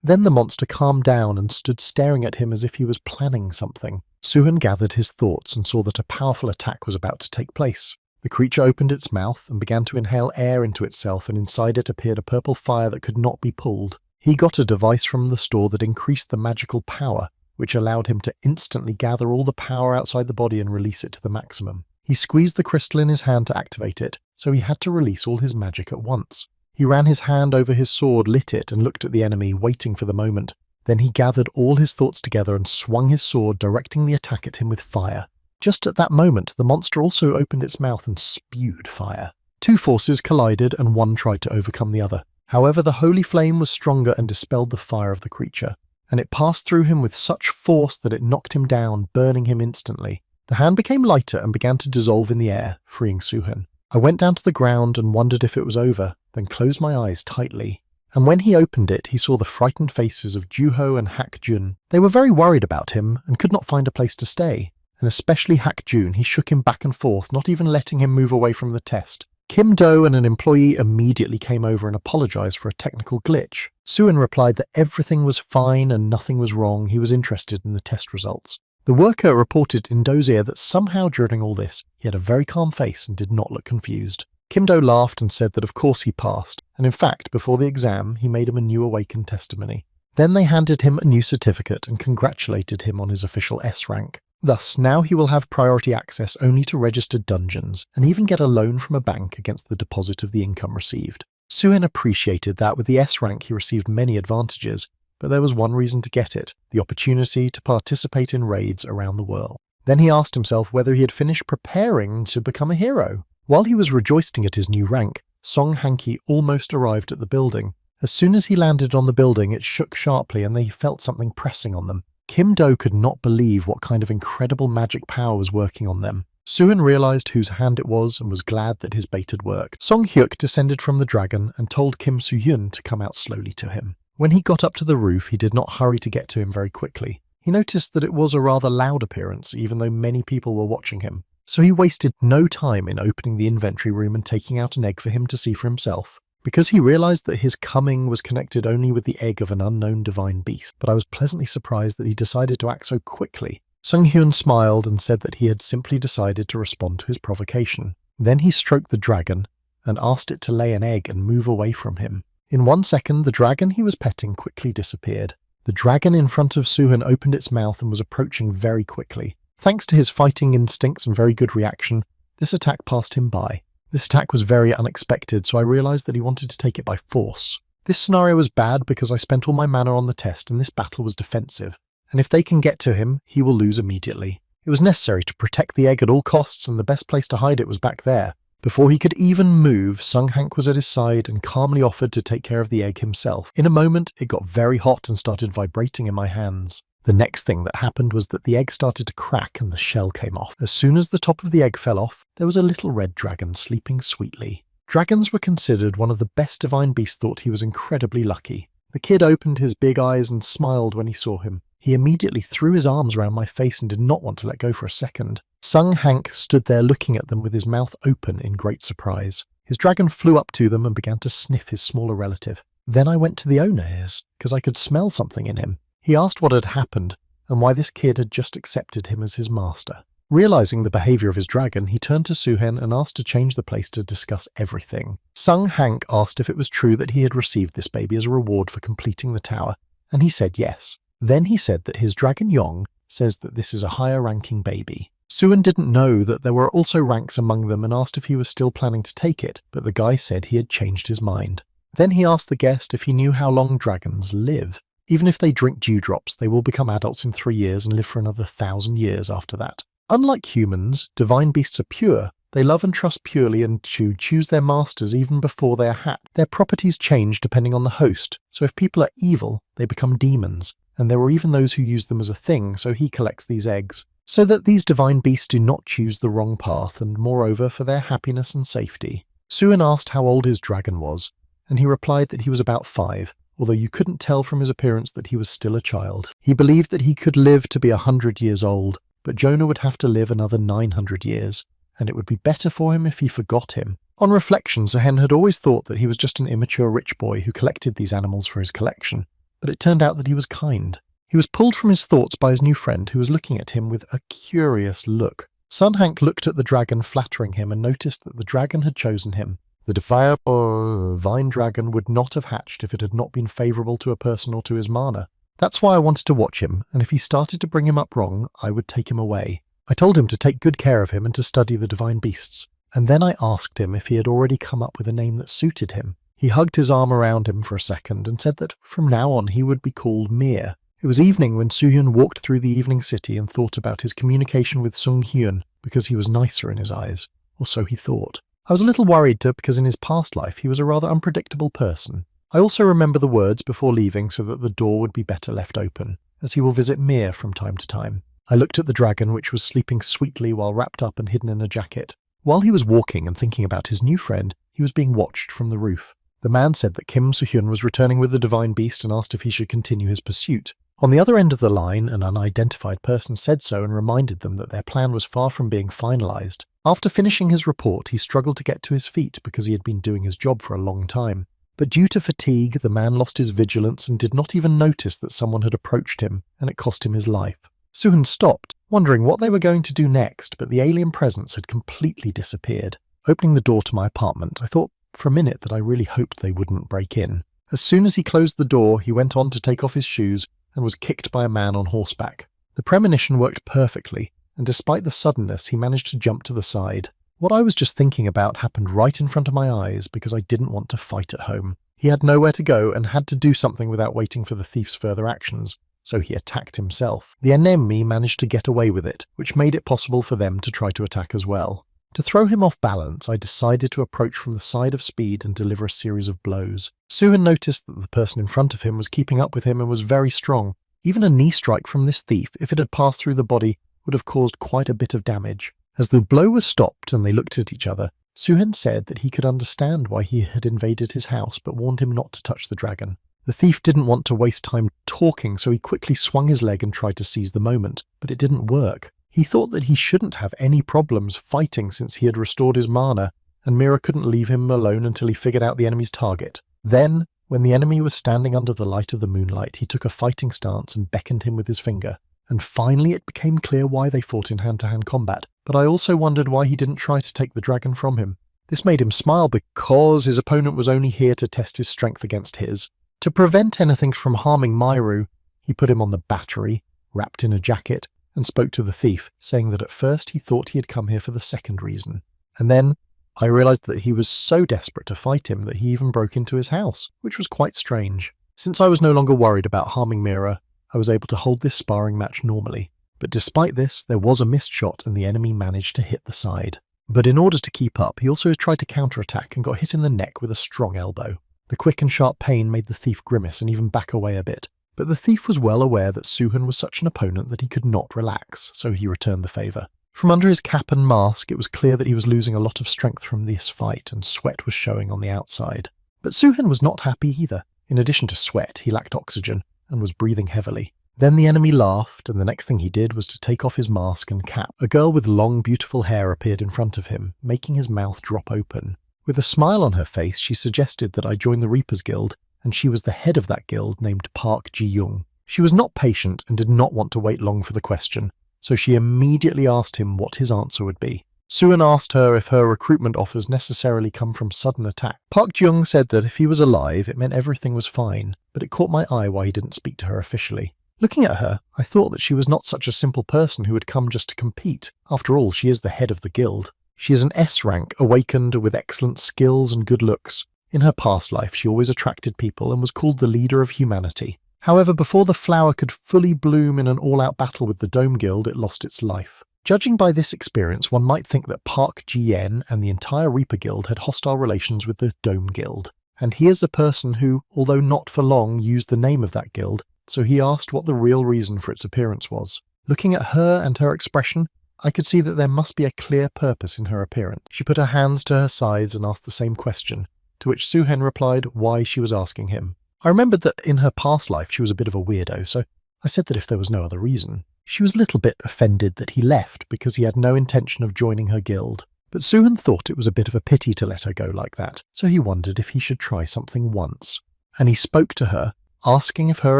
Then the monster calmed down and stood staring at him as if he was planning something. Soo-hyun gathered his thoughts and saw that a powerful attack was about to take place. The creature opened its mouth and began to inhale air into itself, and inside it appeared a purple fire that could not be pulled. He got a device from the store that increased the magical power, which allowed him to instantly gather all the power outside the body and release it to the maximum. He squeezed the crystal in his hand to activate it, so he had to release all his magic at once. He ran his hand over his sword, lit it, and looked at the enemy, waiting for the moment. Then he gathered all his thoughts together and swung his sword, directing the attack at him with fire. Just at that moment, the monster also opened its mouth and spewed fire. two forces collided and one tried to overcome the other. However, the holy flame was stronger and dispelled the fire of the creature, and it passed through him with such force that it knocked him down, burning him instantly. The hand became lighter and began to dissolve in the air, freeing Suhan. I went down to the ground and wondered if it was over, then closed my eyes tightly. And when he opened it, he saw the frightened faces of Juho and Hak Jun. They were very worried about him and could not find a place to stay. And especially Hak Jun, he shook him back and forth, not even letting him move away from the test. Kim Do and an employee immediately came over and apologized for a technical glitch. Suhan replied that everything was fine and nothing was wrong. He was interested in the test results. The worker reported in Do's ear that somehow during all this, he had a very calm face and did not look confused. Kim Do laughed and said that of course he passed, and in fact, before the exam, he made him a new awakened testimony. Then they handed him a new certificate and congratulated him on his official S rank. Thus, now he will have priority access only to registered dungeons, and even get a loan from a bank against the deposit of the income received. Suhan appreciated that with the S rank he received many advantages, but there was one reason to get it, the opportunity to participate in raids around the world. Then he asked himself whether he had finished preparing to become a hero. While he was rejoicing at his new rank, Song Hanki almost arrived at the building. As soon as he landed on the building, it shook sharply and they felt something pressing on them. Kim Do could not believe what kind of incredible magic power was working on them. Suhan realized whose hand it was and was glad that his bait had worked. Song Hyuk descended from the dragon and told Kim Soo-hyun to come out slowly to him. When he got up to the roof, he did not hurry to get to him very quickly. He noticed that it was a rather loud appearance, even though many people were watching him. So he wasted no time in opening the inventory room and taking out an egg for him to see for himself, because he realized that his coming was connected only with the egg of an unknown divine beast. But I was pleasantly surprised that he decided to act so quickly. Sung-hyun smiled and said that he had simply decided to respond to his provocation. Then he stroked the dragon and asked it to lay an egg and move away from him. In 1 second, the dragon he was petting quickly disappeared. The dragon in front of Suhan opened its mouth and was approaching very quickly. Thanks to his fighting instincts and very good reaction, this attack passed him by. This attack was very unexpected, so I realized that he wanted to take it by force. This scenario was bad because I spent all my mana on the test and this battle was defensive. And if they can get to him, he will lose immediately. It was necessary to protect the egg at all costs, and the best place to hide it was back there. Before he could even move, Sung Hank was at his side and calmly offered to take care of the egg himself. In a moment, it got very hot and started vibrating in my hands. The next thing that happened was that the egg started to crack and the shell came off. As soon as the top of the egg fell off, there was a little red dragon sleeping sweetly. Dragons were considered one of the best divine beasts. Thought he was incredibly lucky. The kid opened his big eyes and smiled when he saw him. He immediately threw his arms around my face and did not want to let go for a second. Sung Hank stood there looking at them with his mouth open in great surprise. His dragon flew up to them and began to sniff his smaller relative. Then I went to the owner, because I could smell something in him. He asked what had happened and why this kid had just accepted him as his master. Realizing the behavior of his dragon, he turned to Suhan and asked to change the place to discuss everything. Sung Hank asked if it was true that he had received this baby as a reward for completing the tower, and he said yes. Then he said that his dragon Yong says that this is a higher ranking baby. Suhan didn't know that there were also ranks among them and asked if he was still planning to take it, but the guy said he had changed his mind. Then he asked the guest if he knew how long dragons live. Even if they drink dewdrops, they will become adults in 3 years and live for another 1,000 years after that. Unlike humans, divine beasts are pure. They love and trust purely and choose their masters even before they are hatched. Their properties change depending on the host, so if people are evil, they become demons. And there were even those who use them as a thing, so he collects these eggs. So that these divine beasts do not choose the wrong path, and moreover for their happiness and safety. Suhan asked how old his dragon was, and he replied that he was about 5, although you couldn't tell from his appearance that he was still a child. He believed that he could live to be 100 years old, but Jonah would have to live another 900 years, and it would be better for him if he forgot him. On reflection, Suhan had always thought that he was just an immature rich boy who collected these animals for his collection, but it turned out that he was kind. He was pulled from his thoughts by his new friend, who was looking at him with a curious look. Sun Hank looked at the dragon flattering him and noticed that the dragon had chosen him. The divine dragon would not have hatched if it had not been favourable to a person or to his mana. That's why I wanted to watch him, and if he started to bring him up wrong, I would take him away. I told him to take good care of him and to study the divine beasts. And then I asked him if he had already come up with a name that suited him. He hugged his arm around him for a second and said that from now on he would be called Mir. It was evening when Soo-hyun walked through the evening city and thought about his communication with Sung-hyun because he was nicer in his eyes, or so he thought. I was a little worried too because in his past life he was a rather unpredictable person. I also remember the words before leaving so that the door would be better left open, as he will visit Mir from time to time. I looked at the dragon, which was sleeping sweetly while wrapped up and hidden in a jacket. While he was walking and thinking about his new friend, he was being watched from the roof. The man said that Kim Soo-hyun was returning with the divine beast and asked if he should continue his pursuit. On the other end of the line, an unidentified person said so and reminded them that their plan was far from being finalized. After finishing his report, he struggled to get to his feet because he had been doing his job for a long time. But due to fatigue, the man lost his vigilance and did not even notice that someone had approached him, and it cost him his life. Soo-hyun stopped, wondering what they were going to do next, but the alien presence had completely disappeared. Opening the door to my apartment, I thought for a minute that I really hoped they wouldn't break in. As soon as he closed the door, he went on to take off his shoes and was kicked by a man on horseback. The premonition worked perfectly, and despite the suddenness, he managed to jump to the side. What I was just thinking about happened right in front of my eyes because I didn't want to fight at home. He had nowhere to go and had to do something without waiting for the thief's further actions, so he attacked himself. The enemy managed to get away with it, which made it possible for them to try to attack as well. To throw him off balance, I decided to approach from the side of speed and deliver a series of blows. Soo-hyun noticed that the person in front of him was keeping up with him and was very strong. Even a knee strike from this thief, if it had passed through the body, would have caused quite a bit of damage. As the blow was stopped and they looked at each other, Soo-hyun said that he could understand why he had invaded his house but warned him not to touch the dragon. The thief didn't want to waste time talking, so he quickly swung his leg and tried to seize the moment, but it didn't work. He thought that he shouldn't have any problems fighting since he had restored his mana, and Mira couldn't leave him alone until he figured out the enemy's target. Then, when the enemy was standing under the light of the moonlight, he took a fighting stance and beckoned him with his finger. And finally it became clear why they fought in hand-to-hand combat, but I also wondered why he didn't try to take the dragon from him. This made him smile because his opponent was only here to test his strength against his. To prevent anything from harming Myru, he put him on the battery, wrapped in a jacket, and spoke to the thief, saying that at first he thought he had come here for the second reason. And then I realized that he was so desperate to fight him that he even broke into his house, which was quite strange. Since I was no longer worried about harming Mira, I was able to hold this sparring match normally. But despite this, there was a missed shot and the enemy managed to hit the side. But in order to keep up, he also tried to counterattack and got hit in the neck with a strong elbow. The quick and sharp pain made the thief grimace and even back away a bit. But the thief was well aware that Soo-hyun was such an opponent that he could not relax, so he returned the favour. From under his cap and mask, it was clear that he was losing a lot of strength from this fight, and sweat was showing on the outside. But Soo-hyun was not happy either. In addition to sweat, he lacked oxygen, and was breathing heavily. Then the enemy laughed, and the next thing he did was to take off his mask and cap. A girl with long, beautiful hair appeared in front of him, making his mouth drop open. With a smile on her face, she suggested that I join the Reapers Guild, and she was the head of that guild named Park Ji-young. She was not patient and did not want to wait long for the question, so she immediately asked him what his answer would be. Soo-hyun asked her if her recruitment offers necessarily come from sudden attack. Park Ji-young said that if he was alive, it meant everything was fine, but it caught my eye why he didn't speak to her officially. Looking at her, I thought that she was not such a simple person who had come just to compete. After all, she is the head of the guild. She is an S rank, awakened with excellent skills and good looks. In her past life, she always attracted people and was called the leader of humanity. However, before the flower could fully bloom in an all-out battle with the Dome Guild, it lost its life. Judging by this experience, one might think that Park Ji-yen and the entire Reaper Guild had hostile relations with the Dome Guild. And he is a person who, although not for long, used the name of that guild, so he asked what the real reason for its appearance was. Looking at her and her expression, I could see that there must be a clear purpose in her appearance. She put her hands to her sides and asked the same question, to which Soo-hyun replied why she was asking him. I remembered that in her past life she was a bit of a weirdo, so I said that if there was no other reason. She was a little bit offended that he left because he had no intention of joining her guild. But Soo-hyun thought it was a bit of a pity to let her go like that, so he wondered if he should try something once. And he spoke to her, asking if her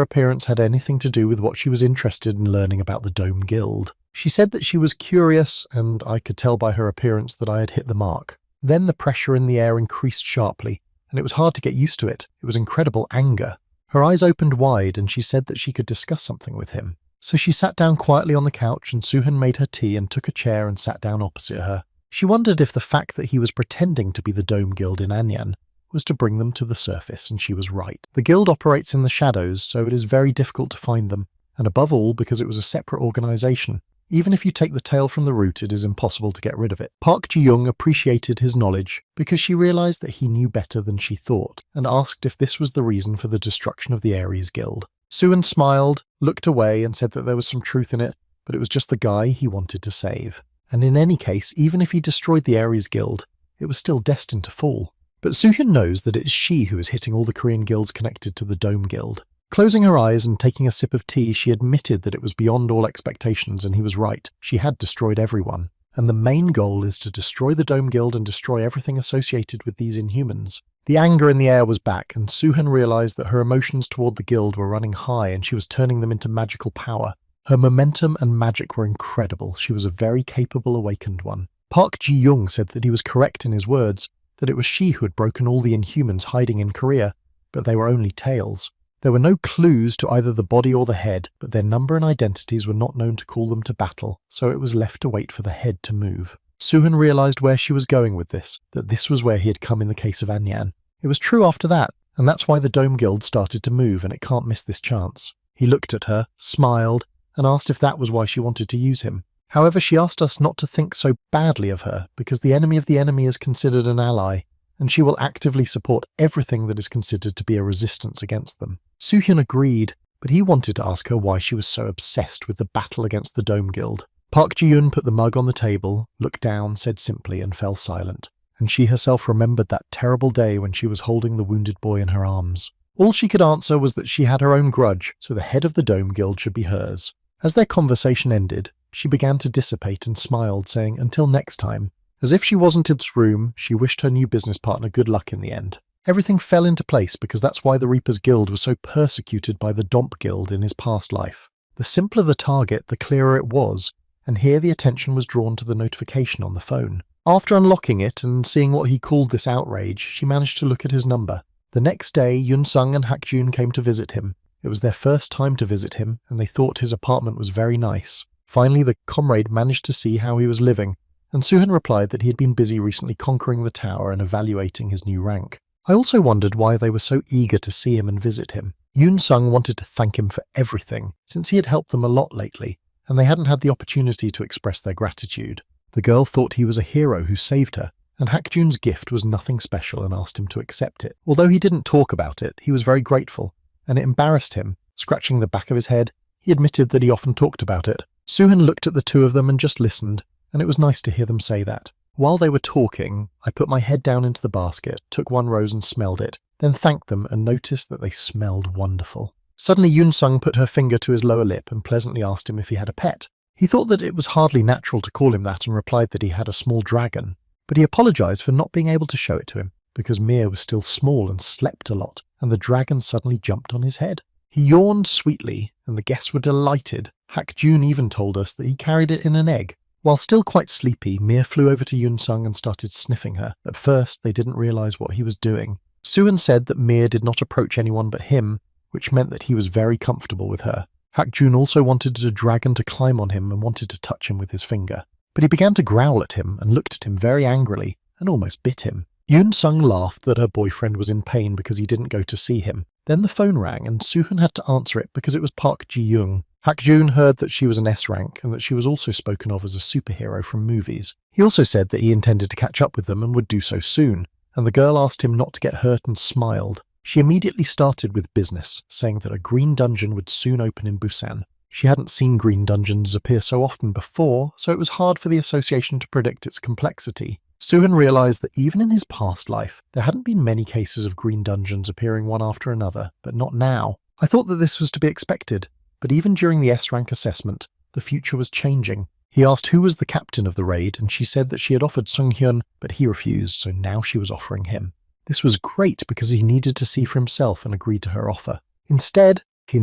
appearance had anything to do with what she was interested in learning about the Dome Guild. She said that she was curious, and I could tell by her appearance that I had hit the mark. Then the pressure in the air increased sharply, and it was hard to get used to it. It was incredible anger. Her eyes opened wide, and she said that she could discuss something with him. So she sat down quietly on the couch, and Soo-hyun made her tea and took a chair and sat down opposite her. She wondered if the fact that he was pretending to be the Dome Guild in Anyan was to bring them to the surface, and she was right. The guild operates in the shadows, so it is very difficult to find them, and above all because it was a separate organisation. Even if you take the tail from the root, it is impossible to get rid of it. Park Ji-young appreciated his knowledge because she realized that he knew better than she thought, and asked if this was the reason for the destruction of the Aries Guild. Suhan smiled, looked away, and said that there was some truth in it, but it was just the guy he wanted to save. And in any case, even if he destroyed the Aries Guild, it was still destined to fall. But Soo-hyun knows that it is she who is hitting all the Korean guilds connected to the Dome Guild. Closing her eyes and taking a sip of tea, she admitted that it was beyond all expectations, and he was right. She had destroyed everyone. And the main goal is to destroy the Dome Guild and destroy everything associated with these Inhumans. The anger in the air was back, and Soo-hyun realized that her emotions toward the guild were running high and she was turning them into magical power. Her momentum and magic were incredible. She was a very capable awakened one. Park Ji-young said that he was correct in his words, that it was she who had broken all the Inhumans hiding in Korea, but they were only tales. There were no clues to either the body or the head, but their number and identities were not known to call them to battle, so it was left to wait for the head to move. Soo-hyun realized where she was going with this, that this was where he had come in the case of Anyan. It was true after that, and that's why the Dome Guild started to move, and it can't miss this chance. He looked at her, smiled, and asked if that was why she wanted to use him. However, she asked us not to think so badly of her, because the enemy of the enemy is considered an ally, and she will actively support everything that is considered to be a resistance against them. Soo-hyun agreed, but he wanted to ask her why she was so obsessed with the battle against the Dome Guild. Park Ji-young put the mug on the table, looked down, said simply, and fell silent. And she herself remembered that terrible day when she was holding the wounded boy in her arms. All she could answer was that she had her own grudge, so the head of the Dome Guild should be hers. As their conversation ended, she began to dissipate and smiled, saying, "Until next time." As if she wasn't in this room, she wished her new business partner good luck in the end. Everything fell into place because that's why the Reaper's Guild was so persecuted by the Domp Guild in his past life. The simpler the target, the clearer it was, and here the attention was drawn to the notification on the phone. After unlocking it and seeing what he called this outrage, she managed to look at his number. The next day, Yoon-sung and Hak-jun came to visit him. It was their first time to visit him, and they thought his apartment was very nice. Finally, the comrade managed to see how he was living, and Soo-hyun replied that he had been busy recently conquering the tower and evaluating his new rank. I also wondered why they were so eager to see him and visit him. Yoon-sung wanted to thank him for everything, since he had helped them a lot lately, and they hadn't had the opportunity to express their gratitude. The girl thought he was a hero who saved her, and Hak-jun's gift was nothing special and asked him to accept it. Although he didn't talk about it, he was very grateful, and it embarrassed him. Scratching the back of his head, he admitted that he often talked about it. Soo-hyun looked at the two of them and just listened, and it was nice to hear them say that. While they were talking, I put my head down into the basket, took one rose and smelled it, then thanked them and noticed that they smelled wonderful. Suddenly Yoon-sung put her finger to his lower lip and pleasantly asked him if he had a pet. He thought that it was hardly natural to call him that and replied that he had a small dragon, but he apologized for not being able to show it to him, because Mia was still small and slept a lot, and the dragon suddenly jumped on his head. He yawned sweetly, and the guests were delighted. Hak-jun even told us that he carried it in an egg. While still quite sleepy, Mia flew over to Yoon-sung and started sniffing her. At first, they didn't realize what he was doing. Soo-hyun said that Mia did not approach anyone but him, which meant that he was very comfortable with her. Hak-jun also wanted the dragon to climb on him and wanted to touch him with his finger. But he began to growl at him and looked at him very angrily and almost bit him. Yoon-sung laughed that her boyfriend was in pain because he didn't go to see him. Then the phone rang and Soo-hyun had to answer it because it was Park Ji-young. Hak-jun heard that she was an S rank and that she was also spoken of as a superhero from movies. He also said that he intended to catch up with them and would do so soon, and the girl asked him not to get hurt and smiled. She immediately started with business, saying that a green dungeon would soon open in Busan. She hadn't seen green dungeons appear so often before, so it was hard for the association to predict its complexity. Soo-hyun realized that even in his past life, there hadn't been many cases of green dungeons appearing one after another, but not now. I thought that this was to be expected, but even during the S-rank assessment, the future was changing. He asked who was the captain of the raid, and she said that she had offered Sung-hyun, but he refused, so now she was offering him. This was great because he needed to see for himself and agreed to her offer. Instead, he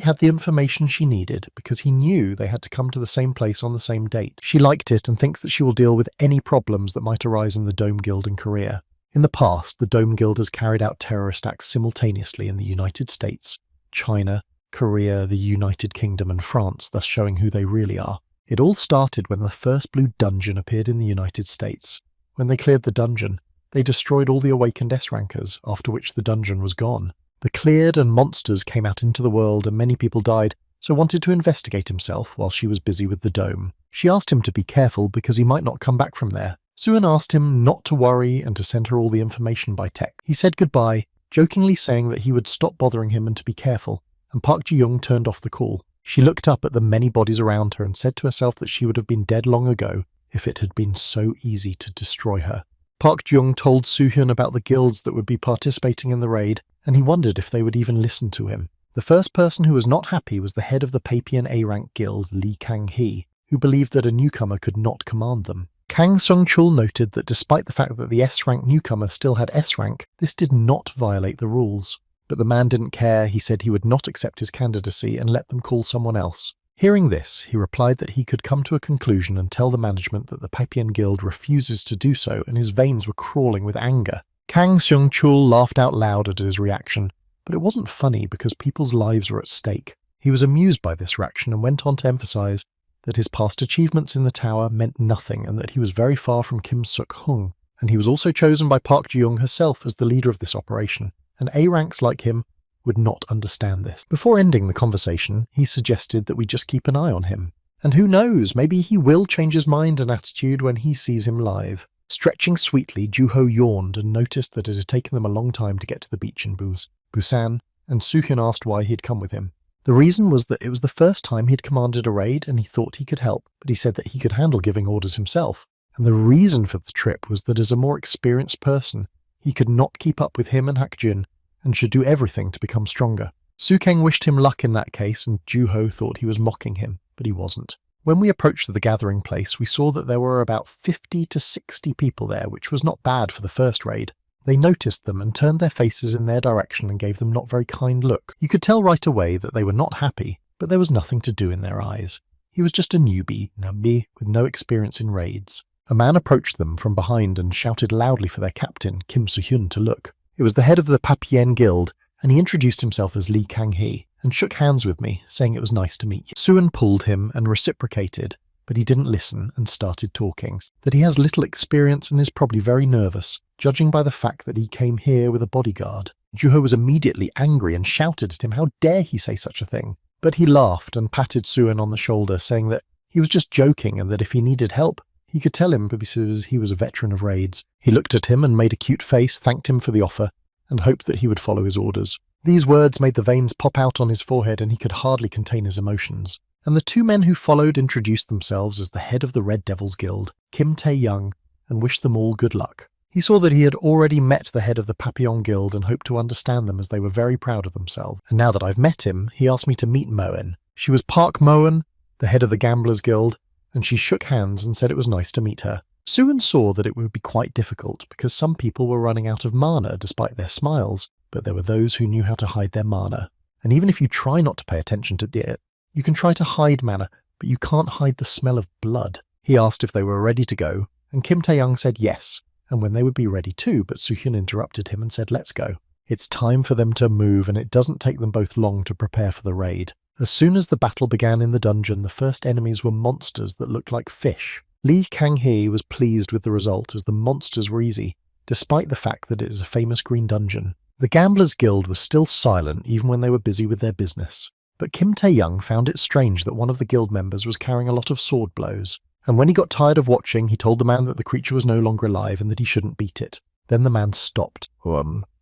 had the information she needed because he knew they had to come to the same place on the same date. She liked it and thinks that she will deal with any problems that might arise in the Dome Guild in Korea. In the past, the Dome Guild has carried out terrorist acts simultaneously in the United States, China, Korea, the United Kingdom and France, thus showing who they really are. It all started when the first blue dungeon appeared in the United States. When they cleared the dungeon, they destroyed all the awakened S-rankers, after which the dungeon was gone. The cleared and monsters came out into the world and many people died, so wanted to investigate himself while she was busy with the dome. She asked him to be careful because he might not come back from there. Suhan asked him not to worry and to send her all the information by text. He said goodbye, jokingly saying that he would stop bothering him and to be careful, and Park Ji-young turned off the call. She looked up at the many bodies around her and said to herself that she would have been dead long ago if it had been so easy to destroy her. Park Ji-young told Soo-hyun about the guilds that would be participating in the raid, and he wondered if they would even listen to him. The first person who was not happy was the head of the Papian A-rank guild, Lee Kang-hee, who believed that a newcomer could not command them. Kang Sung-chul noted that despite the fact that the S-rank newcomer still had S-rank, this did not violate the rules. But the man didn't care. He said he would not accept his candidacy and let them call someone else. Hearing this, he replied that he could come to a conclusion and tell the management that the Papian Guild refuses to do so, and his veins were crawling with anger. Kang Seung-chul laughed out loud at his reaction, but it wasn't funny because people's lives were at stake. He was amused by this reaction and went on to emphasize that his past achievements in the tower meant nothing and that he was very far from Kim Suk-hung, and he was also chosen by Park Ji-young herself as the leader of this operation, and A-ranks like him would not understand this. Before ending the conversation, he suggested that we just keep an eye on him. And who knows, maybe he will change his mind and attitude when he sees him live. Stretching sweetly, Joo-ho yawned and noticed that it had taken them a long time to get to the beach in Busan, and Soo-hyun asked why he'd come with him. The reason was that it was the first time he'd commanded a raid and he thought he could help, but he said that he could handle giving orders himself. And the reason for the trip was that as a more experienced person, he could not keep up with him and Hak-jin, and should do everything to become stronger. Soo-keng wished him luck in that case, and Joo-ho thought he was mocking him, but he wasn't. When we approached the gathering place, we saw that there were about 50 to 60 people there, which was not bad for the first raid. They noticed them and turned their faces in their direction and gave them not very kind looks. You could tell right away that they were not happy, but there was nothing to do in their eyes. He was just a newbie with no experience in raids. A man approached them from behind and shouted loudly for their captain, Kim Soo-hyun, to look. It was the head of the Papien Guild, and he introduced himself as Lee Kang-hee, and shook hands with me, saying it was nice to meet you. Soo-hyun pulled him and reciprocated, but he didn't listen and started talking. That he has little experience and is probably very nervous, judging by the fact that he came here with a bodyguard. Joo-ho was immediately angry and shouted at him how dare he say such a thing. But he laughed and patted Soo-hyun on the shoulder, saying that he was just joking and that if he needed help, he could tell him because he was a veteran of raids. He looked at him and made a cute face, thanked him for the offer, and hoped that he would follow his orders. These words made the veins pop out on his forehead and he could hardly contain his emotions. And the two men who followed introduced themselves as the head of the Red Devils Guild, Kim Tae-young, and wished them all good luck. He saw that he had already met the head of the Papillon Guild and hoped to understand them as they were very proud of themselves. And now that I've met him, he asked me to meet Moen. She was Park Moen, the head of the Gamblers Guild, and she shook hands and said it was nice to meet her. Soo-hyun saw that it would be quite difficult because some people were running out of mana despite their smiles, but there were those who knew how to hide their mana. And even if you try not to pay attention to it, you can try to hide mana, but you can't hide the smell of blood. He asked if they were ready to go, and Kim Tae-young said yes, and when they would be ready too, but Soo-hyun interrupted him and said let's go. It's time for them to move, and it doesn't take them both long to prepare for the raid. As soon as the battle began in the dungeon, the first enemies were monsters that looked like fish. Lee Kang-hee was pleased with the result as the monsters were easy, despite the fact that it is a famous green dungeon. The Gamblers Guild was still silent even when they were busy with their business, but Kim Tae-young found it strange that one of the guild members was carrying a lot of sword blows, and when he got tired of watching, he told the man that the creature was no longer alive and that he shouldn't beat it. Then the man stopped.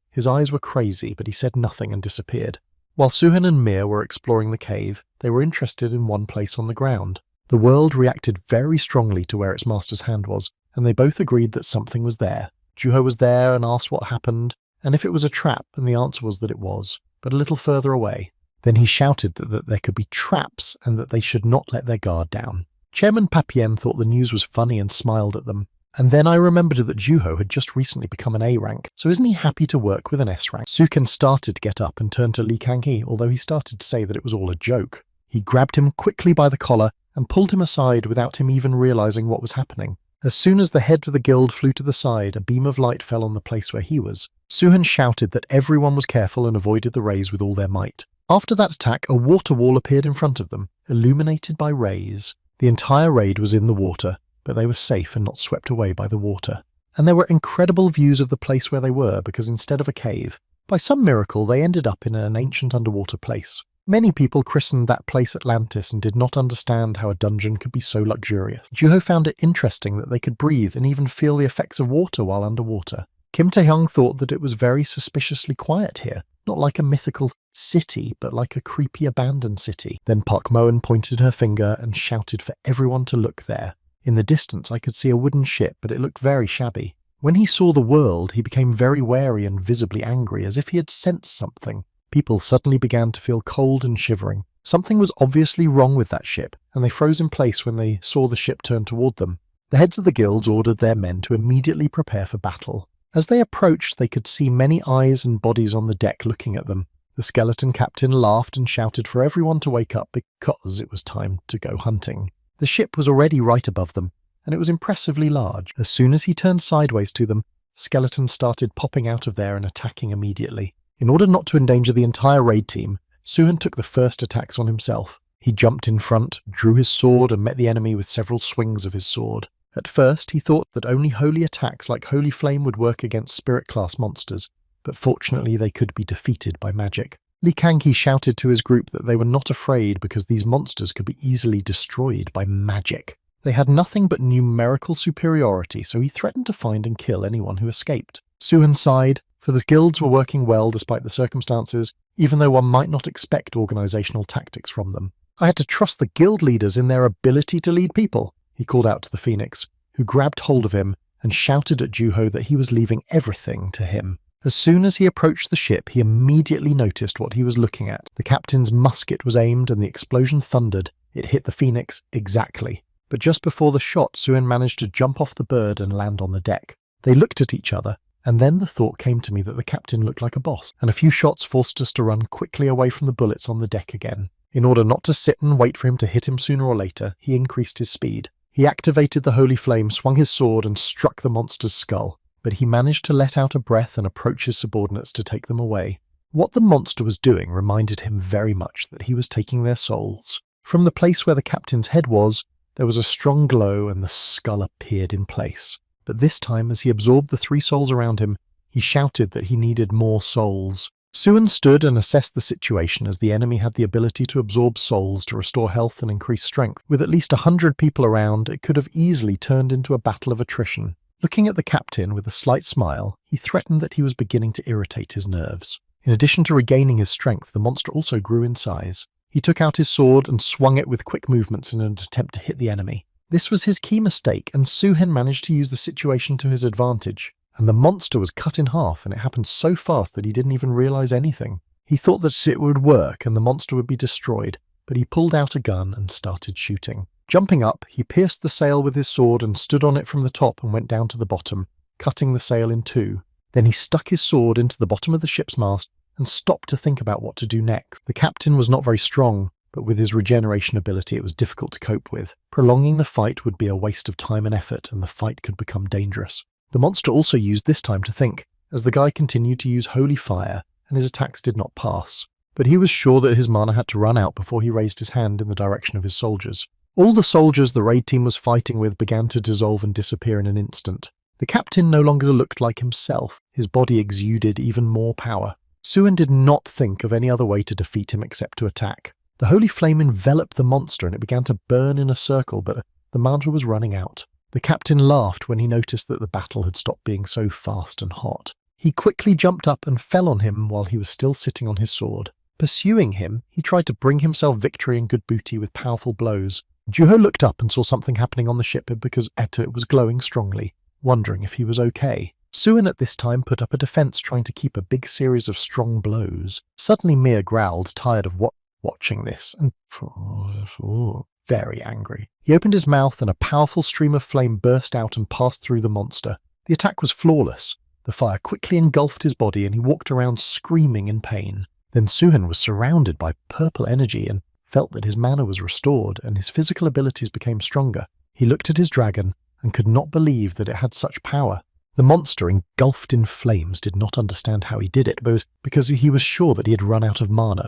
His eyes were crazy, but he said nothing and disappeared. While Soo-hyun and Mir were exploring the cave, they were interested in one place on the ground. The world reacted very strongly to where its master's hand was, and they both agreed that something was there. Joo-ho was there and asked what happened, and if it was a trap, and the answer was that it was, but a little further away. Then he shouted that there could be traps and that they should not let their guard down. Chairman Papien thought the news was funny and smiled at them. And then I remembered that Joo-ho had just recently become an A-rank, so isn't he happy to work with an S-rank? Soo-hyun started to get up and turned to Lee Kang-hee, although he started to say that it was all a joke. He grabbed him quickly by the collar and pulled him aside without him even realizing what was happening. As soon as the head of the guild flew to the side, a beam of light fell on the place where he was. Soo-hyun shouted that everyone was careful and avoided the rays with all their might. After that attack, a water wall appeared in front of them, illuminated by rays. The entire raid was in the water, but they were safe and not swept away by the water. And there were incredible views of the place where they were, because instead of a cave, by some miracle they ended up in an ancient underwater place. Many people christened that place Atlantis and did not understand how a dungeon could be so luxurious. Juho found it interesting that they could breathe and even feel the effects of water while underwater. Kim Tae-hyung thought that it was very suspiciously quiet here, not like a mythical city, but like a creepy abandoned city. Then Park Moen pointed her finger and shouted for everyone to look there. In the distance I could see a wooden ship, but it looked very shabby. When he saw the world, he became very wary and visibly angry, as if he had sensed something. People suddenly began to feel cold and shivering. Something was obviously wrong with that ship, and they froze in place when they saw the ship turn toward them. The heads of the guilds ordered their men to immediately prepare for battle. As they approached, they could see many eyes and bodies on the deck looking at them. The skeleton captain laughed and shouted for everyone to wake up because it was time to go hunting. The ship was already right above them, and it was impressively large. As soon as he turned sideways to them, skeletons started popping out of there and attacking immediately. In order not to endanger the entire raid team, Suhan took the first attacks on himself. He jumped in front, drew his sword, and met the enemy with several swings of his sword. At first, he thought that only holy attacks like Holy Flame would work against spirit-class monsters, but fortunately they could be defeated by magic. Li Kangqi shouted to his group that they were not afraid because these monsters could be easily destroyed by magic. They had nothing but numerical superiority, so he threatened to find and kill anyone who escaped. Suhan sighed, for the guilds were working well despite the circumstances, even though one might not expect organizational tactics from them. I had to trust the guild leaders in their ability to lead people, he called out to the Phoenix, who grabbed hold of him and shouted at Juho that he was leaving everything to him. As soon as he approached the ship, he immediately noticed what he was looking at. The captain's musket was aimed and the explosion thundered. It hit the Phoenix exactly. But just before the shot, Suhan managed to jump off the bird and land on the deck. They looked at each other, and then the thought came to me that the captain looked like a boss, and a few shots forced us to run quickly away from the bullets on the deck again. In order not to sit and wait for him to hit him sooner or later, he increased his speed. He activated the Holy Flame, swung his sword, and struck the monster's skull, but he managed to let out a breath and approach his subordinates to take them away. What the monster was doing reminded him very much that he was taking their souls. From the place where the captain's head was, there was a strong glow and the skull appeared in place. But this time, as he absorbed the 3 souls around him, he shouted that he needed more souls. Suhan stood and assessed the situation, as the enemy had the ability to absorb souls to restore health and increase strength. With at least 100 people around, it could have easily turned into a battle of attrition. Looking at the captain with a slight smile, he threatened that he was beginning to irritate his nerves. In addition to regaining his strength, the monster also grew in size. He took out his sword and swung it with quick movements in an attempt to hit the enemy. This was his key mistake, and Suhan managed to use the situation to his advantage. And the monster was cut in half, and it happened so fast that he didn't even realize anything. He thought that it would work and the monster would be destroyed, but he pulled out a gun and started shooting. Jumping up, he pierced the sail with his sword and stood on it from the top and went down to the bottom, cutting the sail in 2. Then he stuck his sword into the bottom of the ship's mast and stopped to think about what to do next. The captain was not very strong, but with his regeneration ability it was difficult to cope with. Prolonging the fight would be a waste of time and effort, and the fight could become dangerous. The monster also used this time to think, as the guy continued to use holy fire, and his attacks did not pass. But he was sure that his mana had to run out before he raised his hand in the direction of his soldiers. All the soldiers the raid team was fighting with began to dissolve and disappear in an instant. The captain no longer looked like himself. His body exuded even more power. Suhan did not think of any other way to defeat him except to attack. The holy flame enveloped the monster and it began to burn in a circle, but the mantra was running out. The captain laughed when he noticed that the battle had stopped being so fast and hot. He quickly jumped up and fell on him while he was still sitting on his sword. Pursuing him, he tried to bring himself victory and good booty with powerful blows. Juho looked up and saw something happening on the ship because it was glowing strongly, wondering if he was okay. Suhan at this time put up a defense, trying to keep a big series of strong blows. Suddenly Mia growled, tired of watching this, and very angry. He opened his mouth and a powerful stream of flame burst out and passed through the monster. The attack was flawless. The fire quickly engulfed his body and he walked around screaming in pain. Then Suhan was surrounded by purple energy and felt that his mana was restored and his physical abilities became stronger. He looked at his dragon and could not believe that it had such power. The monster, engulfed in flames, did not understand how he did it, but it was because he was sure that he had run out of mana.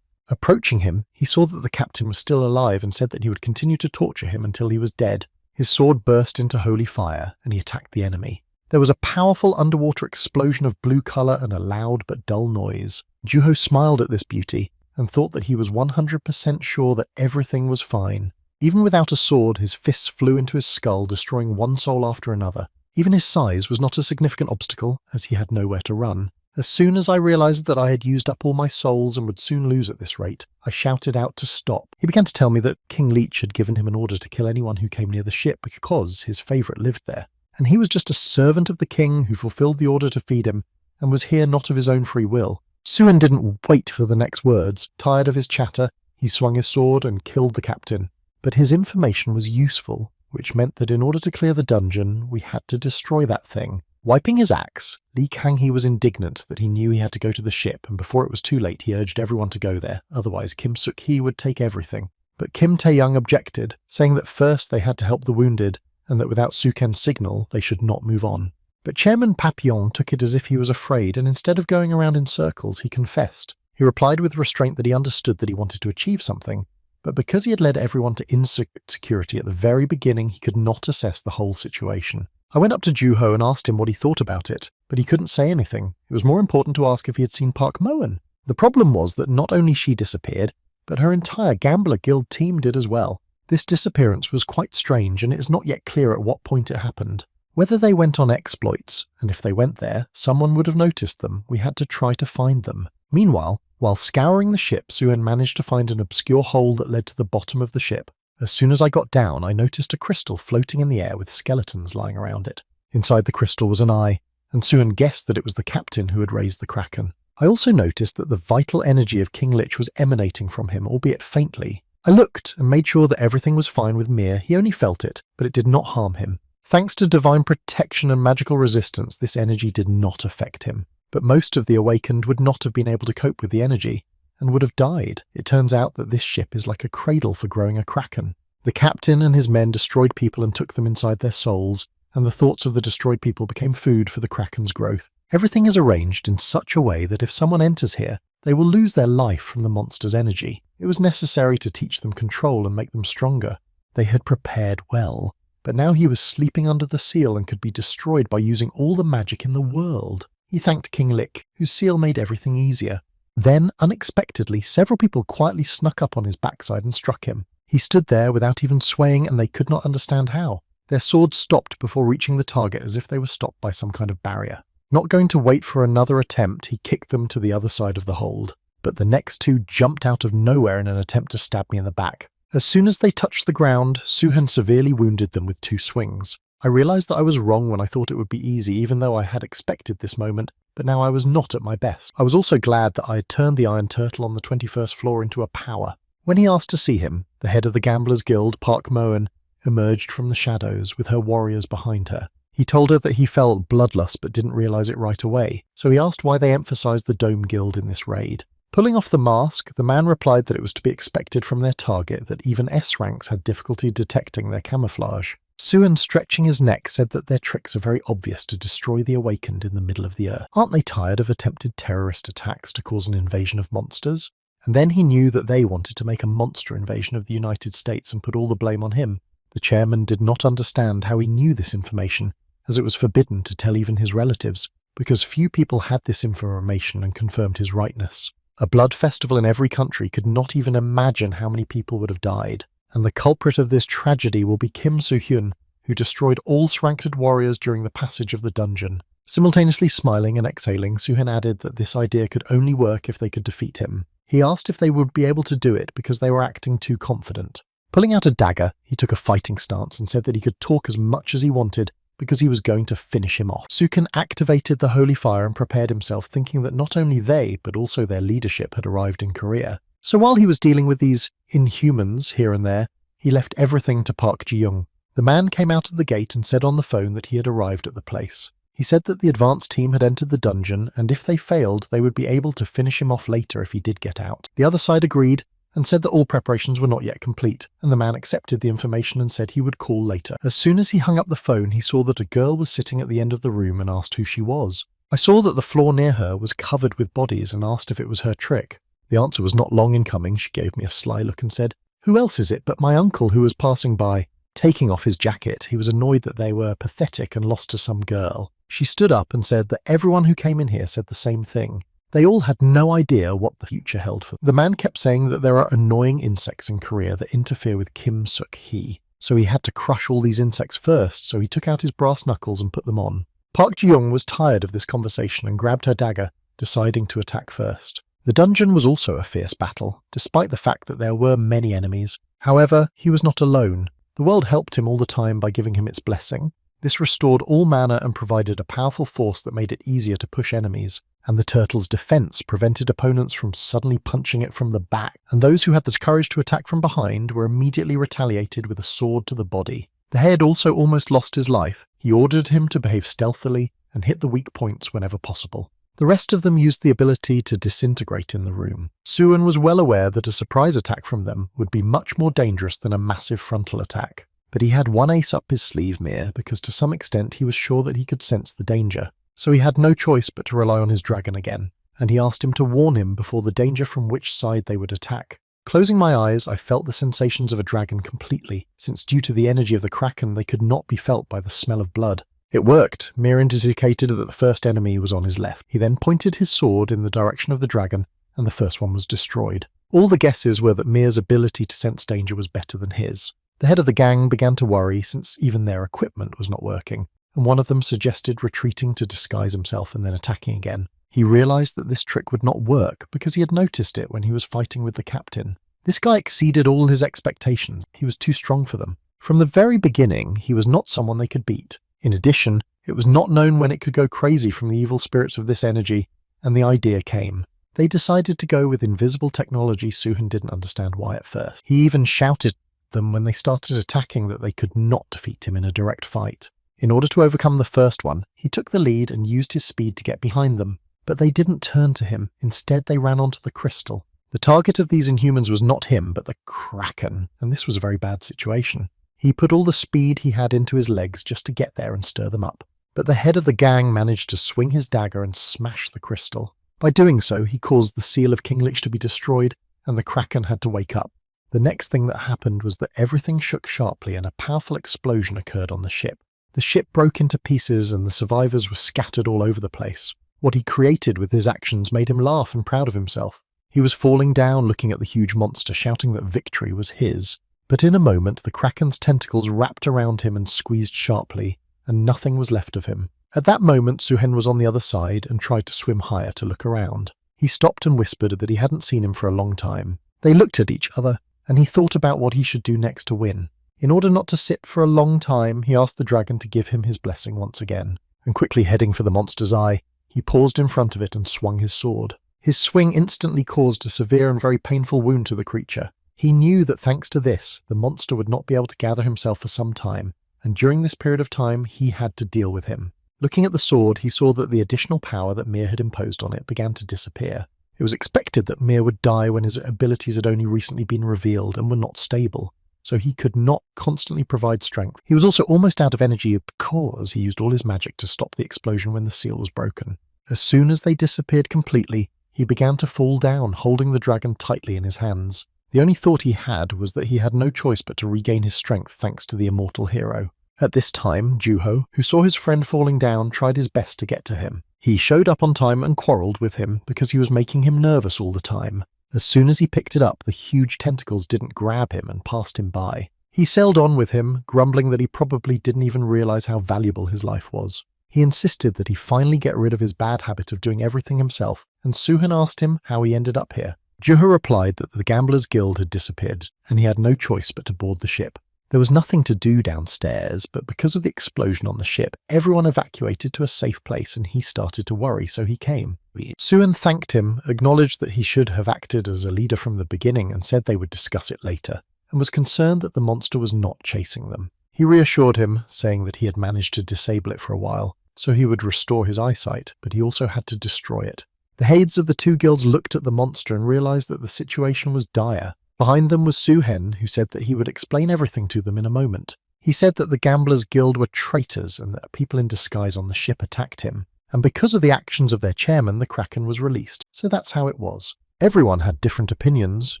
Approaching him, he saw that the captain was still alive and said that he would continue to torture him until he was dead. His sword burst into holy fire, and he attacked the enemy. There was a powerful underwater explosion of blue color and a loud but dull noise. Juho smiled at this beauty, and thought that he was 100% sure that everything was fine. Even without a sword, his fists flew into his skull, destroying one soul after another. Even his size was not a significant obstacle, as he had nowhere to run. As soon as I realized that I had used up all my souls and would soon lose at this rate, I shouted out to stop. He began to tell me that King Leech had given him an order to kill anyone who came near the ship because his favourite lived there, and he was just a servant of the king who fulfilled the order to feed him and was here not of his own free will. Suin didn't wait for the next words. Tired of his chatter, he swung his sword and killed the captain. But his information was useful, which meant that in order to clear the dungeon, we had to destroy that thing. Wiping his axe, Li Kanghe was indignant that he knew he had to go to the ship, and before it was too late he urged everyone to go there, otherwise Kim Suk-hee would take everything. But Kim Tae-young objected, saying that first they had to help the wounded, and that without Suken's signal they should not move on. But Chairman Papillon took it as if he was afraid, and instead of going around in circles, he confessed. He replied with restraint that he understood that he wanted to achieve something, but because he had led everyone to insecurity at the very beginning, he could not assess the whole situation. I went up to Juho and asked him what he thought about it, but he couldn't say anything. It was more important to ask if he had seen Park Moen. The problem was that not only she disappeared, but her entire Gambler Guild team did as well. This disappearance was quite strange, and it is not yet clear at what point it happened. Whether they went on exploits, and if they went there, someone would have noticed them. We had to try to find them. Meanwhile, while scouring the ship, Suin managed to find an obscure hole that led to the bottom of the ship. As soon as I got down, I noticed a crystal floating in the air with skeletons lying around it. Inside the crystal was an eye, and Suin guessed that it was the captain who had raised the kraken. I also noticed that the vital energy of King Lich was emanating from him, albeit faintly. I looked and made sure that everything was fine with Mir. He only felt it, but it did not harm him. Thanks to divine protection and magical resistance, this energy did not affect him. But most of the awakened would not have been able to cope with the energy, and would have died. It turns out that this ship is like a cradle for growing a kraken. The captain and his men destroyed people and took them inside their souls, and the thoughts of the destroyed people became food for the kraken's growth. Everything is arranged in such a way that if someone enters here, they will lose their life from the monster's energy. It was necessary to teach them control and make them stronger. They had prepared well, but now he was sleeping under the seal and could be destroyed by using all the magic in the world. He thanked King Lick, whose seal made everything easier. Then, unexpectedly, several people quietly snuck up on his backside and struck him. He stood there without even swaying, and they could not understand how. Their swords stopped before reaching the target as if they were stopped by some kind of barrier. Not going to wait for another attempt, he kicked them to the other side of the hold. But the next two jumped out of nowhere in an attempt to stab me in the back. As soon as they touched the ground, Suhan severely wounded them with 2 swings. I realized that I was wrong when I thought it would be easy, even though I had expected this moment, but now I was not at my best. I was also glad that I had turned the Iron Turtle on the 21st floor into a power. When he asked to see him, the head of the Gamblers Guild, Park Moen, emerged from the shadows with her warriors behind her. He told her that he felt bloodlust but didn't realize it right away, so he asked why they emphasized the Dome Guild in this raid. Pulling off the mask, the man replied that it was to be expected from their target that even S-ranks had difficulty detecting their camouflage. Suan, stretching his neck, said that their tricks are very obvious to destroy the awakened in the middle of the earth. Aren't they tired of attempted terrorist attacks to cause an invasion of monsters? And then he knew that they wanted to make a monster invasion of the United States and put all the blame on him. The chairman did not understand how he knew this information, as it was forbidden to tell even his relatives, because few people had this information and confirmed his rightness. A blood festival in every country could not even imagine how many people would have died, and the culprit of this tragedy will be Kim Soo-hyun, who destroyed all Sranked warriors during the passage of the dungeon. Simultaneously smiling and exhaling, Soo-hyun added that this idea could only work if they could defeat him. He asked if they would be able to do it because they were acting too confident. Pulling out a dagger, he took a fighting stance and said that he could talk as much as he wanted because he was going to finish him off. Sukan activated the holy fire and prepared himself, thinking that not only they, but also their leadership had arrived in Korea. So while he was dealing with these inhumans here and there, he left everything to Park Ji-young. The man came out of the gate and said on the phone that he had arrived at the place. He said that the advance team had entered the dungeon, and if they failed, they would be able to finish him off later if he did get out. The other side agreed, and said that all preparations were not yet complete, and the man accepted the information and said he would call later. As soon as he hung up the phone, he saw that a girl was sitting at the end of the room and asked who she was. I saw that the floor near her was covered with bodies and asked if it was her trick. The answer was not long in coming. She gave me a sly look and said, "Who else is it but my uncle who was passing by?" Taking off his jacket, he was annoyed that they were pathetic and lost to some girl. She stood up and said that everyone who came in here said the same thing. They all had no idea what the future held for them. The man kept saying that there are annoying insects in Korea that interfere with Kim Suk-hee, so he had to crush all these insects first, so he took out his brass knuckles and put them on. Park Ji-young was tired of this conversation and grabbed her dagger, deciding to attack first. The dungeon was also a fierce battle, despite the fact that there were many enemies. However, he was not alone. The world helped him all the time by giving him its blessing. This restored all mana and provided a powerful force that made it easier to push enemies, and the turtle's defense prevented opponents from suddenly punching it from the back, and those who had the courage to attack from behind were immediately retaliated with a sword to the body. The head also almost lost his life. He ordered him to behave stealthily and hit the weak points whenever possible. The rest of them used the ability to disintegrate in the room. Suan was well aware that a surprise attack from them would be much more dangerous than a massive frontal attack. But he had one ace up his sleeve, Mir, because to some extent he was sure that he could sense the danger. So he had no choice but to rely on his dragon again, and he asked him to warn him before the danger from which side they would attack. Closing my eyes, I felt the sensations of a dragon completely, since due to the energy of the kraken they could not be felt by the smell of blood. It worked. Mir indicated that the first enemy was on his left. He then pointed his sword in the direction of the dragon, and the first one was destroyed. All the guesses were that Mir's ability to sense danger was better than his. The head of the gang began to worry since even their equipment was not working, and one of them suggested retreating to disguise himself and then attacking again. He realized that this trick would not work because he had noticed it when he was fighting with the captain. This guy exceeded all his expectations. He was too strong for them. From the very beginning, he was not someone they could beat. In addition, it was not known when it could go crazy from the evil spirits of this energy, and the idea came. They decided to go with invisible technology. Suhan didn't understand why at first. He even shouted them when they started attacking that they could not defeat him in a direct fight. In order to overcome the first one, he took the lead and used his speed to get behind them. But they didn't turn to him. Instead, they ran onto the crystal. The target of these Inhumans was not him, but the Kraken, and this was a very bad situation. He put all the speed he had into his legs just to get there and stir them up. But the head of the gang managed to swing his dagger and smash the crystal. By doing so, he caused the seal of Kinglich to be destroyed, and the Kraken had to wake up. The next thing that happened was that everything shook sharply and a powerful explosion occurred on the ship. The ship broke into pieces and the survivors were scattered all over the place. What he created with his actions made him laugh and proud of himself. He was falling down looking at the huge monster, shouting that victory was his. But in a moment, the Kraken's tentacles wrapped around him and squeezed sharply, and nothing was left of him. At that moment, Suhen was on the other side and tried to swim higher to look around. He stopped and whispered that he hadn't seen him for a long time. They looked at each other, and he thought about what he should do next to win. In order not to sit for a long time, he asked the dragon to give him his blessing once again, and quickly heading for the monster's eye, he paused in front of it and swung his sword. His swing instantly caused a severe and very painful wound to the creature. He knew that thanks to this, the monster would not be able to gather himself for some time, and during this period of time, he had to deal with him. Looking at the sword, he saw that the additional power that Mir had imposed on it began to disappear. It was expected that Mir would die when his abilities had only recently been revealed and were not stable, so he could not constantly provide strength. He was also almost out of energy because he used all his magic to stop the explosion when the seal was broken. As soon as they disappeared completely, he began to fall down, holding the dragon tightly in his hands. The only thought he had was that he had no choice but to regain his strength thanks to the immortal hero. At this time, Juho, who saw his friend falling down, tried his best to get to him. He showed up on time and quarreled with him because he was making him nervous all the time. As soon as he picked it up, the huge tentacles didn't grab him and passed him by. He sailed on with him, grumbling that he probably didn't even realize how valuable his life was. He insisted that he finally get rid of his bad habit of doing everything himself, and Suhan asked him how he ended up here. Juho replied that the Gamblers' Guild had disappeared, and he had no choice but to board the ship. There was nothing to do downstairs, but because of the explosion on the ship, everyone evacuated to a safe place and he started to worry, so he came. Suhan thanked him, acknowledged that he should have acted as a leader from the beginning and said they would discuss it later, and was concerned that the monster was not chasing them. He reassured him, saying that he had managed to disable it for a while, so he would restore his eyesight, but he also had to destroy it. The heads of the two guilds looked at the monster and realized that the situation was dire. Behind them was Suhen, who said that he would explain everything to them in a moment. He said that the Gamblers' Guild were traitors and that people in disguise on the ship attacked him. And because of the actions of their chairman, the Kraken was released. So that's how it was. Everyone had different opinions.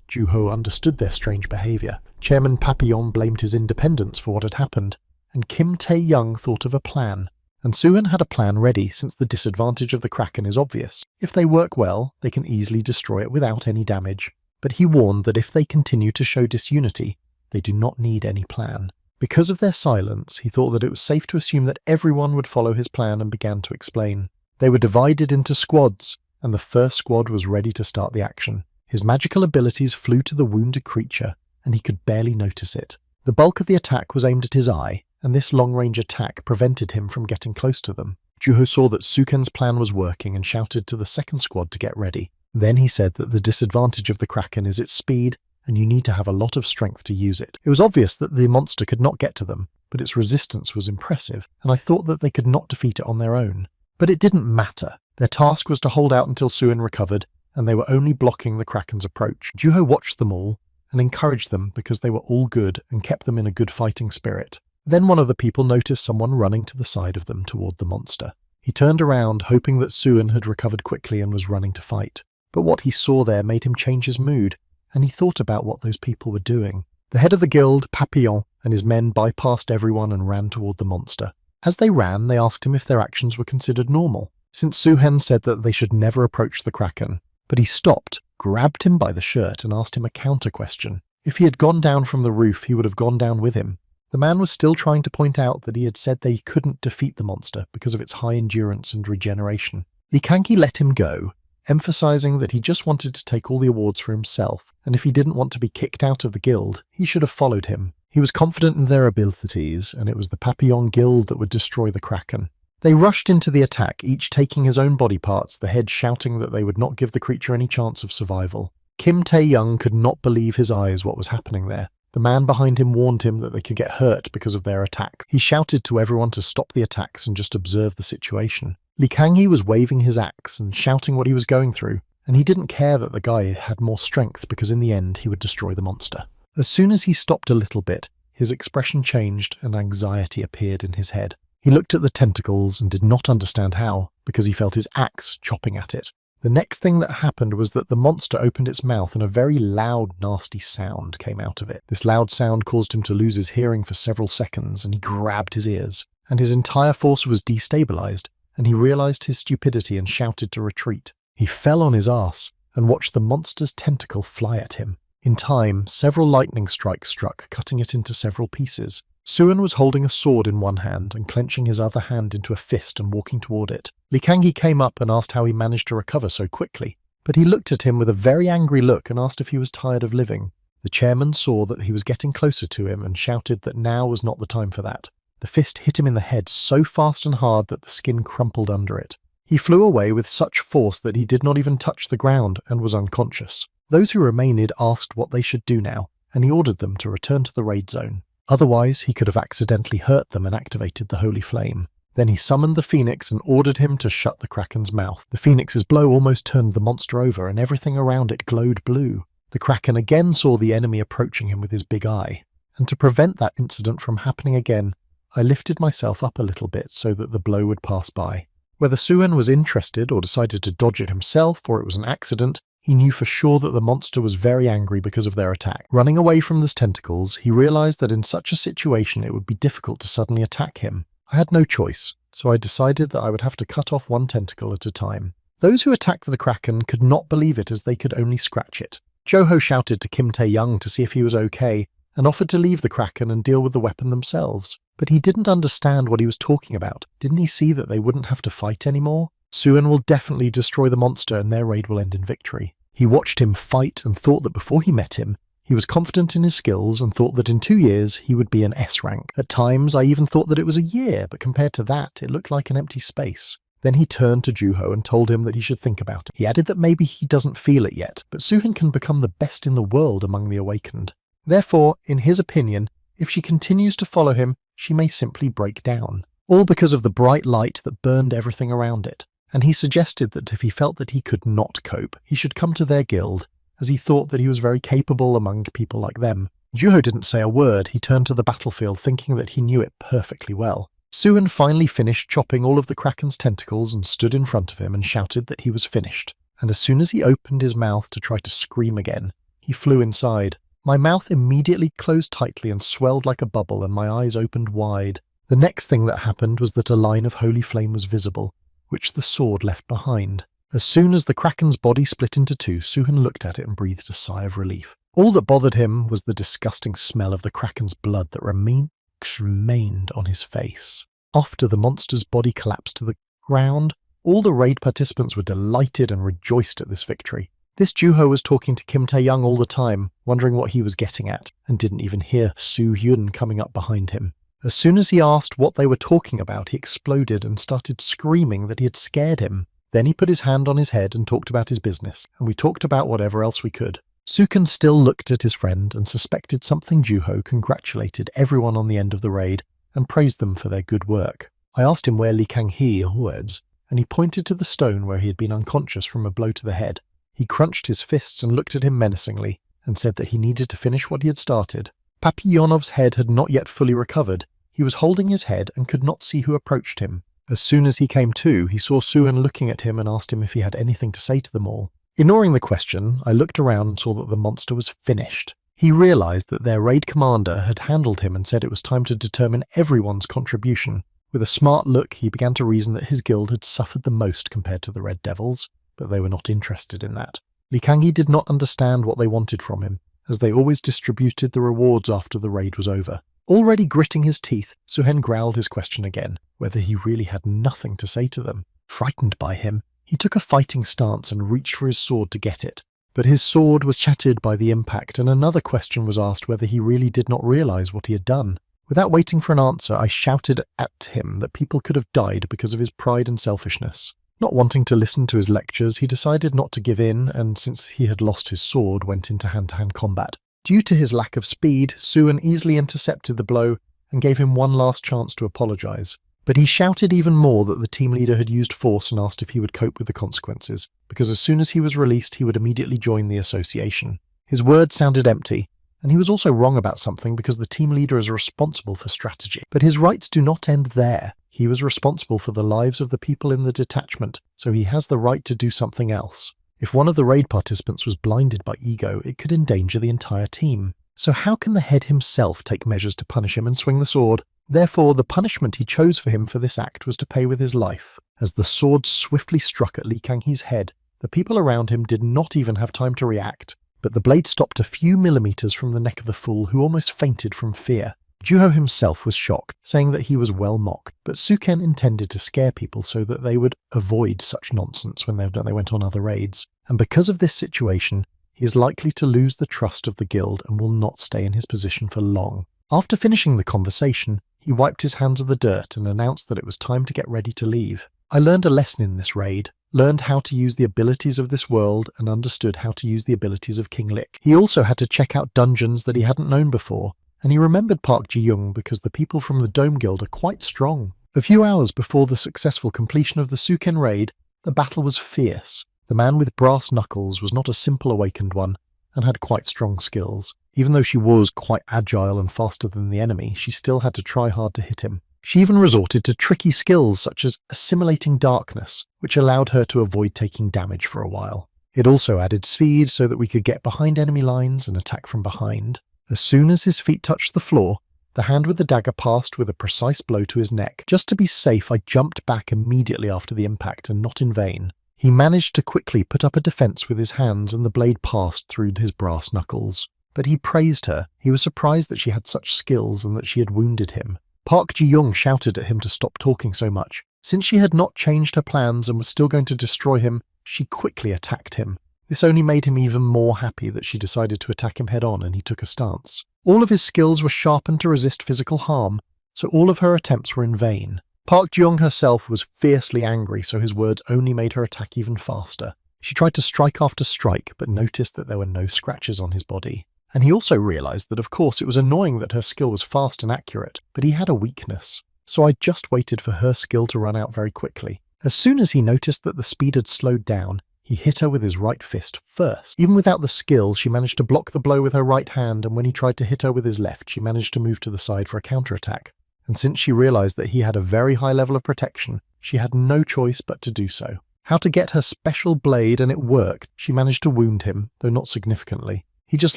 Juho understood their strange behavior. Chairman Papillon blamed his independence for what had happened. And Kim Tae-young thought of a plan. and Suin had a plan ready since the disadvantage of the Kraken is obvious. If they work well, they can easily destroy it without any damage. But he warned that if they continue to show disunity, they do not need any plan. Because of their silence, he thought that it was safe to assume that everyone would follow his plan and began to explain. They were divided into squads, and the first squad was ready to start the action. His magical abilities flew to the wounded creature, and he could barely notice it. The bulk of the attack was aimed at his eye, and this long-range attack prevented him from getting close to them. Juho saw that Suken's plan was working and shouted to the second squad to get ready. Then he said that the disadvantage of the Kraken is its speed, and you need to have a lot of strength to use it. It was obvious that the monster could not get to them, but its resistance was impressive, and I thought that they could not defeat it on their own. But it didn't matter. Their task was to hold out until Suin recovered, and they were only blocking the Kraken's approach. Juho watched them all, and encouraged them because they were all good and kept them in a good fighting spirit. Then one of the people noticed someone running to the side of them toward the monster. He turned around, hoping that Suin had recovered quickly and was running to fight. But what he saw there made him change his mood, and he thought about what those people were doing. The head of the guild, Papillon, and his men bypassed everyone and ran toward the monster. As they ran, they asked him if their actions were considered normal, since Suhen said that they should never approach the Kraken. But he stopped, grabbed him by the shirt, and asked him a counter-question. If he had gone down from the roof, he would have gone down with him. The man was still trying to point out that he had said they couldn't defeat the monster because of its high endurance and regeneration. Likanki let him go, emphasizing that he just wanted to take all the awards for himself, and if he didn't want to be kicked out of the guild, he should have followed him. He was confident in their abilities, and it was the Papillon Guild that would destroy the Kraken. They rushed into the attack, each taking his own body parts, the head shouting that they would not give the creature any chance of survival. Kim Tae-young could not believe his eyes what was happening there. The man behind him warned him that they could get hurt because of their attack. He shouted to everyone to stop the attacks and just observe the situation. Li Kangyi was waving his axe and shouting what he was going through, and he didn't care that the guy had more strength because in the end he would destroy the monster. As soon as he stopped a little bit, his expression changed and anxiety appeared in his head. He looked at the tentacles and did not understand how, because he felt his axe chopping at it. The next thing that happened was that the monster opened its mouth and a very loud, nasty sound came out of it. This loud sound caused him to lose his hearing for several seconds, and he grabbed his ears. And his entire force was destabilized, and he realized his stupidity and shouted to retreat. He fell on his ass and watched the monster's tentacle fly at him. In time, several lightning strikes struck, cutting it into several pieces. Suin was holding a sword in one hand and clenching his other hand into a fist and walking toward it. Li Kangyi came up and asked how he managed to recover so quickly, but he looked at him with a very angry look and asked if he was tired of living. The chairman saw that he was getting closer to him and shouted that now was not the time for that. The fist hit him in the head so fast and hard that the skin crumpled under it. He flew away with such force that he did not even touch the ground and was unconscious. Those who remained asked what they should do now, and he ordered them to return to the raid zone. Otherwise, he could have accidentally hurt them and activated the holy flame. Then he summoned the phoenix and ordered him to shut the Kraken's mouth. The phoenix's blow almost turned the monster over and everything around it glowed blue. The Kraken again saw the enemy approaching him with his big eye. And to prevent that incident from happening again, I lifted myself up a little bit so that the blow would pass by. Whether Suin was interested or decided to dodge it himself or it was an accident, he knew for sure that the monster was very angry because of their attack. Running away from the tentacles, he realized that in such a situation it would be difficult to suddenly attack him. I had no choice, so I decided that I would have to cut off one tentacle at a time. Those who attacked the Kraken could not believe it as they could only scratch it. Joho shouted to Kim Tae-young to see if he was okay and offered to leave the Kraken and deal with the weapon themselves. But he didn't understand what he was talking about. Didn't he see that they wouldn't have to fight anymore? Suin will definitely destroy the monster and their raid will end in victory. He watched him fight and thought that before he met him, he was confident in his skills and thought that in 2 years he would be an S rank. At times I even thought that it was a year, but compared to that, it looked like an empty space. Then he turned to Juho and told him that he should think about it. He added that maybe he doesn't feel it yet, but Suhin can become the best in the world among the awakened. Therefore, in his opinion, if she continues to follow him, she may simply break down. All because of the bright light that burned everything around it. And he suggested that if he felt that he could not cope, he should come to their guild, as he thought that he was very capable among people like them. Juho didn't say a word. He turned to the battlefield thinking that he knew it perfectly well. Suin finally finished chopping all of the Kraken's tentacles and stood in front of him and shouted that he was finished. And as soon as he opened his mouth to try to scream again, he flew inside. My mouth immediately closed tightly and swelled like a bubble and my eyes opened wide. The next thing that happened was that a line of holy flame was visible, which the sword left behind. As soon as the Kraken's body split into two, Suhan looked at it and breathed a sigh of relief. All that bothered him was the disgusting smell of the Kraken's blood that remained on his face. After the monster's body collapsed to the ground, all the raid participants were delighted and rejoiced at this victory. This Juho was talking to Kim Tae-young all the time, wondering what he was getting at, and didn't even hear Soo Hyun coming up behind him. As soon as he asked what they were talking about, he exploded and started screaming that he had scared him. Then he put his hand on his head and talked about his business, and we talked about whatever else we could. Sukan still looked at his friend and suspected something. Juho congratulated everyone on the end of the raid and praised them for their good work. I asked him where Lee Kang-hee was, and he pointed to the stone where he had been unconscious from a blow to the head. He crunched his fists and looked at him menacingly, and said that he needed to finish what he had started. Papilyonov's head had not yet fully recovered. He was holding his head and could not see who approached him. As soon as he came to, he saw Suhan looking at him and asked him if he had anything to say to them all. Ignoring the question, I looked around and saw that the monster was finished. He realized that their raid commander had handled him and said it was time to determine everyone's contribution. With a smart look, he began to reason that his guild had suffered the most compared to the Red Devils, but they were not interested in that. Lee Kang-hee did not understand what they wanted from him, as they always distributed the rewards after the raid was over. Already gritting his teeth, Suhen growled his question again, whether he really had nothing to say to them. Frightened by him, he took a fighting stance and reached for his sword to get it. But his sword was shattered by the impact, and another question was asked whether he really did not realize what he had done. Without waiting for an answer, I shouted at him that people could have died because of his pride and selfishness. Not wanting to listen to his lectures, he decided not to give in, and since he had lost his sword, went into hand-to-hand combat. Due to his lack of speed, Suhan easily intercepted the blow and gave him one last chance to apologize. But he shouted even more that the team leader had used force and asked if he would cope with the consequences, because as soon as he was released, he would immediately join the association. His words sounded empty, and he was also wrong about something because the team leader is responsible for strategy. But his rights do not end there. He was responsible for the lives of the people in the detachment, so he has the right to do something else. If one of the raid participants was blinded by ego, it could endanger the entire team. So how can the head himself take measures to punish him and swing the sword? Therefore, the punishment he chose for him for this act was to pay with his life. As the sword swiftly struck at Lee Kang-hee's head, the people around him did not even have time to react, but the blade stopped a few millimeters from the neck of the fool, who almost fainted from fear. Juho himself was shocked, saying that he was well mocked, but Suken intended to scare people so that they would avoid such nonsense when they went on other raids. And because of this situation, he is likely to lose the trust of the guild and will not stay in his position for long. After finishing the conversation, he wiped his hands of the dirt and announced that it was time to get ready to leave. I learned a lesson in this raid, learned how to use the abilities of this world, and understood how to use the abilities of King Lick. He also had to check out dungeons that he hadn't known before, and he remembered Park Ji-young because the people from the Dome Guild are quite strong. A few hours before the successful completion of the Suken raid, the battle was fierce. The man with brass knuckles was not a simple awakened one, and had quite strong skills. Even though she was quite agile and faster than the enemy, she still had to try hard to hit him. She even resorted to tricky skills such as assimilating darkness, which allowed her to avoid taking damage for a while. It also added speed so that we could get behind enemy lines and attack from behind. As soon as his feet touched the floor, the hand with the dagger passed with a precise blow to his neck. Just to be safe, I jumped back immediately after the impact, and not in vain. He managed to quickly put up a defense with his hands, and the blade passed through his brass knuckles. But he praised her. He was surprised that she had such skills and that she had wounded him. Park Ji-young shouted at him to stop talking so much. Since she had not changed her plans and was still going to destroy him, she quickly attacked him. This only made him even more happy that she decided to attack him head-on, and he took a stance. All of his skills were sharpened to resist physical harm, so all of her attempts were in vain. Park Ji-young herself was fiercely angry, so his words only made her attack even faster. She tried to strike after strike, but noticed that there were no scratches on his body. And he also realized that, of course, it was annoying that her skill was fast and accurate, but he had a weakness. So I just waited for her skill to run out very quickly. As soon as he noticed that the speed had slowed down, he hit her with his right fist first. Even without the skill, she managed to block the blow with her right hand, and when he tried to hit her with his left, she managed to move to the side for a counterattack. And since she realized that he had a very high level of protection, she had no choice but to do so. How to get her special blade, and it worked. She managed to wound him, though not significantly. He just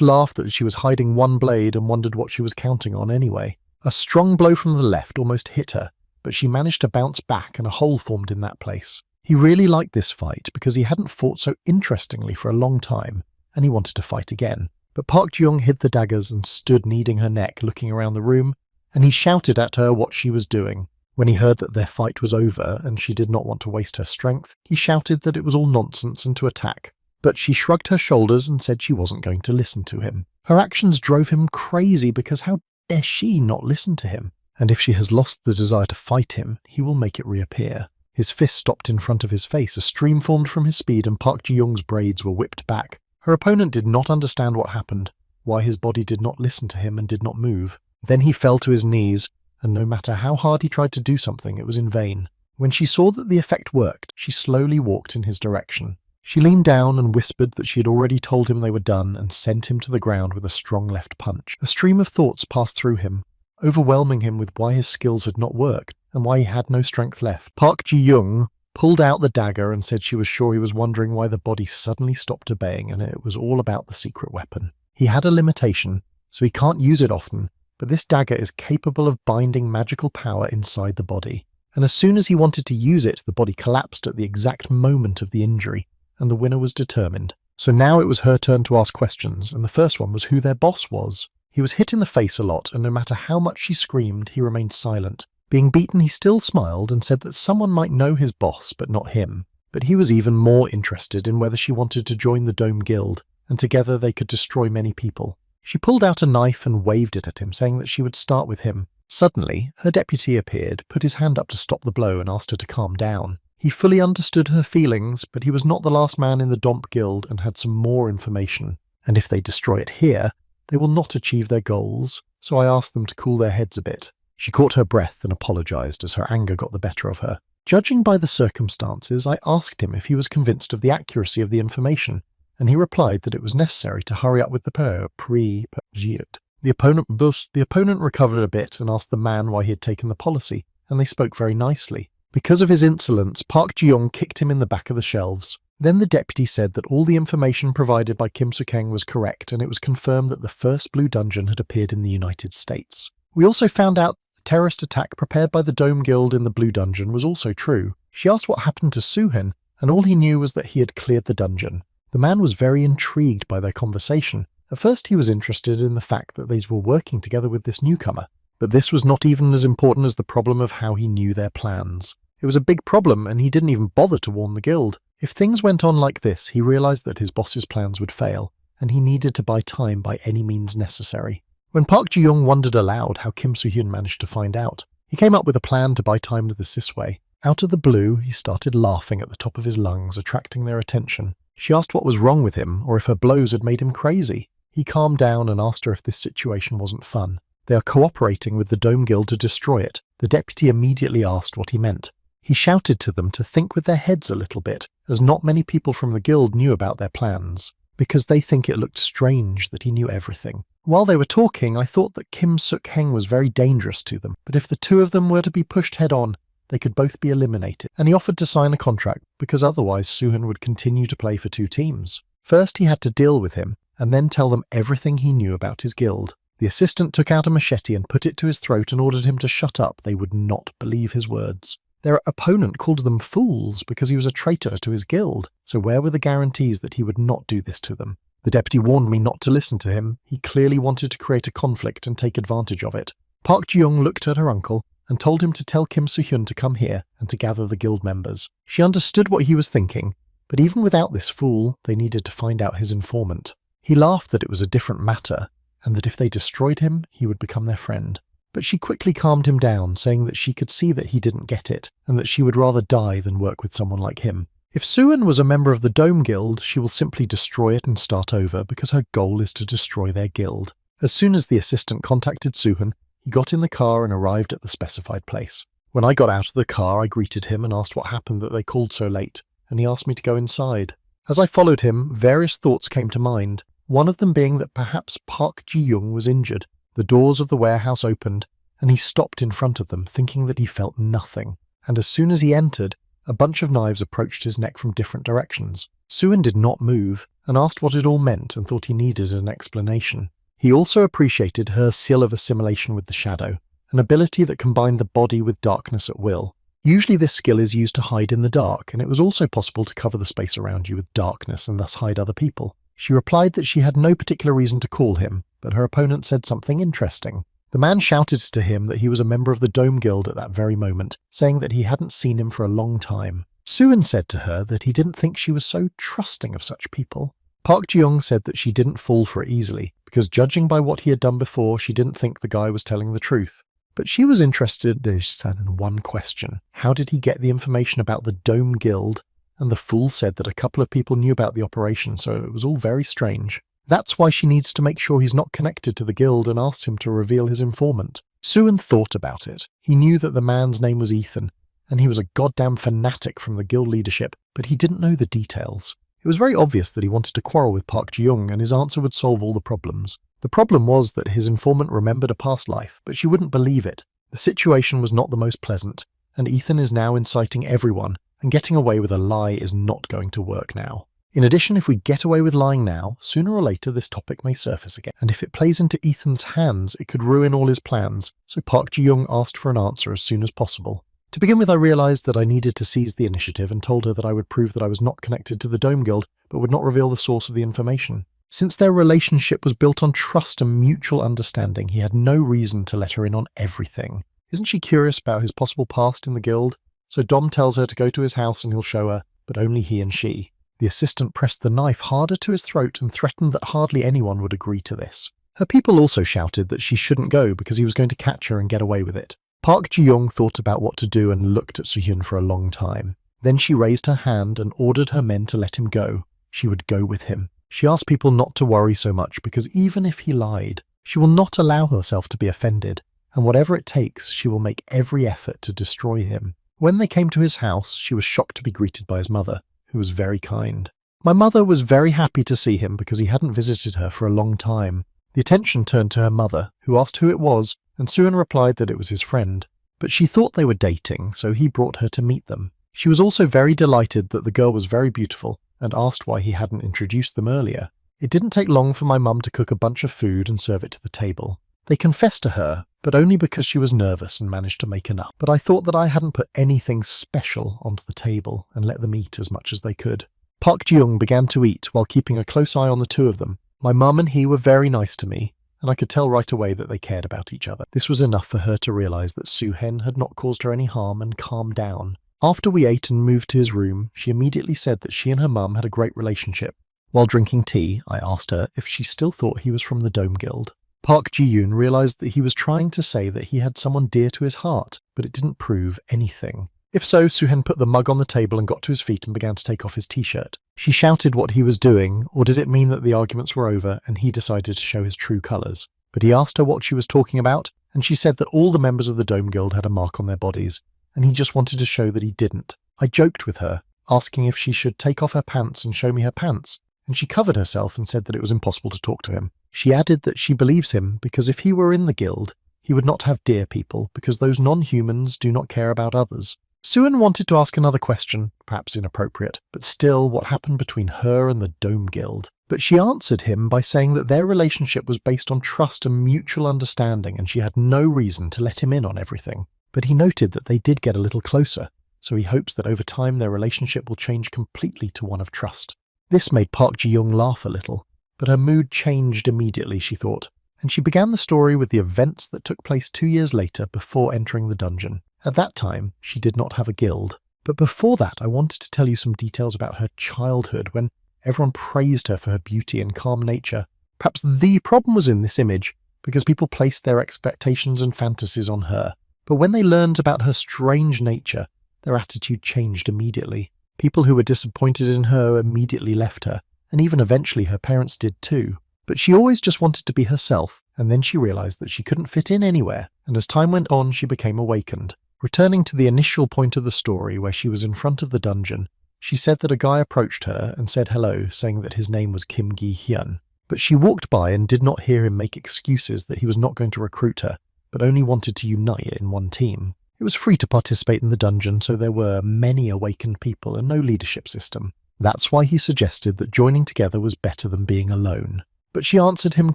laughed that she was hiding one blade and wondered what she was counting on anyway. A strong blow from the left almost hit her, but she managed to bounce back and a hole formed in that place. He really liked this fight because he hadn't fought so interestingly for a long time, and he wanted to fight again. But Park Ji-young hid the daggers and stood kneading her neck, looking around the room, and he shouted at her what she was doing. When he heard that their fight was over and she did not want to waste her strength, he shouted that it was all nonsense and to attack. But she shrugged her shoulders and said she wasn't going to listen to him. Her actions drove him crazy because how dare she not listen to him? And if she has lost the desire to fight him, he will make it reappear. His fist stopped in front of his face, a stream formed from his speed, and Park Ji-young's braids were whipped back. Her opponent did not understand what happened, why his body did not listen to him and did not move. Then he fell to his knees, and no matter how hard he tried to do something, it was in vain. When she saw that the effect worked, she slowly walked in his direction. She leaned down and whispered that she had already told him they were done and sent him to the ground with a strong left punch. A stream of thoughts passed through him, overwhelming him with why his skills had not worked and why he had no strength left. Park Ji-young pulled out the dagger and said she was sure he was wondering why the body suddenly stopped obeying, and it was all about the secret weapon. He had a limitation, so he can't use it often, but this dagger is capable of binding magical power inside the body. And as soon as he wanted to use it, the body collapsed at the exact moment of the injury, and the winner was determined. So now it was her turn to ask questions, and the first one was who their boss was. He was hit in the face a lot, and no matter how much she screamed, he remained silent. Being beaten, he still smiled and said that someone might know his boss, but not him. But he was even more interested in whether she wanted to join the Dome Guild, and together they could destroy many people. She pulled out a knife and waved it at him, saying that she would start with him. Suddenly, her deputy appeared, put his hand up to stop the blow, and asked her to calm down. He fully understood her feelings, but he was not the last man in the Domp Guild and had some more information. And if they destroy it here, they will not achieve their goals, so I asked them to cool their heads a bit. She caught her breath and apologized as her anger got the better of her. Judging by the circumstances, I asked him if he was convinced of the accuracy of the information, and he replied that it was necessary to hurry up with the pre-pursuit. The opponent recovered a bit and asked the man why he had taken the policy, and they spoke very nicely. Because of his insolence, Park Ji-young kicked him in the back of the shelves. Then the deputy said that all the information provided by Kim Soo-kang was correct, and it was confirmed that the first blue dungeon had appeared in the United States. We also found out the terrorist attack prepared by the Dome Guild in the blue dungeon was also true. She asked what happened to Soo-hyun, and all he knew was that he had cleared the dungeon. The man was very intrigued by their conversation. At first he was interested in the fact that they were working together with this newcomer, but this was not even as important as the problem of how he knew their plans. It was a big problem, and he didn't even bother to warn the guild. If things went on like this, he realized that his boss's plans would fail, and he needed to buy time by any means necessary. When Park Ji-young wondered aloud how Kim Soo-hyun managed to find out, he came up with a plan to buy time with the Sisway. Out of the blue, he started laughing at the top of his lungs, attracting their attention. She asked what was wrong with him, or if her blows had made him crazy. He calmed down and asked her if this situation wasn't fun. They are cooperating with the Dome Guild to destroy it. The deputy immediately asked what he meant. He shouted to them to think with their heads a little bit, as not many people from the guild knew about their plans, because they think it looked strange that he knew everything. While they were talking, I thought that Kim Soo-kang was very dangerous to them, but if the two of them were to be pushed head-on, they could both be eliminated, and he offered to sign a contract because otherwise Soo-hyun would continue to play for two teams. First he had to deal with him, and then tell them everything he knew about his guild. The assistant took out a machete and put it to his throat and ordered him to shut up. They would not believe his words. Their opponent called them fools because he was a traitor to his guild, so where were the guarantees that he would not do this to them? The deputy warned me not to listen to him. He clearly wanted to create a conflict and take advantage of it. Park Ji-young looked at her uncle and told him to tell Kim Soo-hyun to come here and to gather the guild members. She understood what he was thinking, but even without this fool, they needed to find out his informant. He laughed that it was a different matter, and that if they destroyed him, he would become their friend. But she quickly calmed him down, saying that she could see that he didn't get it, and that she would rather die than work with someone like him. If Soo-hyun was a member of the Dome Guild, she will simply destroy it and start over, because her goal is to destroy their guild. As soon as the assistant contacted Soo-hyun, he got in the car and arrived at the specified place. When I got out of the car, I greeted him and asked what happened that they called so late, and he asked me to go inside. As I followed him, various thoughts came to mind, one of them being that perhaps Park Ji-young was injured. The doors of the warehouse opened, and he stopped in front of them, thinking that he felt nothing. And as soon as he entered, a bunch of knives approached his neck from different directions. Soo-hyun did not move, and asked what it all meant and thought he needed an explanation. He also appreciated her skill of assimilation with the shadow, an ability that combined the body with darkness at will. Usually this skill is used to hide in the dark, and it was also possible to cover the space around you with darkness and thus hide other people. She replied that she had no particular reason to call him, but her opponent said something interesting. The man shouted to him that he was a member of the Dome Guild at that very moment, saying that he hadn't seen him for a long time. Suin said to her that he didn't think she was so trusting of such people. Park Ji-young said that she didn't fall for it easily, because judging by what he had done before, she didn't think the guy was telling the truth. But she was interested in one question. How did he get the information about the Dome Guild? And the fool said that a couple of people knew about the operation, so it was all very strange. That's why she needs to make sure he's not connected to the guild and asked him to reveal his informant. Suin thought about it. He knew that the man's name was Ethan, and he was a goddamn fanatic from the guild leadership, but he didn't know the details. It was very obvious that he wanted to quarrel with Park Ji-young, and his answer would solve all the problems. The problem was that his informant remembered a past life, but she wouldn't believe it. The situation was not the most pleasant, and Ethan is now inciting everyone, and getting away with a lie is not going to work now. In addition, if we get away with lying now, sooner or later this topic may surface again, and if it plays into Ethan's hands, it could ruin all his plans, so Park Ji-young asked for an answer as soon as possible. To begin with, I realised that I needed to seize the initiative and told her that I would prove that I was not connected to the Dome Guild, but would not reveal the source of the information. Since their relationship was built on trust and mutual understanding, he had no reason to let her in on everything. Isn't she curious about his possible past in the guild? So Dom tells her to go to his house and he'll show her, but only he and she. The assistant pressed the knife harder to his throat and threatened that hardly anyone would agree to this. Her people also shouted that she shouldn't go because he was going to catch her and get away with it. Park Ji-young thought about what to do and looked at Soo-hyun for a long time. Then she raised her hand and ordered her men to let him go. She would go with him. She asked people not to worry so much because even if he lied, she will not allow herself to be offended, and whatever it takes, she will make every effort to destroy him. When they came to his house, she was shocked to be greeted by his mother, who was very kind. My mother was very happy to see him because he hadn't visited her for a long time. The attention turned to her mother, who asked who it was, and Suin replied that it was his friend. But she thought they were dating, so he brought her to meet them. She was also very delighted that the girl was very beautiful, and asked why he hadn't introduced them earlier. It didn't take long for my mum to cook a bunch of food and serve it to the table. They confessed to her, but only because she was nervous and managed to make enough. But I thought that I hadn't put anything special onto the table and let them eat as much as they could. Park Ji-young began to eat while keeping a close eye on the two of them. My mum and he were very nice to me, and I could tell right away that they cared about each other. This was enough for her to realise that Soo-hyun had not caused her any harm and calm down. After we ate and moved to his room, she immediately said that she and her mum had a great relationship. While drinking tea, I asked her if she still thought he was from the Dome Guild. Park Ji-yoon realised that he was trying to say that he had someone dear to his heart, but it didn't prove anything. If so, Soo-hyun put the mug on the table and got to his feet and began to take off his t-shirt. She shouted what he was doing, or did it mean that the arguments were over and he decided to show his true colours? But he asked her what she was talking about, and she said that all the members of the Dome Guild had a mark on their bodies, and he just wanted to show that he didn't. I joked with her, asking if she should take off her pants and show me her pants, and she covered herself and said that it was impossible to talk to him. She added that she believes him because if he were in the guild, he would not have dear people because those non-humans do not care about others. Suin wanted to ask another question, perhaps inappropriate, but still what happened between her and the Dome Guild. But she answered him by saying that their relationship was based on trust and mutual understanding and she had no reason to let him in on everything. But he noted that they did get a little closer, so he hopes that over time their relationship will change completely to one of trust. This made Park Ji-young laugh a little, but her mood changed immediately, she thought, and she began the story with the events that took place 2 years later before entering the dungeon. At that time, she did not have a guild, but before that I wanted to tell you some details about her childhood when everyone praised her for her beauty and calm nature. Perhaps the problem was in this image, because people placed their expectations and fantasies on her. But when they learned about her strange nature, their attitude changed immediately. People who were disappointed in her immediately left her, and even eventually her parents did too. But she always just wanted to be herself, and then she realised that she couldn't fit in anywhere, and as time went on she became awakened. Returning to the initial point of the story where she was in front of the dungeon, she said that a guy approached her and said hello, saying that his name was Kim Gi-hyun. But she walked by and did not hear him make excuses that he was not going to recruit her, but only wanted to unite in one team. It was free to participate in the dungeon, so there were many awakened people and no leadership system. That's why he suggested that joining together was better than being alone. But she answered him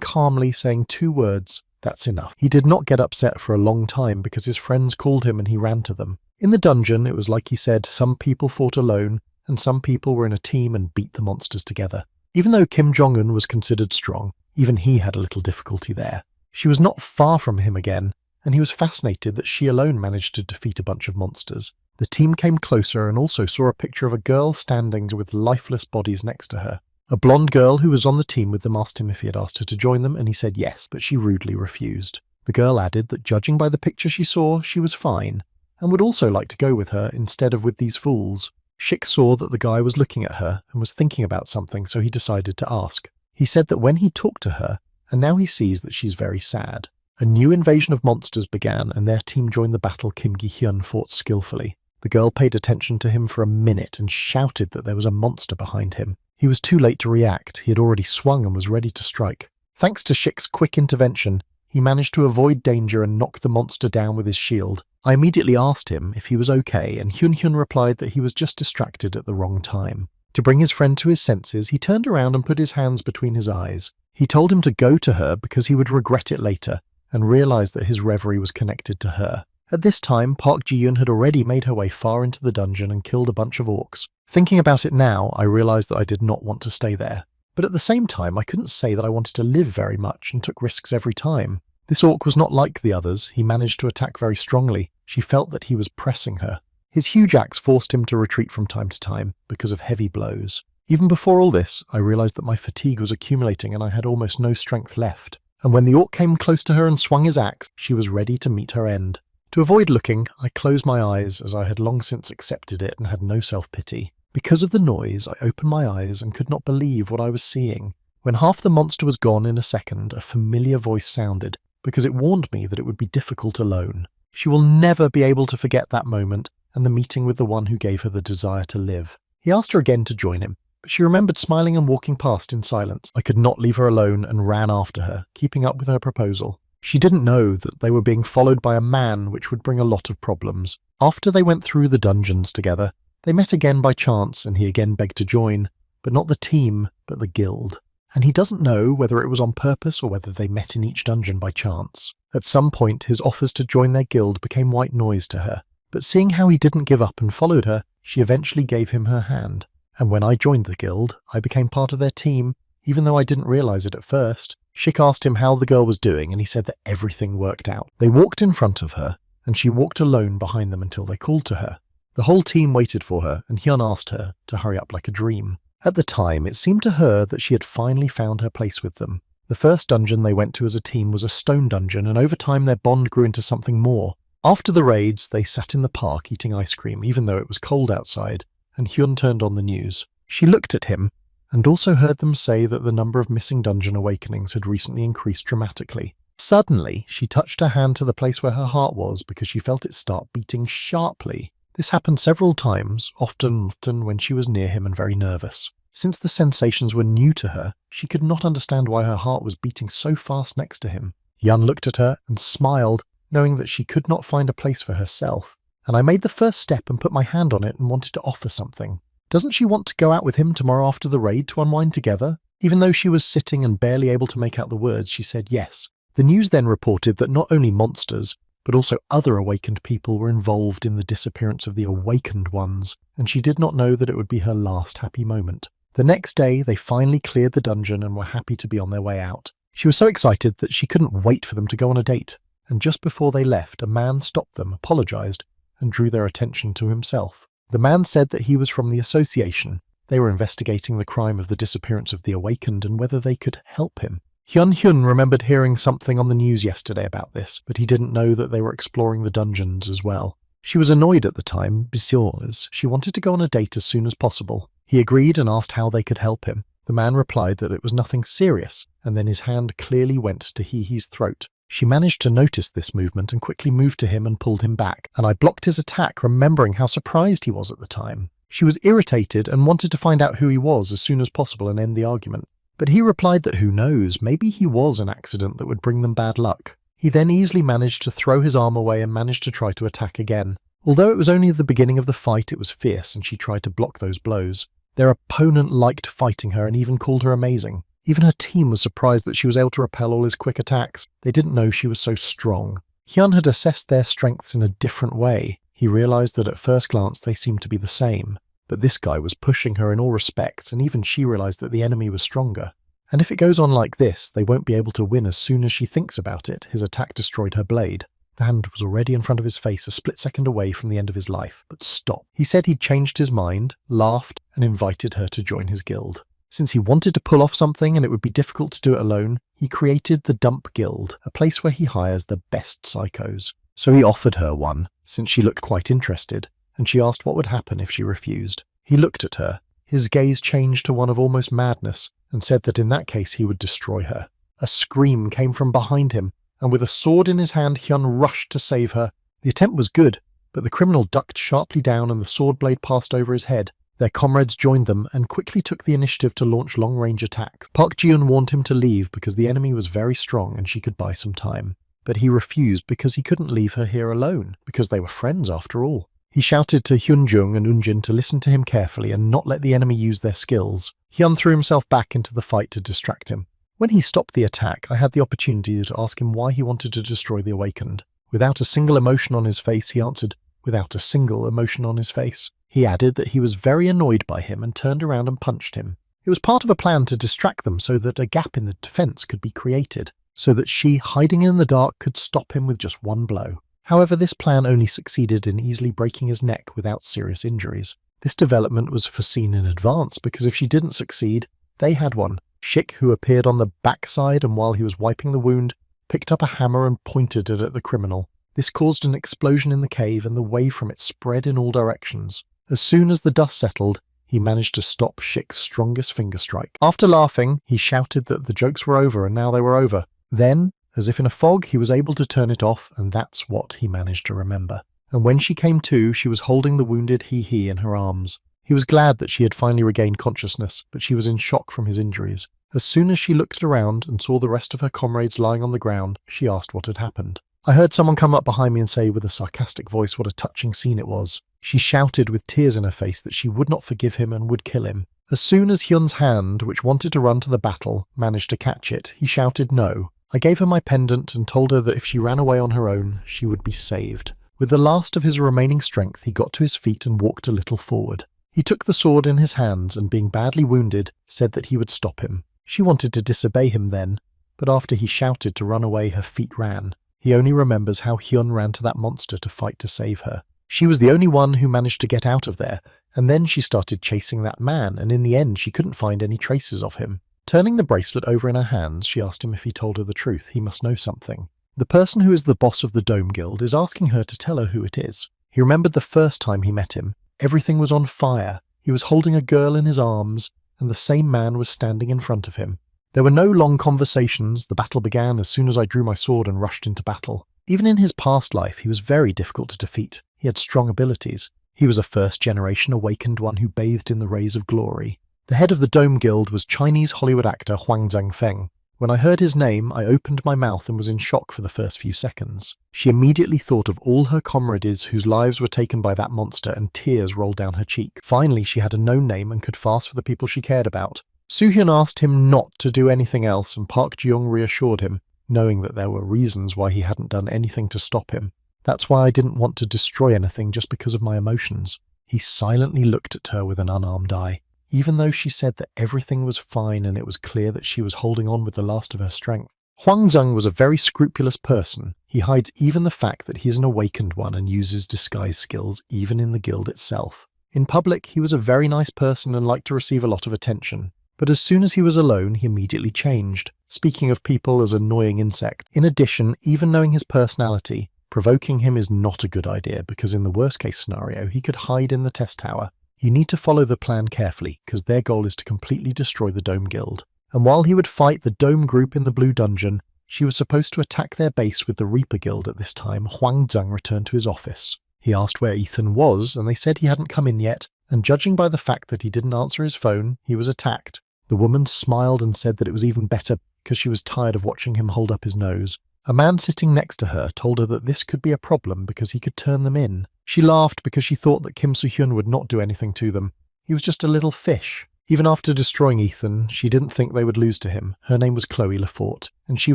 calmly, saying 2 words, That's enough. He did not get upset for a long time because his friends called him and he ran to them. In the dungeon, it was like he said, some people fought alone and some people were in a team and beat the monsters together. Even though Kim Jong-un was considered strong, even he had a little difficulty there. She was not far from him again, and he was fascinated that she alone managed to defeat a bunch of monsters. The team came closer and also saw a picture of a girl standing with lifeless bodies next to her. A blonde girl who was on the team with them asked him if he had asked her to join them, and he said yes, but she rudely refused. The girl added that judging by the picture she saw, she was fine, and would also like to go with her instead of with these fools. Shik saw that the guy was looking at her and was thinking about something, so he decided to ask. He said that when he talked to her, and now he sees that she's very sad. A new invasion of monsters began, and their team joined the battle. Kim Gi-hyun fought skillfully. The girl paid attention to him for a minute and shouted that there was a monster behind him. He was too late to react. He had already swung and was ready to strike. Thanks to Shik's quick intervention, he managed to avoid danger and knock the monster down with his shield. I immediately asked him if he was okay, and Hyun replied that he was just distracted at the wrong time. To bring his friend to his senses, he turned around and put his hands between his eyes. He told him to go to her because he would regret it later, and realized that his reverie was connected to her. At this time, Park Ji-yoon had already made her way far into the dungeon and killed a bunch of orcs. Thinking about it now, I realized that I did not want to stay there. But at the same time, I couldn't say that I wanted to live very much and took risks every time. This orc was not like the others. He managed to attack very strongly. She felt that he was pressing her. His huge axe forced him to retreat from time to time because of heavy blows. Even before all this, I realized that my fatigue was accumulating and I had almost no strength left. And when the orc came close to her and swung his axe, she was ready to meet her end. To avoid looking, I closed my eyes as I had long since accepted it and had no self-pity. Because of the noise, I opened my eyes and could not believe what I was seeing. When half the monster was gone in a second, a familiar voice sounded, because it warned me that it would be difficult alone. She will never be able to forget that moment and the meeting with the one who gave her the desire to live. He asked her again to join him, but she remembered smiling and walking past in silence. I could not leave her alone and ran after her, keeping up with her proposal. She didn't know that they were being followed by a man, which would bring a lot of problems. After they went through the dungeons together, they met again by chance and he again begged to join, but not the team, but the guild. And he doesn't know whether it was on purpose or whether they met in each dungeon by chance. At some point, his offers to join their guild became white noise to her, but seeing how he didn't give up and followed her, she eventually gave him her hand. And when I joined the guild, I became part of their team, even though I didn't realize it at first. Shik asked him how the girl was doing, and he said that everything worked out. They walked in front of her, and she walked alone behind them until they called to her. The whole team waited for her, and Hyun asked her to hurry up like a dream. At the time, it seemed to her that she had finally found her place with them. The first dungeon they went to as a team was a stone dungeon, and over time their bond grew into something more. After the raids, they sat in the park eating ice cream, even though it was cold outside, and Hyun turned on the news. She looked at him, and also heard them say that the number of missing dungeon awakenings had recently increased dramatically. Suddenly, she touched her hand to the place where her heart was because she felt it start beating sharply. This happened several times, often when she was near him and very nervous. Since the sensations were new to her, she could not understand why her heart was beating so fast next to him. Hyun looked at her and smiled, knowing that she could not find a place for herself. And I made the first step and put my hand on it and wanted to offer something. Doesn't she want to go out with him tomorrow after the raid to unwind together? Even though she was sitting and barely able to make out the words, she said yes. The news then reported that not only monsters, but also other awakened people were involved in the disappearance of the awakened ones, and she did not know that it would be her last happy moment. The next day, they finally cleared the dungeon and were happy to be on their way out. She was so excited that she couldn't wait for them to go on a date, and just before they left, a man stopped them, apologized, and drew their attention to himself. The man said that he was from the association. They were investigating the crime of the disappearance of the awakened and whether they could help him. Hyun remembered hearing something on the news yesterday about this, but he didn't know that they were exploring the dungeons as well. She was annoyed at the time because she wanted to go on a date as soon as possible. He agreed and asked how they could help him. The man replied that it was nothing serious, and then his hand clearly went to Hee's throat. She managed to notice this movement and quickly moved to him and pulled him back, and I blocked his attack, remembering how surprised he was at the time. She was irritated and wanted to find out who he was as soon as possible and end the argument. But he replied that who knows, maybe he was an accident that would bring them bad luck. He then easily managed to throw his arm away and managed to try to attack again. Although it was only the beginning of the fight, it was fierce and she tried to block those blows. Their opponent liked fighting her and even called her amazing. Even her team was surprised that she was able to repel all his quick attacks. They didn't know she was so strong. Hyun had assessed their strengths in a different way. He realized that at first glance they seemed to be the same. But this guy was pushing her in all respects, and even she realized that the enemy was stronger. And if it goes on like this, they won't be able to win as soon as she thinks about it. His attack destroyed her blade. The hand was already in front of his face, a split second away from the end of his life. But stop. He said he'd changed his mind, laughed, and invited her to join his guild. Since he wanted to pull off something and it would be difficult to do it alone, he created the Dump Guild, a place where he hires the best psychos. So he offered her one, since she looked quite interested, and she asked what would happen if she refused. He looked at her. His gaze changed to one of almost madness, and said that in that case he would destroy her. A scream came from behind him, and with a sword in his hand, Hyun rushed to save her. The attempt was good, but the criminal ducked sharply down and the sword blade passed over his head. Their comrades joined them and quickly took the initiative to launch long-range attacks. Park Ji-eun warned him to leave because the enemy was very strong and she could buy some time. But he refused because he couldn't leave her here alone, because they were friends after all. He shouted to Hyun-jung and Eun-jin to listen to him carefully and not let the enemy use their skills. Hyun threw himself back into the fight to distract him. When he stopped the attack, I had the opportunity to ask him why he wanted to destroy the Awakened. Without a single emotion on his face, he answered, "Without a single emotion on his face." He added that he was very annoyed by him and turned around and punched him. It was part of a plan to distract them so that a gap in the defense could be created, so that she, hiding in the dark, could stop him with just one blow. However, this plan only succeeded in easily breaking his neck without serious injuries. This development was foreseen in advance because if she didn't succeed, they had one. Shik, who appeared on the backside and while he was wiping the wound, picked up a hammer and pointed it at the criminal. This caused an explosion in the cave and the wave from it spread in all directions. As soon as the dust settled, he managed to stop Shik's strongest finger strike. After laughing, he shouted that the jokes were over and now they were over. Then, as if in a fog, he was able to turn it off, and that's what he managed to remember. And when she came to, she was holding the wounded Hee in her arms. He was glad that she had finally regained consciousness, but she was in shock from his injuries. As soon as she looked around and saw the rest of her comrades lying on the ground, she asked what had happened. I heard someone come up behind me and say with a sarcastic voice what a touching scene it was. She shouted with tears in her face that she would not forgive him and would kill him. As soon as Hyun's hand, which wanted to run to the battle, managed to catch it, he shouted no. I gave her my pendant and told her that if she ran away on her own, she would be saved. With the last of his remaining strength, he got to his feet and walked a little forward. He took the sword in his hands and, being badly wounded, said that he would stop him. She wanted to disobey him then, but after he shouted to run away, her feet ran. He only remembers how Hyun ran to that monster to fight to save her. She was the only one who managed to get out of there, and then she started chasing that man, and in the end she couldn't find any traces of him. Turning the bracelet over in her hands, she asked him if he told her the truth. He must know something. The person who is the boss of the Dome Guild is asking her to tell her who it is. He remembered the first time he met him. Everything was on fire. He was holding a girl in his arms, and the same man was standing in front of him. There were no long conversations. The battle began as soon as I drew my sword and rushed into battle. Even in his past life, he was very difficult to defeat. He had strong abilities. He was a first-generation awakened one who bathed in the rays of glory. The head of the Dome Guild was Chinese Hollywood actor Huang Zhangfeng. When I heard his name, I opened my mouth and was in shock for the first few seconds. She immediately thought of all her comrades whose lives were taken by that monster, and tears rolled down her cheek. Finally, she had a known name and could fast for the people she cared about. Soo-hyun asked him not to do anything else, and Park Ji-young reassured him, knowing that there were reasons why he hadn't done anything to stop him. That's why I didn't want to destroy anything just because of my emotions. He silently looked at her with an unarmed eye. Even though she said that everything was fine and it was clear that she was holding on with the last of her strength. Huang Zhang was a very scrupulous person. He hides even the fact that he is an awakened one and uses disguise skills even in the guild itself. In public, he was a very nice person and liked to receive a lot of attention. But as soon as he was alone, he immediately changed, speaking of people as annoying insects. In addition, even knowing his personality, provoking him is not a good idea because in the worst case scenario, he could hide in the test tower. You need to follow the plan carefully, because their goal is to completely destroy the Dome Guild. And while he would fight the Dome group in the Blue Dungeon, she was supposed to attack their base with the Reaper Guild at this time. Huang Zhang returned to his office. He asked where Ethan was, and they said he hadn't come in yet, and judging by the fact that he didn't answer his phone, he was attacked. The woman smiled and said that it was even better because she was tired of watching him hold up his nose. A man sitting next to her told her that this could be a problem because he could turn them in. She laughed because she thought that Kim Soo-hyun would not do anything to them. He was just a little fish. Even after destroying Ethan, she didn't think they would lose to him. Her name was Chloe Lefort, and she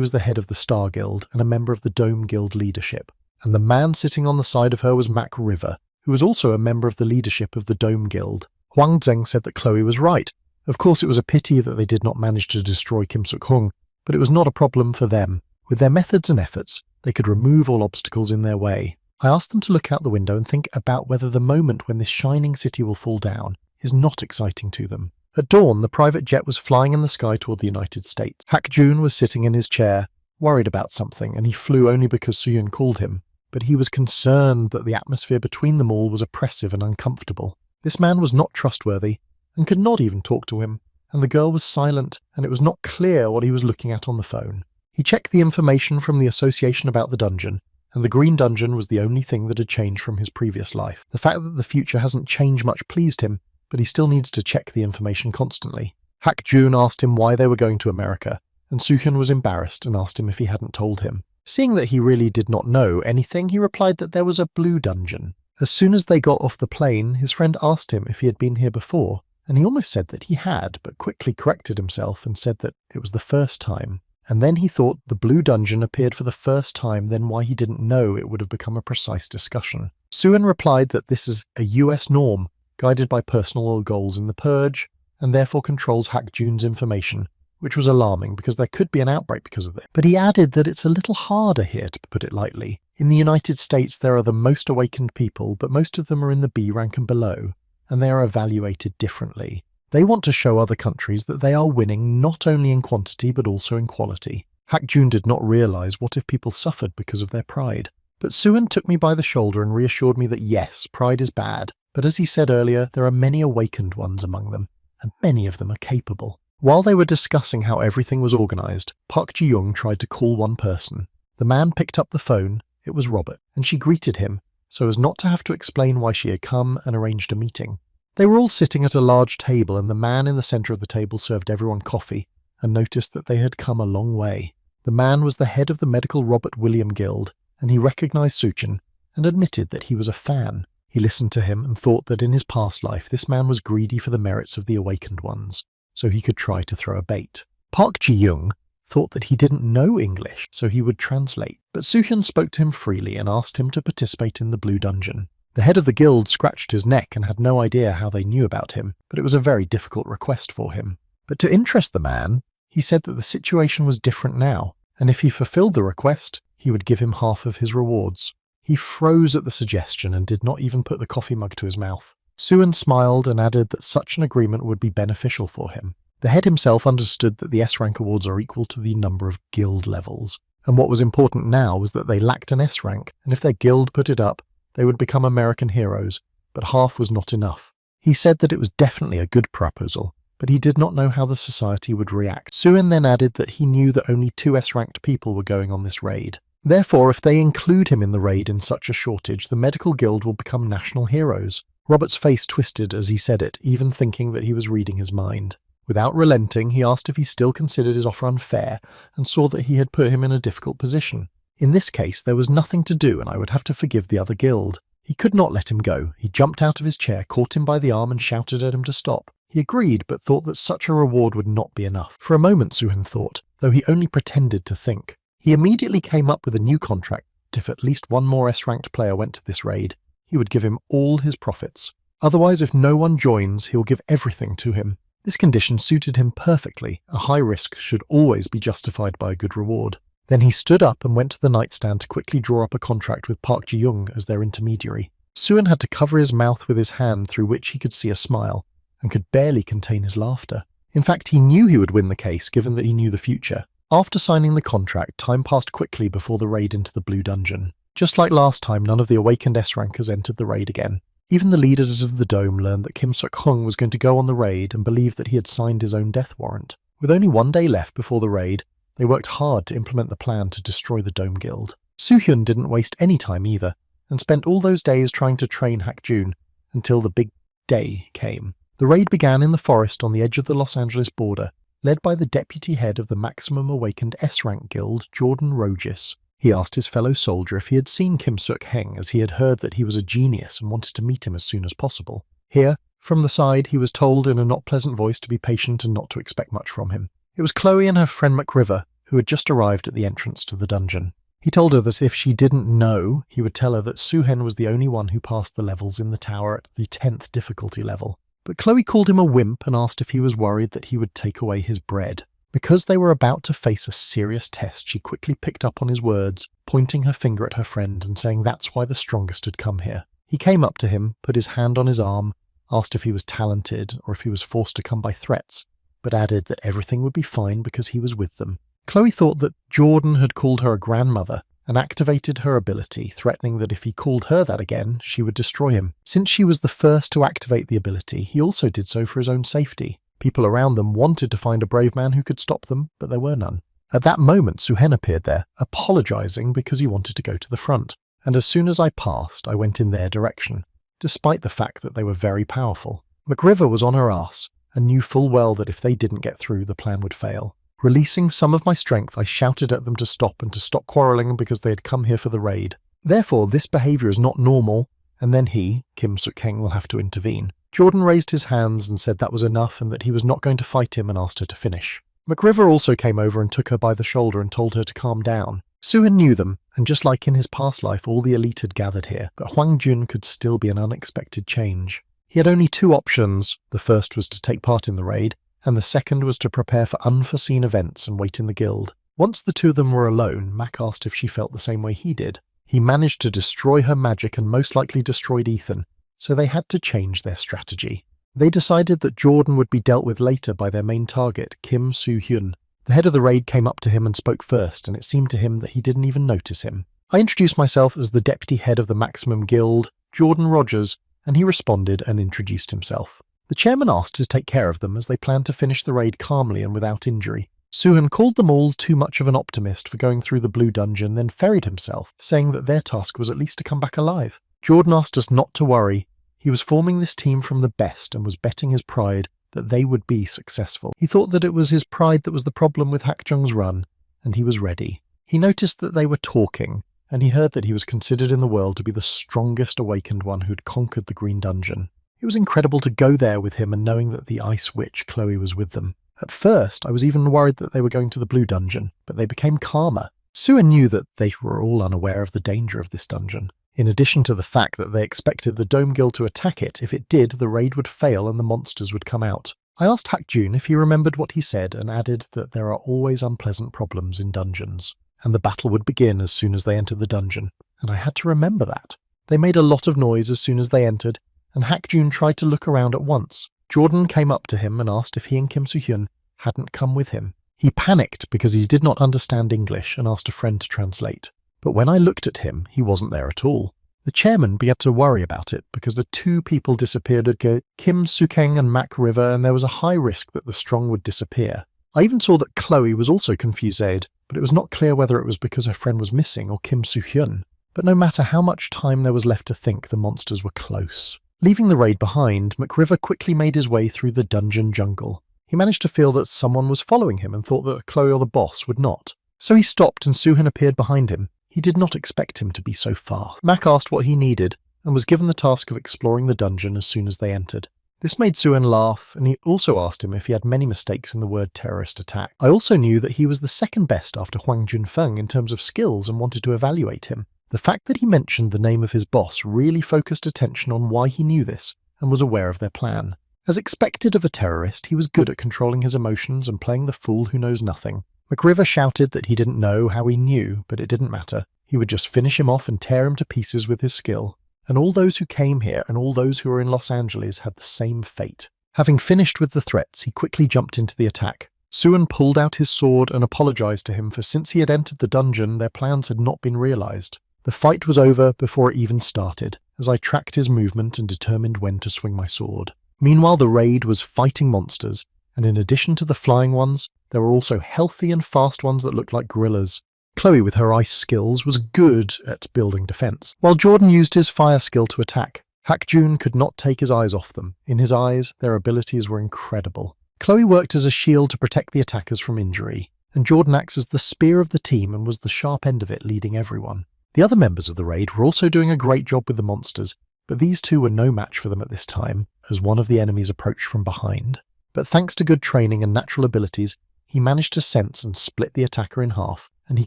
was the head of the Star Guild and a member of the Dome Guild leadership. And the man sitting on the side of her was Mac River, who was also a member of the leadership of the Dome Guild. Huang Zheng said that Chloe was right. Of course, it was a pity that they did not manage to destroy Kim Suk-hung, but it was not a problem for them. With their methods and efforts, they could remove all obstacles in their way. I asked them to look out the window and think about whether the moment when this shining city will fall down is not exciting to them. At dawn, the private jet was flying in the sky toward the United States. Hak Jun was sitting in his chair, worried about something, and he flew only because Suyun called him. But he was concerned that the atmosphere between them all was oppressive and uncomfortable. This man was not trustworthy, and could not even talk to him, and the girl was silent, and it was not clear what he was looking at on the phone. He checked the information from the association about the dungeon, and the green dungeon was the only thing that had changed from his previous life. The fact that the future hasn't changed much pleased him, but he still needs to check the information constantly. Hak Jun asked him why they were going to America, and Soo-hyun was embarrassed and asked him if he hadn't told him. Seeing that he really did not know anything, he replied that there was a blue dungeon. As soon as they got off the plane, his friend asked him if he had been here before, and he almost said that he had, but quickly corrected himself and said that it was the first time. And then he thought the blue dungeon appeared for the first time, then why he didn't know it would have become a precise discussion. Soo-hyun replied that this is a US norm, guided by personal goals in the purge, and therefore controls Hak Jun's information, which was alarming because there could be an outbreak because of it. But he added that it's a little harder here, to put it lightly. In the United States there are the most awakened people, but most of them are in the B rank and below, and they are evaluated differently. They want to show other countries that they are winning not only in quantity but also in quality. Hak Jun did not realise what if people suffered because of their pride. But Soo-hyun took me by the shoulder and reassured me that yes, pride is bad, but as he said earlier, there are many awakened ones among them, and many of them are capable. While they were discussing how everything was organised, Park Ji-young tried to call one person. The man picked up the phone, it was Robert, and she greeted him, so as not to have to explain why she had come and arranged a meeting. They were all sitting at a large table, and the man in the centre of the table served everyone coffee, and noticed that they had come a long way. The man was the head of the Medical Robert William Guild, and he recognised Soo-hyun, and admitted that he was a fan. He listened to him and thought that in his past life this man was greedy for the merits of the awakened ones, so he could try to throw a bait. Park Ji-young thought that he didn't know English, so he would translate, but Soo-hyun spoke to him freely and asked him to participate in the Blue Dungeon. The head of the guild scratched his neck and had no idea how they knew about him, but it was a very difficult request for him. But to interest the man, he said that the situation was different now, and if he fulfilled the request, he would give him half of his rewards. He froze at the suggestion and did not even put the coffee mug to his mouth. Soo-hyun smiled and added that such an agreement would be beneficial for him. The head himself understood that the S-rank awards are equal to the number of guild levels, and what was important now was that they lacked an S-rank, and if their guild put it up, they would become American heroes, but half was not enough. He said that it was definitely a good proposal, but he did not know how the society would react. Soo-hyun then added that he knew that only 2 S-ranked people were going on this raid. Therefore, if they include him in the raid in such a shortage, the medical guild will become national heroes. Robert's face twisted as he said it, even thinking that he was reading his mind. Without relenting, he asked if he still considered his offer unfair, and saw that he had put him in a difficult position. In this case, there was nothing to do, and I would have to forgive the other guild. He could not let him go. He jumped out of his chair, caught him by the arm, and shouted at him to stop. He agreed, but thought that such a reward would not be enough. For a moment, Soo-hyun thought, though he only pretended to think. He immediately came up with a new contract. If at least one more S-ranked player went to this raid, he would give him all his profits. Otherwise, if no one joins, he will give everything to him. This condition suited him perfectly. A high risk should always be justified by a good reward. Then he stood up and went to the nightstand to quickly draw up a contract with Park Ji-young as their intermediary. Soo-hyun had to cover his mouth with his hand, through which he could see a smile, and could barely contain his laughter. In fact, he knew he would win the case, given that he knew the future. After signing the contract, time passed quickly before the raid into the Blue Dungeon. Just like last time, none of the awakened S-rankers entered the raid again. Even the leaders of the Dome learned that Kim Suk-hung was going to go on the raid and believed that he had signed his own death warrant. With only 1 day left before the raid, they worked hard to implement the plan to destroy the Dome Guild. Soo-hyun didn't waste any time either, and spent all those days trying to train Hak Jun until the big day came. The raid began in the forest on the edge of the Los Angeles border, led by the deputy head of the Maximum Awakened S-Rank Guild, Jordan Rogis. He asked his fellow soldier if he had seen Kim Suk-heng, as he had heard that he was a genius and wanted to meet him as soon as possible. Here, From the side, he was told in a not pleasant voice to be patient and not to expect much from him. It was Chloe and her friend McRiver who had just arrived at the entrance to the dungeon. He told her that if she didn't know, he would tell her that Suhen was the only one who passed the levels in the tower at the 10th difficulty level. But Chloe called him a wimp and asked if he was worried that he would take away his bread. Because they were about to face a serious test, she quickly picked up on his words, pointing her finger at her friend and saying that's why the strongest had come here. He came up to him, put his hand on his arm, asked if he was talented or if he was forced to come by threats, but added that everything would be fine because he was with them. Chloe thought that Jordan had called her a grandmother and activated her ability, threatening that if he called her that again, she would destroy him. Since she was the first to activate the ability, he also did so for his own safety. People around them wanted to find a brave man who could stop them, but there were none. At that moment, Suhen appeared there, apologizing because he wanted to go to the front, and as soon as I passed, I went in their direction, despite the fact that they were very powerful. McRiver was on her ass, and knew full well that if they didn't get through, the plan would fail. Releasing some of my strength, I shouted at them to stop and to stop quarrelling because they had come here for the raid. Therefore, this behavior is not normal, and then he, Kim Suk-heng, will have to intervene. Jordan raised his hands and said that was enough and that he was not going to fight him and asked her to finish. McRiver also came over and took her by the shoulder and told her to calm down. Suhen knew them, and just like in his past life, all the elite had gathered here, but Hwang Jun could still be an unexpected change. He had only two options. The first was to take part in the raid, and the second was to prepare for unforeseen events and wait in the guild. Once the two of them were alone, Mac asked if she felt the same way he did. He managed to destroy her magic and most likely destroyed Ethan, so they had to change their strategy. They decided that Jordan would be dealt with later by their main target, Kim Soo-hyun. The head of the raid came up to him and spoke first, and it seemed to him that he didn't even notice him. I introduced myself as the deputy head of the Maximum Guild, Jordan Rogers, and he responded and introduced himself. The chairman asked to take care of them as they planned to finish the raid calmly and without injury. Suhen called them all too much of an optimist for going through the blue dungeon, then ferried himself, saying that their task was at least to come back alive. Jordan asked us not to worry. He was forming this team from the best and was betting his pride that they would be successful. He thought that it was his pride that was the problem with Hakjung's run, and he was ready. He noticed that they were talking, and he heard that he was considered in the world to be the strongest awakened one who'd conquered the Green Dungeon. It was incredible to go there with him and knowing that the Ice Witch, Chloe, was with them. At first, I was even worried that they were going to the Blue Dungeon, but they became calmer. Suhen knew that they were all unaware of the danger of this dungeon, in addition to the fact that they expected the Dome Guild to attack it. If it did, the raid would fail and the monsters would come out. I asked Hakjun if he remembered what he said and added that there are always unpleasant problems in dungeons, and the battle would begin as soon as they entered the dungeon, and I had to remember that. They made a lot of noise as soon as they entered, and Hakjun tried to look around at once. Jordan came up to him and asked if he and Kim Soo-hyun hadn't come with him. He panicked because he did not understand English and asked a friend to translate. But when I looked at him, he wasn't there at all. The chairman began to worry about it because the two people disappeared at Kim Suk-heng and Mac River, and there was a high risk that the strong would disappear. I even saw that Chloe was also confused, but it was not clear whether it was because her friend was missing or Kim Soo-hyun. But no matter how much time there was left to think, the monsters were close. Leaving the raid behind, McRiver quickly made his way through the dungeon jungle. He managed to feel that someone was following him and thought that Chloe or the boss would not. So he stopped and Suhen appeared behind him. He did not expect him to be so fast. Mac asked what he needed and was given the task of exploring the dungeon as soon as they entered. This made Suhen laugh, and he also asked him if he had many mistakes in the word terrorist attack. I also knew that he was the second best after Hwang Junfeng in terms of skills and wanted to evaluate him. The fact that he mentioned the name of his boss really focused attention on why he knew this and was aware of their plan. As expected of a terrorist, he was good at controlling his emotions and playing the fool who knows nothing. McRiver shouted that he didn't know how he knew, but it didn't matter. He would just finish him off and tear him to pieces with his skill. And all those who came here and all those who were in Los Angeles had the same fate. Having finished with the threats, he quickly jumped into the attack. Suhen pulled out his sword and apologized to him for since he had entered the dungeon, their plans had not been realized. The fight was over before it even started, as I tracked his movement and determined when to swing my sword. Meanwhile, the raid was fighting monsters, and in addition to the flying ones, there were also healthy and fast ones that looked like gorillas. Chloe, with her ice skills, was good at building defense, while Jordan used his fire skill to attack. Hakjun could not take his eyes off them. In his eyes, their abilities were incredible. Chloe worked as a shield to protect the attackers from injury, and Jordan acts as the spear of the team and was the sharp end of it, leading everyone. The other members of the raid were also doing a great job with the monsters, but these two were no match for them at this time, as one of the enemies approached from behind. But thanks to good training and natural abilities, he managed to sense and split the attacker in half, and he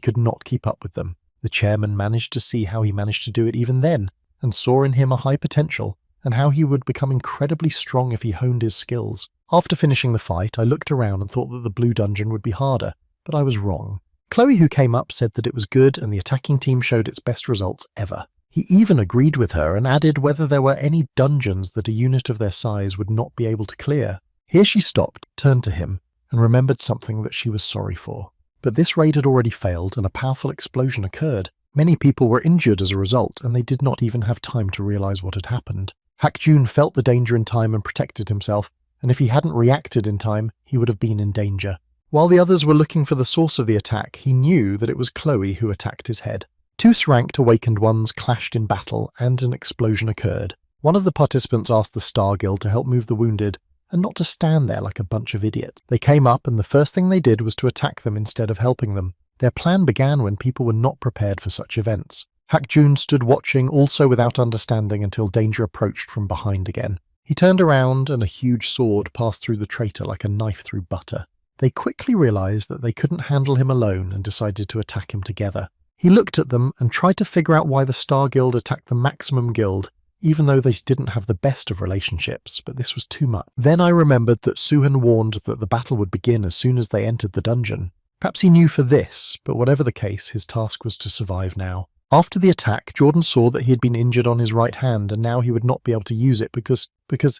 could not keep up with them. The chairman managed to see how he managed to do it even then, and saw in him a high potential, and how he would become incredibly strong if he honed his skills. After finishing the fight, I looked around and thought that the blue dungeon would be harder, but I was wrong. Chloe, who came up, said that it was good and the attacking team showed its best results ever. He even agreed with her and added whether there were any dungeons that a unit of their size would not be able to clear. Here she stopped, turned to him, and remembered something that she was sorry for. But this raid had already failed and a powerful explosion occurred. Many people were injured as a result, and they did not even have time to realize what had happened. Hak-Jun felt the danger in time and protected himself, and if he hadn't reacted in time, he would have been in danger. While the others were looking for the source of the attack, he knew that it was Chloe who attacked his head. Two ranked awakened ones clashed in battle, and an explosion occurred. One of the participants asked the Star Guild to help move the wounded, and not to stand there like a bunch of idiots. They came up, and the first thing they did was to attack them instead of helping them. Their plan began when people were not prepared for such events. Hak-Jun stood watching, also without understanding, until danger approached from behind again. He turned around, and a huge sword passed through the traitor like a knife through butter. They quickly realized that they couldn't handle him alone and decided to attack him together. He looked at them and tried to figure out why the Star Guild attacked the Maximum Guild, even though they didn't have the best of relationships, but this was too much. Then I remembered that Suhan warned that the battle would begin as soon as they entered the dungeon. Perhaps he knew for this, but whatever the case, his task was to survive now. After the attack, Jordan saw that he had been injured on his right hand, and now he would not be able to use it because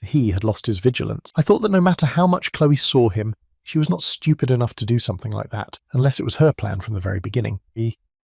he had lost his vigilance. I thought that no matter how much Chloe saw him, she was not stupid enough to do something like that, unless it was her plan from the very beginning.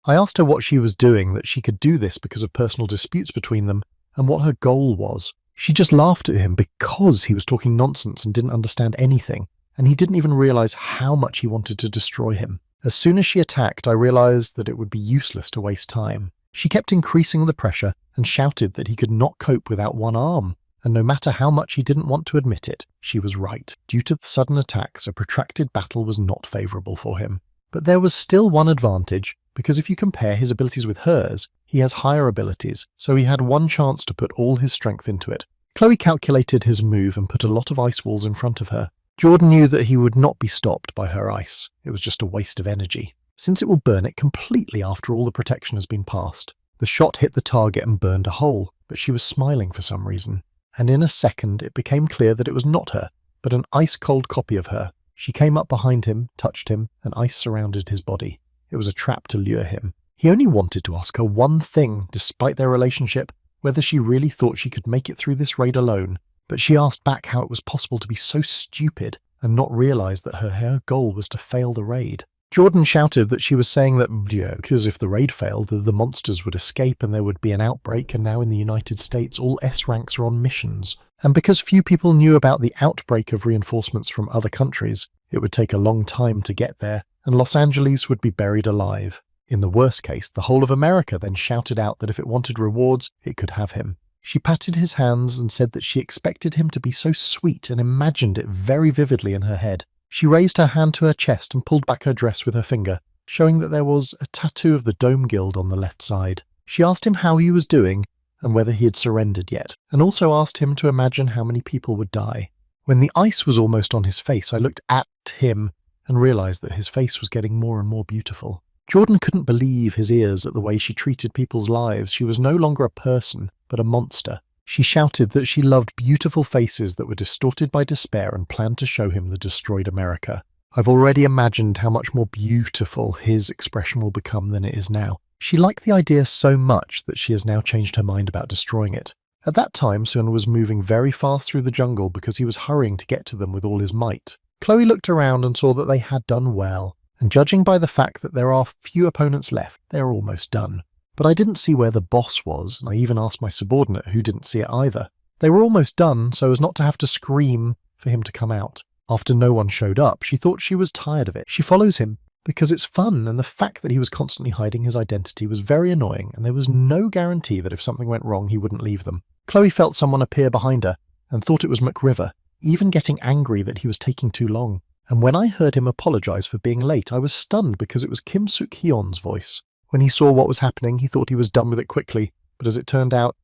I asked her what she was doing, that she could do this because of personal disputes between them, and what her goal was. She just laughed at him because he was talking nonsense and didn't understand anything, and he didn't even realize how much he wanted to destroy him. As soon as she attacked, I realized that it would be useless to waste time. She kept increasing the pressure and shouted that he could not cope without one arm, and no matter how much he didn't want to admit it, she was right. Due to the sudden attacks, a protracted battle was not favorable for him. But there was still one advantage, because if you compare his abilities with hers, he has higher abilities, so he had one chance to put all his strength into it. Chloe calculated his move and put a lot of ice walls in front of her. Jordan knew that he would not be stopped by her ice. It was just a waste of energy, since it will burn it completely after all the protection has been passed. The shot hit the target and burned a hole, but she was smiling for some reason. And in a second it became clear that it was not her, but an ice-cold copy of her. She came up behind him, touched him, and ice surrounded his body. It was a trap to lure him. He only wanted to ask her one thing, despite their relationship, whether she really thought she could make it through this raid alone, but she asked back how it was possible to be so stupid and not realize that her goal was to fail the raid. Jordan shouted that she was saying that, because if the raid failed, the monsters would escape and there would be an outbreak, and now in the United States all S-ranks are on missions. And because few people knew about the outbreak of reinforcements from other countries, it would take a long time to get there, and Los Angeles would be buried alive. In the worst case, the whole of America then shouted out that if it wanted rewards, it could have him. She patted his hands and said that she expected him to be so sweet and imagined it very vividly in her head. She raised her hand to her chest and pulled back her dress with her finger, showing that there was a tattoo of the Dome Guild on the left side. She asked him how he was doing and whether he had surrendered yet, and also asked him to imagine how many people would die. When the ice was almost on his face, I looked at him and realized that his face was getting more and more beautiful. Jordan couldn't believe his ears at the way she treated people's lives. She was no longer a person, but a monster. She shouted that she loved beautiful faces that were distorted by despair and planned to show him the destroyed America. I've already imagined how much more beautiful his expression will become than it is now. She liked the idea so much that she has now changed her mind about destroying it. At that time, Sun was moving very fast through the jungle because he was hurrying to get to them with all his might. Chloe looked around and saw that they had done well, and judging by the fact that there are few opponents left, they are almost done. But I didn't see where the boss was, and I even asked my subordinate, who didn't see it either. They were almost done, so as not to have to scream for him to come out. After no one showed up, she thought she was tired of it. She follows him because it's fun, and the fact that he was constantly hiding his identity was very annoying, and there was no guarantee that if something went wrong, he wouldn't leave them. Chloe felt someone appear behind her and thought it was McRiver, even getting angry that he was taking too long. And when I heard him apologize for being late, I was stunned because it was Kim Suk-hyun's voice. When he saw what was happening, he thought he was done with it quickly, but as it turned out,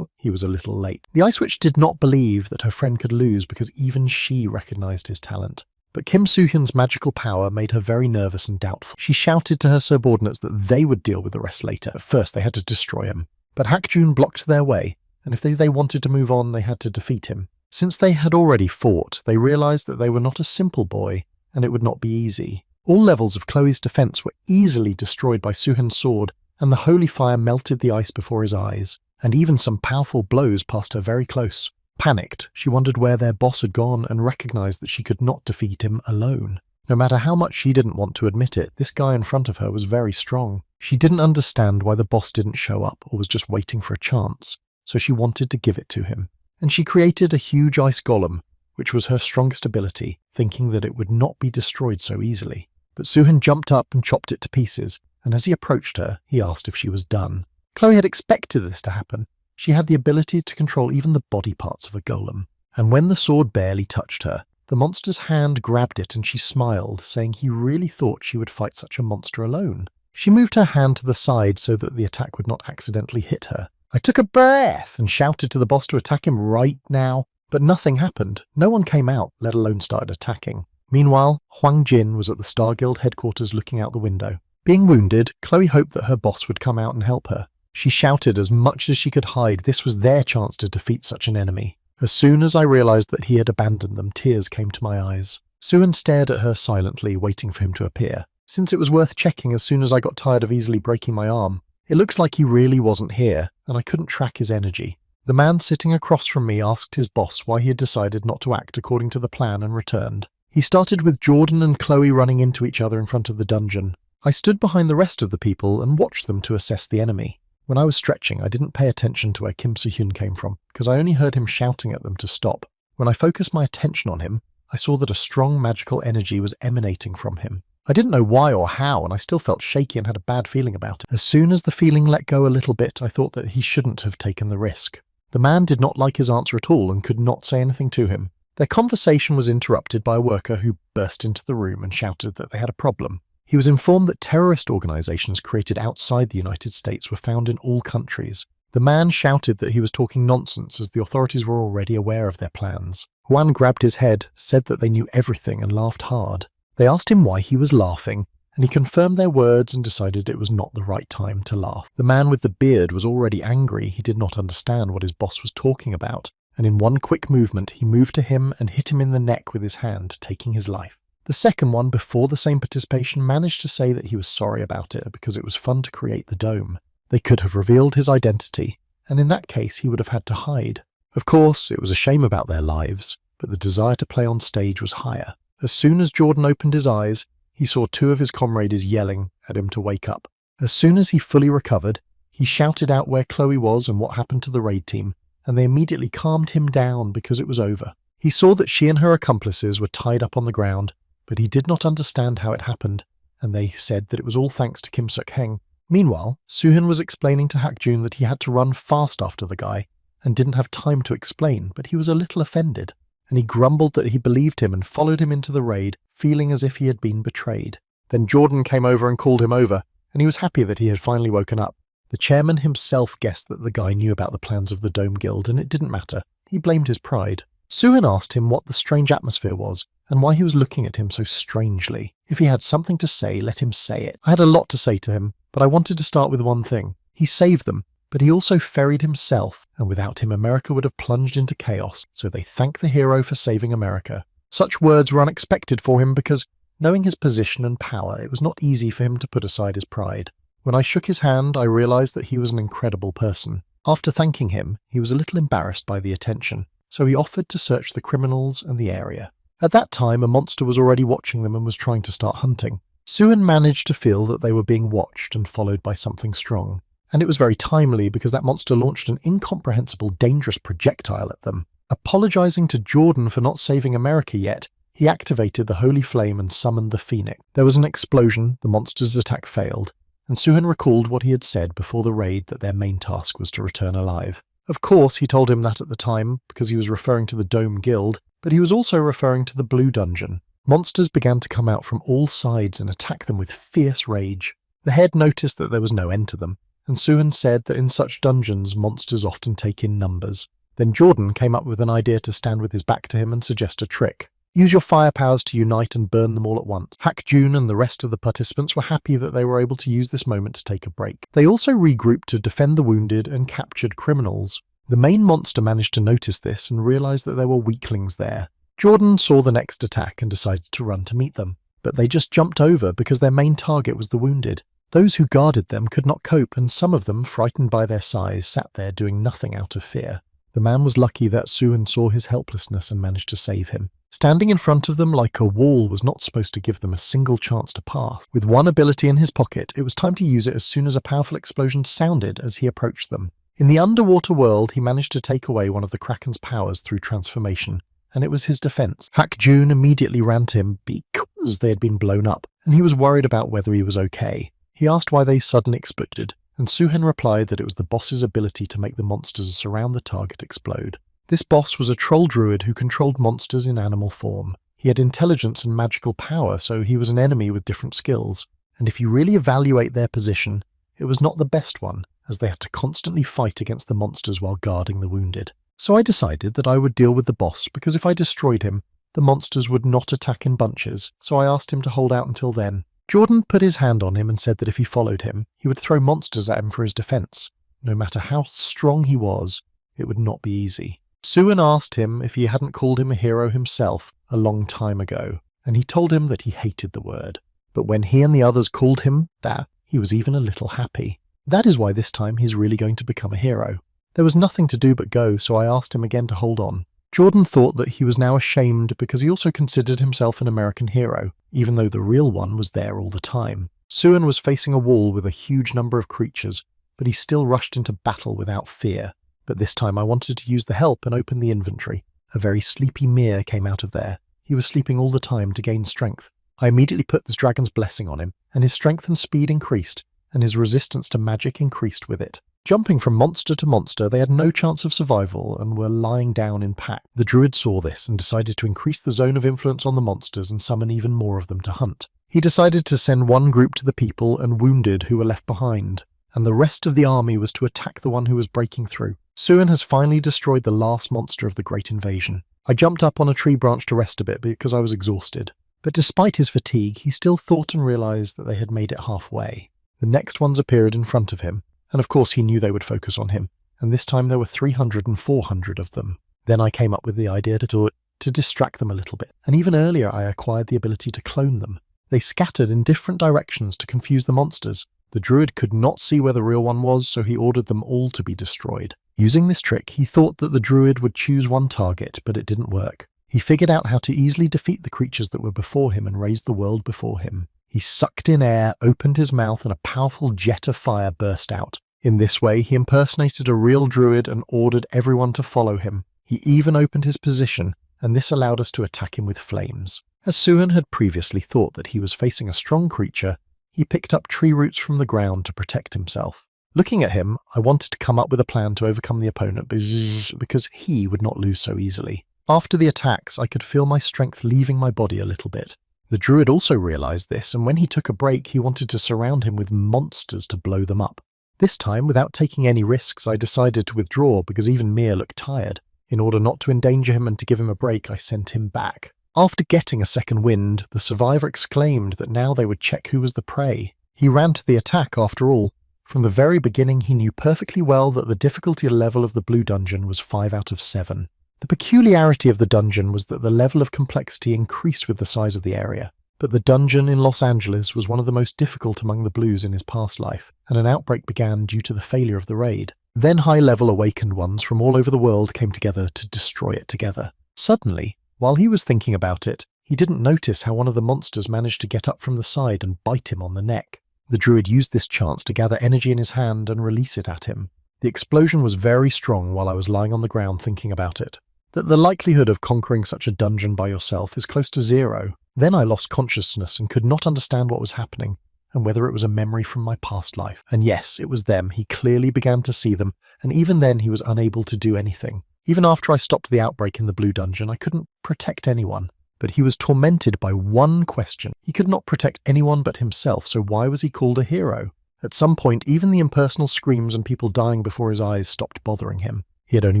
He was a little late. The Ice Witch did not believe that her friend could lose because even she recognized his talent. But Kim Soo-hyun's magical power made her very nervous and doubtful. She shouted to her subordinates that they would deal with the rest later. At first, they had to destroy him. But Hak-jun blocked their way, and if they wanted to move on, they had to defeat him. Since they had already fought, they realized that they were not a simple boy, and it would not be easy. All levels of Chloe's defense were easily destroyed by Soo-hyun's sword, and the holy fire melted the ice before his eyes, and even some powerful blows passed her very close. Panicked, she wondered where their boss had gone and recognized that she could not defeat him alone. No matter how much she didn't want to admit it, this guy in front of her was very strong. She didn't understand why the boss didn't show up or was just waiting for a chance, so she wanted to give it to him. And she created a huge ice golem, which was her strongest ability, thinking that it would not be destroyed so easily. But Soo-hyun jumped up and chopped it to pieces, and as he approached her, he asked if she was done. Chloe had expected this to happen. She had the ability to control even the body parts of a golem. And when the sword barely touched her, the monster's hand grabbed it and she smiled, saying he really thought she would fight such a monster alone. She moved her hand to the side so that the attack would not accidentally hit her. I took a breath and shouted to the boss to attack him right now, but nothing happened. No one came out, let alone started attacking. Meanwhile, Hwang Jin was at the Star Guild headquarters looking out the window. Being wounded, Chloe hoped that her boss would come out and help her. She shouted as much as she could hide. This was their chance to defeat such an enemy. As soon as I realized that he had abandoned them, tears came to my eyes. Soo-hyun stared at her silently, waiting for him to appear. Since it was worth checking as soon as I got tired of easily breaking my arm, it looks like he really wasn't here, and I couldn't track his energy. The man sitting across from me asked his boss why he had decided not to act according to the plan and returned. He started with Jordan and Chloe running into each other in front of the dungeon. I stood behind the rest of the people and watched them to assess the enemy. When I was stretching, I didn't pay attention to where Kim Soo-hyun came from, because I only heard him shouting at them to stop. When I focused my attention on him, I saw that a strong magical energy was emanating from him. I didn't know why or how, and I still felt shaky and had a bad feeling about it. As soon as the feeling let go a little bit, I thought that he shouldn't have taken the risk. The man did not like his answer at all and could not say anything to him. Their conversation was interrupted by a worker who burst into the room and shouted that they had a problem. He was informed that terrorist organizations created outside the United States were found in all countries. The man shouted that he was talking nonsense as the authorities were already aware of their plans. Juan grabbed his head, said that they knew everything and laughed hard. They asked him why he was laughing, and he confirmed their words and decided it was not the right time to laugh. The man with the beard was already angry. He did not understand what his boss was talking about, and in one quick movement he moved to him and hit him in the neck with his hand, taking his life. The second one, before the same participation, managed to say that he was sorry about it because it was fun to create the dome. They could have revealed his identity, and in that case he would have had to hide. Of course, it was a shame about their lives, but the desire to play on stage was higher. As soon as Jordan opened his eyes, he saw two of his comrades yelling at him to wake up. As soon as he fully recovered, he shouted out where Chloe was and what happened to the raid team, and they immediately calmed him down because it was over. He saw that she and her accomplices were tied up on the ground, but he did not understand how it happened, and they said that it was all thanks to Kim Suk-heng. Meanwhile, Soo-hyun was explaining to Hak-jun that he had to run fast after the guy, and didn't have time to explain, but he was a little offended, and he grumbled that he believed him and followed him into the raid, feeling as if he had been betrayed. Then Jordan came over and called him over, and he was happy that he had finally woken up. The chairman himself guessed that the guy knew about the plans of the Dome Guild, and it didn't matter. He blamed his pride. Soo-hyun asked him what the strange atmosphere was, and why he was looking at him so strangely. If he had something to say, let him say it. I had a lot to say to him, but I wanted to start with one thing. He saved them, but he also ferried himself, and without him America would have plunged into chaos, so they thank the hero for saving America. Such words were unexpected for him because, knowing his position and power, it was not easy for him to put aside his pride. When I shook his hand, I realized that he was an incredible person. After thanking him, he was a little embarrassed by the attention, so he offered to search the criminals and the area. At that time, a monster was already watching them and was trying to start hunting. Soo-hyun managed to feel that they were being watched and followed by something strong. And it was very timely because that monster launched an incomprehensible, dangerous projectile at them. Apologizing to Jordan for not saving America yet, he activated the Holy Flame and summoned the Phoenix. There was an explosion, the monster's attack failed, and Soo-hyun recalled what he had said before the raid that their main task was to return alive. Of course, he told him that at the time because he was referring to the Dome Guild, but he was also referring to the Blue Dungeon. Monsters began to come out from all sides and attack them with fierce rage. The head noticed that there was no end to them, and Suhan said that in such dungeons, monsters often take in numbers. Then Jordan came up with an idea to stand with his back to him and suggest a trick. Use your fire powers to unite and burn them all at once. Hak Jun and the rest of the participants were happy that they were able to use this moment to take a break. They also regrouped to defend the wounded and captured criminals. The main monster managed to notice this and realized that there were weaklings there. Jordan saw the next attack and decided to run to meet them, but they just jumped over because their main target was the wounded. Those who guarded them could not cope, and some of them, frightened by their size, sat there doing nothing out of fear. The man was lucky that Suhan saw his helplessness and managed to save him. Standing in front of them like a wall was not supposed to give them a single chance to pass. With one ability in his pocket, it was time to use it as soon as a powerful explosion sounded as he approached them. In the underwater world, he managed to take away one of the Kraken's powers through transformation, and it was his defense. Hak Jun immediately ran to him because they had been blown up, and he was worried about whether he was okay. He asked why they suddenly exploded, and Suhan replied that it was the boss's ability to make the monsters around the target explode. This boss was a troll druid who controlled monsters in animal form. He had intelligence and magical power, so he was an enemy with different skills, and if you really evaluate their position, it was not the best one, as they had to constantly fight against the monsters while guarding the wounded. So I decided that I would deal with the boss, because if I destroyed him, the monsters would not attack in bunches, so I asked him to hold out until then. Jordan put his hand on him and said that if he followed him, he would throw monsters at him for his defense. No matter how strong he was, it would not be easy. Suhan asked him if he hadn't called him a hero himself a long time ago, and he told him that he hated the word. But when he and the others called him that, he was even a little happy. That is why this time he's really going to become a hero. There was nothing to do but go, so I asked him again to hold on. Jordan thought that he was now ashamed because he also considered himself an American hero, even though the real one was there all the time. Suhan was facing a wall with a huge number of creatures, but he still rushed into battle without fear. But this time I wanted to use the help and open the inventory. A very sleepy Mir came out of there. He was sleeping all the time to gain strength. I immediately put this dragon's blessing on him, and his strength and speed increased, and his resistance to magic increased with it. Jumping from monster to monster, they had no chance of survival and were lying down in packs. The druid saw this and decided to increase the zone of influence on the monsters and summon even more of them to hunt. He decided to send one group to the people and wounded who were left behind, and the rest of the army was to attack the one who was breaking through. Suhan has finally destroyed the last monster of the Great Invasion. I jumped up on a tree branch to rest a bit because I was exhausted. But despite his fatigue, he still thought and realized that they had made it halfway. The next ones appeared in front of him, and of course he knew they would focus on him, and this time there were 300 and 400 of them. Then I came up with the idea to distract them a little bit, and even earlier I acquired the ability to clone them. They scattered in different directions to confuse the monsters. The druid could not see where the real one was, so he ordered them all to be destroyed. Using this trick, he thought that the druid would choose one target, but it didn't work. He figured out how to easily defeat the creatures that were before him and raise the world before him. He sucked in air, opened his mouth, and a powerful jet of fire burst out. In this way, he impersonated a real druid and ordered everyone to follow him. He even opened his position, and this allowed us to attack him with flames. As Suhan had previously thought that he was facing a strong creature, he picked up tree roots from the ground to protect himself. Looking at him, I wanted to come up with a plan to overcome the opponent because he would not lose so easily. After the attacks, I could feel my strength leaving my body a little bit. The druid also realized this, and when he took a break, he wanted to surround him with monsters to blow them up. This time, without taking any risks, I decided to withdraw because even Mir looked tired. In order not to endanger him and to give him a break, I sent him back. After getting a second wind, the survivor exclaimed that now they would check who was the prey. He ran to the attack after all. From the very beginning, he knew perfectly well that the difficulty level of the blue dungeon was 5 out of 7. The peculiarity of the dungeon was that the level of complexity increased with the size of the area. But the dungeon in Los Angeles was one of the most difficult among the blues in his past life, and an outbreak began due to the failure of the raid. Then high-level awakened ones from all over the world came together to destroy it together. Suddenly, while he was thinking about it, he didn't notice how one of the monsters managed to get up from the side and bite him on the neck. The druid used this chance to gather energy in his hand and release it at him. The explosion was very strong while I was lying on the ground thinking about it. That the likelihood of conquering such a dungeon by yourself is close to 0. Then I lost consciousness and could not understand what was happening, and whether it was a memory from my past life. And yes, it was them. He clearly began to see them, and even then he was unable to do anything. Even after I stopped the outbreak in the blue dungeon, I couldn't protect anyone. But he was tormented by one question. He could not protect anyone but himself, so why was he called a hero? At some point, even the impersonal screams and people dying before his eyes stopped bothering him. He had only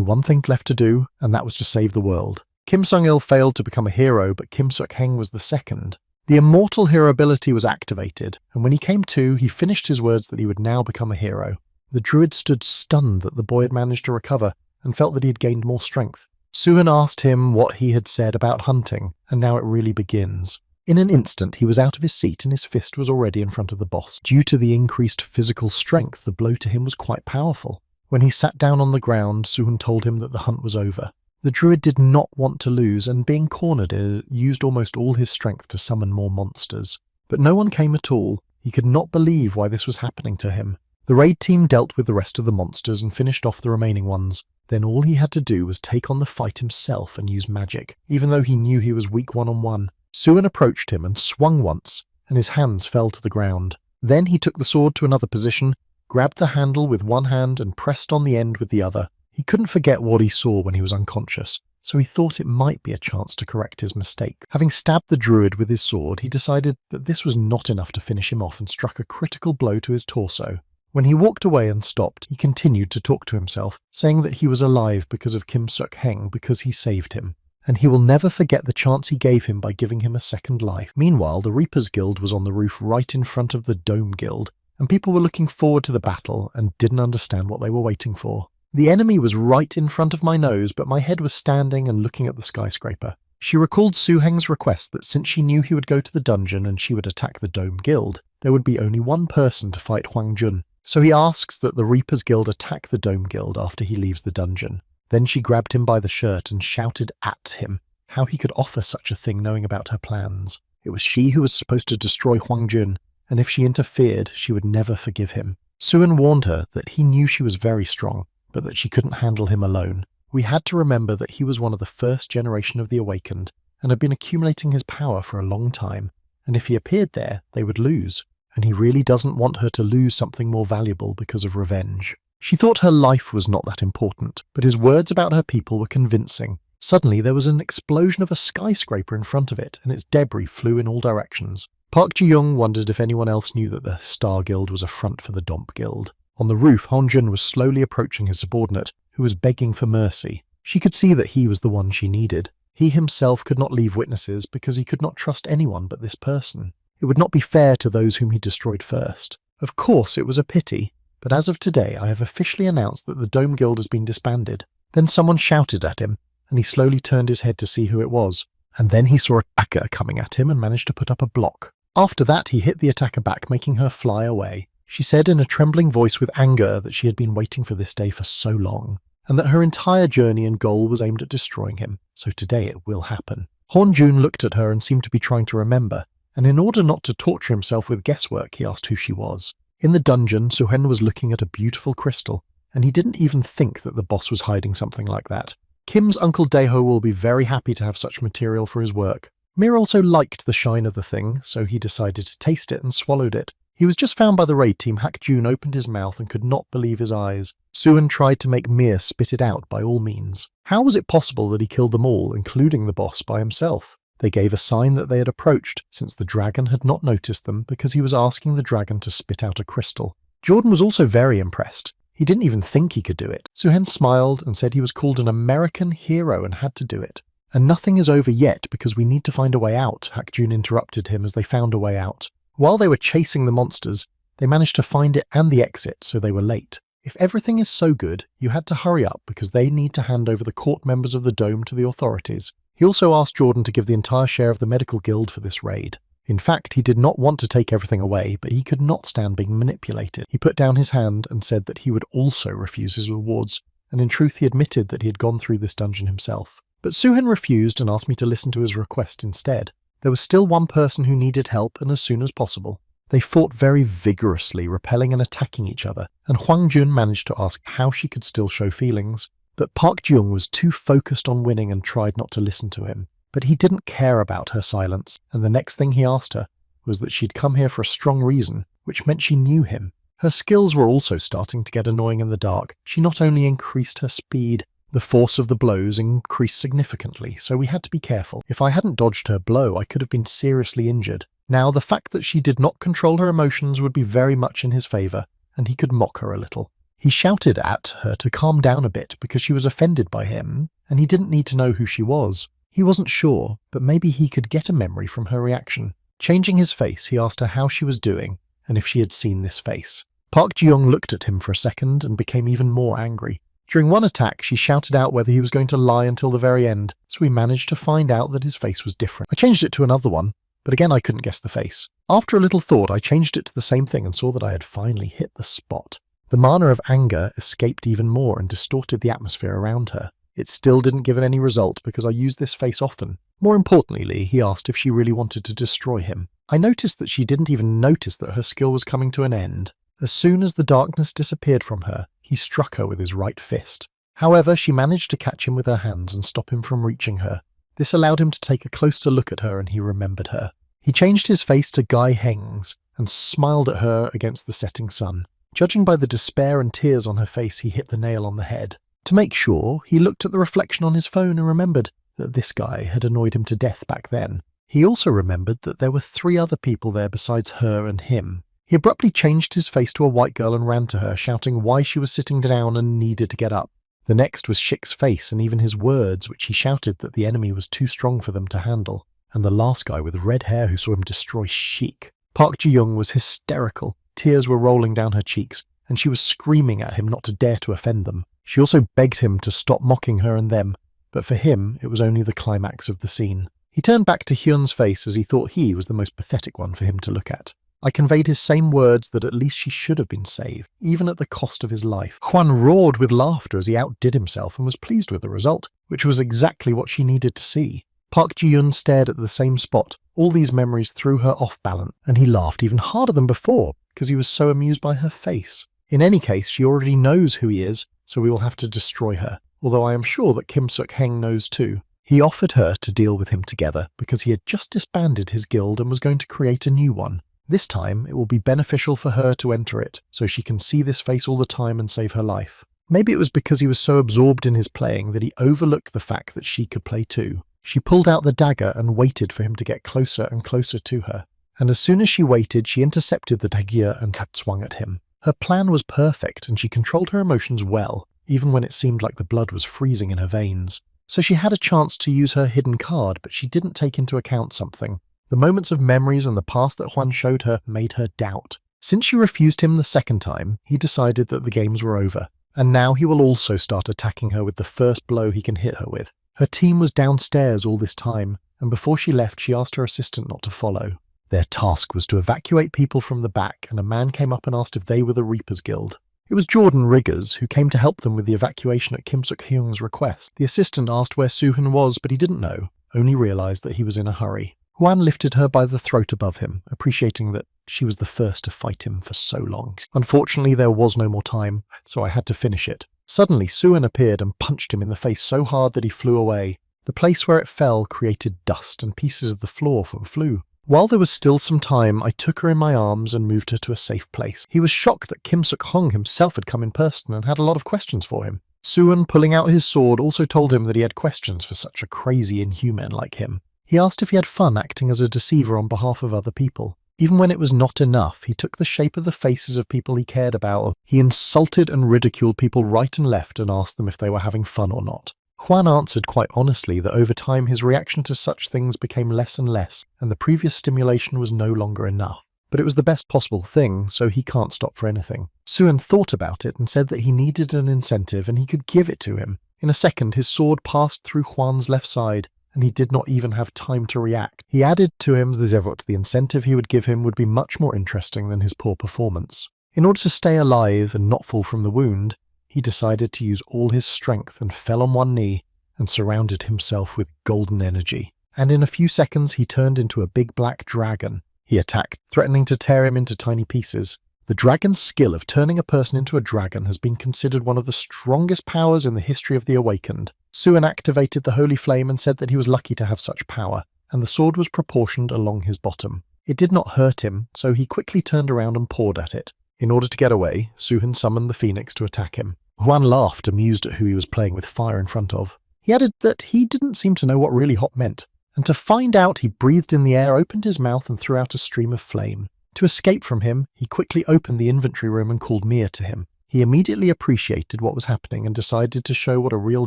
one thing left to do, and that was to save the world. Kim Sung-il failed to become a hero, but Kim Suk-heng was the second. The immortal hero ability was activated, and when he came to, he finished his words that he would now become a hero. The druid stood stunned that the boy had managed to recover, and felt that he had gained more strength. Suhan asked him what he had said about hunting, and now it really begins. In an instant, he was out of his seat and his fist was already in front of the boss. Due to the increased physical strength, the blow to him was quite powerful. When he sat down on the ground, Suhan told him that the hunt was over. The druid did not want to lose, and being cornered, used almost all his strength to summon more monsters. But no one came at all. He could not believe why this was happening to him. The raid team dealt with the rest of the monsters and finished off the remaining ones. Then all he had to do was take on the fight himself and use magic, even though he knew he was weak one-on-one. Suhan approached him and swung once, and his hands fell to the ground. Then he took the sword to another position, grabbed the handle with one hand and pressed on the end with the other. He couldn't forget what he saw when he was unconscious, so he thought it might be a chance to correct his mistake. Having stabbed the druid with his sword, he decided that this was not enough to finish him off and struck a critical blow to his torso. When he walked away and stopped, he continued to talk to himself, saying that he was alive because of Kim Suk-heng because he saved him, and he will never forget the chance he gave him by giving him a second life. Meanwhile, the Reapers Guild was on the roof right in front of the Dome Guild, and people were looking forward to the battle and didn't understand what they were waiting for. The enemy was right in front of my nose, but my head was standing and looking at the skyscraper. She recalled Su-heng's request that since she knew he would go to the dungeon and she would attack the Dome Guild, there would be only one person to fight Huang Jun. So he asks that the Reapers Guild attack the Dome Guild after he leaves the dungeon. Then she grabbed him by the shirt and shouted at him how he could offer such a thing knowing about her plans. It was she who was supposed to destroy Huang Jun, and if she interfered, she would never forgive him. Suhan warned her that he knew she was very strong, but that she couldn't handle him alone. We had to remember that he was one of the first generation of the Awakened, and had been accumulating his power for a long time, and if he appeared there, they would lose, and he really doesn't want her to lose something more valuable because of revenge. She thought her life was not that important, but his words about her people were convincing. Suddenly there was an explosion of a skyscraper in front of it, and its debris flew in all directions. Park Ji-young wondered if anyone else knew that the Star Guild was a front for the Domp Guild. On the roof, Hon-jun was slowly approaching his subordinate, who was begging for mercy. She could see that he was the one she needed. He himself could not leave witnesses because he could not trust anyone but this person. It would not be fair to those whom he destroyed first. Of course, it was a pity, but as of today I have officially announced that the Dome Guild has been disbanded. Then someone shouted at him, and he slowly turned his head to see who it was. And then he saw an attacker coming at him and managed to put up a block. After that, he hit the attacker back, making her fly away. She said in a trembling voice with anger that she had been waiting for this day for so long, and that her entire journey and goal was aimed at destroying him, so today it will happen. Hon-jun looked at her and seemed to be trying to remember, and in order not to torture himself with guesswork, he asked who she was. In the dungeon, Suhan was looking at a beautiful crystal, and he didn't even think that the boss was hiding something like that. Kim's Uncle Daeho will be very happy to have such material for his work. Mir also liked the shine of the thing, so he decided to taste it and swallowed it. He was just found by the raid team. Hak-jun opened his mouth and could not believe his eyes. Suhan tried to make Mir spit it out by all means. How was it possible that he killed them all, including the boss, by himself? They gave a sign that they had approached, since the dragon had not noticed them because he was asking the dragon to spit out a crystal. Jordan was also very impressed. He didn't even think he could do it. Suhan smiled and said he was called an American hero and had to do it. And nothing is over yet because we need to find a way out, Hak-jun interrupted him as they found a way out. While they were chasing the monsters, they managed to find it and the exit, so they were late. If everything is so good, you had to hurry up because they need to hand over the court members of the Dome to the authorities. He also asked Jordan to give the entire share of the medical guild for this raid. In fact, he did not want to take everything away, but he could not stand being manipulated. He put down his hand and said that he would also refuse his rewards, and in truth he admitted that he had gone through this dungeon himself. But Suhan refused and asked me to listen to his request instead. There was still one person who needed help, and as soon as possible. They fought very vigorously, repelling and attacking each other, and Huang Jun managed to ask how she could still show feelings. But Park Ji-young was too focused on winning and tried not to listen to him. But he didn't care about her silence, and the next thing he asked her was that she'd come here for a strong reason, which meant she knew him. Her skills were also starting to get annoying in the dark. She not only increased her speed, The force of the blows increased significantly, so we had to be careful. If I hadn't dodged her blow, I could have been seriously injured. Now, the fact that she did not control her emotions would be very much in his favour, and he could mock her a little. He shouted at her to calm down a bit because she was offended by him, and he didn't need to know who she was. He wasn't sure, but maybe he could get a memory from her reaction. Changing his face, he asked her how she was doing, and if she had seen this face. Park Ji-young looked at him for a second and became even more angry. During one attack, she shouted out whether he was going to lie until the very end, so we managed to find out that his face was different. I changed it to another one, but again I couldn't guess the face. After a little thought, I changed it to the same thing and saw that I had finally hit the spot. The mana of anger escaped even more and distorted the atmosphere around her. It still didn't give any result because I used this face often. More importantly, he asked if she really wanted to destroy him. I noticed that she didn't even notice that her skill was coming to an end. As soon as the darkness disappeared from her, he struck her with his right fist. However, she managed to catch him with her hands and stop him from reaching her. This allowed him to take a closer look at her, and he remembered her. He changed his face to Guy Heng's and smiled at her against the setting sun. Judging by the despair and tears on her face, he hit the nail on the head. To make sure, he looked at the reflection on his phone and remembered that this guy had annoyed him to death back then. He also remembered that there were 3 other people there besides her and him. He abruptly changed his face to a white girl and ran to her, shouting why she was sitting down and needed to get up. The next was Shik's face and even his words, which he shouted that the enemy was too strong for them to handle. And the last guy with red hair who saw him destroy Shik. Park Ji-young was hysterical. Tears were rolling down her cheeks, and she was screaming at him not to dare to offend them. She also begged him to stop mocking her and them, but for him it was only the climax of the scene. He turned back to Hyun's face as he thought he was the most pathetic one for him to look at. I conveyed his same words that at least she should have been saved, even at the cost of his life. Hwan roared with laughter as he outdid himself and was pleased with the result, which was exactly what she needed to see. Park Ji-young stared at the same spot. All these memories threw her off balance, and he laughed even harder than before because he was so amused by her face. In any case, she already knows who he is, so we will have to destroy her, although I am sure that Kim Suk-heng knows too. He offered her to deal with him together because he had just disbanded his guild and was going to create a new one. This time, it will be beneficial for her to enter it, so she can see this face all the time and save her life. Maybe it was because he was so absorbed in his playing that he overlooked the fact that she could play too. She pulled out the dagger and waited for him to get closer and closer to her. And as soon as she waited, she intercepted the dagger and swung at him. Her plan was perfect, and she controlled her emotions well, even when it seemed like the blood was freezing in her veins. So she had a chance to use her hidden card, but she didn't take into account something. The moments of memories and the past that Hwan showed her made her doubt. Since she refused him the second time, he decided that the games were over, and now he will also start attacking her with the first blow he can hit her with. Her team was downstairs all this time, and before she left she asked her assistant not to follow. Their task was to evacuate people from the back, and a man came up and asked if they were the Reapers Guild. It was Jordan Riggers, who came to help them with the evacuation at Kim Suk-hyung's request. The assistant asked where Soo-hyun was, but he didn't know, only realised that he was in a hurry. Hwan lifted her by the throat above him, appreciating that she was the first to fight him for so long. Unfortunately, there was no more time, so I had to finish it. Suddenly, Soo-hyun appeared and punched him in the face so hard that he flew away. The place where it fell created dust, and pieces of the floor flew. While there was still some time, I took her in my arms and moved her to a safe place. He was shocked that Kim Suk-hyung himself had come in person and had a lot of questions for him. Soo-hyun, pulling out his sword, also told him that he had questions for such a crazy inhuman like him. He asked if he had fun acting as a deceiver on behalf of other people. Even when it was not enough, he took the shape of the faces of people he cared about. He insulted and ridiculed people right and left and asked them if they were having fun or not. Hwan answered quite honestly that over time his reaction to such things became less and less, and the previous stimulation was no longer enough. But it was the best possible thing, so he can't stop for anything. Soo-hyun thought about it and said that he needed an incentive and he could give it to him. In a second, his sword passed through Hwan's left side, and he did not even have time to react. He added to him that the incentive he would give him would be much more interesting than his poor performance. In order to stay alive and not fall from the wound, he decided to use all his strength and fell on one knee and surrounded himself with golden energy. And in a few seconds he turned into a big black dragon. He attacked, threatening to tear him into tiny pieces. The dragon's skill of turning a person into a dragon has been considered one of the strongest powers in the history of the Awakened. Soo-hyun activated the holy flame and said that he was lucky to have such power, and the sword was proportioned along his bottom. It did not hurt him, so he quickly turned around and pawed at it. In order to get away, Soo-hyun summoned the phoenix to attack him. Huan laughed, amused at who he was playing with fire in front of. He added that he didn't seem to know what really hot meant, and to find out he breathed in the air, opened his mouth and threw out a stream of flame. To escape from him, he quickly opened the inventory room and called Mia to him. He immediately appreciated what was happening and decided to show what a real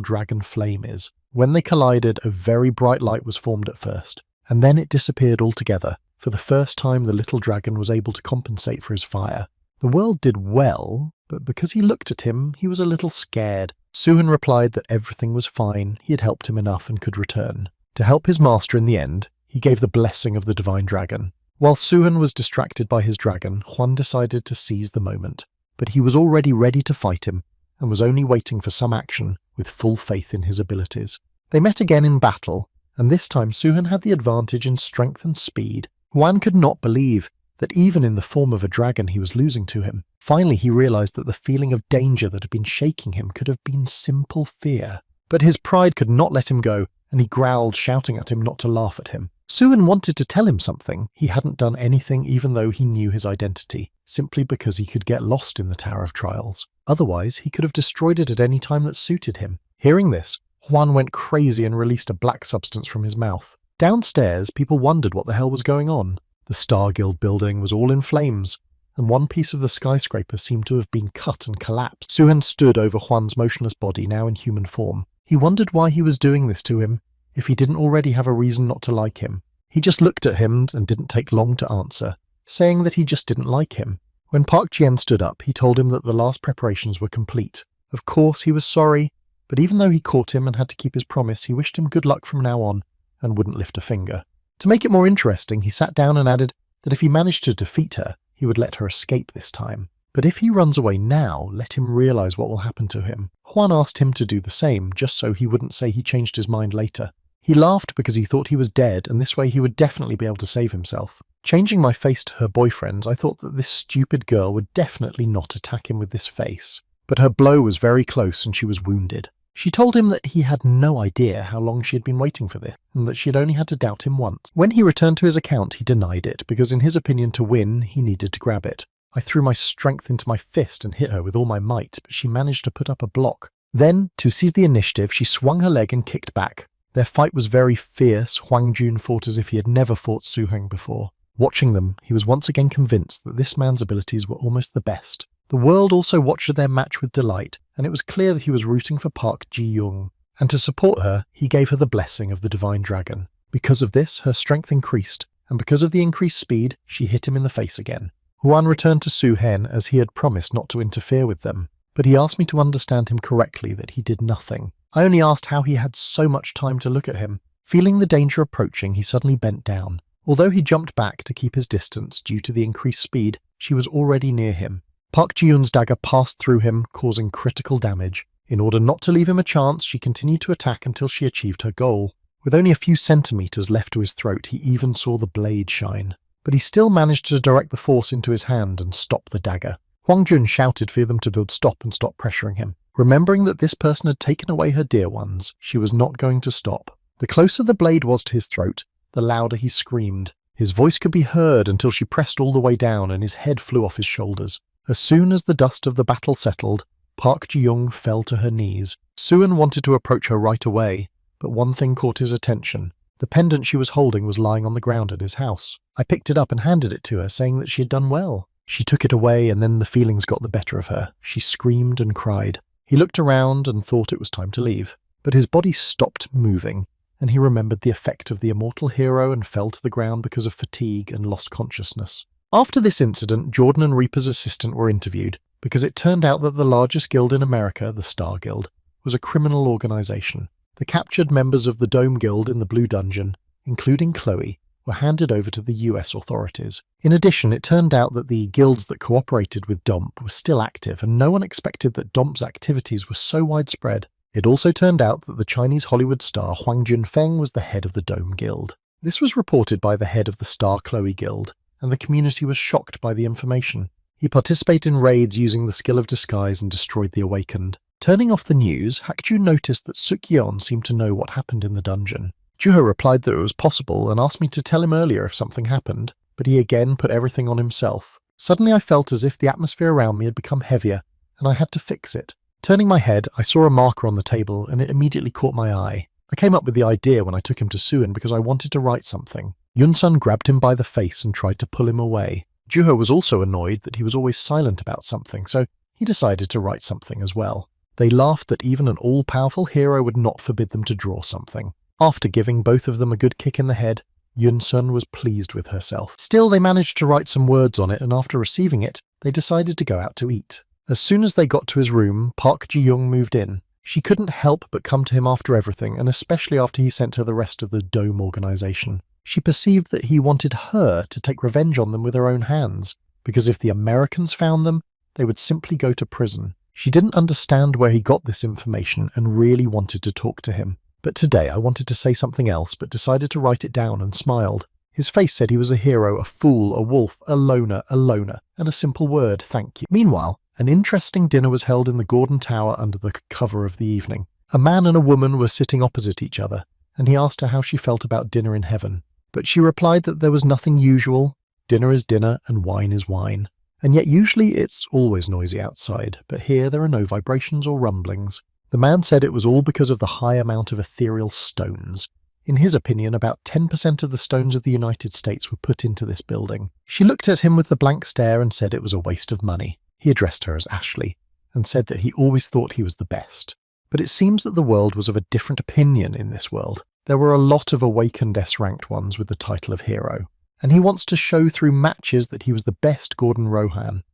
dragon flame is. When they collided, a very bright light was formed at first, and then it disappeared altogether. For the first time, the little dragon was able to compensate for his fire. The world did well, but because he looked at him, he was a little scared. Suhan replied that everything was fine, he had helped him enough and could return. To help his master in the end, he gave the blessing of the divine dragon. While Suhan was distracted by his dragon, Huan decided to seize the moment. But he was already ready to fight him, and was only waiting for some action with full faith in his abilities. They met again in battle, and this time Suhan had the advantage in strength and speed. Huan could not believe that even in the form of a dragon he was losing to him. Finally he realized that the feeling of danger that had been shaking him could have been simple fear. But his pride could not let him go, and he growled, shouting at him not to laugh at him. Suhan wanted to tell him something. He hadn't done anything even though he knew his identity, simply because he could get lost in the Tower of Trials. Otherwise, he could have destroyed it at any time that suited him. Hearing this, Huan went crazy and released a black substance from his mouth. Downstairs, people wondered what the hell was going on. The Star Guild building was all in flames, and one piece of the skyscraper seemed to have been cut and collapsed. Suhan stood over Huan's motionless body, now in human form. He wondered why he was doing this to him, if he didn't already have a reason not to like him. He just looked at him and didn't take long to answer, saying that he just didn't like him. When Park Jian stood up, he told him that the last preparations were complete. Of course, he was sorry, but even though he caught him and had to keep his promise, he wished him good luck from now on and wouldn't lift a finger. To make it more interesting, he sat down and added that if he managed to defeat her, he would let her escape this time. But if he runs away now, let him realize what will happen to him. Huan asked him to do the same, just so he wouldn't say he changed his mind later. He laughed because he thought he was dead, and this way he would definitely be able to save himself. Changing my face to her boyfriend's, I thought that this stupid girl would definitely not attack him with this face. But her blow was very close and she was wounded. She told him that he had no idea how long she had been waiting for this, and that she had only had to doubt him once. When he returned to his account, he denied it, because in his opinion to win, he needed to grab it. I threw my strength into my fist and hit her with all my might, but she managed to put up a block. Then, to seize the initiative, she swung her leg and kicked back. Their fight was very fierce. Huang Jun fought as if he had never fought Su Heng before. Watching them, he was once again convinced that this man's abilities were almost the best. The world also watched their match with delight, and it was clear that he was rooting for Park Ji-young. And to support her, he gave her the blessing of the Divine Dragon. Because of this, her strength increased, and because of the increased speed, she hit him in the face again. Huan returned to Su Hen as he had promised not to interfere with them, but he asked me to understand him correctly that he did nothing. I only asked how he had so much time to look at him. Feeling the danger approaching, he suddenly bent down. Although he jumped back to keep his distance due to the increased speed, she was already near him. Park Ji-yoon's dagger passed through him, causing critical damage. In order not to leave him a chance, she continued to attack until she achieved her goal. With only a few centimeters left to his throat, he even saw the blade shine. But he still managed to direct the force into his hand and stop the dagger. Huang Jun shouted for them to stop and stop pressuring him. Remembering that this person had taken away her dear ones, she was not going to stop. The closer the blade was to his throat, the louder he screamed. His voice could be heard until she pressed all the way down and his head flew off his shoulders. As soon as the dust of the battle settled, Park Ji-young fell to her knees. Suan wanted to approach her right away, but one thing caught his attention. The pendant she was holding was lying on the ground at his house. I picked it up and handed it to her, saying that she had done well. She took it away, and then the feelings got the better of her. She screamed and cried. He looked around and thought it was time to leave, but his body stopped moving, and he remembered the effect of the immortal hero and fell to the ground because of fatigue and lost consciousness. After this incident, Jordan and Reaper's assistant were interviewed, because it turned out that the largest guild in America, the Star Guild, was a criminal organization. The captured members of the Dome Guild in the Blue Dungeon, including Chloe, were handed over to the US authorities. In addition, it turned out that the guilds that cooperated with Domp were still active, and no one expected that Domp's activities were so widespread. It also turned out that the Chinese Hollywood star Huang Junfeng was the head of the Dome Guild. This was reported by the head of the Star Chloe Guild, and the community was shocked by the information. He participated in raids using the skill of disguise and destroyed the Awakened. Turning off the news, Hakju noticed that Suk-yeon seemed to know what happened in the dungeon. Juho replied that it was possible and asked me to tell him earlier if something happened, but he again put everything on himself. Suddenly I felt as if the atmosphere around me had become heavier, and I had to fix it. Turning my head, I saw a marker on the table and it immediately caught my eye. I came up with the idea when I took him to Suin because I wanted to write something. Yunsun grabbed him by the face and tried to pull him away. Juho was also annoyed that he was always silent about something, so he decided to write something as well. They laughed that even an all-powerful hero would not forbid them to draw something. After giving both of them a good kick in the head, Yunsun was pleased with herself. Still, they managed to write some words on it, and after receiving it, they decided to go out to eat. As soon as they got to his room, Park Ji-young moved in. She couldn't help but come to him after everything, and especially after he sent her the rest of the Dome organization. She perceived that he wanted her to take revenge on them with her own hands, because if the Americans found them, they would simply go to prison. She didn't understand where he got this information and really wanted to talk to him. But today I wanted to say something else, but decided to write it down and smiled. His face said he was a hero, a fool, a wolf, a loner, and a simple word, thank you. Meanwhile, an interesting dinner was held in the Gordon Tower under the cover of the evening. A man and a woman were sitting opposite each other, and he asked her how she felt about dinner in heaven. But she replied that there was nothing usual. Dinner is dinner and wine is wine. And yet usually it's always noisy outside, but here there are no vibrations or rumblings. The man said it was all because of the high amount of ethereal stones. In his opinion, about 10% of the stones of the United States were put into this building. She looked at him with the blank stare and said it was a waste of money. He addressed her as Ashley, and said that he always thought he was the best. But it seems that the world was of a different opinion in this world. There were a lot of awakened S-ranked ones with the title of hero, and he wants to show through matches that he was the best Gordon Rohan.